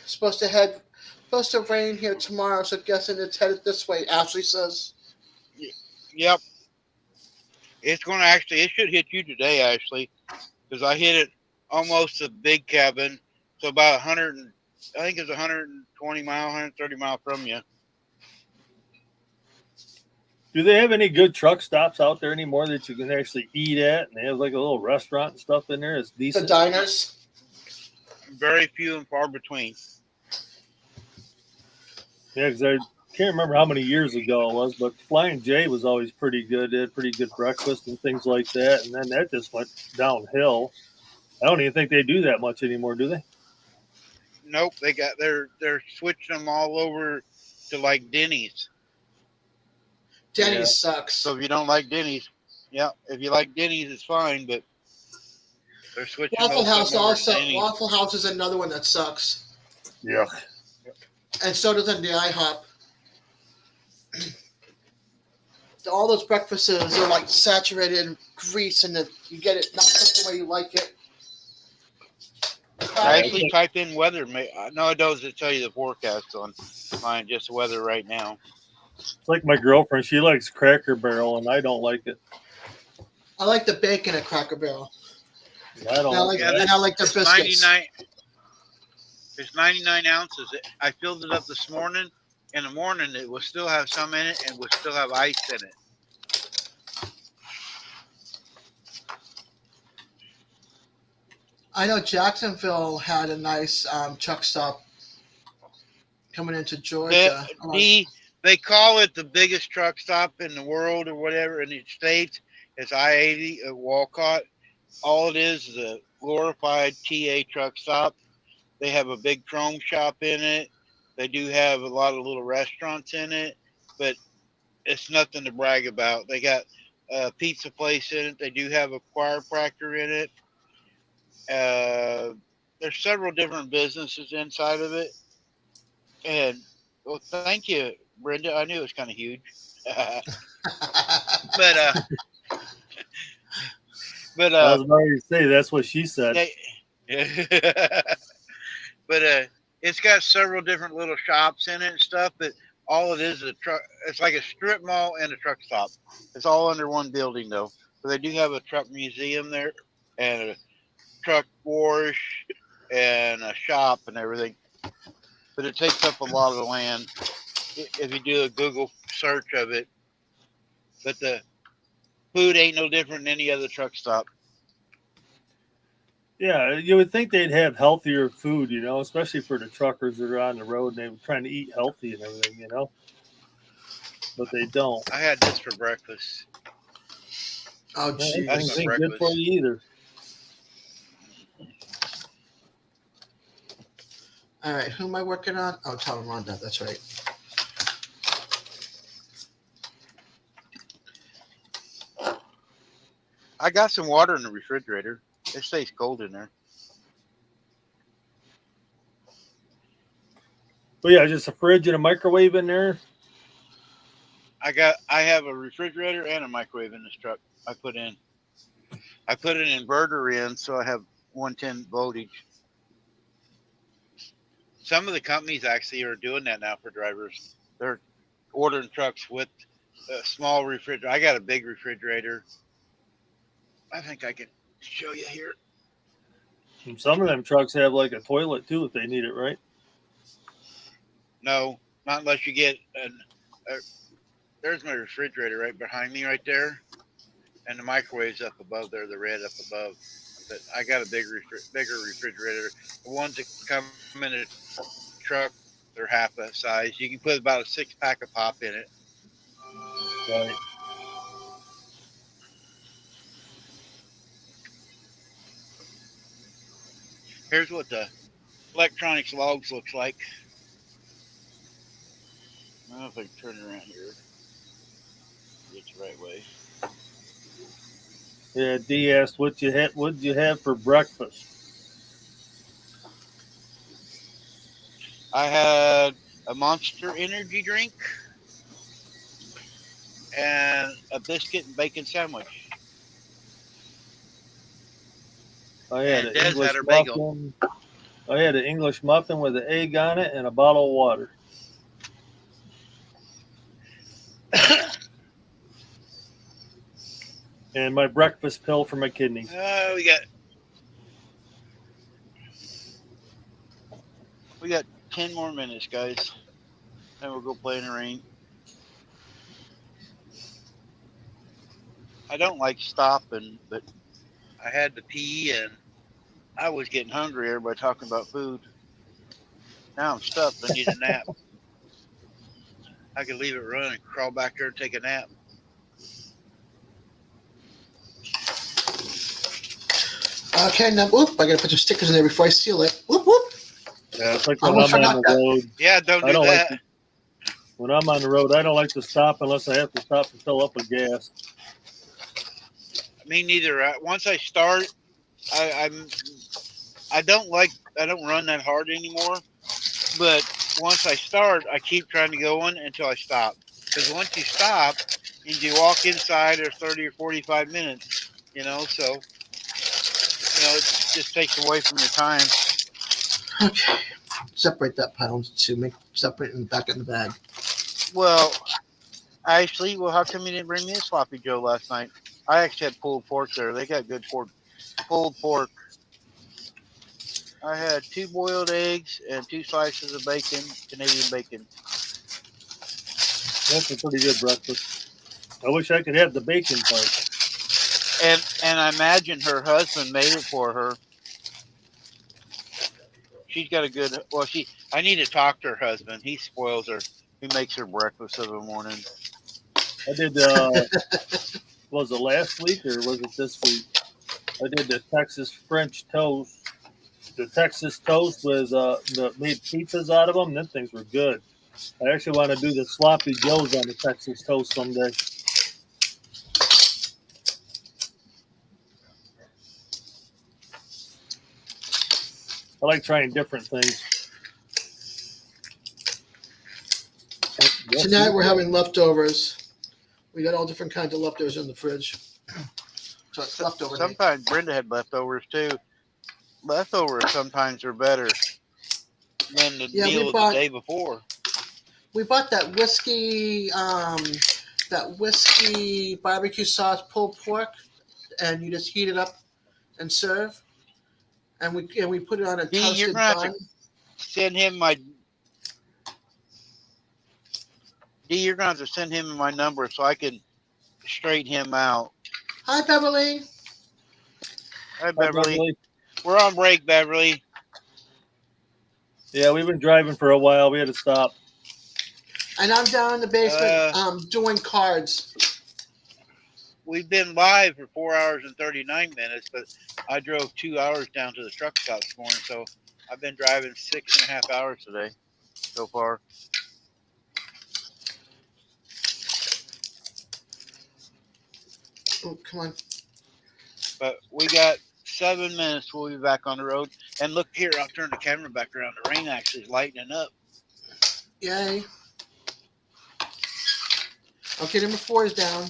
supposed to rain here tomorrow, so guessing it's headed this way, Ashley says. Yep. It's going to actually, it should hit you today, Ashley, because I hit it almost the big cabin. So about 100, I think it's 120 mile, 130 mile from you. Do they have any good truck stops out there anymore that you can actually eat at? And they have like a little restaurant and stuff in there. It's The decent. diners. Very few and far between. Yeah, because I can't remember how many years ago it was, but Flying J was always pretty good. They had pretty good breakfast and things like that. And then that just went downhill. I don't even think they do that much anymore, do they? Nope, they're switching them all over to like Denny's. Denny's sucks. So if you don't like Denny's, yeah, if you like Denny's, it's fine. But they're switching Waffle most of House them over to also. Denny's. Waffle House is another one that sucks. Yeah. And so does the IHOP. All those breakfasts are like saturated in grease, and you get it not just the way you like it. I actually typed in weather. No, it doesn't tell you the forecast on mine, just weather right now. It's like my girlfriend. She likes Cracker Barrel, and I don't like it. I like the bacon at Cracker Barrel. I don't Now, like like, Yeah, that. now, like the It's biscuits. 99. There's 99 ounces. I filled it up this morning. In the morning, it will still have some in it and will still have ice in it. I know Jacksonville had a nice truck stop coming into Georgia. They call it the biggest truck stop in the world or whatever in the States. It's I-80 at Walcott. All it is a glorified TA truck stop. They have a big chrome shop in it. They do have a lot of little restaurants in it, but it's nothing to brag about. They got a pizza place in it. They do have a chiropractor in it. There's several different businesses inside of it. And well, thank you, Brenda. I knew it was kind of huge. but I was about to say that's what she said. but it's got several different little shops in it and stuff. But all it is a truck. It's like a strip mall and a truck stop. It's all under one building though. So they do have a truck museum there and a truck wash and a shop and everything. But it takes up a lot of the land if you do a Google search of it. But the food ain't no different than any other truck stop. Yeah, you would think they'd have healthier food, you know, especially for the truckers that are on the road and they're trying to eat healthy and everything, you know. But they don't. I had this for breakfast. Oh, It geez. That's ain't my good for breakfast. you either. All right, who am I working on? Oh, Tom Ronda. That's right. I got some water in the refrigerator. It stays cold in there. But yeah, just a fridge and a microwave in there. I have a refrigerator and a microwave in this truck. I put an inverter in, so I have 110 voltage. Some of the companies actually are doing that now for drivers. They're ordering trucks with a small refrigerator. I got a big refrigerator. I think I can show you here. And some of them trucks have like a toilet too if they need it, right? No, not unless you get there's my refrigerator right behind me right there. And the microwave's up above there, the red up above. But I got a bigger refrigerator. The ones that come in a truck, they're half that size. You can put about a 6-pack of pop in it. Right. Here's what the electronics logs looks like. I don't know if I can turn it around here. Get the right way. Yeah, D asked what'd you have for breakfast? I had a Monster energy drink and a biscuit and bacon sandwich. I had And an Des English had her bagel. muffin. I had an English muffin with an egg on it and a bottle of water. And my breakfast pill for my kidneys. We got 10 more minutes, guys. Then we'll go play in the rain. I don't like stopping, but I had to pee and I was getting hungry. Everybody talking about food. Now I'm stuffed. I need a nap. I could leave it run and crawl back there and take a nap. Okay, now, whoop, I gotta put some stickers in there before I seal it. Whoop, whoop. Yeah, it's like I when I'm almost on forgot the that. road. Yeah, don't I do don't like that. When I'm on the road, I don't like to stop unless I have to stop and fill up with gas. Me neither. Once I start, I don't run that hard anymore. But once I start, I keep trying to go on until I stop. Because once you stop, and you walk inside, there's 30 or 45 minutes. You know, so it just takes away from your time. Okay. Separate that pound to make separate and back in the bag. Well, how come you didn't bring me a sloppy Joe last night? I actually had pulled pork there. They got good pulled pulled pork. I had 2 boiled eggs and 2 slices of bacon, Canadian bacon. That's a pretty good breakfast. I wish I could have the bacon part. And I imagine her husband made it for her. She's got a good. Well, I need to talk to her husband. He spoils her. He makes her breakfast of the morning. I did. Was it last week or was it this week? I did the Texas French toast. The Texas toast was made pizzas out of them. Them things were good. I actually want to do the sloppy joes on the Texas toast someday. I like trying different things. Tonight we're having leftovers. We got all different kinds of leftovers in the fridge. So it's leftover night. Sometimes Brenda had leftovers too. Leftovers sometimes are better than the deal of the day before. We bought that whiskey barbecue sauce pulled pork, and you just heat it up and serve. And we put it on a toasted You're gonna bun. have to send him my. You're gonna have to send him my number so I can straighten him out. Hi, Beverly. Hi, Beverly. We're on break, Beverly. Yeah, we've been driving for a while. We had to stop. And I'm down in the basement doing cards. We've been live for 4 hours and 39 minutes, but I drove 2 hours down to the truck stop this morning, so I've been driving 6.5 hours today so far. Oh, come on. But we got 7 minutes. We'll be back on the road. And look here, I'll turn the camera back around. The rain actually is lightening up. Yay. Okay, number 4 is down.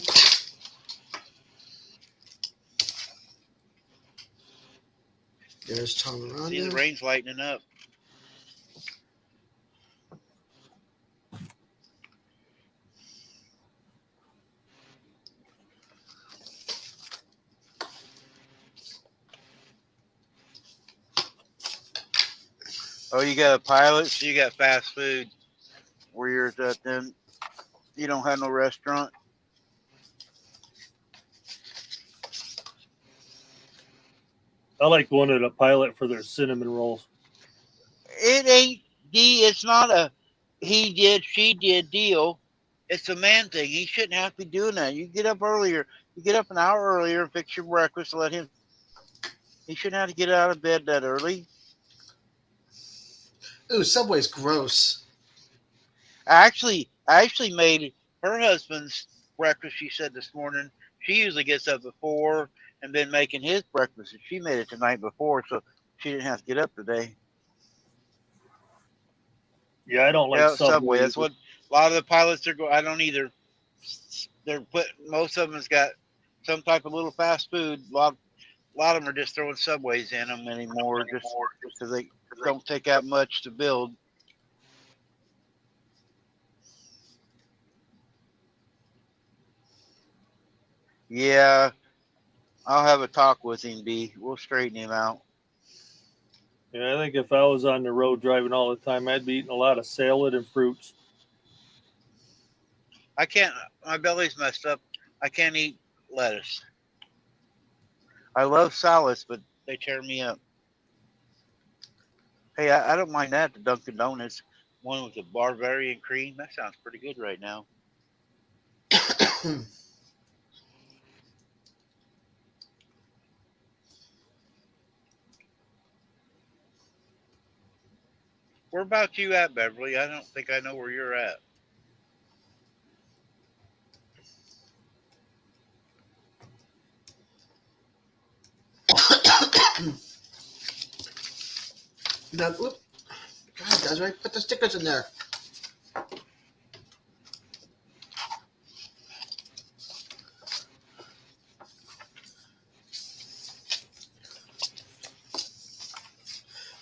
There's Tom Rhonda. See, the rain's lightening up. Oh, you got a pilot, so you got fast food. Where you're at then? You don't have no restaurant? I like going to the pilot for their cinnamon rolls. It ain't it's not a he did, she did deal. It's a man thing. He shouldn't have to be doing that. You get up earlier. You get up an hour earlier and fix your breakfast and let him. He shouldn't have to get out of bed that early. Ooh, Subway's gross. I actually made her husband's breakfast, she said this morning. She usually gets up at 4 and been making his breakfast, and she made it the night before, so she didn't have to get up today. Yeah, I don't like Subway. That's what a lot of the pilots are going. I don't either. Most of them has got some type of little fast food. A lot of them are just throwing Subways in them anymore, just because they don't take out much to build. Yeah, I'll have a talk with him, B. We'll straighten him out. Yeah, I think if I was on the road driving all the time, I'd be eating a lot of salad and fruits. I can't. My belly's messed up. I can't eat lettuce. I love salads, but they tear me up. Hey, I don't mind that. The Dunkin' Donuts one with the Bavarian cream. That sounds pretty good right now. Where about you at, Beverly? I don't think I know where you're at. Now, God, guys, right? Put the stickers in there.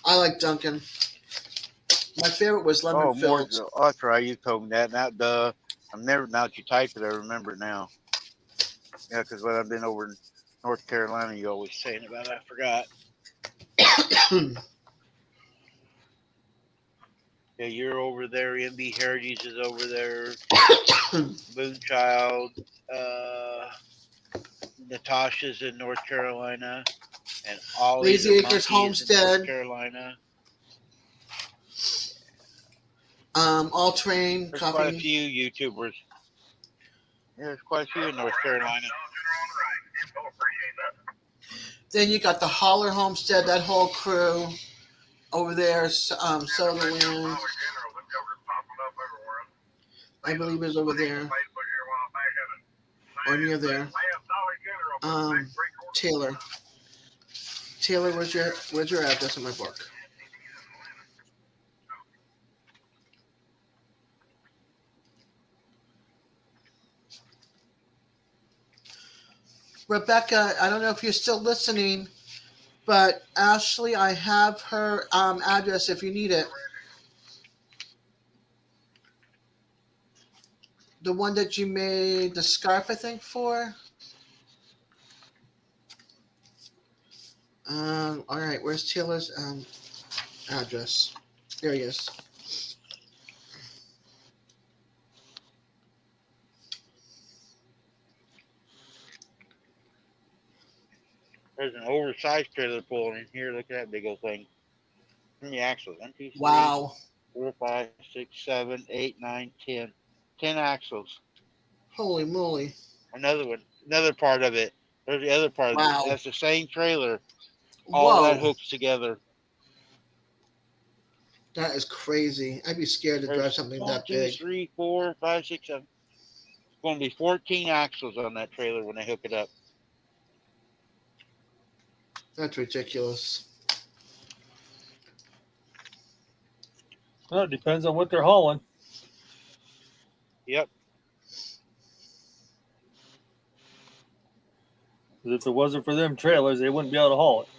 I like Dunkin'. My favorite was lemon filled. Oh, that's right. You told me that. Now, now that you typed it, I remember it now. Yeah, because when I've been over in North Carolina, you always saying about it. I forgot. Yeah, you're over there. MB Heritage is over there. Moonchild. Natasha's in North Carolina. And Ollie Lazy the Acres Monkey is in North Homestead. Carolina. All Train There's quite a Company. few YouTubers. Yeah, there's quite a few in North Carolina. Then you got the Holler Homestead, that whole crew over there. Sutherland, I believe, is over there or near there. Taylor. Taylor, where's your address in my book? Rebecca, I don't know if you're still listening, but Ashley, I have her address if you need it. The one that you made the scarf, I think, for. All right, where's Taylor's address? There he is. There's an oversized trailer pulling in here. Look at that big old thing. How many axles? 1, 2, 3, Wow. 4, 5, 6, 7, 8, 9, 10. 10 axles. Holy moly. Another one. Another part of it. There's the other part of Wow. it. That's the same trailer. All that Whoa. hooks together. That is crazy. I'd be scared to drive There's something 1, that 2, big. 3, 4, 5, 6, 7. It's going to be 14 axles on that trailer when they hook it up. That's ridiculous. Well, it depends on what they're hauling. Yep. 'Cause if it wasn't for them trailers, they wouldn't be able to haul it.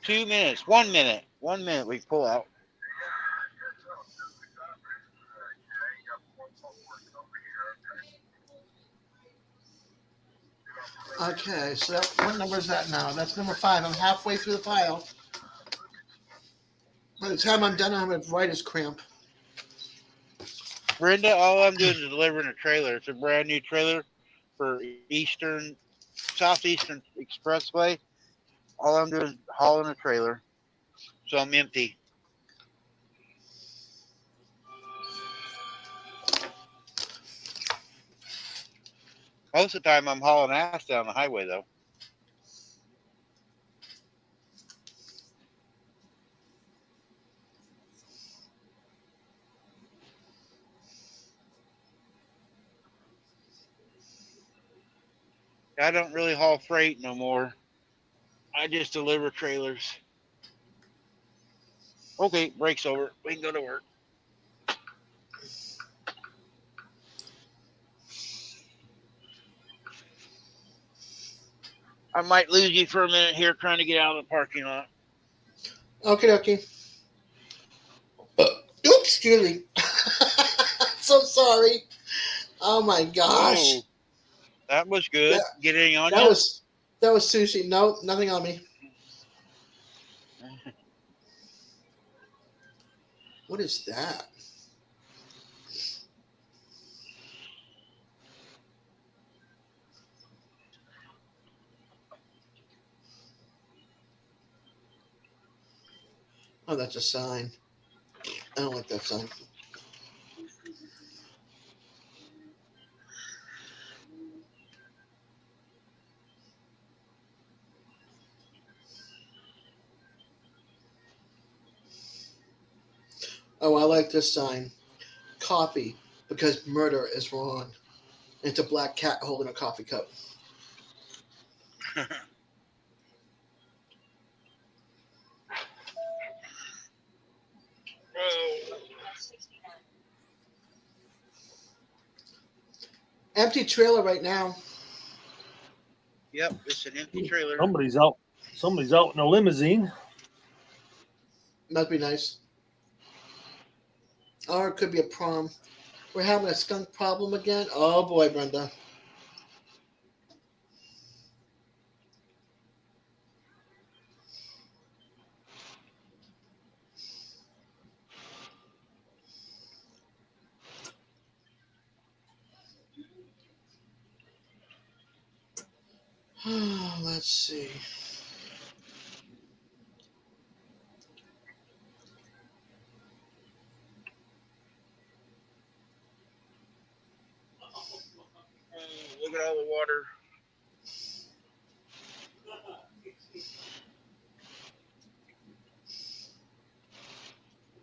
Two minutes. 1 minute. 1 minute we pull out. Okay, so what number is that now? That's number 5. I'm halfway through the file. By the time I'm done, I'm at writer's cramp. Brenda, all I'm doing is delivering a trailer. It's a brand new trailer for Southeastern Expressway. All I'm doing is hauling a trailer. So I'm empty. Most of the time I'm hauling ass down the highway though. I don't really haul freight no more. I just deliver trailers. Okay, break's over. We can go to work. I might lose you for a minute here trying to get out of the parking lot. Okay, okay. Oops, excuse me. So sorry. Oh my gosh. Oh, that was good. That- Get any on That you? was sushi. No, nothing on me. What is that? Oh, that's a sign. I don't like that sign. Oh, I like this sign. Coffee, because murder is wrong. It's a black cat holding a coffee cup. Empty trailer right now. Yep, it's an empty trailer. Somebody's out. Somebody's out in a limousine. Must be nice. Or it could be a prom. We're having a skunk problem again. Oh boy, Brenda. Let's see. Look at all the water.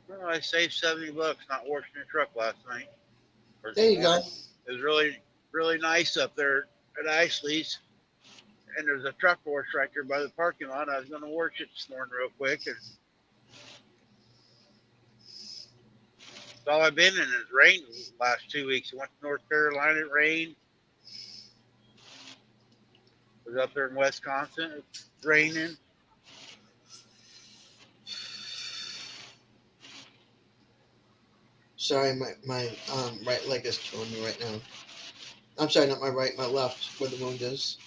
Well, I saved $70 not washing the truck last night. Or There this you go. morning. It was really, really nice up there at Isley's. And there's a truck wash right there by the parking lot. I was going to wash it this morning real quick. And that's all I've been in is rain the last 2 weeks. I went to North Carolina, it rained. Was up there in Wisconsin, it's raining. Sorry, my right leg is killing me right now. I'm sorry, not my right, my left, where the wound is.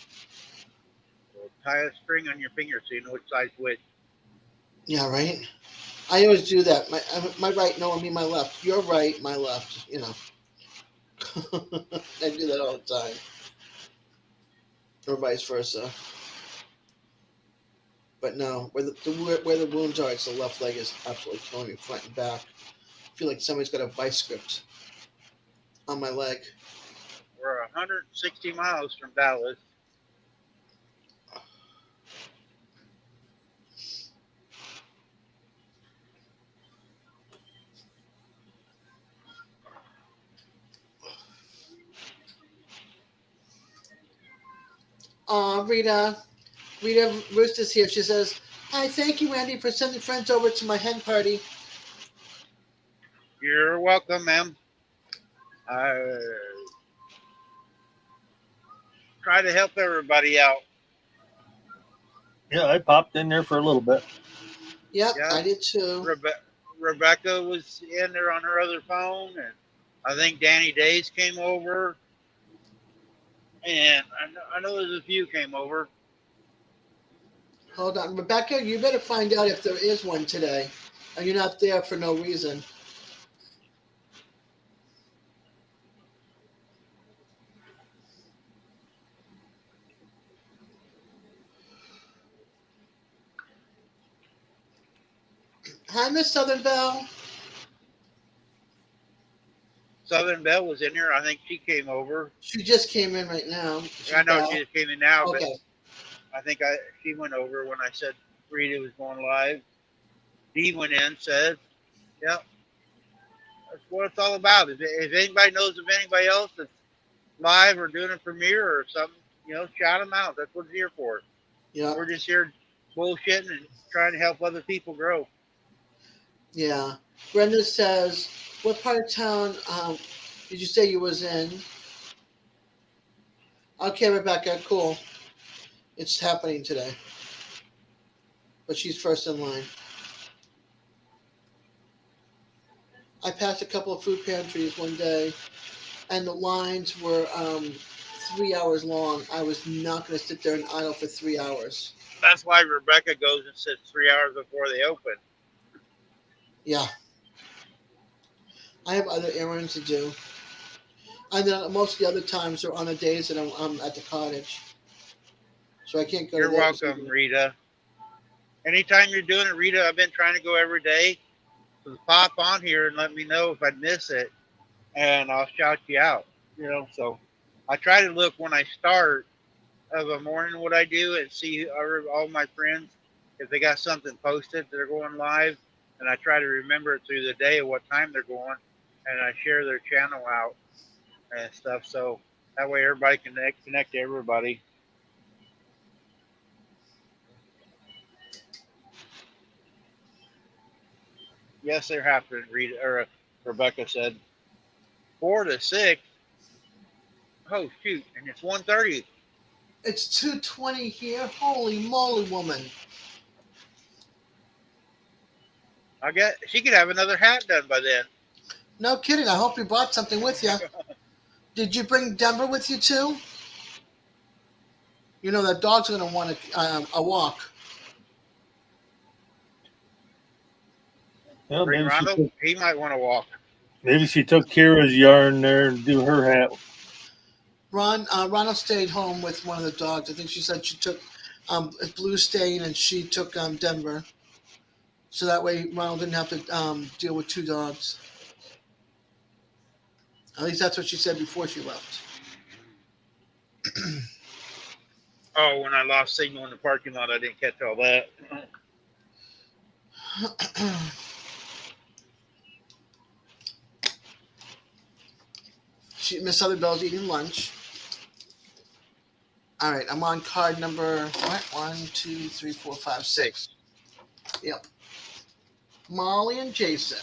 So tie a string on your finger so you know which side's which. Yeah, right. I always do that. My right, no, I mean my left. Your right, my left. You know. I do that all the time, or vice versa. But no, where the wounds are, it's the left leg is absolutely killing me, front and back. I feel like somebody's got a vice script on my leg. We're 160 miles from Dallas. Rita Rooster's here. She says, "Hi, thank you, Randy, for sending friends over to my hen party." You're welcome, ma'am. I try to help everybody out. Yeah, I popped in there for a little bit. Yep, Yeah. I did too. Rebecca was in there on her other phone, and I think Danny Days came over, and I know there's a few came over. Hold on, Rebecca, you better find out if there is one today. Are you not there for no reason? Hi, Miss Southern Belle. Southern Belle was in there. I think she came over. She just came in right now. She's I know back. she just came in now, but Okay. I think she went over when I said Rita was going live. Dee went in, said, "Yep, that's what it's all about. If anybody knows of anybody else that's live or doing a premiere or something, shout them out. That's what it's here for. Yeah. We're just here bullshitting and trying to help other people grow." Yeah. Brenda says, "What part of town did you say you was in?" Okay, Rebecca, cool. It's happening today. But she's first in line. I passed a couple of food pantries one day, and the lines were 3 hours long. I was not going to sit there and idle for 3 hours. That's why Rebecca goes and sits 3 hours before they open. Yeah. I have other errands to do. And then most of the other times are on the days that I'm at the cottage. So I can't go You're to there. welcome, Rita. Anytime you're doing it, Rita, I've been trying to go every day. So pop on here and let me know if I miss it, and I'll shout you out. So I try to look when I start of a morning what I do and see all my friends if they got something posted that are going live, and I try to remember it through the day of what time they're going, and I share their channel out and stuff. So that way everybody can connect to everybody. Yes, they're happening. Rebecca said 4 to 6. Oh shoot! And it's 1:30. It's 2:20 here. Holy moly, woman. She could have another hat done by then. No kidding. I hope you brought something with you. Did you bring Denver with you too? You know that dog's gonna want a walk. Well, Bring Ronald. He might want to walk. maybe she took Kira's yarn there and do her hat. Ronald stayed home with one of the dogs. I think she said she took Blue Stain and she took Denver. So that way Ronald didn't have to deal with 2 dogs. At least that's what she said before she left. Oh, when I lost signal in the parking lot, I didn't catch all that. Miss Sotherbell's eating lunch. All right, I'm on card number what? 1, 2, 3, 4, 5, 6. Yep. Molly and Jason.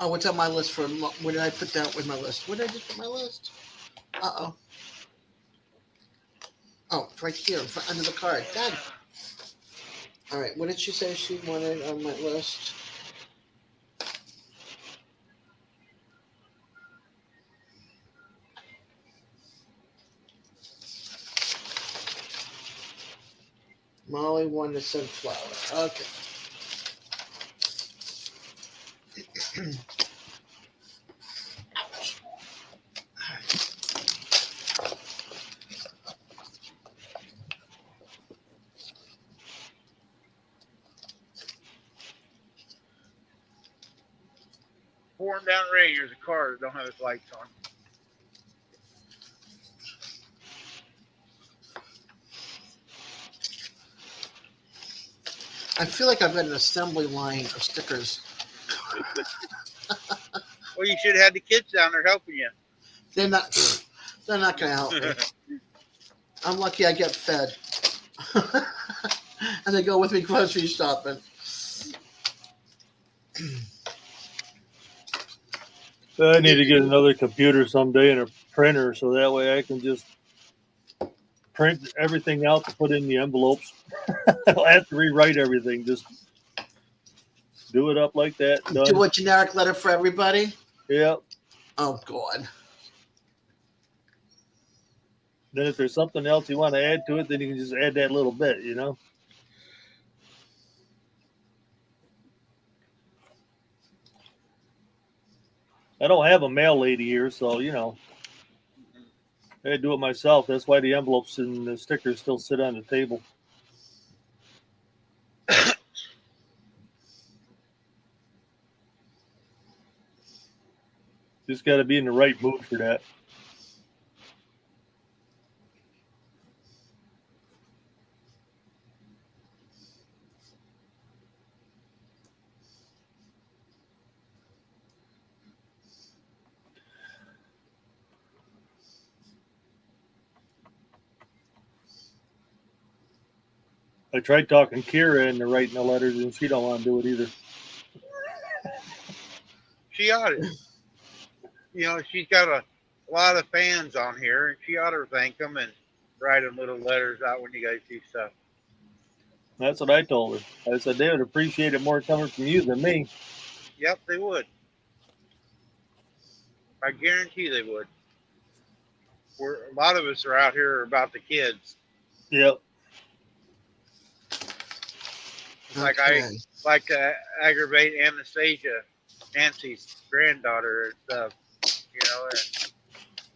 Oh, what's on my list for? What did I put down with my list? What did I just put my list? Uh-oh. Oh, it's right here in front, under the card. Done. All right, what did she say she wanted on my list? Molly wanted a sunflower. Okay. Pouring down rain. There's a car that don't have its lights on. I feel like I've got an assembly line of stickers. Well, you should have had the kids down there helping you. They're not. They're not going to help me. I'm lucky I get fed, and they go with me grocery shopping. I need to get another computer someday and a printer so that way I can just print everything out to put in the envelopes. I'll have to rewrite everything. Just do it up like that. Done. Do a generic letter for everybody. Yeah. Oh God. Then if there's something else you want to add to it, then you can just add that little bit, you know? I don't have a mail lady here, so, you know, I do it myself. That's why the envelopes and the stickers still sit on the table. Just got to be in the right mood for that. I tried talking Kira into writing the letters, and she don't want to do it either. She ought to. You know, she's got a lot of fans on here, and she ought to thank them and write them little letters out when you guys do stuff. That's what I told her. I said they would appreciate it more coming from you than me. Yep, they would. I guarantee they would. A lot of us are out here about the kids. Yep. Like I like to aggravate Anastasia, Nancy's granddaughter and stuff. You know, and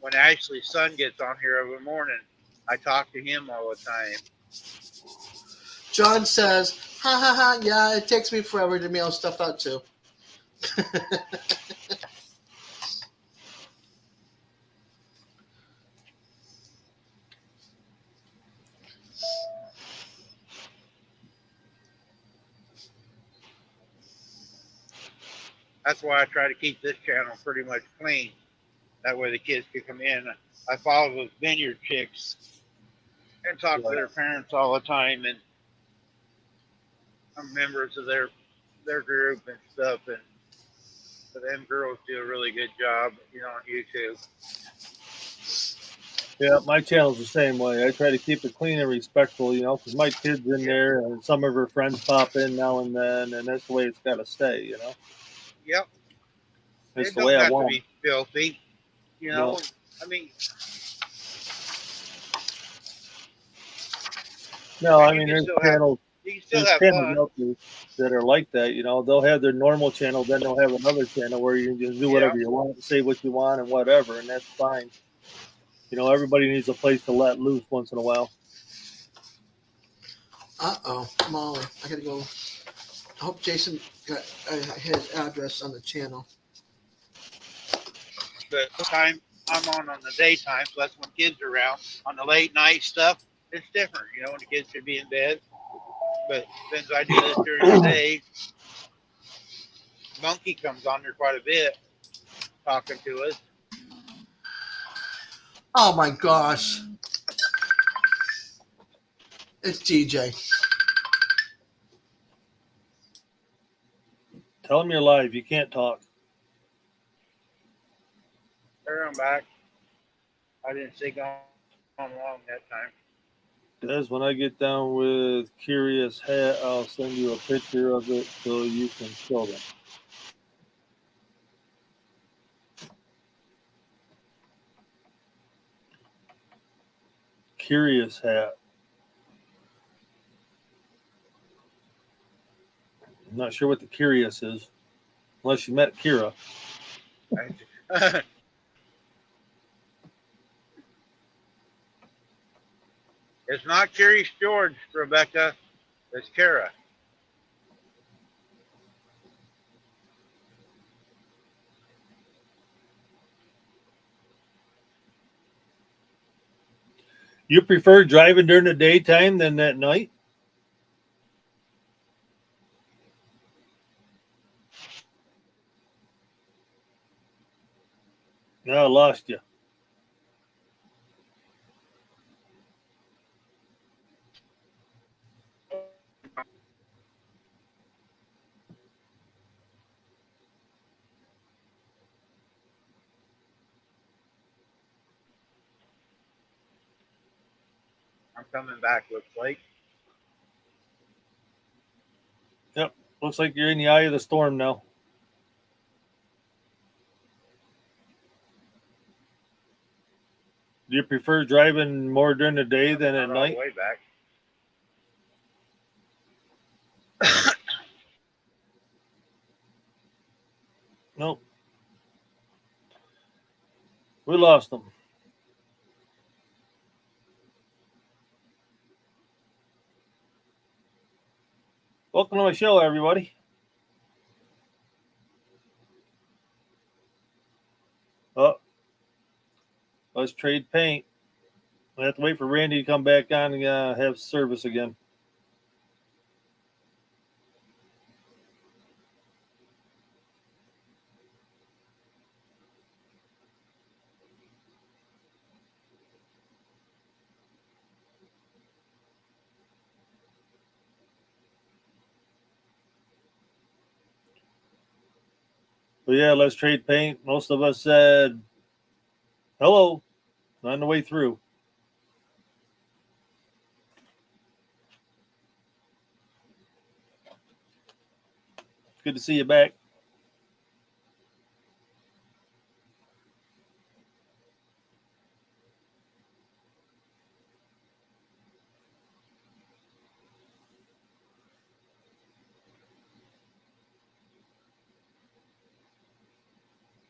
when Ashley's son gets on here every morning, I talk to him all the time. John says, "Ha ha ha! Yeah, it takes me forever to mail stuff out too." That's why I try to keep this channel pretty much clean. That way the kids can come in. I follow those vineyard chicks and talk to their parents all the time, and I'm members of their group and stuff. And so them girls do a really good job, you know, on YouTube. Yeah, my channel's the same way. I try to keep it clean and respectful, you know, because my kid's in there and some of her friends pop in now and then, and that's the way it's got to stay, you know. Yep. That's It the way don't I have to want. be filthy. You know, No. I mean, No, and I you mean can there's still have channels, you can still have channels fun. out there that are like that, you know. They'll have their normal channel, then they'll have another channel where you can just do Yeah. whatever you want, say what you want, and whatever, and that's fine. You know, everybody needs a place to let loose once in a while. Molly, I gotta go. I hope Jason got his address on the channel. But time I'm on the daytime, so that's when kids are around. On the late night stuff, it's different. You know, when the kids should be in bed. But since I do this during the day, Monkey comes on there quite a bit, talking to us. Oh my gosh. It's DJ. Tell them you're live. You can't talk. I'm back. I didn't stay gone long that time. Des, when I get down with Curious Hat, I'll send you a picture of it so you can show them. Curious Hat. I'm not sure what the Curious is, unless you met Kira. It's not Curious George, Rebecca. It's Kara. You prefer driving during the daytime than at night? No, I lost you. I'm coming back, looks like. Yep. Looks like you're in the eye of the storm now. Do you prefer driving more during the day than at Not all the night? way back. Nope. We lost them. Welcome to my show, everybody. Oh, let's trade paint. I have to wait for Randy to come back on and have service again. But yeah, let's trade paint. Most of us said hello on the way through. Good to see you back.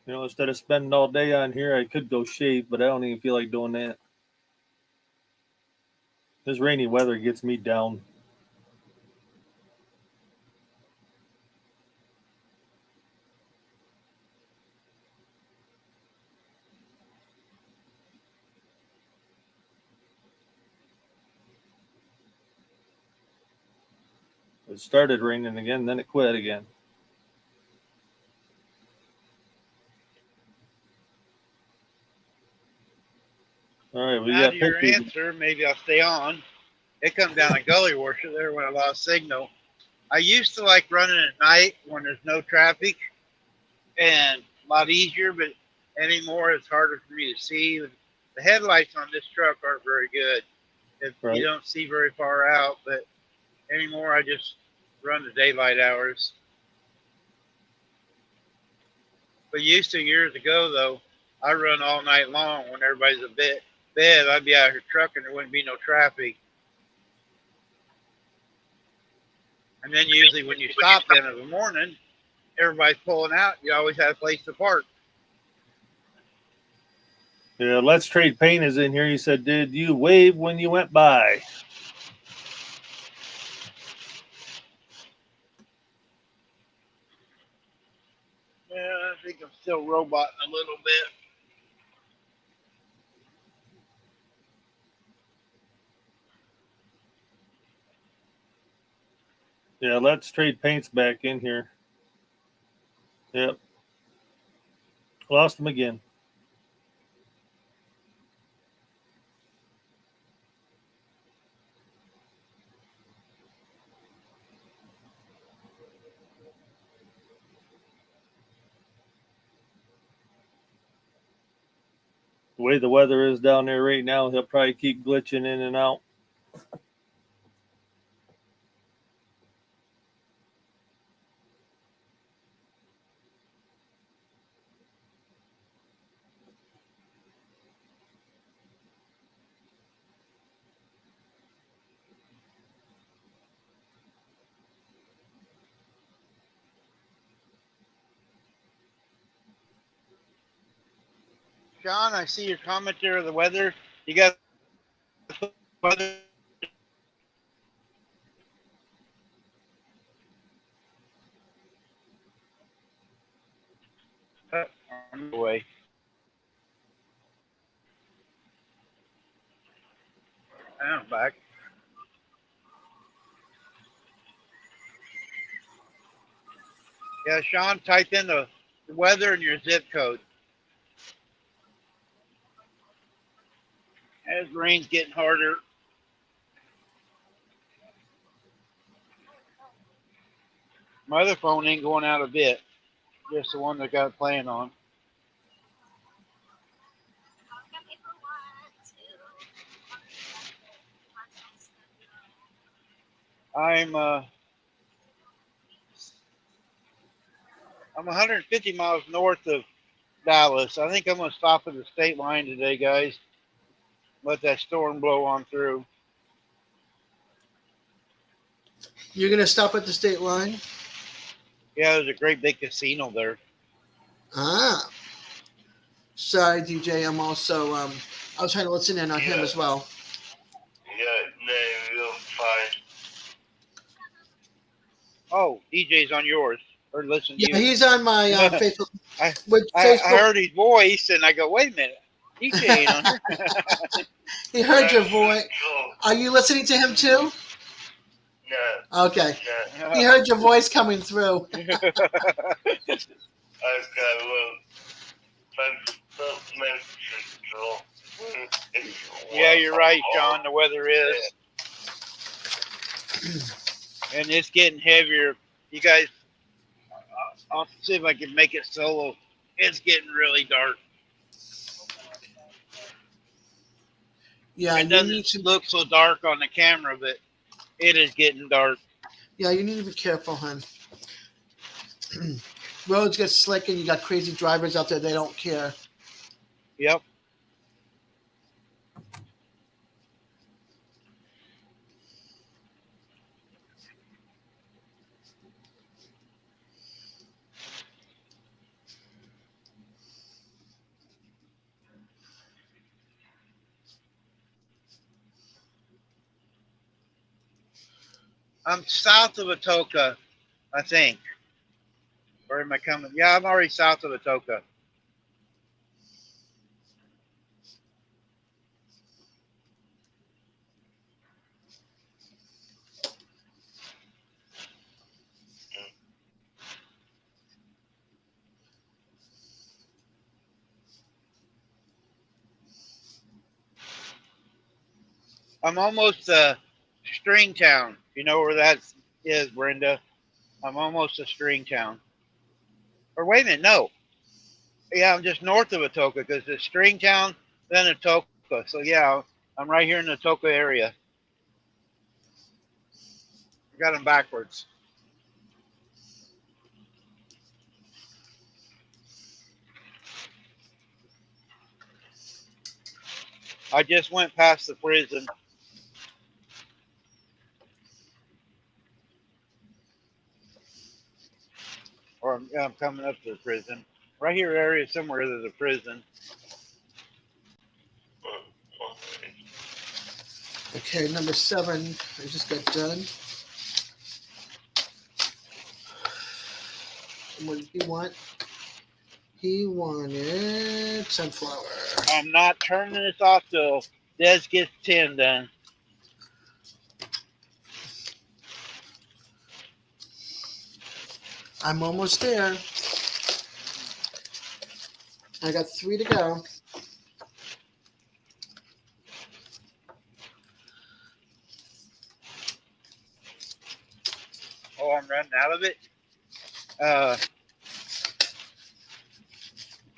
You know, instead of spending all day on here, I could go shave, but I don't even feel like doing that. This rainy weather gets me down. It started raining again, then it quit again. All right, we Now got to your pictures. answer, maybe I'll stay on. It comes down a gully washer there when I lost signal. I used to like running at night when there's no traffic and a lot easier, but anymore it's harder for me to see. The headlights on this truck aren't very good. Right. You don't see very far out, but anymore I just run the daylight hours. But used to years ago though, I run all night long when everybody's a bed. I'd be out here trucking, there wouldn't be no traffic. And then usually when you stop then in the morning, everybody's pulling out. You always have a place to park. Yeah, Let's Trade Paint is in here. He said, "Did you wave when you went by?" Yeah, I think I'm still roboting a little bit. Yeah, Let's Trade Paint's back in here. Yep. Lost him again. The way the weather is down there right now, he'll probably keep glitching in and out. Sean, I see your comment there of the weather. You got weather. On the way. I'm back. Yeah, Sean, type in the weather and your zip code. As rain's getting harder. My other phone ain't going out a bit. Just the one that got it playing on. I'm 150 miles north of Dallas. I think I'm gonna stop at the state line today, guys. Let that storm blow on through. You're gonna stop at the state line? Yeah, there's a great big casino there. Ah. Sorry, DJ. I'm also I was trying to listen in on him as well. Yeah, no, you're fine. Oh, DJ's on yours. Or listen to Yeah, you. he's on my Facebook. I- With I Facebook, heard his voice and I go, wait a minute. DJ ain't on here. he heard your voice. Cool. Are you listening to him too? No, Okay. no. He heard your voice coming through. I've got a little control. Yeah, you're right, Sean. The weather is. And it's getting heavier. You guys, I'll see if I can make it solo. It's getting really dark. Yeah, It you need doesn't to. look so dark on the camera, but it is getting dark. Yeah, you need to be careful, hon. Roads get slick, and you got crazy drivers out there. They don't care. Yep. I'm south of Atoka, I think. Or am I coming? Yeah, I'm already south of Atoka. I'm almost Stringtown. You know where that is, Brenda? I'm almost to Stringtown. Or wait a minute, no. Yeah, I'm just north of Atoka because the Stringtown then Atoka. So yeah, I'm right here in the Atoka area. I got them backwards. I just went past the prison. Or yeah, I'm coming up to the prison. Right here area somewhere there's a prison. Okay, number 7. I just got done. What did he want? He wanted sunflower. I'm not turning this off till Des gets 10 done. I'm almost there. I got 3 to go. Oh, I'm running out of it.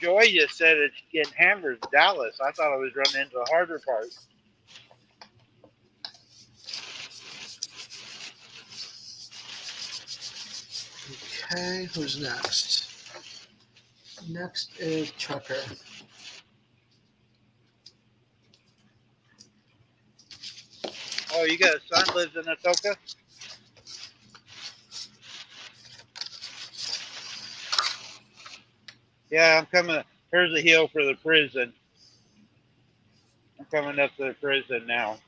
Joy just said it's getting hammered in Dallas. I thought I was running into the harder part. Okay, who's next? Next is Chucker. Oh, you got a son lives in Atoka? Yeah, I'm coming. Here's the hill for the prison. I'm coming up to the prison now.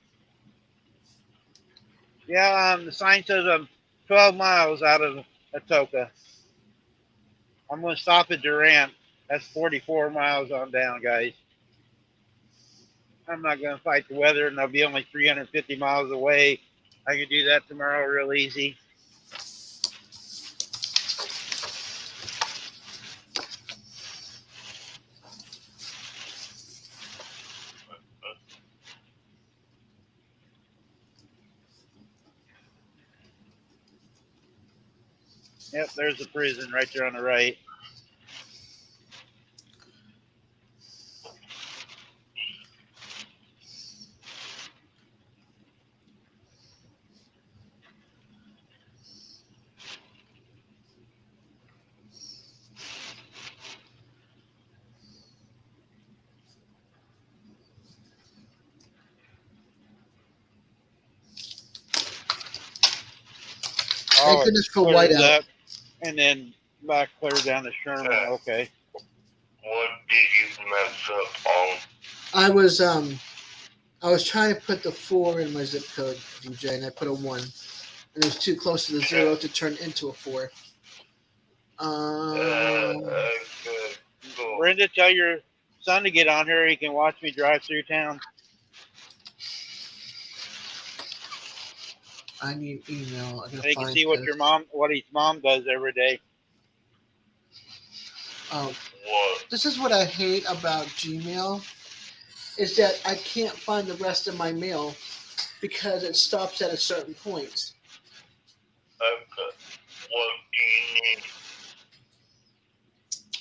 Yeah, the sign says I'm 12 miles out of Atoka. I'm going to stop at Durant. That's 44 miles on down, guys. I'm not going to fight the weather, and I'll be only 350 miles away. I can do that tomorrow real easy. Yep, there's the prison right there on the right. Thank Oh, goodness for clears whiteout. up, and then back clear down to Sherman. Okay. What did you mess up on? I was trying to put the 4 in my zip code, DJ, and I put a 1. And it was too close to the 0 to turn into a 4. Good. Cool. Brenda, tell your son to get on here. He can watch me drive through town. I need email. I And gotta he can find see what this. what his mom does every day. What? This is what I hate about Gmail is that I can't find the rest of my mail because it stops at a certain point. Okay. What do you need?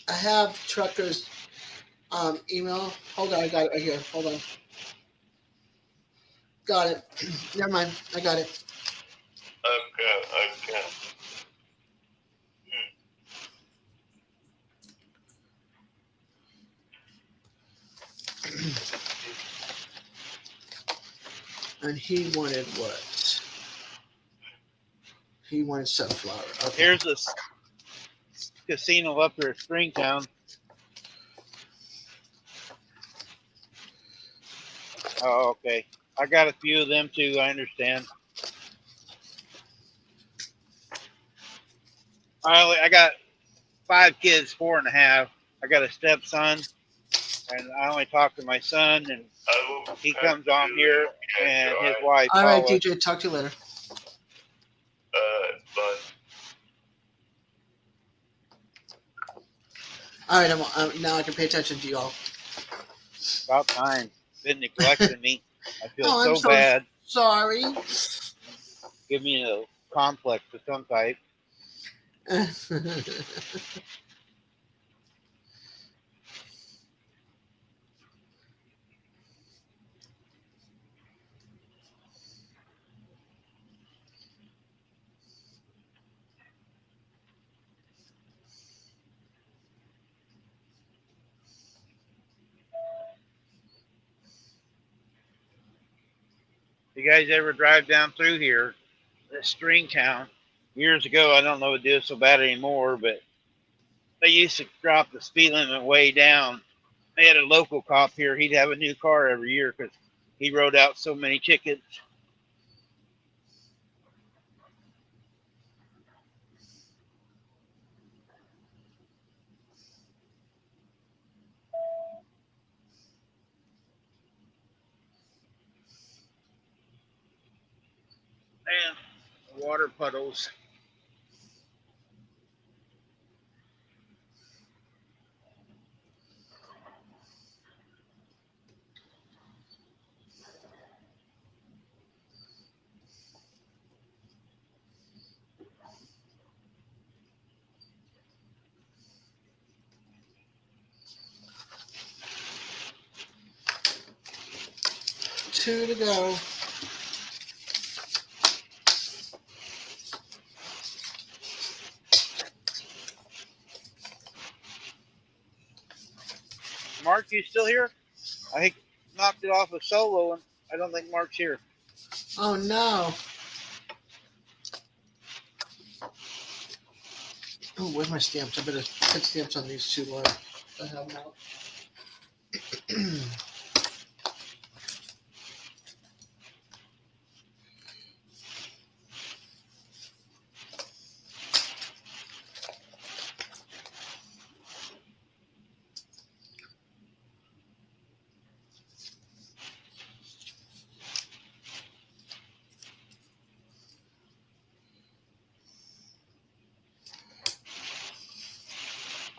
I have Trucker's email. Hold on, I got it right here. Hold on. Got it. Never mind. I got it. Okay. And he wanted what? He wanted sunflower. Okay. Here's this casino up here at Springtown. Oh, okay. I got a few of them too. I understand. I got 5 kids, 4 and a half. I got a stepson, and I only talk to my son, and he comes on here, and his wife. All right, Paula. DJ. Talk to you later. But All right, now I can pay attention to y'all. About time. Been neglecting me. I feel Oh, I'm so so bad. Sorry. Give me a complex of some type. You guys ever drive down through here, this Stringtown? Years ago, I don't know if it does so bad anymore, but they used to drop the speed limit way down. They had a local cop here. He'd have a new car every year because he wrote out so many tickets. And water puddles. Two to go. Mark, you still here? I knocked it off a solo, and I don't think Mark's here. Oh no. Oh, where's my stamps? I better put stamps on these two. I have them out.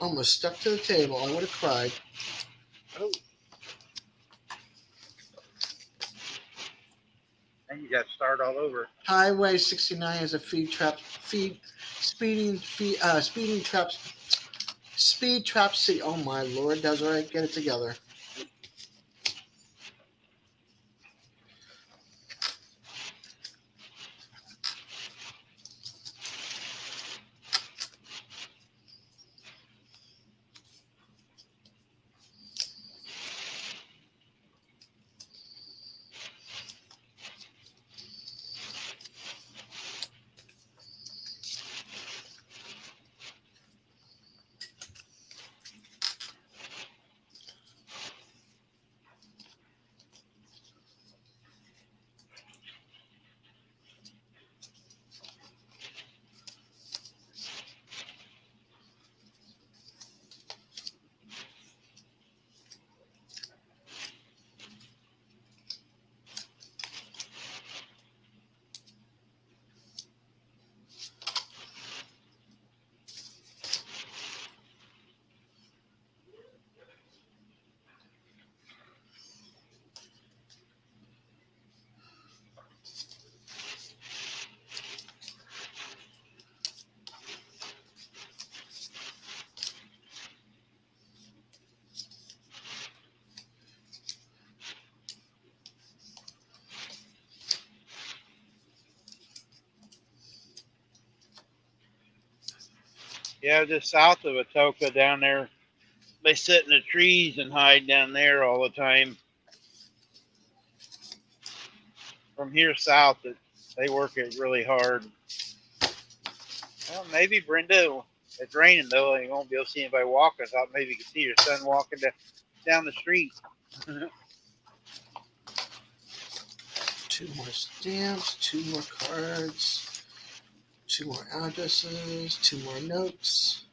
Almost stuck to the table. I would have cried. Oh. And you got to start all over. Highway 69 is a speed trap city. Oh my Lord, Desiree, get it together. Yeah, just south of Atoka down there. They sit in the trees and hide down there all the time. From here south, they work it really hard. Well, maybe Brenda, it's raining though, and you won't be able to see anybody walking. I thought maybe you could see your son walking down the street. Two more stamps, two more cards, two more addresses, two more notes.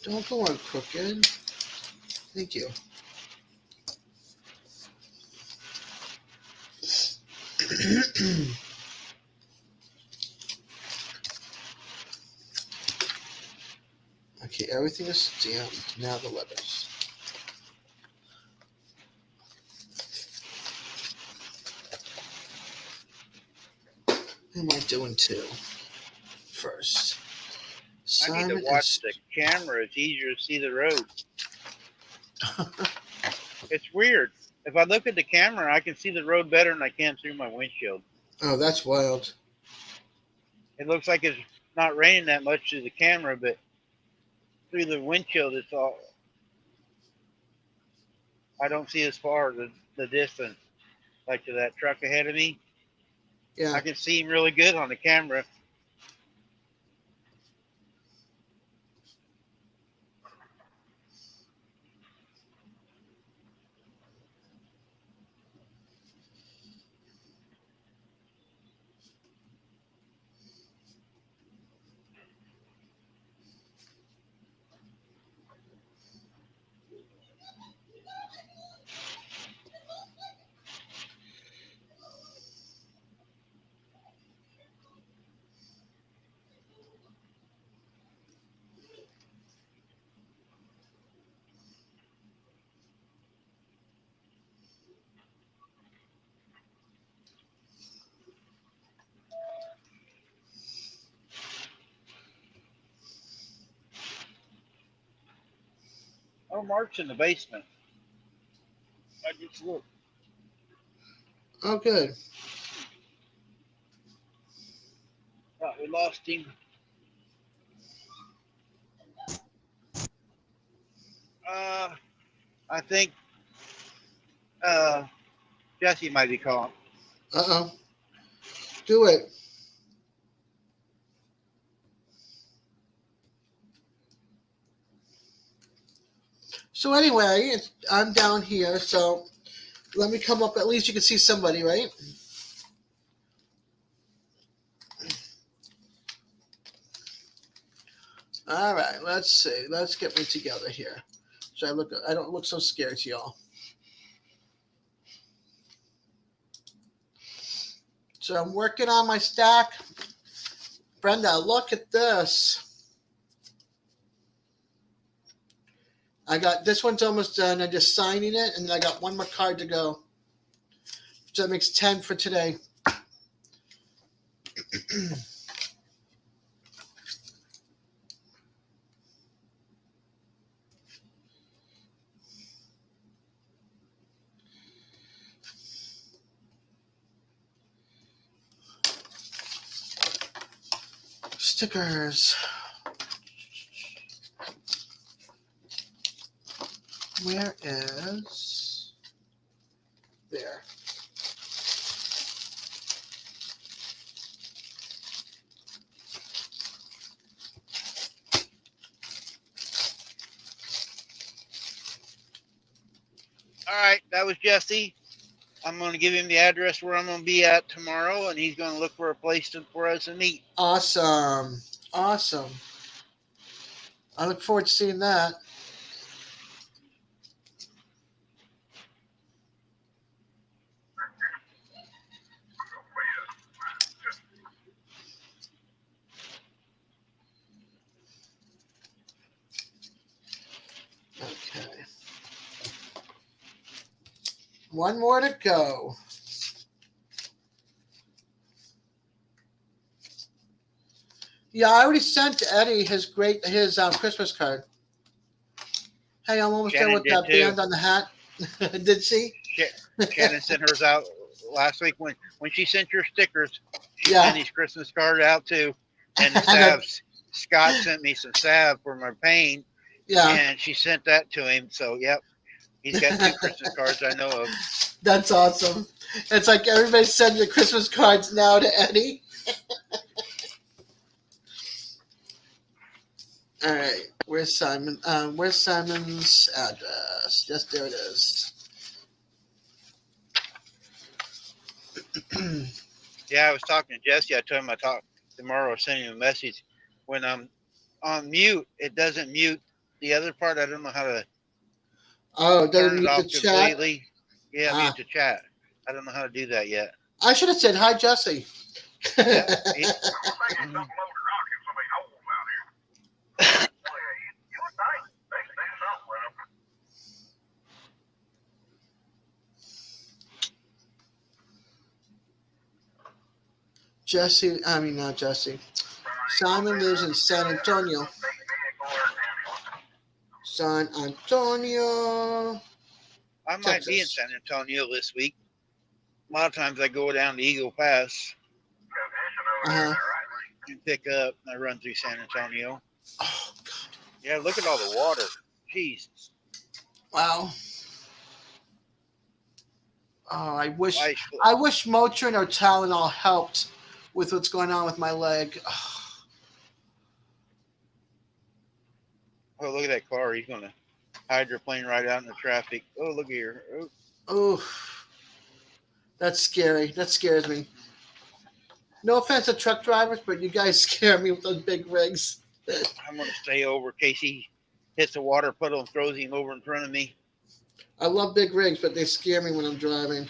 Don't go on crooked. Thank you. Okay, everything is stamped. Now the letters. Who am I doing to first? I need to Simon watch the camera. It's easier to see the road. It's weird. If I look at the camera, I can see the road better than I can through my windshield. Oh, that's wild. It looks like it's not raining that much to the camera, but through the windshield, it's all. I don't see as far the distance, like to that truck ahead of me. Yeah. I can see him really good on the camera. Oh, Mark's in the basement. I just looked. Oh, good. Thought we lost him. I think Jesse might be calling. Uh-oh. Do it. So anyway, I'm down here, so let me come up. At least you can see somebody, right? All right, let's see. Let's get me together here. So I don't look so scared to y'all. So I'm working on my stack. Brenda, look at this. I got this one's almost done. I'm just signing it, and then I got one more card to go. So that makes 10 for today. Stickers. Where is there? All right, that was Jesse. I'm going to give him the address where I'm going to be at tomorrow, and he's going to look for a place for us to meet. Awesome. Awesome. I look forward to seeing that. Okay. One more to go. Yeah, I already sent Eddie his Christmas card. Hey, I'm almost done Shannon with did that too. band on the hat. Did she? Shannon sent hers out last week when she sent your stickers. She Yeah. sent his Christmas card out too, and the salves. Scott sent me some salve for my pain, Yeah. and she sent that to him. So yep, he's got 2 Christmas cards I know of. That's awesome. It's like everybody's sending the Christmas cards now to Eddie. All right. Where's Simon? Where's Simon's address? Yes, there it is. Yeah, I was talking to Jesse. I told him I talk tomorrow. I'll send him a message. When I'm on mute, it doesn't mute the other part. I don't know how to Oh, doesn't turn it mute off the chat. completely. Yeah, mute the chat. I don't know how to do that yet. I should have said hi, Jesse. Yeah, Jesse, I mean not Jesse. Simon lives in San Antonio. San Antonio. I might be in Texas. San Antonio this week. a lot of times I go down to Eagle Pass Uh-huh. and pick up, and I run through San Antonio. Oh, God. Yeah, look at all the water. Jeez. Wow. Oh, I wish Ice. Motrin or Tylenol helped with what's going on with my leg. Oh, look at that car. He's going to hydroplane right out in the traffic. Oh, look here. Oh, Oh, that's scary. That scares me. No offense to truck drivers, but you guys scare me with those big rigs. I'm going to stay over in case he hits a water puddle and throws him over in front of me. I love big rigs, but they scare me when I'm driving.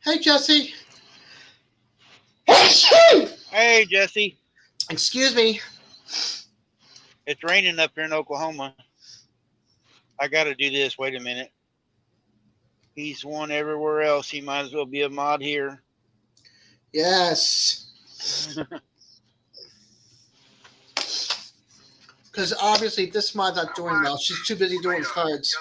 Hey, Jesse. Hey, Jesse. Excuse me. It's raining up here in Oklahoma. I got to do this. Wait a minute. He's one everywhere else. He might as well be a mod here. Yes. Because obviously this mod's not doing well. She's too busy doing cards.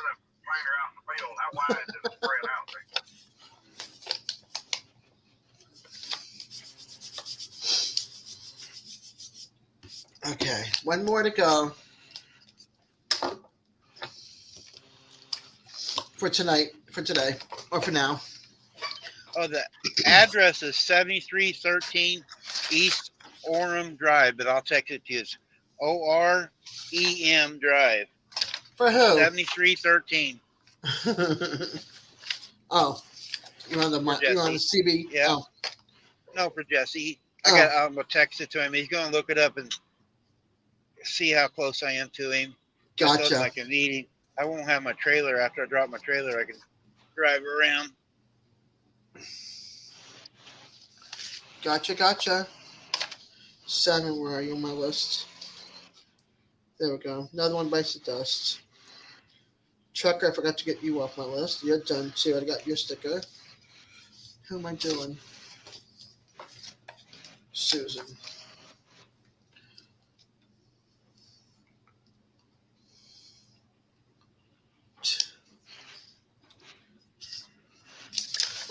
Okay, one more to go for tonight, for today, or for now. Oh, the address is 7313 East Orem Drive, but I'll text it to you. It's OREM Drive. For who? 7313. Oh, you're on the CB. Yeah. Oh. No, for Jesse. Oh. I'm gonna text it to him. He's gonna look it up and see how close I am to him. Just so that I Gotcha. can meet him. I won't have my trailer after I drop my trailer. I can drive around. Gotcha. 7, where are you on my list? There we go. Another one bites the dust. Trucker, I forgot to get you off my list. You're done too. I got your sticker. Who am I doing? Susan.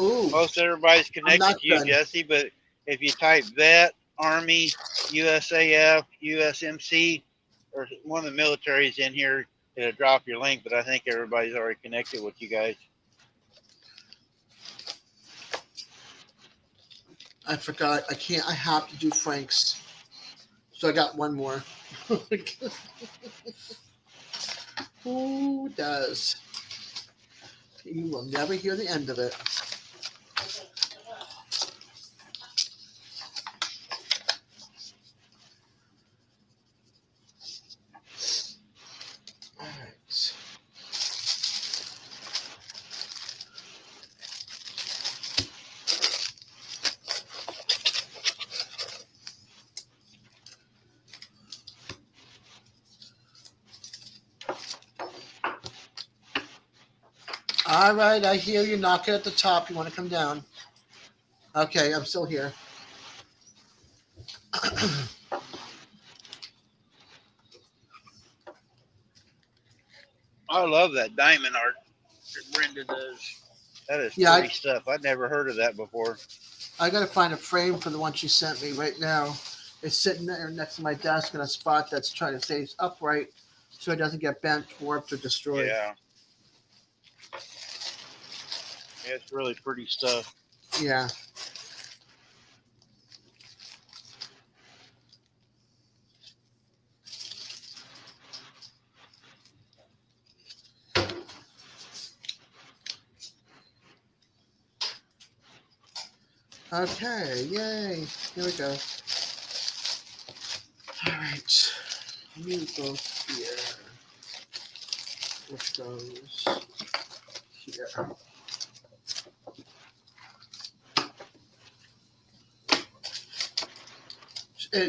Ooh. Most everybody's connected not to you, done. Jesse, but if you type vet, Army, USAF, USMC, or one of the militaries in here, it'll drop your link, but I think everybody's already connected with you guys. I forgot. I can't. I have to do Frank's. So I got one more. Who does? You will never hear the end of it. All right. All right, I hear you knocking at the top. You want to come down? Okay, I'm still here. I love that diamond art that Brenda does. That is Yeah, pretty stuff. I'd never heard of that before. I got to find a frame for the one she sent me right now. It's sitting there next to my desk in a spot that's trying to stay upright so it doesn't get bent, warped, or destroyed. Yeah. It's really pretty stuff. Yeah. Okay, yay. Here we go. All right. Let me go here. Which goes here.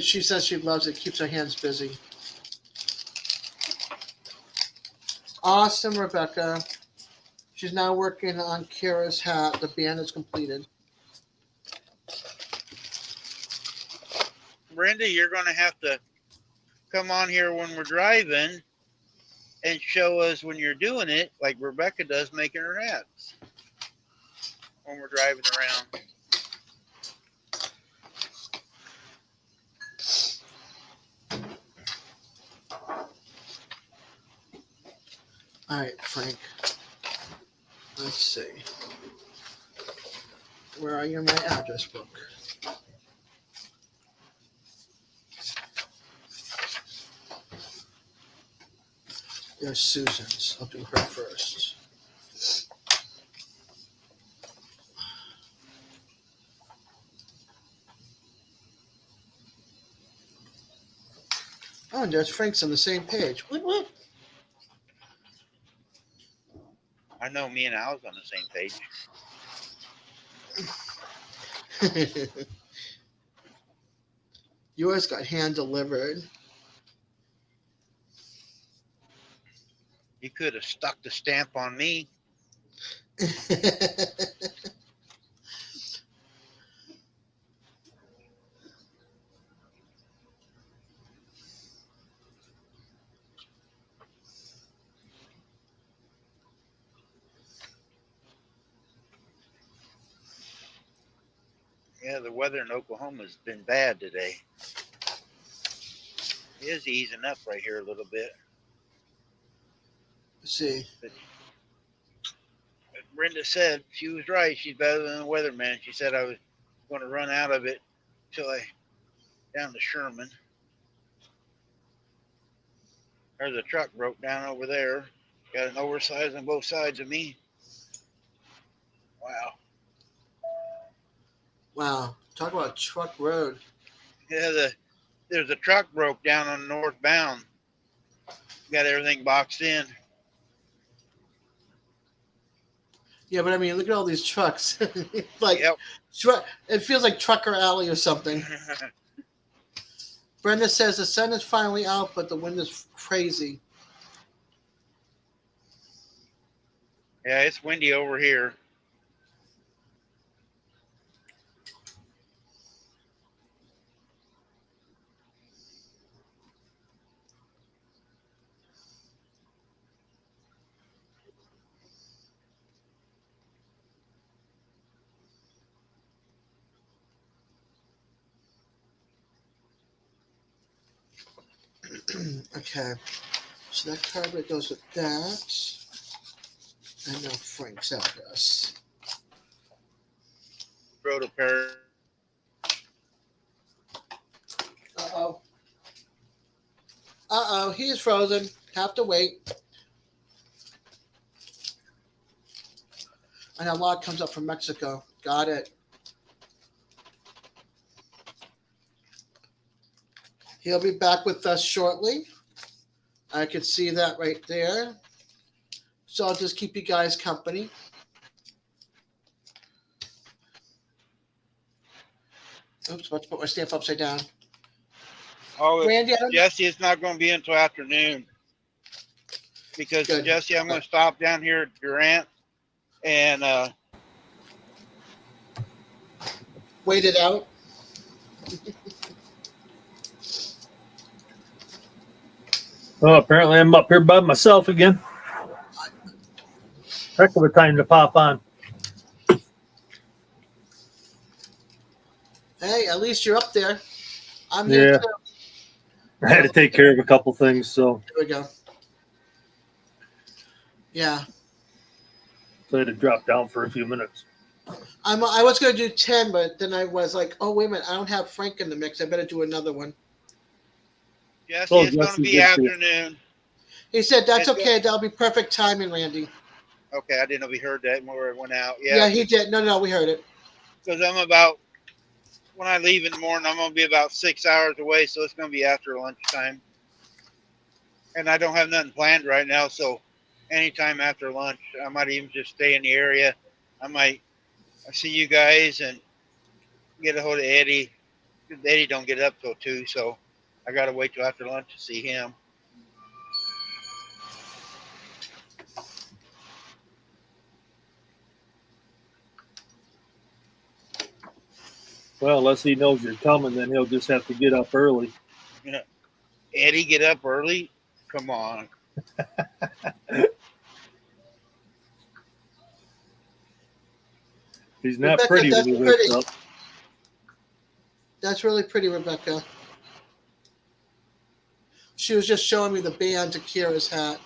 She says she loves it. Keeps her hands busy. Awesome, Rebecca. She's now working on Kara's hat. The band is completed. Brenda, you're going to have to come on here when we're driving and show us when you're doing it, like Rebecca does, making her hats when we're driving around. All right, Frank. Let's see. Where are you in my address book? There's Susan's. I'll do her first. Oh, and there's Frank's on the same page. What? I know me and Al's on the same page. Yours got hand delivered. You could have stuck the stamp on me. Yeah, the weather in Oklahoma has been bad today. It is easing up right here a little bit. Let's see. But Brenda said she was right. She's better than the weatherman. She said I was going to run out of it till I down to Sherman. There's a truck broke down over there. Got an oversized on both sides of me. Wow. Wow. Talk about truck road. Yeah, there's a truck broke down on northbound. Got everything boxed in. Yeah, but I mean, look at all these trucks. Like, Yep. truck. It feels like Trucker Alley or something. Brenda says the sun is finally out, but the wind is crazy. Yeah, it's windy over here. Okay. So that card that goes with that. And now Frank's address. Wrote a pair. Uh-oh. Uh-oh, he's frozen. Have to wait. And a lot comes up from Mexico. Got it. He'll be back with us shortly. I could see that right there. So I'll just keep you guys company. Oops, about to put my stamp upside down. Oh, Randy, I don't Jesse, it's not going to be until afternoon. Because, Good. Jesse, I'm going to stop down here at Durant and wait it out. Oh, apparently I'm up here by myself again. Heck of a time to pop on. Hey, at least you're up there. I'm there Yeah. too. I had to take care of a couple things, so There we go. Yeah. I had to drop down for a few minutes. I was going to do 10, but then I was like, oh, wait a minute. I don't have Frank in the mix. I better do another one. Jesse, Oh, it's going to Jesse be did too. afternoon. He said, that's It's okay. That'll be perfect timing, Randy. Okay, I didn't know if he heard that more it went out. Yeah, he did. No, we heard it. Because when I leave in the morning, I'm going to be about 6 hours away, so it's going to be after lunchtime. And I don't have nothing planned right now, so anytime after lunch, I might even just stay in the area. I might see you guys and get a hold of Eddie. Eddie don't get up till 2, so I got to wait till after lunch to see him. Well, unless he knows you're coming, then he'll just have to get up early. Eddie, get up early. Come on. He's not Rebecca, pretty when that's he wakes pretty. up. That's really pretty, Rebecca. She was just showing me the band to Kira's hat.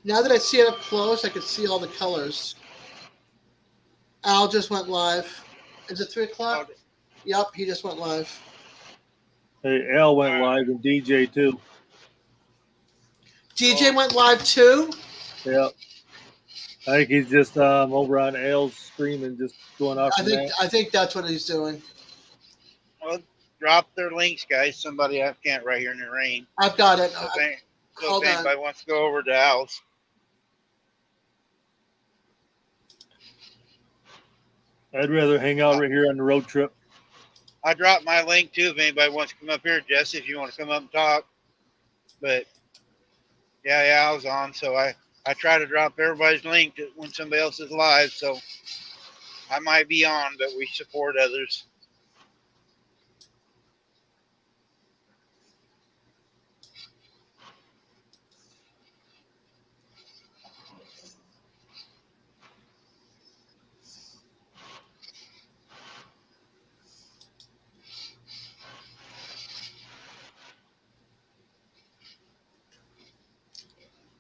Now that I see it up close, I can see all the colors. Al just went live. Is it 3 o'clock? Yep, he just went live. Hey, Al went live and DJ too. DJ went live too. Yeah. I think he's just over on Al's stream and just going off from that. I think that's what he's doing. Well, drop their links, guys. Somebody I can't right here in the rain. I've got it. So Hold if on. anybody wants to go over to Al's. I'd rather hang out right here on the road trip. I dropped my link too if anybody wants to come up here, Jesse, if you want to come up and talk. But yeah, I was on, so I try to drop everybody's link when somebody else is live, so I might be on, but we support others.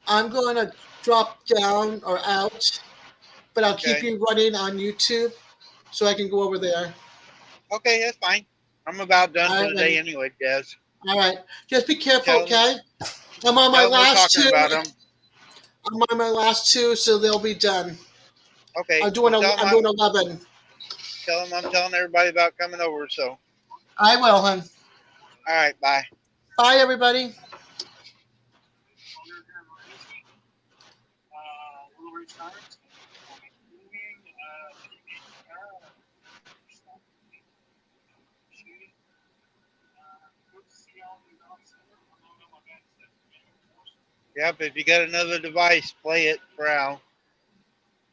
I'm going to drop down or out, but I'll keep Okay. you running on YouTube so I can go over there. Okay, that's fine. I'm about done All for right, the day then. anyway, Des. All right. Just be careful, Tell 'em- okay? I'm on my Tell them we're last talking two. about them. I'm on my last two, so they'll be done. Okay. I'm doing well, I'm doing 11. Tell them I'm telling everybody about coming over, so. I will, hon. All right, bye. Bye, everybody. Yep, if you got another device, play it for Al.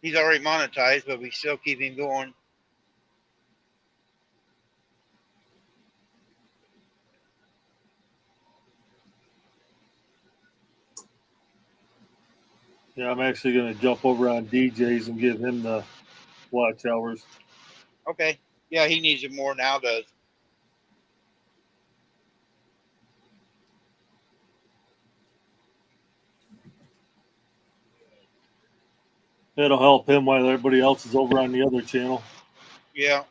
He's already monetized, but we still keep him going. Yeah, I'm actually going to jump over on DJs and give him the watch hours. Okay. Yeah, he needs it more than Al does. That'll help him while everybody else is over on the other channel. Yeah.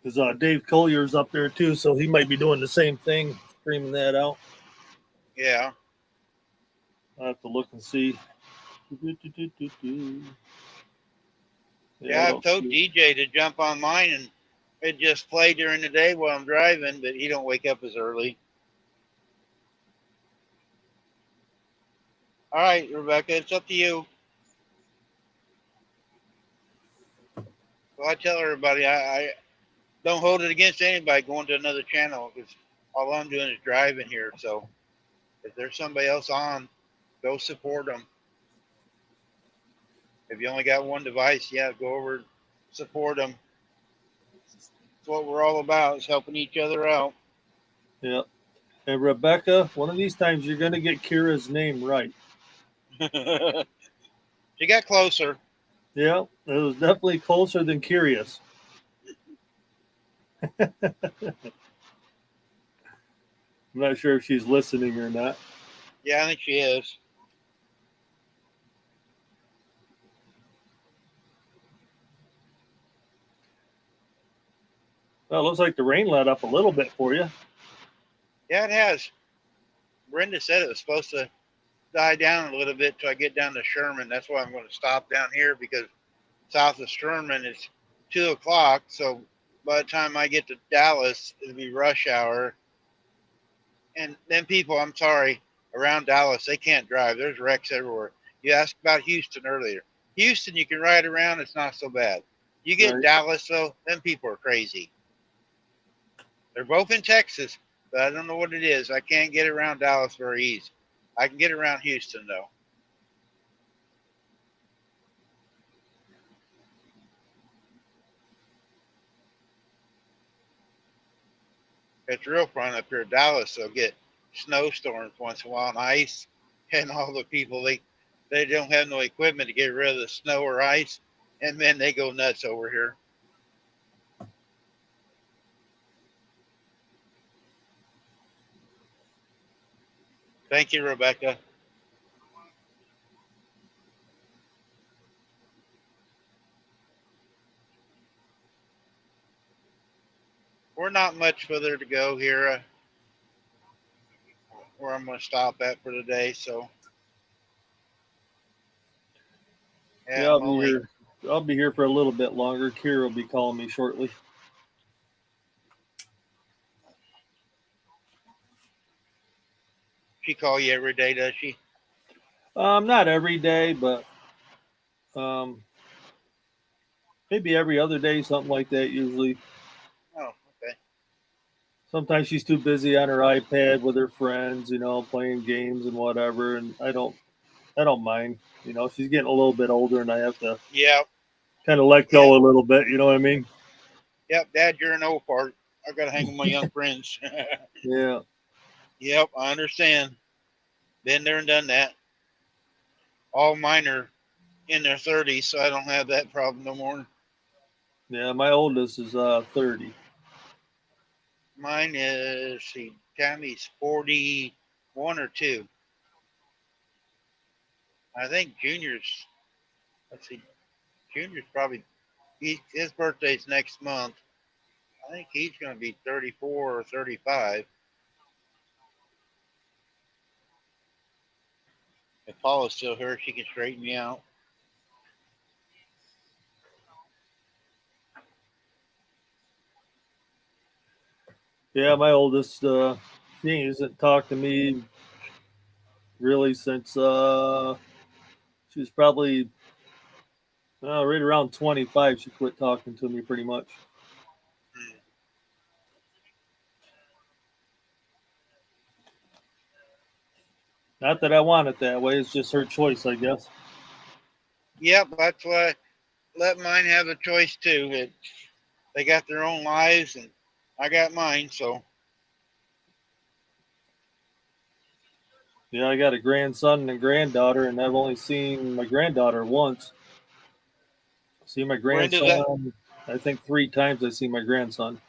Because Dave Collier's up there too, so he might be doing the same thing, streaming that out. Yeah. I'll have to look and see. Yeah, I've told DJ to jump on mine and it just play during the day while I'm driving, but he don't wake up as early. All right, Rebecca, it's up to you. Well, I tell everybody I don't hold it against anybody going to another channel because all I'm doing is driving here. So if there's somebody else on, go support them. If you only got one device, yeah, go over, support them. That's what we're all about, is helping each other out. Yeah. And Rebecca, one of these times you're going to get Kira's name right. She got closer. Yeah, it was definitely closer than curious. I'm not sure if she's listening or not. Yeah, I think she is. Well, it looks like the rain let up a little bit for you. Yeah, it has. Brenda said it was supposed to die down a little bit till I get down to Sherman. That's why I'm going to stop down here, because south of Sherman it's 2 o'clock. So by the time I get to Dallas, it'll be rush hour. And then people, I'm sorry, around Dallas, they can't drive. There's wrecks everywhere. You asked about Houston earlier. Houston, you can ride around. It's not so bad. You get Right. Dallas, though, then people are crazy. They're both in Texas, but I don't know what it is. I can't get around Dallas very easy. I can get around Houston, though. It's real fun up here in Dallas. They'll get snowstorms once in a while and ice, and all the people they don't have no equipment to get rid of the snow or ice, and then they go nuts over here. Thank you, Rebecca. We're not much further to go here, where I'm going to stop at for today. So, Yeah, I'll I'm be only here. I'll be here for a little bit longer. Kira will be calling me shortly. she call you every day, does she? Not every day, but um, maybe every other day, something like that. Usually, Oh, okay. sometimes she's too busy on her iPad with her friends, playing games and whatever. And I don't mind. She's getting a little bit older, and I have to Yeah, kind of let yeah, go a little bit. You know what I mean? yep. Dad, you're an old fart. I got to hang with my young friends. Yeah. Yep, I understand. Been there and done that. All mine are in their 30s, so I don't have that problem no more. Yeah. My oldest is 30. Mine is, see, Tammy's 41 or 2. I think Junior's, let's see, Junior's probably, his birthday's next month. I think he's going to be 34 or 35. If Paula's still here, she can straighten me out. Yeah, my oldest, she hasn't talked to me really since she was probably right around 25. She quit talking to me pretty much. Hmm. Not that I want it that way. It's just her choice, I guess. Yep, that's why I let mine have a choice too. They got their own lives, and I got mine. So, Yeah, I got a grandson and a granddaughter, and I've only seen my granddaughter once. See my Brenda, grandson, I think 3 times I see my grandson.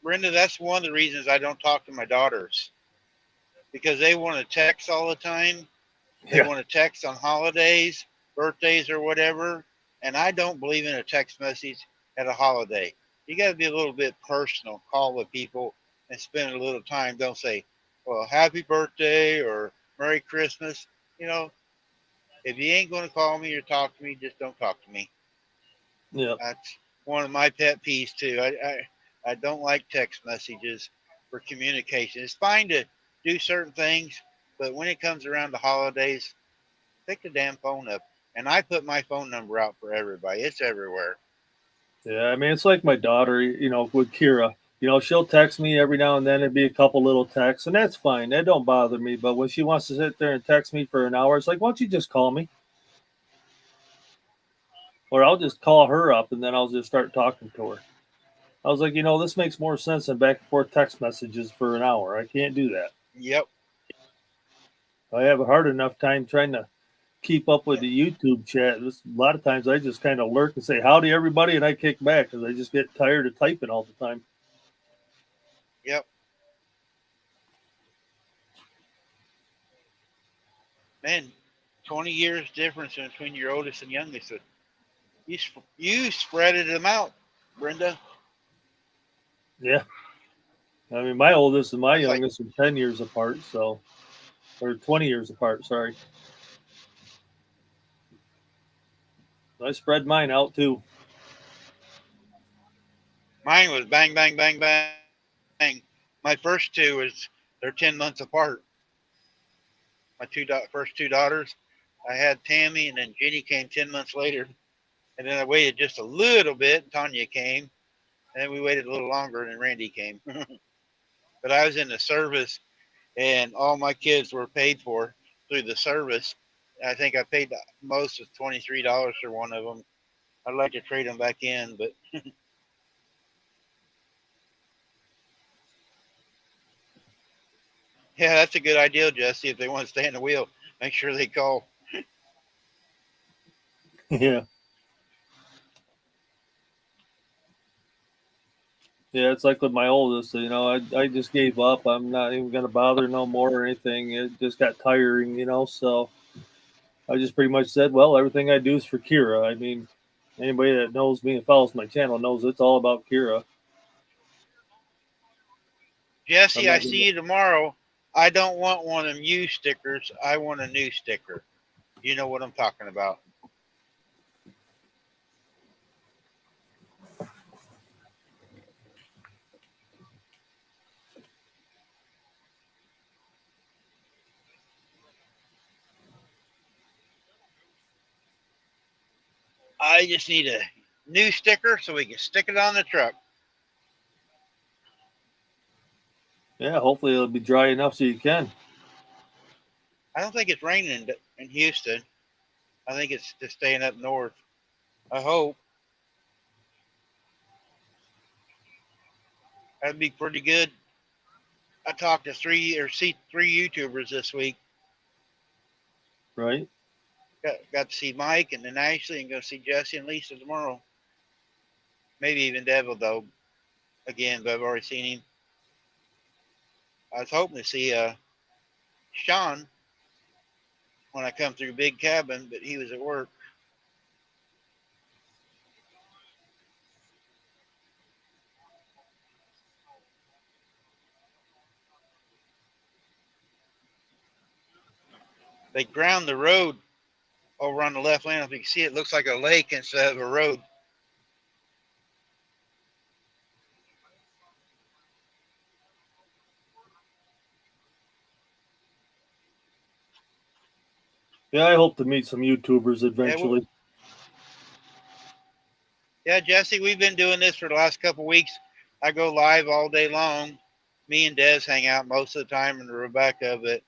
that's one of the reasons I don't talk to my daughters, because they want to text all the time. They Yeah. want to text on holidays, birthdays, or whatever. And I don't believe in a text message at a holiday. You got to be a little bit personal. Call with people and spend a little time. Don't say, well, happy birthday or Merry Christmas. You know, if you ain't going to call me or talk to me, just don't talk to me. Yeah. That's one of my pet peeves, too. I don't like text messages for communication. It's fine to do certain things, but when it comes around the holidays, pick the damn phone up. And I put my phone number out for everybody. It's everywhere. Yeah, I mean, it's like my daughter, with Kira. She'll text me every now and then. It'd be a couple little texts, and that's fine. That don't bother me. But when she wants to sit there and text me for an hour, it's like, why don't you just call me? Or I'll just call her up, and then I'll just start talking to her. I was like, this makes more sense than back and forth text messages for an hour. I can't do that. Yep. I have a hard enough time trying to keep up with the YouTube chat. A lot of times I just kind of lurk and say howdy everybody, and I kick back because I just get tired of typing all the time. Yep. Man, 20 years difference between your oldest and youngest. You spreaded them out, Brenda. Yeah. I mean, my oldest and my It's like, youngest are 10 years apart, or 20 years apart, sorry. I spread mine out too. mine was bang, bang, bang, bang. My first two they're 10 months apart. My first two daughters. I had Tammy, and then Jenny came 10 months later. And then I waited just a little bit. Tanya came. And then we waited a little longer, and then Randy came. But I was in the service, and all my kids were paid for through the service. I think I paid the most was $23 for one of them. I'd like to trade them back in, but Yeah, that's a good idea, Jesse. If they want to stay in the wheel, make sure they call. Yeah. Yeah, it's like with my oldest, I just gave up. I'm not even going to bother no more or anything. It just got tiring. So I just pretty much said, well, everything I do is for Kira. I mean, anybody that knows me and follows my channel knows it's all about Kira. I'm Jesse, I not see going you tomorrow. I don't want one of them used stickers. I want a new sticker. You know what I'm talking about. I just need a new sticker so we can stick it on the truck. Yeah, hopefully it'll be dry enough so you can. I don't think it's raining in Houston. I think it's just staying up north. I hope. That'd be pretty good. I talked to three YouTubers this week. Right? Got to see Mike and then Ashley and go see Jesse and Lisa tomorrow. Maybe even Devil though. Again, but I've already seen him. I was hoping to see Sean when I come through Big Cabin, but he was at work. They ground the road over on the left lane. If you can see, it looks like a lake instead of a road. Yeah, I hope to meet some YouTubers eventually. Yeah, Jesse, we've been doing this for the last couple of weeks. I go live all day long. Me and Des hang out most of the time, and Rebecca, but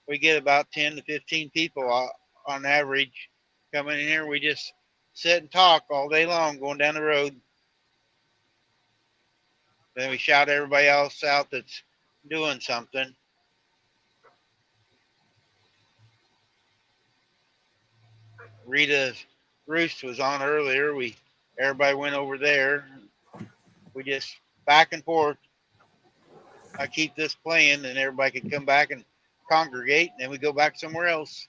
we get about 10 to 15 people on average coming in here. We just sit and talk all day long going down the road. Then we shout everybody else out that's doing something. Rita Roost was on earlier. Everybody went over there. We just back and forth. I keep this playing, and everybody can come back and congregate, and then we go back somewhere else.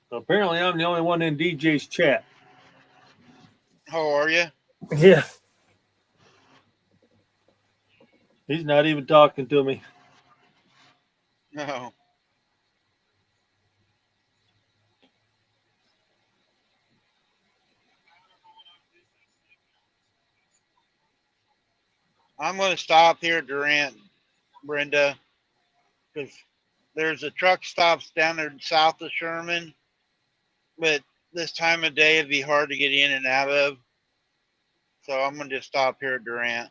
So apparently I'm the only one in DJ's chat. How are you? Yeah. He's not even talking to me. No. I'm going to stop here at Durant, Brenda, because there's a truck stops down there south of Sherman, but this time of day it'd be hard to get in and out of. So I'm going to just stop here at Durant.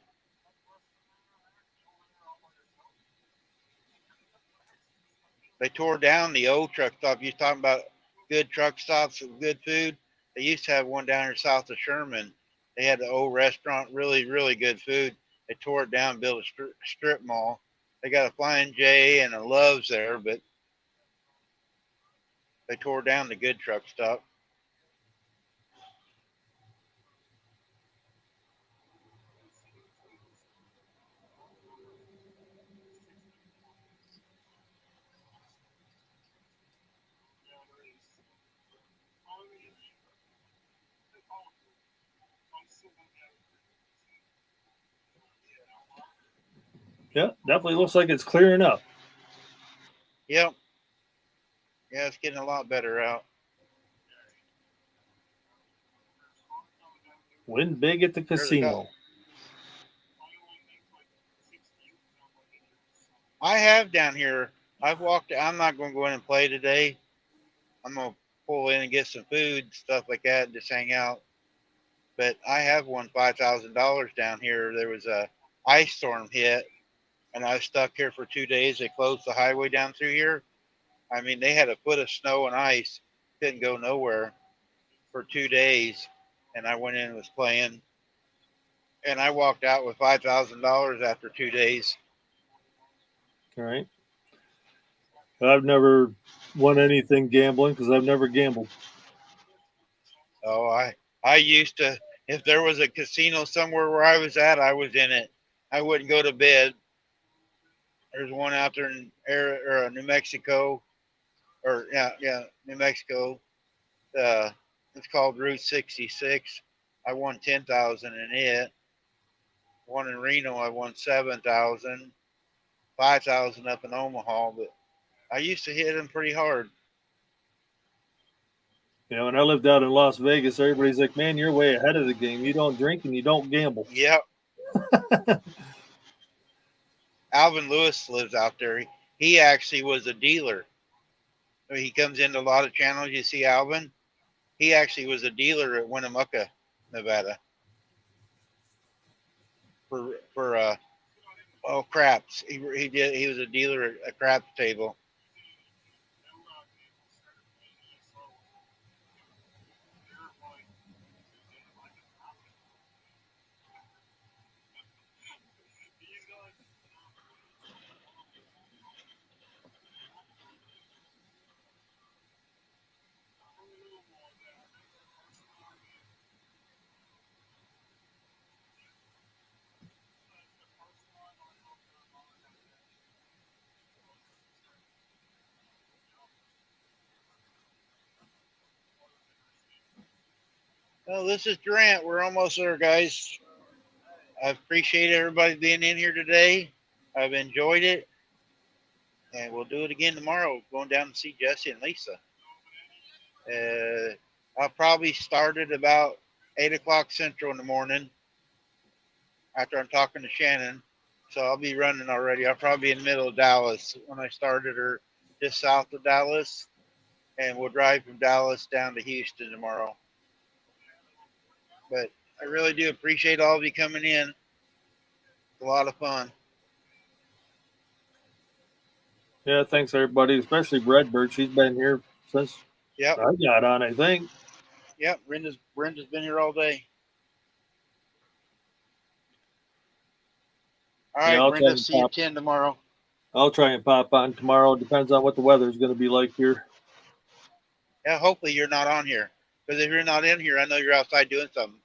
They tore down the old truck stop. You're talking about good truck stops with good food. They used to have one down here south of Sherman. They had the old restaurant, really, really good food. They tore it down, built a strip mall. They got a Flying J and a Love's there, but they tore down the good truck stop. Yeah, definitely looks like it's clearing up. Yep. Yeah, it's getting a lot better out. Win big at the casino. I have down here. I've walked. I'm not going to go in and play today. I'm gonna pull in and get some food, stuff like that, and just hang out. But I have won $5,000 down here. There was a ice storm hit, and I was stuck here for 2 days. They closed the highway down through here. I mean, they had a foot of snow and ice, couldn't go nowhere for 2 days. And I went in and was playing, and I walked out with $5,000 after 2 days. All right. I've never won anything gambling because I've never gambled. Oh, I used to. If there was a casino somewhere where I was at, I was in it. I wouldn't go to bed. There's one out there in New Mexico, or New Mexico. It's called Route 66. I won 10,000 in it. One in Reno, I won 7,000, 5,000 up in Omaha. But I used to hit them pretty hard. You know, when I lived out in Las Vegas, everybody's like, "Man, you're way ahead of the game. You don't drink and you don't gamble." Yep. Alvin Lewis lives out there. He actually was a dealer. He comes into a lot of channels. You see Alvin. He actually was a dealer at Winnemucca, Nevada. For craps. He was a dealer at a craps table. Well, this is Durant. We're almost there, guys. I appreciate everybody being in here today. I've enjoyed it. And we'll do it again tomorrow, going down to see Jesse and Lisa. I'll probably start at about 8 o'clock Central in the morning after I'm talking to Shannon. So I'll be running already. I'll probably be in the middle of Dallas when I started, or just south of Dallas. And we'll drive from Dallas down to Houston tomorrow. But I really do appreciate all of you coming in. It's a lot of fun. Yeah, thanks everybody, especially Redbird. She's been here since Yep. I got on, I think. Yep. Brenda's been here all day. All right, Yeah, I'll Brenda, try see you and at 10 tomorrow. I'll try and pop on tomorrow. Depends on what the weather is going to be like here. Yeah, hopefully you're not on here. Because if you're not in here, I know you're outside doing something.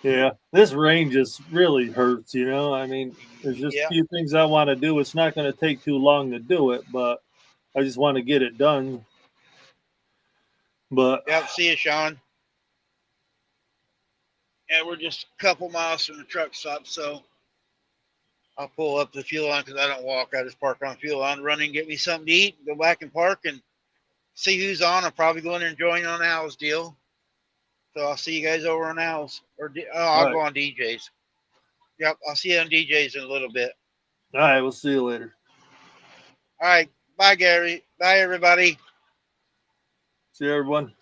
Yeah, this rain just really hurts, you know. I mean, there's just Yeah. a few things I want to do. It's not going to take too long to do it, but I just want to get it done. But Yep, see you, Sean. Yeah, we're just a couple miles from the truck stop, so I'll pull up the fuel line because I don't walk. I just park on fuel line, run and get me something to eat, go back and park and see who's on. I'll probably go in there and join on Al's deal. So I'll see you guys over on Al's. I'll go on DJ's. Yep, I'll see you on DJ's in a little bit. all right, we'll see you later. All right, bye, Gary. Bye, everybody. See you, everyone.